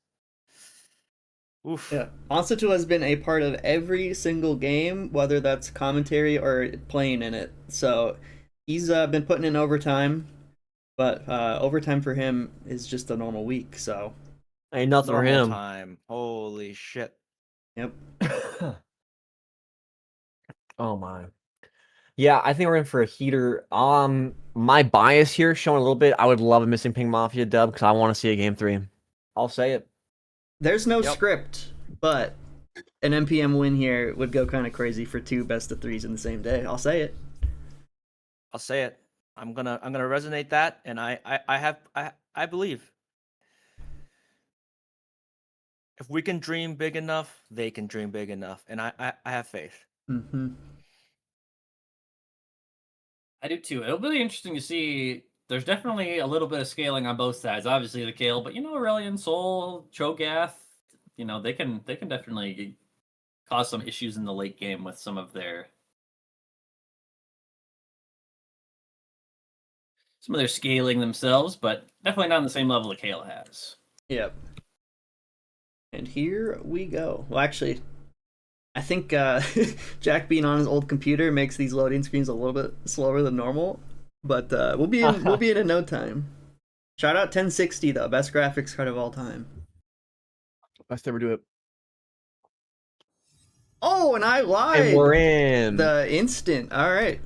Oof. Yeah. Onsitu has been a part of every single game, whether that's commentary or playing in it. So he's been putting in overtime, but overtime for him is just a normal week. So ain't nothing for him. Time. Holy shit. Yep. Oh my. Yeah, I think we're in for a heater. My bias here showing a little bit. I would love a Missing Ping Mafia dub because I want to see a game 3. I'll say it. There's no script, but an MPM win here would go kind of crazy for 2 best of 3s in the same day. I'll say it. I'll say it. I'm gonna resonate that, and I believe. If we can dream big enough, they can dream big enough, and I have faith. Mm-hmm. I do too. It'll be interesting to see. There's definitely a little bit of scaling on both sides. Obviously the Kale, but Aurelion, Soul, Cho'Gath, they can definitely cause some issues in the late game with some of their some of their scaling themselves, but definitely not on the same level that Kale has. Yep. And here we go. Well, actually, I think Jack being on his old computer makes these loading screens a little bit slower than normal, but we'll be in no time. Shout out 1060 though, best graphics card of all time. Best ever do it. Oh, and I lied. And we're in. The instant. All right.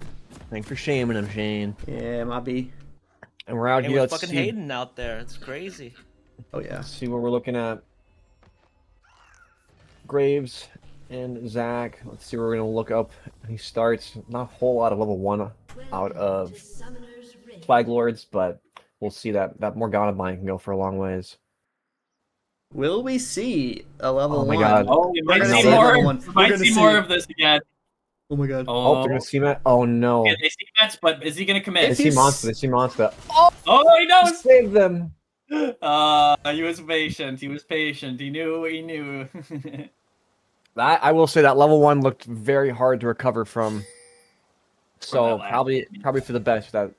Thanks for shaming him, Shane. Yeah, Mobby. And we're out And here. with Let's fucking see. Hayden out there. It's crazy. Oh yeah. Let's see what we're looking at. Graves and Zach. Let's see where we're gonna look up. He starts not a whole lot of level 1 out of Flag Lords, but we'll see that Morgana mine can go for a long ways. Will we see a level 1? Oh my god. Oh, we might We're gonna see see more. level 1. We might see more of this again. Oh my god. Oh, they're gonna see Matt. Oh no. Yeah, they see Mets, but is he gonna commit? They see Monster. They see Monster. Oh, he knows. Save them. He was patient. He was patient. He knew. He knew. That I will say that level 1 looked very hard to recover from. So probably for the best that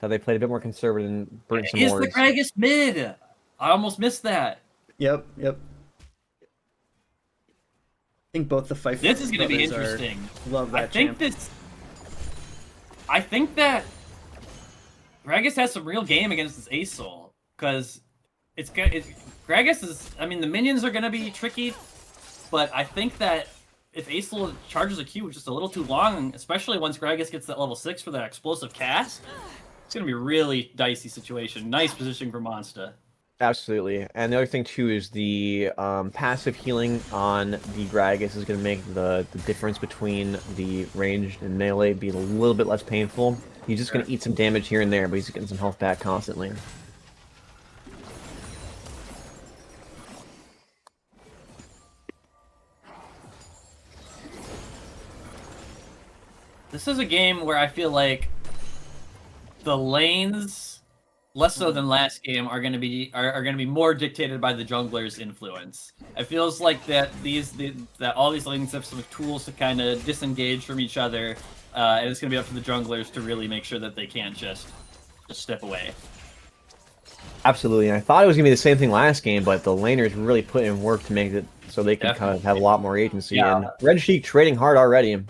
they played a bit more conservative and burnt some Is wards. the Gragas mid? I almost missed that. Yep. I think both the fight. This is going to be brothers interesting. Love that. I think that Gragas has some real game against this Ace Soul because Gragas is. I mean, the minions are going to be tricky, but I think that if Ace Soul charges a Q just a little too long, especially once Gragas gets that level 6 for that explosive cast, it's going to be a really dicey situation. Nice position for Monster. Absolutely. And the other thing, too, is the passive healing on the Gragas is going to make the difference between the ranged and melee be a little bit less painful. He's just going to eat some damage here and there, but he's getting some health back constantly. This is a game where I feel like the lanes, less so than last game, are going to be more dictated by the jungler's influence. It feels like that all these lanes have some tools to kind of disengage from each other, and it's going to be up to the junglers to really make sure that they can't just step away. Absolutely. And I thought it was going to be the same thing last game, but the laners really put in work to make it so they can kind of have a lot more agency. Yeah. And Red Sheik trading hard already.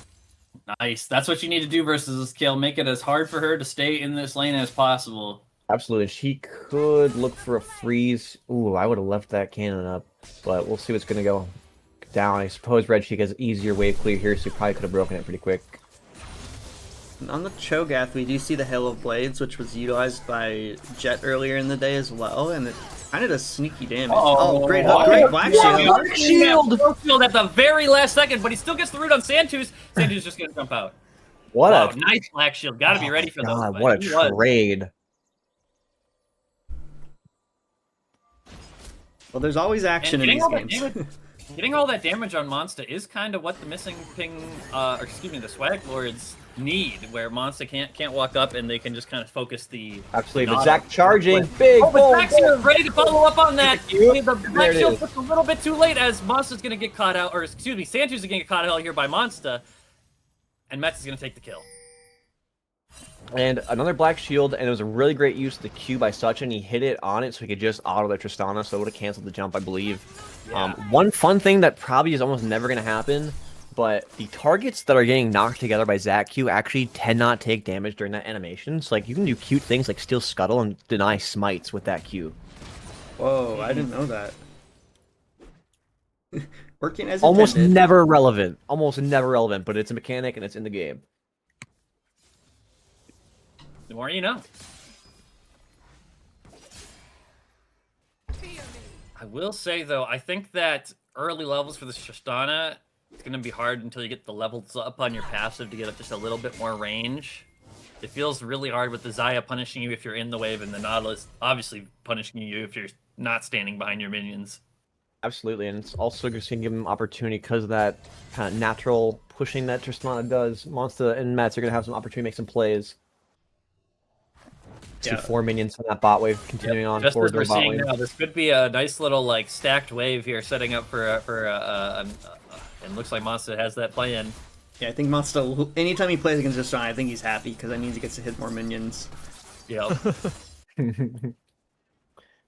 Nice. That's what you need to do versus this kill. Make it as hard for her to stay in this lane as possible. Absolutely. She could look for a freeze. Ooh, I would have left that cannon up, but we'll see what's going to go down. I suppose Red Sheik has easier wave clear here, so he probably could have broken it pretty quick. On the Cho'Gath, we do see the Hail of Blades, which was utilized by Jet earlier in the day as well, and it kind of does sneaky damage. Oh, great hook, great Black Shield. Black Shield at the very last second, but he still gets the root on Santus. Santus just going to jump out. What wow, a nice Black Shield. Got to be ready for those. God, what a trade. Well, there's always action in these games. Getting all that damage on Monster is kind of what the missing ping, the Swag Lords need, where Monster can't walk up and they can just kind of focus the. Absolutely, but Zach charging big. Oh, but Zach's here, ready to follow up on that. The Black it Shield is. puts a little bit too late as Monster's gonna get caught out, or excuse me, Santos is gonna get caught out here by Monster, and Mets is gonna take the kill. And another Black Shield, and it was a really great use of the Q by Sachin. He hit it on it so he could just auto the Tristana, so it would have canceled the jump, I believe. Yeah. One fun thing that probably is almost never going to happen, but the targets that are getting knocked together by Zach Q actually tend not take damage during that animation. So, like, you can do cute things like steal Scuttle and deny smites with that Q. Whoa, I didn't know that. Working as Almost intended. never relevant. Almost never relevant, but it's a mechanic and it's in the game. The more you know. I will say, though, I think that early levels for this Tristana, it's going to be hard until you get the levels up on your passive to get up just a little bit more range. It feels really hard with the Xayah punishing you if you're in the wave, and the Nautilus obviously punishing you if you're not standing behind your minions. Absolutely, and it's also just going to give him opportunity because of that kind of natural pushing that Tristana does. Monster and Mets are going to have some opportunity to make some plays. See 4 minions on that bot wave continuing on Just forward as we're to the bot seeing wave. now, this could be a nice little like stacked wave here, setting up for and looks like Monster has that plan. Yeah, I think Monster, anytime he plays against Tristana, I think he's happy because that means he gets to hit more minions. Yep.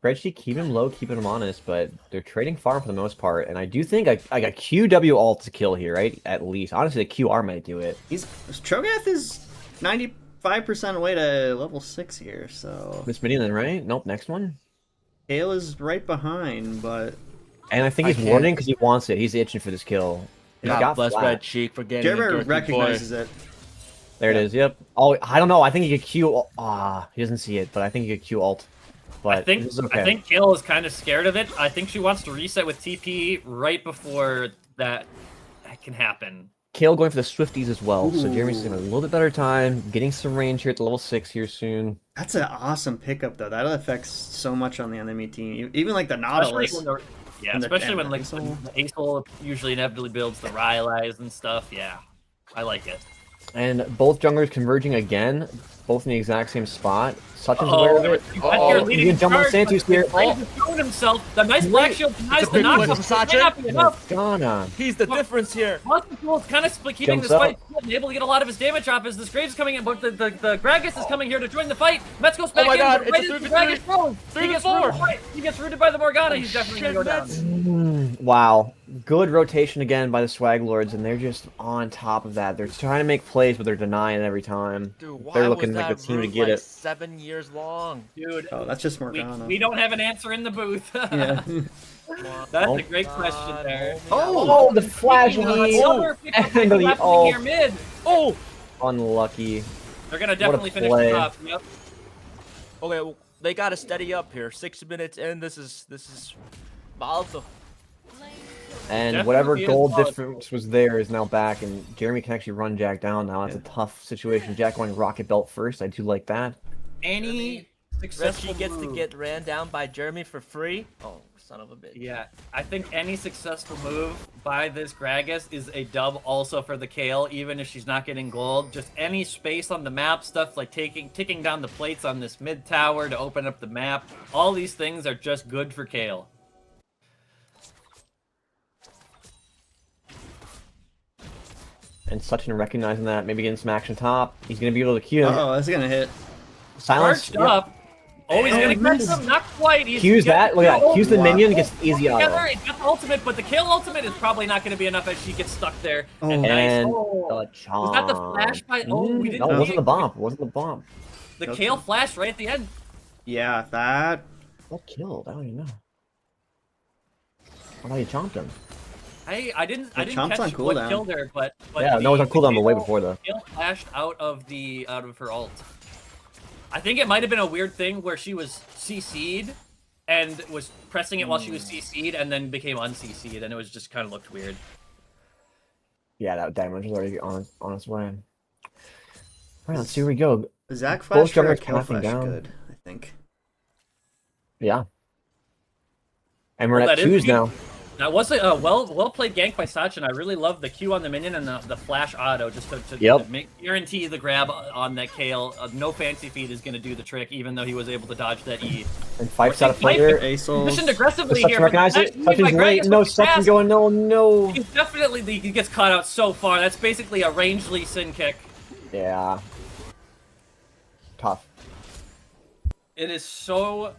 Spreadsheet, keep him low, keeping him honest, but they're trading farm for the most part. And I do think I got QW ult to kill here, right? At least. Honestly, the QR might do it. Trogath is 95% away to level 6 here, so. This minion then, right? Nope, next one. Kale is right behind, but. And I think he's warning because he wants it. He's itching for this kill. He's got bless flat. Red Cheek for getting Jeremy recognizes it. There it is, yep. Oh, I don't know. I think he could Q. He doesn't see it, but I think he could Q ult. But I think Kale is kind of scared of it. I think she wants to reset with TP right before that can happen. Kale going for the Swifties as well, so Jeremy's having a little bit better time, getting some range here at the level 6 here soon. That's an awesome pickup, though. That affects so much on the enemy team. Even like the Nautilus. Especially when like the Ace usually inevitably builds the Rylai's and stuff. Yeah, I like it. And both junglers converging again, both in the exact same spot. Sutton's aware of it. You can jump on Santu's here. He's showing himself. The nice black shield denies the knockup. He's the difference here. Muscle's kind of keeping this fight and able to get a lot of his damage off as this Graves is coming in, but the Gragas is coming here to join the fight. Mets goes back in. God, Right it's a as the Gragas goes. 3v4. He gets rooted by the Morgana. He's definitely going to go down. Wow. Good rotation again by the Swag Lords, and they're just on top of that. They're trying to make plays, but they're denying it every time. Dude, why they're looking was like that the team to root, get like, it. 7 years long? Dude, oh, that's just Morgana. We don't have an answer in the booth. Yeah. That's a great question there. Oh, the flash lead. And the ult. Here mid. Oh! Unlucky. They're going to definitely finish play. this off. Yep. Okay, well, they got to steady up here. 6 minutes in. This is Malta. And Definitely whatever be gold involved. difference was there is now back, and Jeremy can actually run Jack down now. That's a tough situation. Jack going Rocket Belt first. I do like that. Any successful Reggie gets to move. get ran down by Jeremy for free. Oh, son of a bitch. Yeah, I think any successful move by this Gragas is a dub also for the Kale, even if she's not getting gold. Just any space on the map, stuff like ticking down the plates on this mid tower to open up the map. All these things are just good for Kale. And Sutton recognizing that, maybe getting some action top. He's going to be able to Q him. Oh, that's going to hit. Silence. Charged up. Oh, he's gonna catch him. Not quite. Q's that. Look at that. Q's the minion. Gets easy auto. Together, it got the ultimate, but the Kale ultimate is probably not going to be enough as she gets stuck there. Oh. And nice. And Oh. the charm. Was that the flash by? Oh, we didn't. No, it see wasn't the bomb. It wasn't the bomb. The Kale flash right at the end. Yeah, that. What killed? I don't even know. I thought you chomped him. I didn't catch chomp's on what cooldown. killed her, but Yeah, no, it was on cooldown, but way before though. Kale flashed out of her ult. I think it might have been a weird thing where she was CC'd and was pressing it while she was CC'd and then became un-CC'd, and it was just kind of looked weird. Yeah, that damage was already on its way. All right, let's see where we go. Zach Both flash or junglers Kill clapping flash down. good, I think. Yeah. And we're Well, at that is twos good. now. That was a well played gank by Sachin. I really love the Q on the minion and the flash auto just to guarantee the grab on that Kale. No fancy feed is going to do the trick, even though he was able to dodge that E. And Fife's out of player. Positioned aggressively Sutton here. recognize it. Sutton's late. No, Sutton going no. He's definitely he gets caught out so far. That's basically a ranged Lee Sin kick. Yeah. Tough. It is so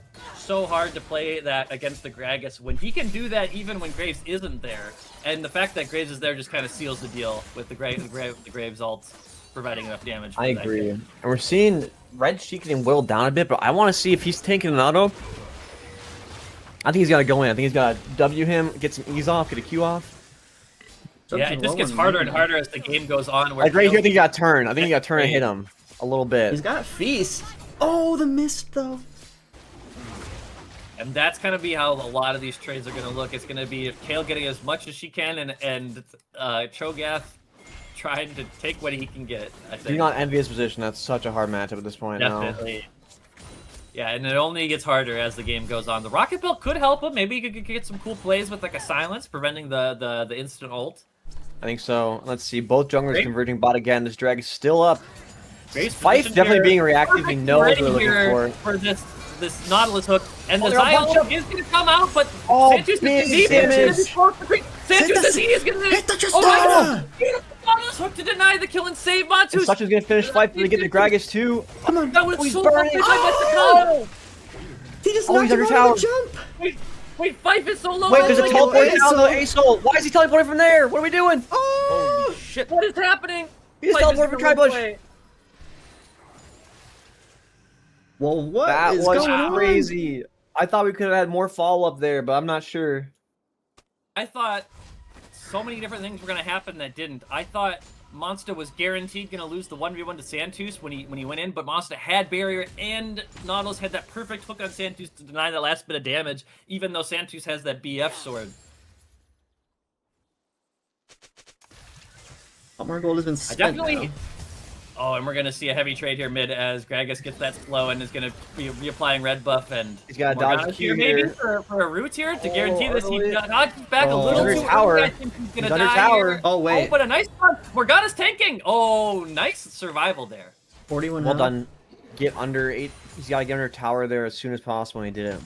hard to play that against the Gragas when he can do that even when Graves isn't there. And the fact that Graves is there just kind of seals the deal with the Graves ult providing enough damage. I agree. And we're seeing Red Sheik getting whittled down a bit, but I want to see if he's taking an auto. I think he's got to go in. I think he's got to W him, get some ease off, get a Q off. Yeah, it just gets harder and harder as the game goes on. Like right here, I think he got turned. I think he got turned and hit him a little bit. He's got Feast. Oh, the mist though. And that's going to be how a lot of these trades are going to look. It's going to be if Kale getting as much as she can and Cho'Gath trying to take what he can get, I think. Do not envy his position. That's such a hard matchup at this point. Definitely. Yeah, and it only gets harder as the game goes on. The Rocket Belt could help him. Maybe he could get some cool plays with like a silence, preventing the instant ult. I think so. Let's see. Both junglers converging bot again. This drag is still up. Great Fife definitely here. being reactive. He knows what we're looking Here for. this Nautilus hook, and the they're all Zion bunched up. is going to come out, but Oh, Santu's big deep. damage. Santos is gonna hit the Oh my Tristana! god! Nautilus hook to deny the kill and save Montus. And Such is gonna finish fight. They get the Gragas too. Come on. That was he's so burning. perfect by Oh! He just Oh, knocked he's him under out of the tower. jump. Wait, Fife is so low. Wait, there's a Like, teleport Ace down to Soul. the Ace-Soul. Why is he teleporting from there? What are we doing? Oh! Holy shit. What is happening? He just Fife is teleported for gonna Tri-Bush. win play. Well, what That is was going on? crazy. I thought we could have had more follow-up there, but I'm not sure. I thought so many different things were gonna happen that didn't. I thought Monster was guaranteed gonna lose the 1v1 to Santos when he went in, but Monster had barrier and Nautilus had that perfect hook on Santos to deny that last bit of damage, even though Santos has that BF sword. More gold has been I spent definitely. now. Oh, and we're gonna see a heavy trade here mid as Gragas gets that slow and is gonna be reapplying red buff and He's got a Morgana's dodge here Q maybe here. for a root here to guarantee this. He early. dodges back a Oh. little He's too under tower. early. I think he's gonna He's under die tower. here. Oh, wait. Oh, but a nice one. Morgana's tanking. Oh, nice survival there. 41 Well health. done. Get under 8. He's got to get under tower there as soon as possible, and he did it.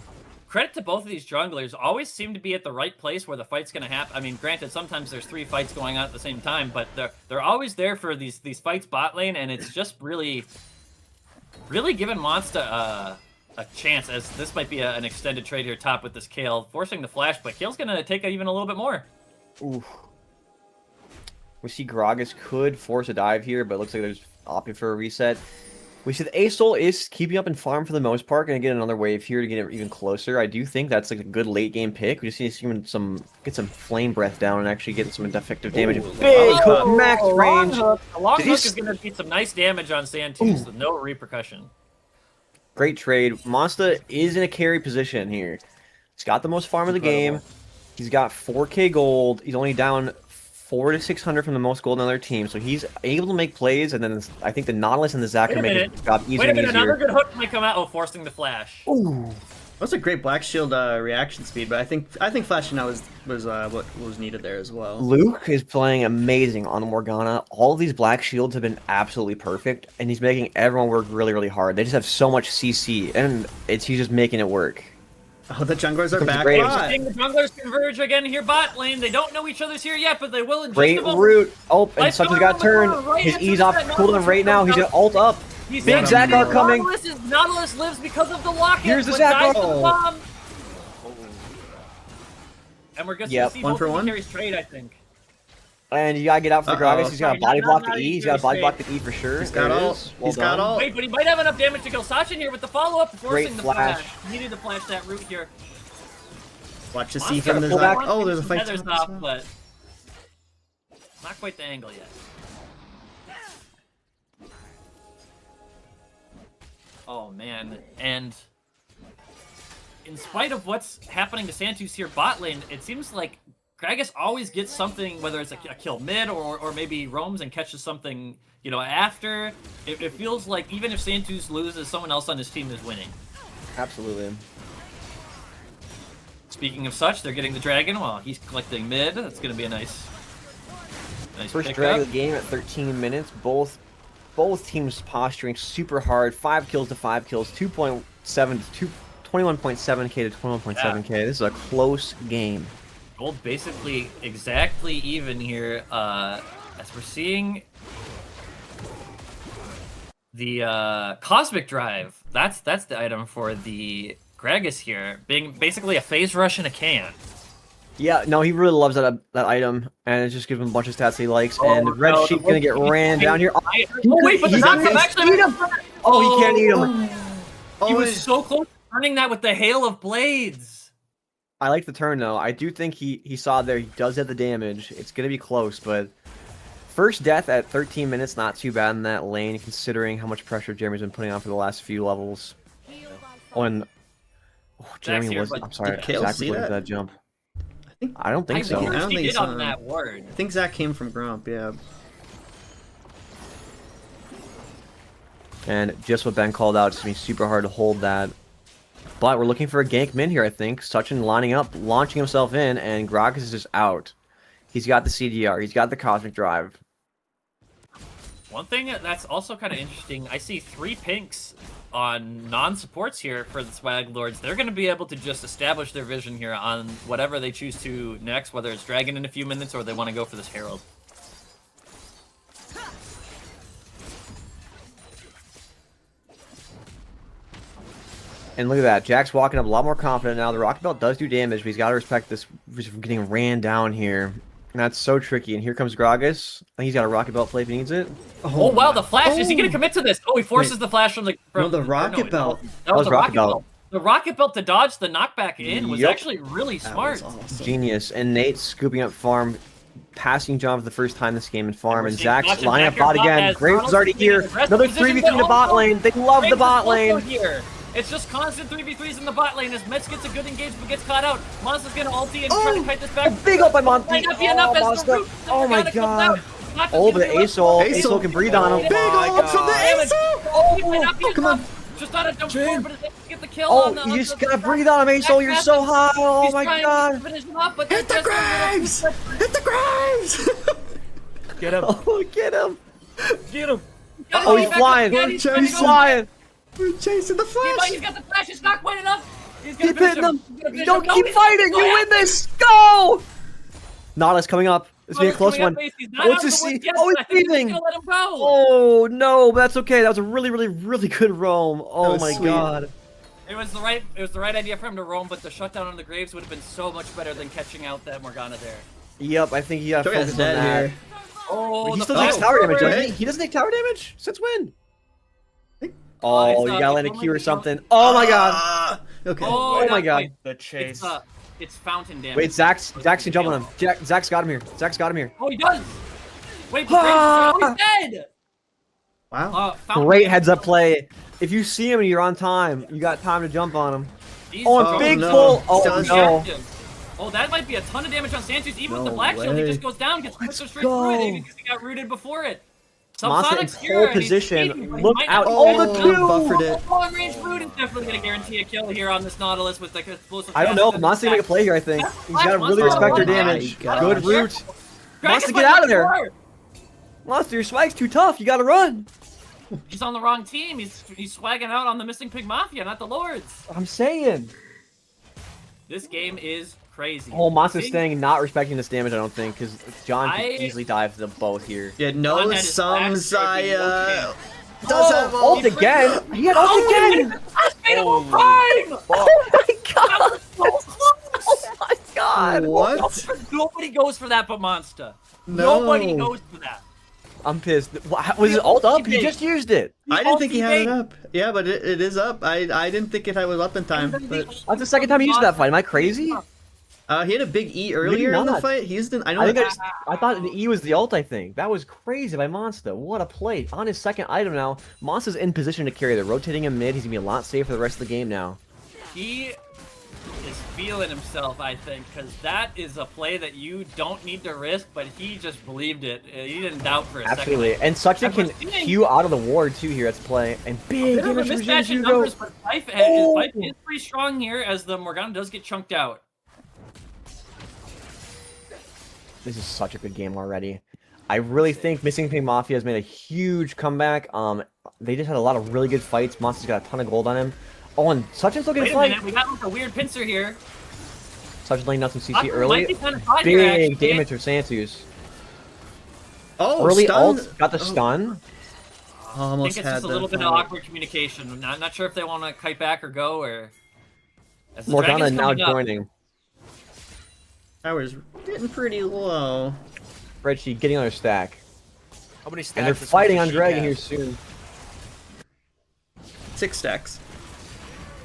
Credit to both of these junglers. Always seem to be at the right place where the fight's gonna happen. I mean, granted, sometimes there's 3 fights going on at the same time, but they're always there for these fights bot lane, and it's just really giving Monster a chance, as this might be an extended trade here top with this Kale, forcing the flash, but Kale's gonna take even a little bit more. Oof. We see Gragas could force a dive here, but it looks like there's opting for a reset. We see the Ace-Soul is keeping up in farm for the most part. Gonna get another wave here to get it even closer. I do think that's like a good late game pick. We just need to see get some flame breath down and actually get some effective damage. Big hook, max range. A long Did hook he is gonna beat some nice damage on Santos with no repercussion. Great trade. Monster is in a carry position here. He's got the most farm of the game. He's got 4K gold. He's only down 400 to 600 from the most gold on their team, so he's able to make plays. And then I think the Nautilus and the Zac Wait are a making minute. his job easier Wait a and minute, easier. another good hook might come out. Oh, forcing the flash. Ooh. That's a great Black Shield reaction speed, but I think flashing out was what was needed there as well. Luke is playing amazing on Morgana. All of these black shields have been absolutely perfect, and he's making everyone work really, really hard. They just have so much CC, and he's just making it work. Oh, the junglers are back. Great. Bot. Seeing the junglers converge again here bot lane. They don't know each other's here yet, but they will in Great just a moment. root. Oh, and Lights Such has going got on the turned. corner, right His into E's the off set. cooldown Nautilus right now. He's comes gonna ult up. He's Big got Zac coming. Nautilus lives because of the locket. Here's the but Zac dies to Ar. the bomb. And we're gonna Yep. see One both for of one? the carries trade, I think. And you gotta get out for the Gragas. He's got Sorry, a body not block to how E. you He's got a do body it block to E for sure. He's got There it ult. is. Well He's got done. ult. Wait, but he might have enough damage to kill Sachin here with the follow-up, forcing Great the flash. flash. Needed to flash that root here. Watch to see Monster from the pull Zac. back. Oh, there's a fight. Feathers off, but not quite the angle yet. Oh man, and in spite of what's happening to Santos here bot lane, it seems like Gragas always gets something, whether it's a kill mid or maybe roams and catches something, you know, after. It feels like even if Santos loses, someone else on his team is winning. Absolutely. Speaking of such, they're getting the dragon while he's collecting mid. That's going to be a nice First pickup. drag of the game at 13 minutes. Both teams posturing super hard. 5 kills to 5 kills. 2.7 to 21.7k to 21.7k. This is a close game. Gold basically exactly even here, as we're seeing the Cosmic Drive. That's the item for the Gragas here, being basically a phase rush in a can. Yeah, no, he really loves that item, and it just gives him a bunch of stats he likes. And Red no, Sheep's gonna get ran down here. Oh wait, but the knockback actually. Oh, he can't eat him. He was so close to turning that with the hail of blades. I like the turn though. I do think he saw there. He does have the damage. It's gonna be close, but first death at 13 minutes, not too bad in that lane, considering how much pressure Jeremy's been putting on for the last few levels. Oh, and Jeremy here, was. but I'm sorry, did Kale Zac see was looking for that? that jump. I don't think I so. wonder I if don't he think did so. on that word. I think Zac came from Grump. Yeah. And just what Ben called out, it's going to be super hard to hold that. But we're looking for a gank min here, I think. Sachin lining up, launching himself in, and Gragas is just out. He's got the CDR. He's got the Cosmic Drive. One thing that's also kind of interesting, I see 3 pinks on non-supports here for the Swag Lords, they're going to be able to just establish their vision here on whatever they choose to next, whether it's Dragon in a few minutes or they want to go for this Herald. And look at that. Jack's walking up a lot more confident now. The Rocket Belt does do damage, but he's got to respect this from getting ran down here. And that's so tricky. And here comes Gragas. I think he's got a Rocket Belt play if he needs it. Oh wow, the flash! Is he going to commit to this? Oh, he forces the flash from the... No, the Rocket Belt. That was the Rocket Belt. The Rocket Belt to dodge the knockback in was actually really smart. Awesome. Genius. And Nate scooping up farm, passing John for the first time this game in farm. And Zach's Dodge lining up back bot here, again. as Graves is already here. Another 3v3 in the bot lane. They love the bot lane. Here. It's just constant 3v3s in the bot lane as Mets gets a good engage but gets caught out. Monster's gonna ulti and try to kite this back. Big up by Monty. Might not be enough as the root Oh my god. Oh, but the Aesol can breathe on him. Big ult from the Aesol! Oh, come on. Just thought I'd jump forward, but it's able to get the kill Oh, on the... you just gotta breathe on him, Aesol. You're so high. Oh my god. Hit the Graves! Hit the Graves! Get him. Oh, get him. Get him. Oh, he's flying. He's flying. We're chasing the flash! He's got the flash, it's not quite enough! He's Keep gonna hitting him. finish him. Don't keep fighting. You win this. Go. Nautilus coming up. This will be a close one. What's his see? Oh, he's leaving. Oh no, but that's okay. That was a really, really, really good roam. Oh my god. It was the right idea for him to roam, but the shutdown on the Graves would have been so much better than catching out that Morgana there. Yep, I think he got focused on that. Oh, He still takes tower damage, doesn't he? He doesn't take tower damage since when? Oh, you gotta land a Q or something. Oh my god. Okay. Oh my god. Wait, The chase. it's fountain damage. Wait, Zach's can jump on him. Zach's got him here. Zach's got him here. Oh, he does. Wait, but he's dead. Wow. Great heads up play. If you see him and you're on time, you got time to jump on him. Oh, and big pull. Oh no. Oh, that might be a ton of damage on Santos. Even with No the black shield, he way. just goes down, gets pushed straight go. through it because he got rooted before it. Monster in Subsonic's pole here, and he's position. skating, but he Look might out. not- Oh, the two. Buffered it. Long range root is definitely going to guarantee a kill here on this Nautilus with like explosive. I don't know. Monster gonna make a play here, I think. He's gotta really respect their damage. Good root. Monster, get out of there. Monster, your swag's too tough. You gotta run. He's on the wrong team. He's swagging out on the Missing Pig Mafia, not the Lords. I'm saying. This game is crazy. Oh, Monster's staying not respecting this damage, I don't think, because John can easily dive them both here. Yeah, no, John had his some back Zaya. Oh, Does have ult again. He had ult again. Unbeatable Prime! Oh my god. So close! Oh my god. What? Nobody goes for that but Monster. No. Nobody goes for that. I'm pissed. Was his ult up? He just used it. I didn't think he had it up. Yeah, but it is up. I didn't think it was up in time. But That's the second time he used that fight. Am I crazy? he had a big E earlier in the not. fight. He used an. I know. I think I thought the E was the ult, I think. That was crazy by Monster. What a play. On his second item now, Monster's in position to carry. They're rotating him mid. He's going to be a lot safer for the rest of the game now. He is feeling himself, I think, because that is a play that you don't need to risk, but he just believed it. He didn't doubt for a Absolutely. second. And Suchin can That's what's Q out of the ward, too, here. Let's play. And big Bit of a damage from mismatch in Hugo. numbers, but Fife is pretty strong here as the Morgana does get chunked out. This is such a good game already. I really think Missing Pig Mafia has made a huge comeback. They just had a lot of really good fights. Monster's got a ton of gold on him. Oh, and Suchin's looking Wait to a fight. minute, we got like a weird pincer here. Suchin's laying down some CC Suchin early. might be kinda hot here, Big actually. damage from Santus. Oh, Early stun. ult, got the stun. I Almost think it's had just a little bit of awkward communication. I'm not sure if they want to kite back or go, or... As the Morgana Dragon's now coming up. joining. Tower's getting pretty low. Spreadsheet getting on their stack. How many stacks And they're does fighting on Yoshi Dragon have? here soon. 6 stacks.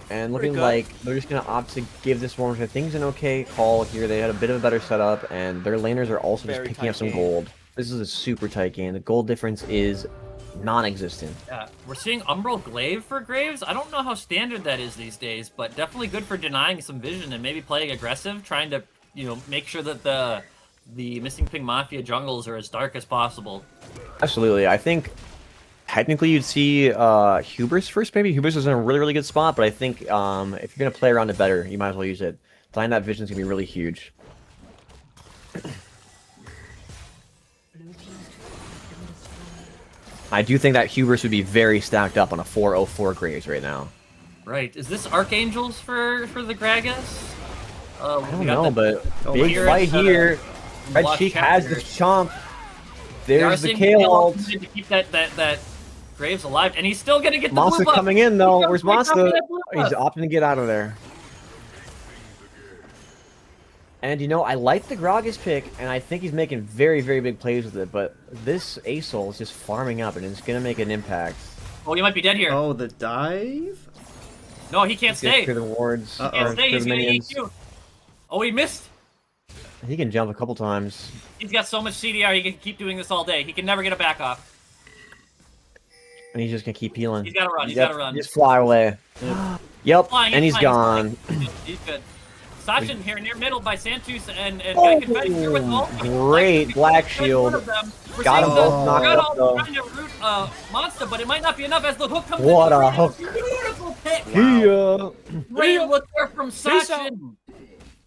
And Pretty looking good. like they're just going to opt to give this one, which I think is an okay call here. They had a bit of a better setup, and their laners are also just Very picking tight up some game. gold. This is a super tight game. The gold difference is non-existent. Yeah, we're seeing Umbral Glaive for Graves. I don't know how standard that is these days, but definitely good for denying some vision and maybe playing aggressive, trying to, make sure that the Missing Pig Mafia jungles are as dark as possible. Absolutely. I think technically you'd see Hubris first, maybe. Hubris is in a really, really good spot, but I think if you're going to play around it better, you might as well use it. Denying that vision is going to be really huge. I do think that Hubris would be very stacked up on a 404 Graves right now. Right. Is this Archangels for the Gragas? I don't know, but big fight here. Red Cheek has this chomp. There's the Kale ult. To keep that Graves alive, and he's still gonna get the Monster blue buff. coming in though. Where's Right Monster? after that blue He's buff. opting to get out of there. And you know, I like the Gragas pick, and I think he's making very, very big plays with it. But this Asol is just farming up, and it's gonna make an impact. Oh, he might be dead here. Oh, the dive? No, he can't Let's get stay. through the wards. He can't stay. He's gonna minions. EQ. Oh, he missed. He can jump a couple times. He's got so much CDR, he can keep doing this all day. He can never get a back off. And he's just gonna keep healing. He's gotta run, he's Yep, gotta run. Just fly away. Yep, Flying, and he's flying, gone. He's good. Sachin here near middle by Santus and Guy Confetti here with ult. Great Black Shield. Got them both knocked up though. Trying to root Monster, but it might not be enough as the hook comes What in. a hook. Beautiful pick. Great look there from Sachin.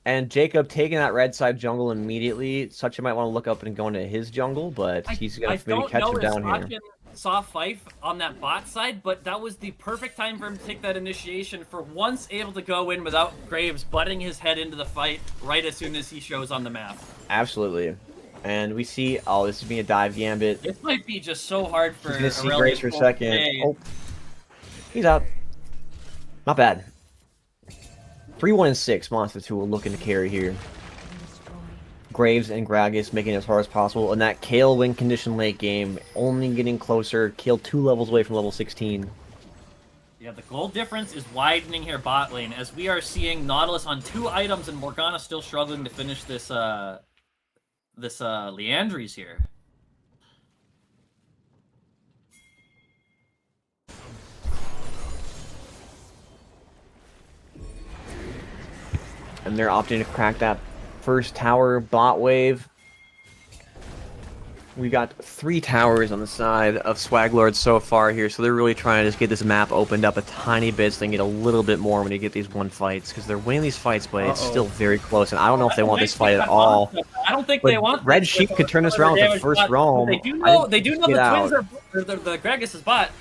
And Jacob taking that red side jungle immediately. Sachin might want to look up and go into his jungle, but he's gonna maybe catch him down here. Saw Fife on that bot side, but that was the perfect time for him to take that initiation. For once, able to go in without Graves butting his head into the fight right as soon as he shows on the map. Absolutely. And we see, oh, this is being a dive gambit. This might be just so hard for. He's gonna see Aurelius Graves for a second. Play. Oh, he's out. Not bad. 3-1-6. Monster 2 looking to carry here. Graves and Gragas making it as hard as possible. And that Kale win condition late game, only getting closer. Kale 2 levels away from level 16. Yeah, the gold difference is widening here bot lane as we are seeing Nautilus on 2 items and Morgana still struggling to finish this Leandries here. And they're opting to crack that first tower bot wave. We got 3 towers on the side of Swaglord so far here, so they're really trying to just get this map opened up a tiny bit so they can get a little bit more when they get these 1 fights, because they're winning these fights, but it's still very close, and I don't know if they want this fight at all. I don't think But they want Red Sheep could turn this around with the first roam. They do know the twins are the Gragas is bot.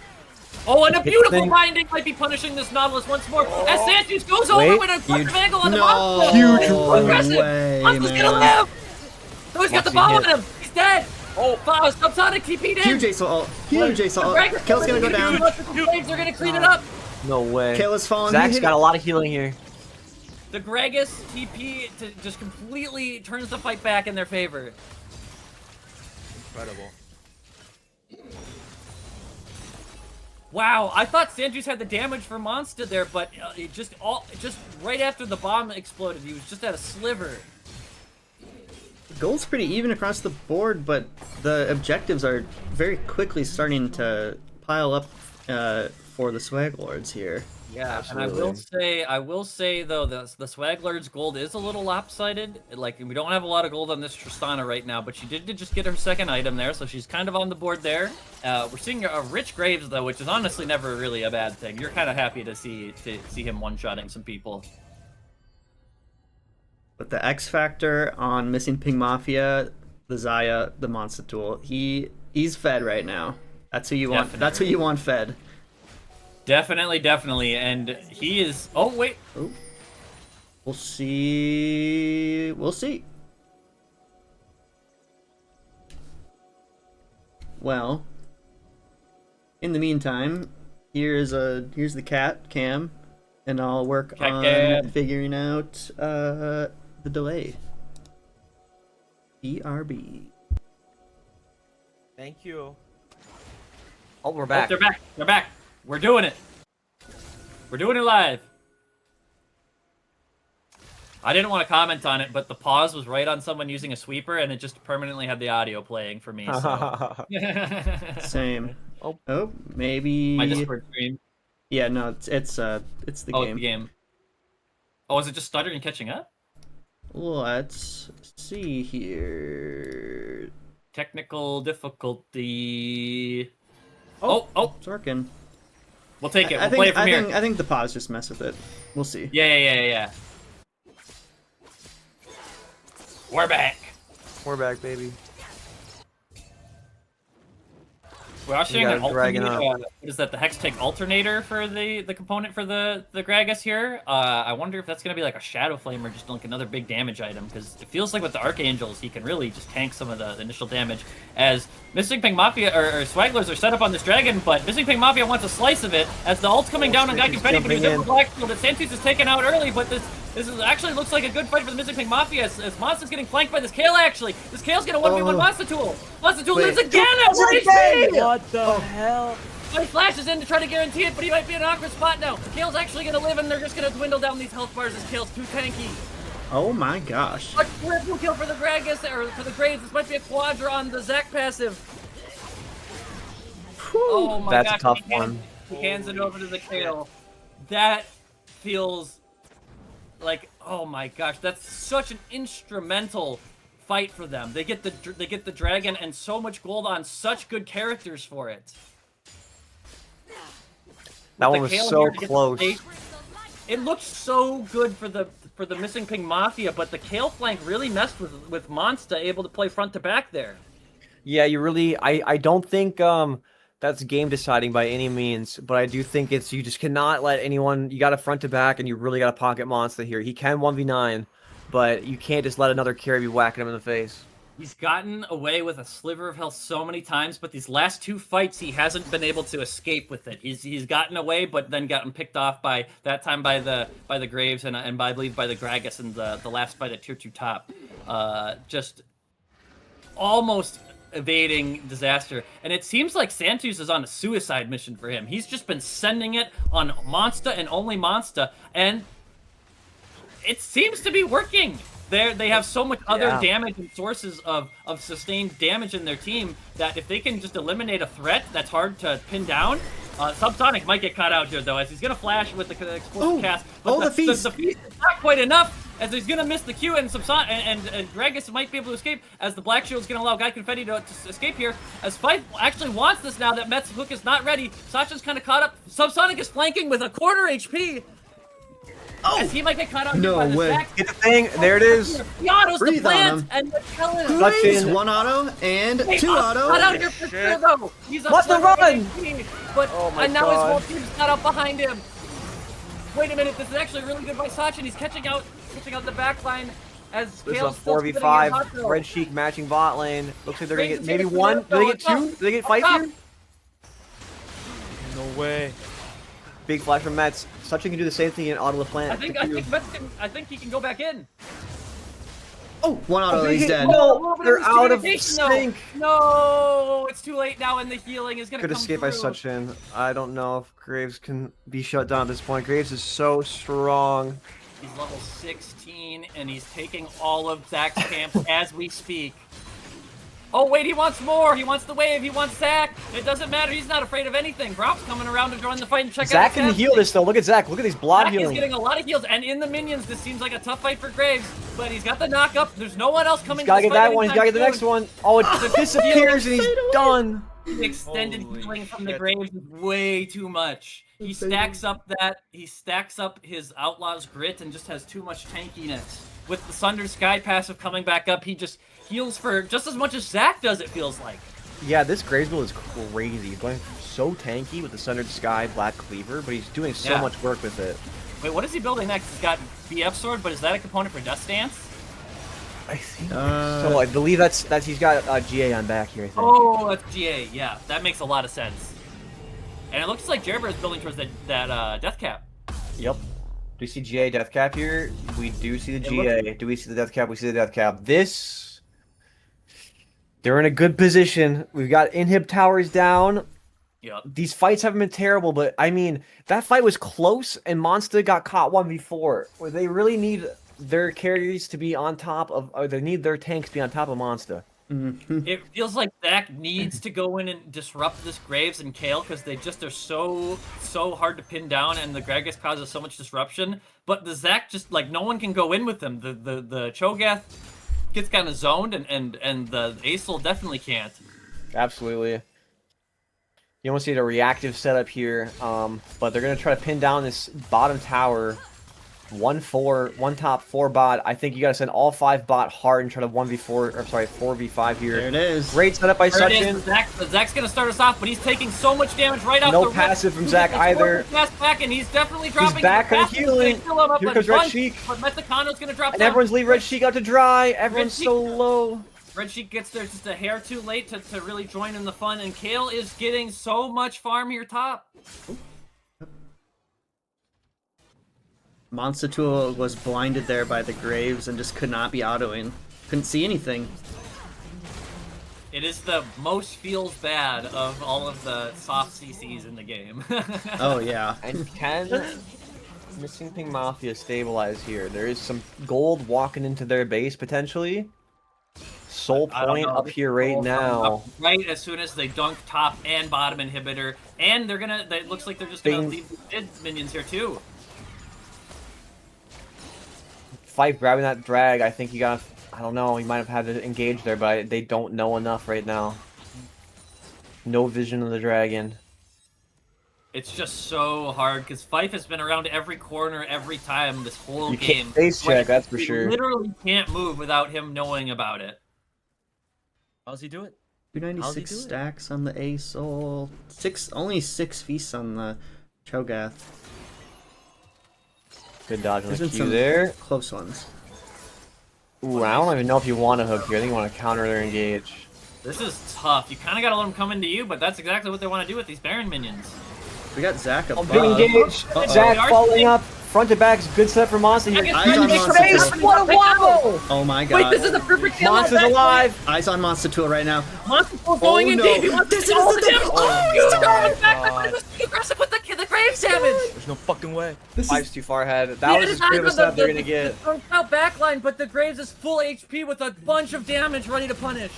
Oh, and a beautiful binding might be punishing this Nautilus once more. As Santos goes over with a aggressive angle on the monster. Huge Aggressive. Monster's gonna live. Oh, he's got the bomb on him. He's dead. Oh, subsonic TP'd in. Huge Asol. Huge Asol. Kale's gonna go down. The Graves are gonna clean it up. No way. Kale is falling. Zach's got a lot of healing here. The Gragas TP just completely turns the fight back in their favor. Incredible. Wow, I thought Santos had the damage for Monster there, but it just right after the bomb exploded, he was just at a sliver. Gold's pretty even across the board, but the objectives are very quickly starting to pile up for the Swag Lords here. Yeah, Absolutely. and I will say though, the Swag Lord's gold is a little lopsided. Like, we don't have a lot of gold on this Tristana right now, but she did just get her second item there, so she's kind of on the board there. We're seeing a rich Graves though, which is honestly never really a bad thing. You're kind of happy to see him one-shotting some people. But the X Factor on Missing Ping Mafia, the Zaya, the Monster Tool, he's fed right now. That's who you want. That's who you want fed. Definitely, and he is. Oh wait. Oh. We'll see. We'll see. Well, in the meantime, here's the cat cam, and I'll work on figuring out the delay. BRB. Thank you. Oh, we're back. Oh, they're back. We're doing it. We're doing it live. I didn't want to comment on it, but the pause was right on someone using a sweeper, and it just permanently had the audio playing for me. So. Same. Oh, maybe. My Discord stream. Yeah, no, it's the game. It's the game. Oh, is it just stuttering and catching up? Let's see here. Technical difficulty. Oh, it's working. We'll take it. We'll I play it from here. I think the pause just messed with it. We'll see. Yeah. We're back. We're back, baby. We're also You seeing an got a dragon alternator. up. What is that? The Hextech alternator for the component for the Gragas here. I wonder if that's gonna be like a Shadow Flame or just like another big damage item, because it feels like with the Archangels he can really just tank some of the initial damage. As Missing Pink Mafia or Swagglers are set up on this dragon, but Missing Pink Mafia wants a slice of it as the ult's coming down on Guy Confetti, but he's in for Black Shield. Santus is taken out early, but this is actually looks like a good fight for the Missing Pink Mafia as Monster's getting flanked by this Kale actually. This Kale's gonna 1v1 Monster Tool. Monster Tool lives again at What the hell? He flashes in to try to guarantee it, but he might be in an awkward spot now. Kale's actually gonna live and they're just gonna dwindle down these health bars as Kale's too tanky. Oh my gosh. A triple kill for the Gragas, or for the Graves. This might be a quadra on the Zac passive. Oh my That's gosh. a tough one. He hands it over to the Kale. That feels like, oh my gosh, that's such an instrumental fight for them. They get the dragon and so much gold on such good characters for it. That With one the was Kale so here to get the close. state- It looked so good for the Missing Pink Mafia, but the Kale flank really messed with Monsta, able to play front to back there. Yeah, you really. I don't think that's game deciding by any means, but I do think it's you just cannot let anyone. You got to front to back, and you really got to pocket Monster here. He can 1v9, but you can't just let another carry be whacking him in the face. He's gotten away with a sliver of health so many times, but these last two fights he hasn't been able to escape with it. He's gotten away, but then gotten picked off by that time by the Graves and I believe by the Gragas in the last fight at Tier 2 top. Just almost evading disaster, and it seems like Santus is on a suicide mission for him. He's just been sending it on Monsta and only Monsta, and it seems to be working. They have so much other damage and sources of sustained damage in their team that if they can just eliminate a threat that's hard to pin down, Subsonic might get caught out here though, as he's gonna flash with the explosive cast. But the feast! The feast is not quite enough, as he's gonna miss the Q, and Subsonic and Gragas might be able to escape, as the Black Shield's gonna allow Guy Confetti to escape here. As Fife actually wants this now that Met's hook is not ready. Sasha's kind of caught up. Subsonic is flanking with a quarter HP. As he might get caught out here by the Zac. Get the thing. There it is. He autos the Breathe on plant, him. and they're killing him. Graves, one auto and two auto. Cut out here for sure, though. He's What's the run? But Oh my and now his whole God. team's got up behind him. Wait a minute, this is actually really good by Sachin. He's catching out the back line as This is a Kale's still splitting his 4v5. hot throw. Red Sheik matching bot lane. Looks like they're gonna Graves get is maybe here for one. the Do they get throw. two? Do they get Up five top. here? No way. Big flash from Mets. Sachin can do the same thing in auto the plant. I think he can go back in. Oh, one auto, he's dead. No, they're It's out of communication, though. sync. No, it's too late now, and the healing is gonna Good come escape by through. Sachin. I don't know if Graves can be shut down at this point. Graves is so strong. He's level 16, and he's taking all of Zac's camp as we speak. Oh, wait, he wants more. He wants the wave. He wants Zac. It doesn't matter. He's not afraid of anything. Brock's coming around to join the fight and check out Zac his can stats. heal this though. Look at Zac. Look at these blob Zac is healing. getting a lot of heals, and in the minions, this seems like a tough fight for Graves, but he's got the knock up. There's no one else coming. He's gotta to get this fight that one. He's gotta get the anytime next soon. one. Oh, it disappears and he's done. The extended Holy healing from the shit. Graves is way too much. He stacks up his Outlaw's grit and just has too much tankiness. With the Sundered Sky passive coming back up, he just heals for just as much as Zac does, it feels like. Yeah, this Graves build is crazy. He's going so tanky with the Sundered Sky Black Cleaver, but he's doing so Yeah. much work with it. Wait, what is he building next? He's got BF Sword, but is that a component for Death Stance? I think so. I believe that's he's got GA on back here. I think. Oh, that's GA. Yeah, that makes a lot of sense. And it looks like Jerber is building towards that Death Cap. Yep. Do we see GA Death Cap here? We do see the It GA. Do we see the Death Cap? We see the Death Cap. They're in a good position. We've got inhib towers down. Yep. These fights haven't been terrible, but I mean, that fight was close and Monster got caught 1v4. Where they really need their carries to be on top of, or they need their tanks to be on top of Monster. It feels like Zac needs to go in and disrupt this Graves and Kale because they're so hard to pin down, and the Gragas causes so much disruption. But the Zac just like no one can go in with them. The Cho'Gath gets kind of zoned, and the Acel definitely can't. Absolutely. You almost need a reactive setup here, but they're gonna try to pin down this bottom tower. one top 4 bot. I think you gotta send all 5 bot hard and try to 1v4, or sorry, 4v5 here. There it is. Great setup by There it Sachin. is. Zach's gonna start us off, but he's taking so much damage right off No the rip. passive from Zach either. Fast back, and he's definitely dropping. He's back on healing. Here comes Red Sheik. But Metacano's gonna drop And down. everyone's leaving Red Sheik out to dry. Everyone's Sheik- so low. Red Sheik gets there just a hair too late to really join in the fun, and Kale is getting so much farm here top. Monstatul was blinded there by the Graves and just could not be autoing. Couldn't see anything. It is the most feels bad of all of the soft CCs in the game. Oh yeah. And can Missing Ping Mafia stabilize here? There is some gold walking into their base potentially. Soul I don't Point know. up here right now. Right as soon as they dunk top and bottom inhibitor, and they're gonna. It looks like they're just gonna leave the mid minions here too. Fight grabbing that drag. I think he got. I don't know. He might have had to engage there, but they don't know enough right now. No vision of the dragon. It's just so hard because Fife has been around every corner every time this whole You game. can't face check, that's for You sure. literally can't move without him knowing about it. How's he do it? 296 stacks on the A Soul. Only 6 feasts on the Cho'Gath. Good dodge on There's the been Q some there. close ones. Ooh, I don't even know if you want to hook here. I think you want to counter their engage. This is tough. You kind of got to let them come into you, but that's exactly what they want to do with these Baron minions. We got Zach above. Big engage. Zach following up. Front to back is good set for Monster here. Eyes on Monstatul. What a wobble! Oh my god. Wait, this is a perfect kill. Monster's alive. Eyes on Monstatul right now. Monster's going in deep. He wants to get all the damage. He's going back. He's aggressive with the Graves damage. There's no fucking way. Five's too far ahead. That was as good of a setup they're gonna get. Out backline, but the Graves is full HP with a bunch of damage ready to punish.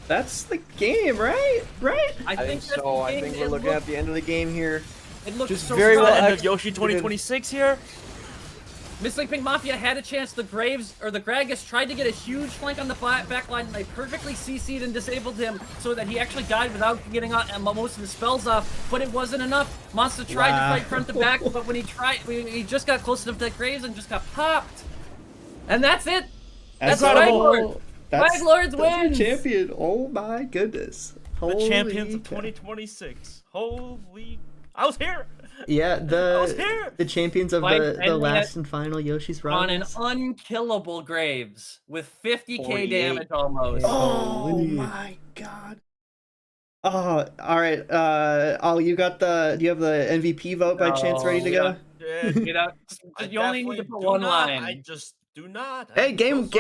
That's the game, right? Right? I think so. I think we're looking at the end of the game here. It looks Just so very well End of Yoshi 2026 here. Missing Pink Mafia had a chance. The Graves or the Gragas tried to get a huge flank on the back line. They perfectly CC'd and disabled him so that he actually died without getting most of his spells off. But it wasn't enough. Monster tried to fight front to back, but when he tried, he just got close enough to the Graves and just got popped. And that's it. That's Flag Lord. Flag Lords wins. Champion. Oh my goodness. The champions of cow. 2026. Holy. I was here. Yeah, was here. the champions of Fight the and last and final Yoshi's on an Rivals. unkillable Graves with 50k 48. damage almost. Oh my god. Oh, all right. You got do you have the MVP vote by chance ready to go? You know, you only need to put one line. I just do not. Hey, game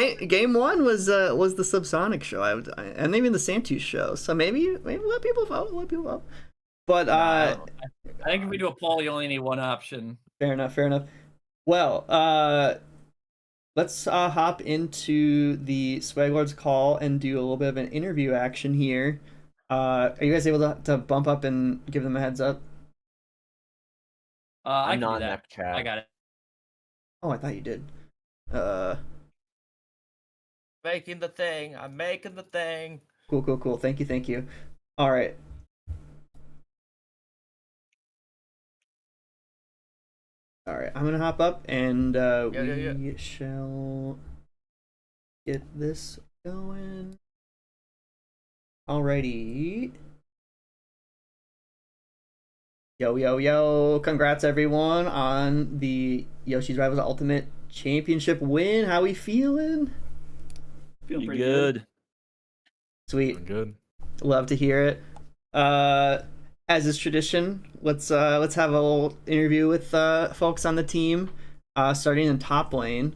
one was the Subsonic show, and even the Santus show. So maybe let people vote. But I think if we do a poll, you only need one option. Fair enough. Well, let's hop into the Swag Lords call and do a little bit of an interview action here. Are you guys able to bump up and give them a heads up? I can do not that. chat. I got it. Oh, I thought you did. Making the thing. I'm making the thing. Cool. Thank you. All right. All right, I'm gonna hop up and we shall get this going. Alrighty. Yo. Congrats everyone on the Yoshi's Rivals Ultimate Championship win. How we feeling? Feeling pretty good. Sweet. Good. Love to hear it. As is tradition, let's have a little interview with folks on the team. Starting in top lane,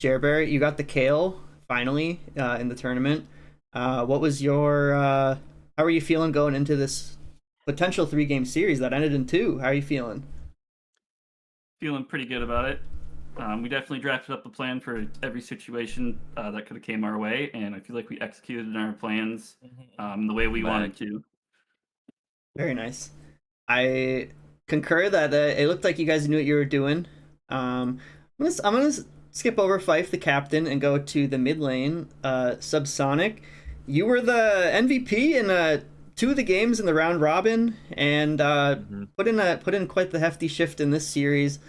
Jerbear, you got the Kale finally in the tournament. What was your how are you feeling going into this potential 3-game series that ended in 2? How are you feeling? Feeling pretty good about it. We definitely drafted up a plan for every situation that could have came our way, and I feel like we executed our plans the way we wanted to. Very nice. I concur that it looked like you guys knew what you were doing. I'm gonna skip over Fife, the captain, and go to the mid lane. Subsonic, you were the MVP in 2 of the games in the round robin, and put in quite the hefty shift in this series.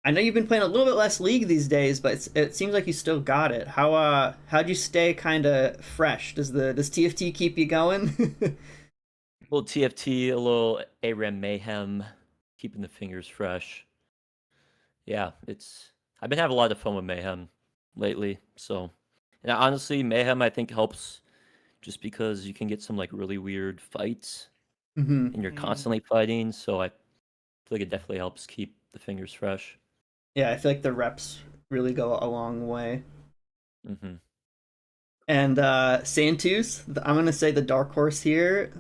I know you've been playing a little bit less League these days, but it seems like you still got it. How'd you stay kind of fresh? Does TFT keep you going? A little TFT, a little ARAM mayhem, keeping the fingers fresh. Yeah, I've been having a lot of fun with mayhem lately. So, and honestly, mayhem I think helps just because you can get some like really weird fights, Mm-hmm. and you're constantly fighting. So I feel like it definitely helps keep the fingers fresh. Yeah, I feel like the reps really go a long way. Mm-hmm. And Santus, I'm gonna say the dark horse here.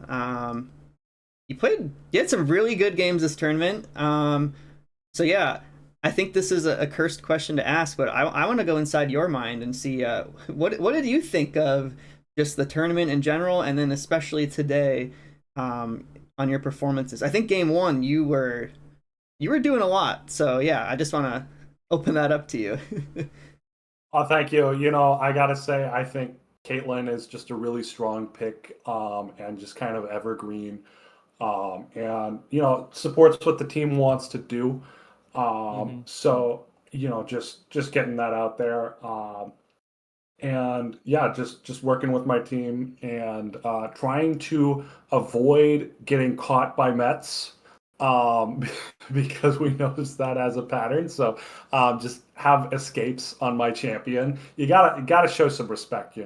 You had some really good games this tournament. So yeah, I think this is a cursed question to ask, but I want to go inside your mind and see what did you think of just the tournament in general, and then especially today on your performances. I think game one you were doing a lot. So yeah, I just want to open that up to you. Oh, thank you. You know, I gotta say, I think Caitlyn is just a really strong pick, and just kind of evergreen, and supports what the team wants to do. So just getting that out there, and yeah, just working with my team and trying to avoid getting caught by Mets, um, because we noticed that as a pattern. So just have escapes on my champion. You gotta show some respect.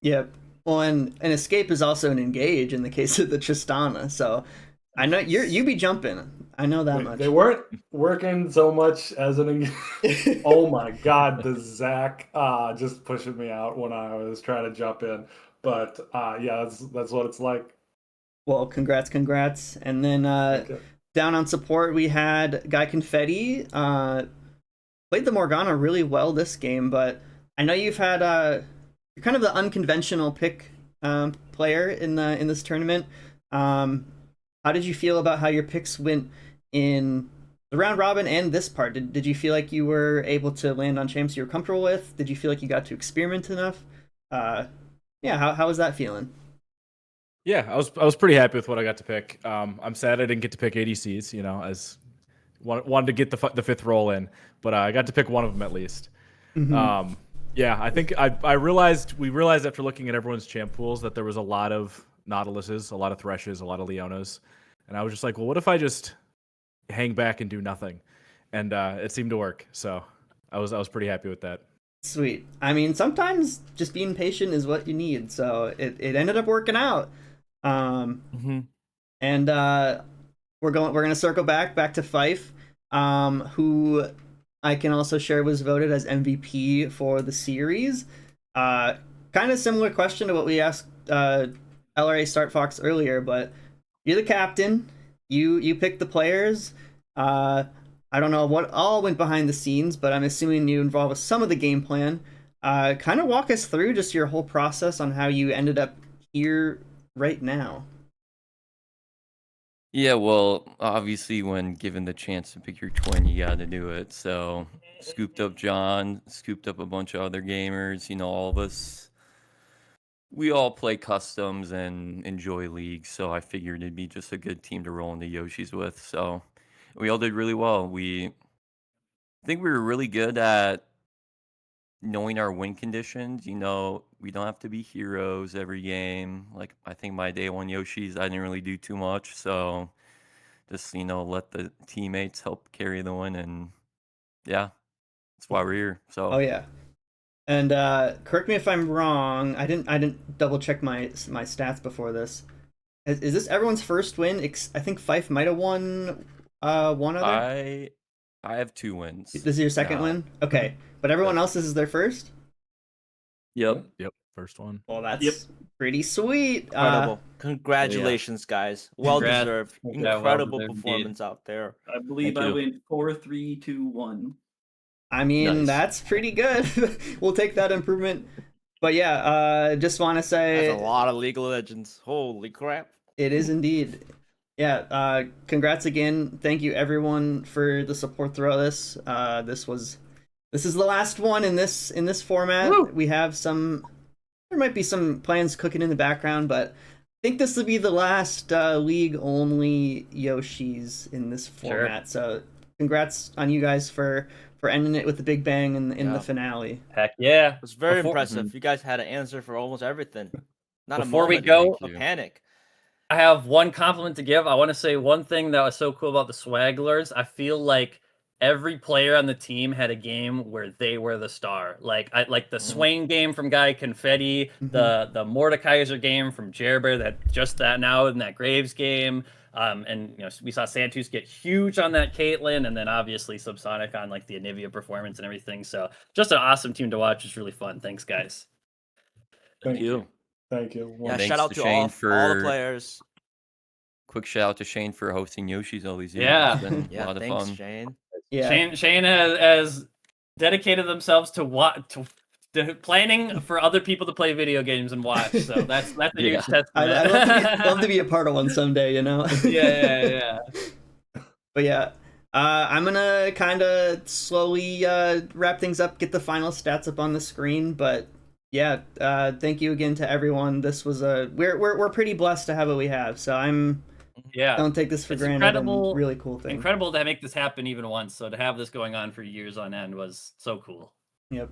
Yep. Well, and an escape is also an engage in the case of the Tristana. So I know you be jumping. I know that much. They weren't working so much as oh my god, the Zach just pushing me out when I was trying to jump in. But yeah, that's what it's like. Well, congrats. And then down on support we had Guy Confetti. Played the Morgana really well this game, but I know you've had you're kind of the unconventional pick player in this tournament. How did you feel about how your picks went in the round robin and this part? Did you feel like you were able to land on champs you were comfortable with? Did you feel like you got to experiment enough? Yeah, how was that feeling? Yeah, I was pretty happy with what I got to pick. I'm sad I didn't get to pick ADCs, as wanted to get the fifth roll in, but I got to pick one of them at least. Mm-hmm. Yeah, I think we realized after looking at everyone's champ pools that there was a lot of Nautiluses, a lot of Threshes, a lot of Leonas, and I was just like, well, what if I just hang back and do nothing? And it seemed to work, so I was pretty happy with that. Sweet. I mean, sometimes just being patient is what you need, so it ended up working out. And we're gonna circle back to Fife, who I can also share was voted as MVP for the series. Kind of similar question to what we asked LRA Start Fox earlier, but you're the captain. You picked the players. I don't know what all went behind the scenes, but I'm assuming you involved with some of the game plan. Kind of walk us through just your whole process on how you ended up here right now. Yeah, well, obviously, when given the chance to pick your twin, you got to do it. So, scooped up John, scooped up a bunch of other gamers. All of us, we all play customs and enjoy leagues. So, I figured it'd be just a good team to roll into Yoshi's with. So, we all did really well. I think we were really good at knowing our win conditions. We don't have to be heroes every game. Like, I think my day one Yoshi's, I didn't really do too much. So, just let the teammates help carry the win, and yeah, that's why we're here. So Oh yeah, and correct me if I'm wrong. I didn't double check my stats before this. Is this everyone's first win? I think Fife might have won one other. I have 2 wins. This is your second now. win? Okay, but everyone else, this is their first. Yep. First one. Well, that's pretty sweet. Incredible. Congratulations, guys. Well Congrats. deserved. Yeah, well Incredible deserved performance out there. I believe Thank I you. went 4-3-2-1. I mean, Nice. that's pretty good. We'll take that improvement. But yeah, just want to say That's a lot of League of Legends. Holy crap. it is indeed. Yeah, congrats again. Thank you everyone for the support throughout this. This is the last one in this format. Woo! We have there might be some plans cooking in the background, but I think this will be the last league only Yoshi's in this format. So congrats on you guys for ending it with the big bang in the finale. Heck yeah. It was very Before- impressive. You guys had an answer for almost everything. Not Before a we moment go- of panic. I have one compliment to give. I want to say one thing that was so cool about the Swagglers. I feel like every player on the team had a game where they were the star. Like the Swain game from Guy Confetti, the Mordekaiser game from Jerber, that just that now in that Graves game. And we saw Santos get huge on that Caitlyn, and then obviously Subsonic on like the Anivia performance and everything. So just an awesome team to watch. It's really fun. Thanks, guys. Thank you. Thank you. Yeah, Thanks shout out to all the players. Quick shout out to Shane for hosting Yoshi's all these years. Yeah. It's been Yeah, a lot of thanks, fun. Shane. Yeah. Shane has dedicated themselves to planning for other people to play video games and watch. So that's a huge testament. I love to be a part of one someday, you know. yeah. But yeah, I'm gonna kind of slowly wrap things up, get the final stats up on the screen. But yeah, thank you again to everyone. This was we're pretty blessed to have what we have. So don't take this for It's granted. incredible, And really cool thing. Incredible to make this happen even once. So to have this going on for years on end was so cool. Yep.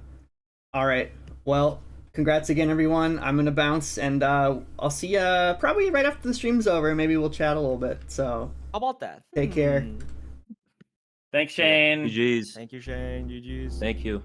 All right. Well, congrats again, everyone. I'm gonna bounce, and I'll see you probably right after the stream's over. Maybe we'll chat a little bit. So How about that? take care. Thanks, Shane. GG's. Thank you, Shane. GG's. Thank you.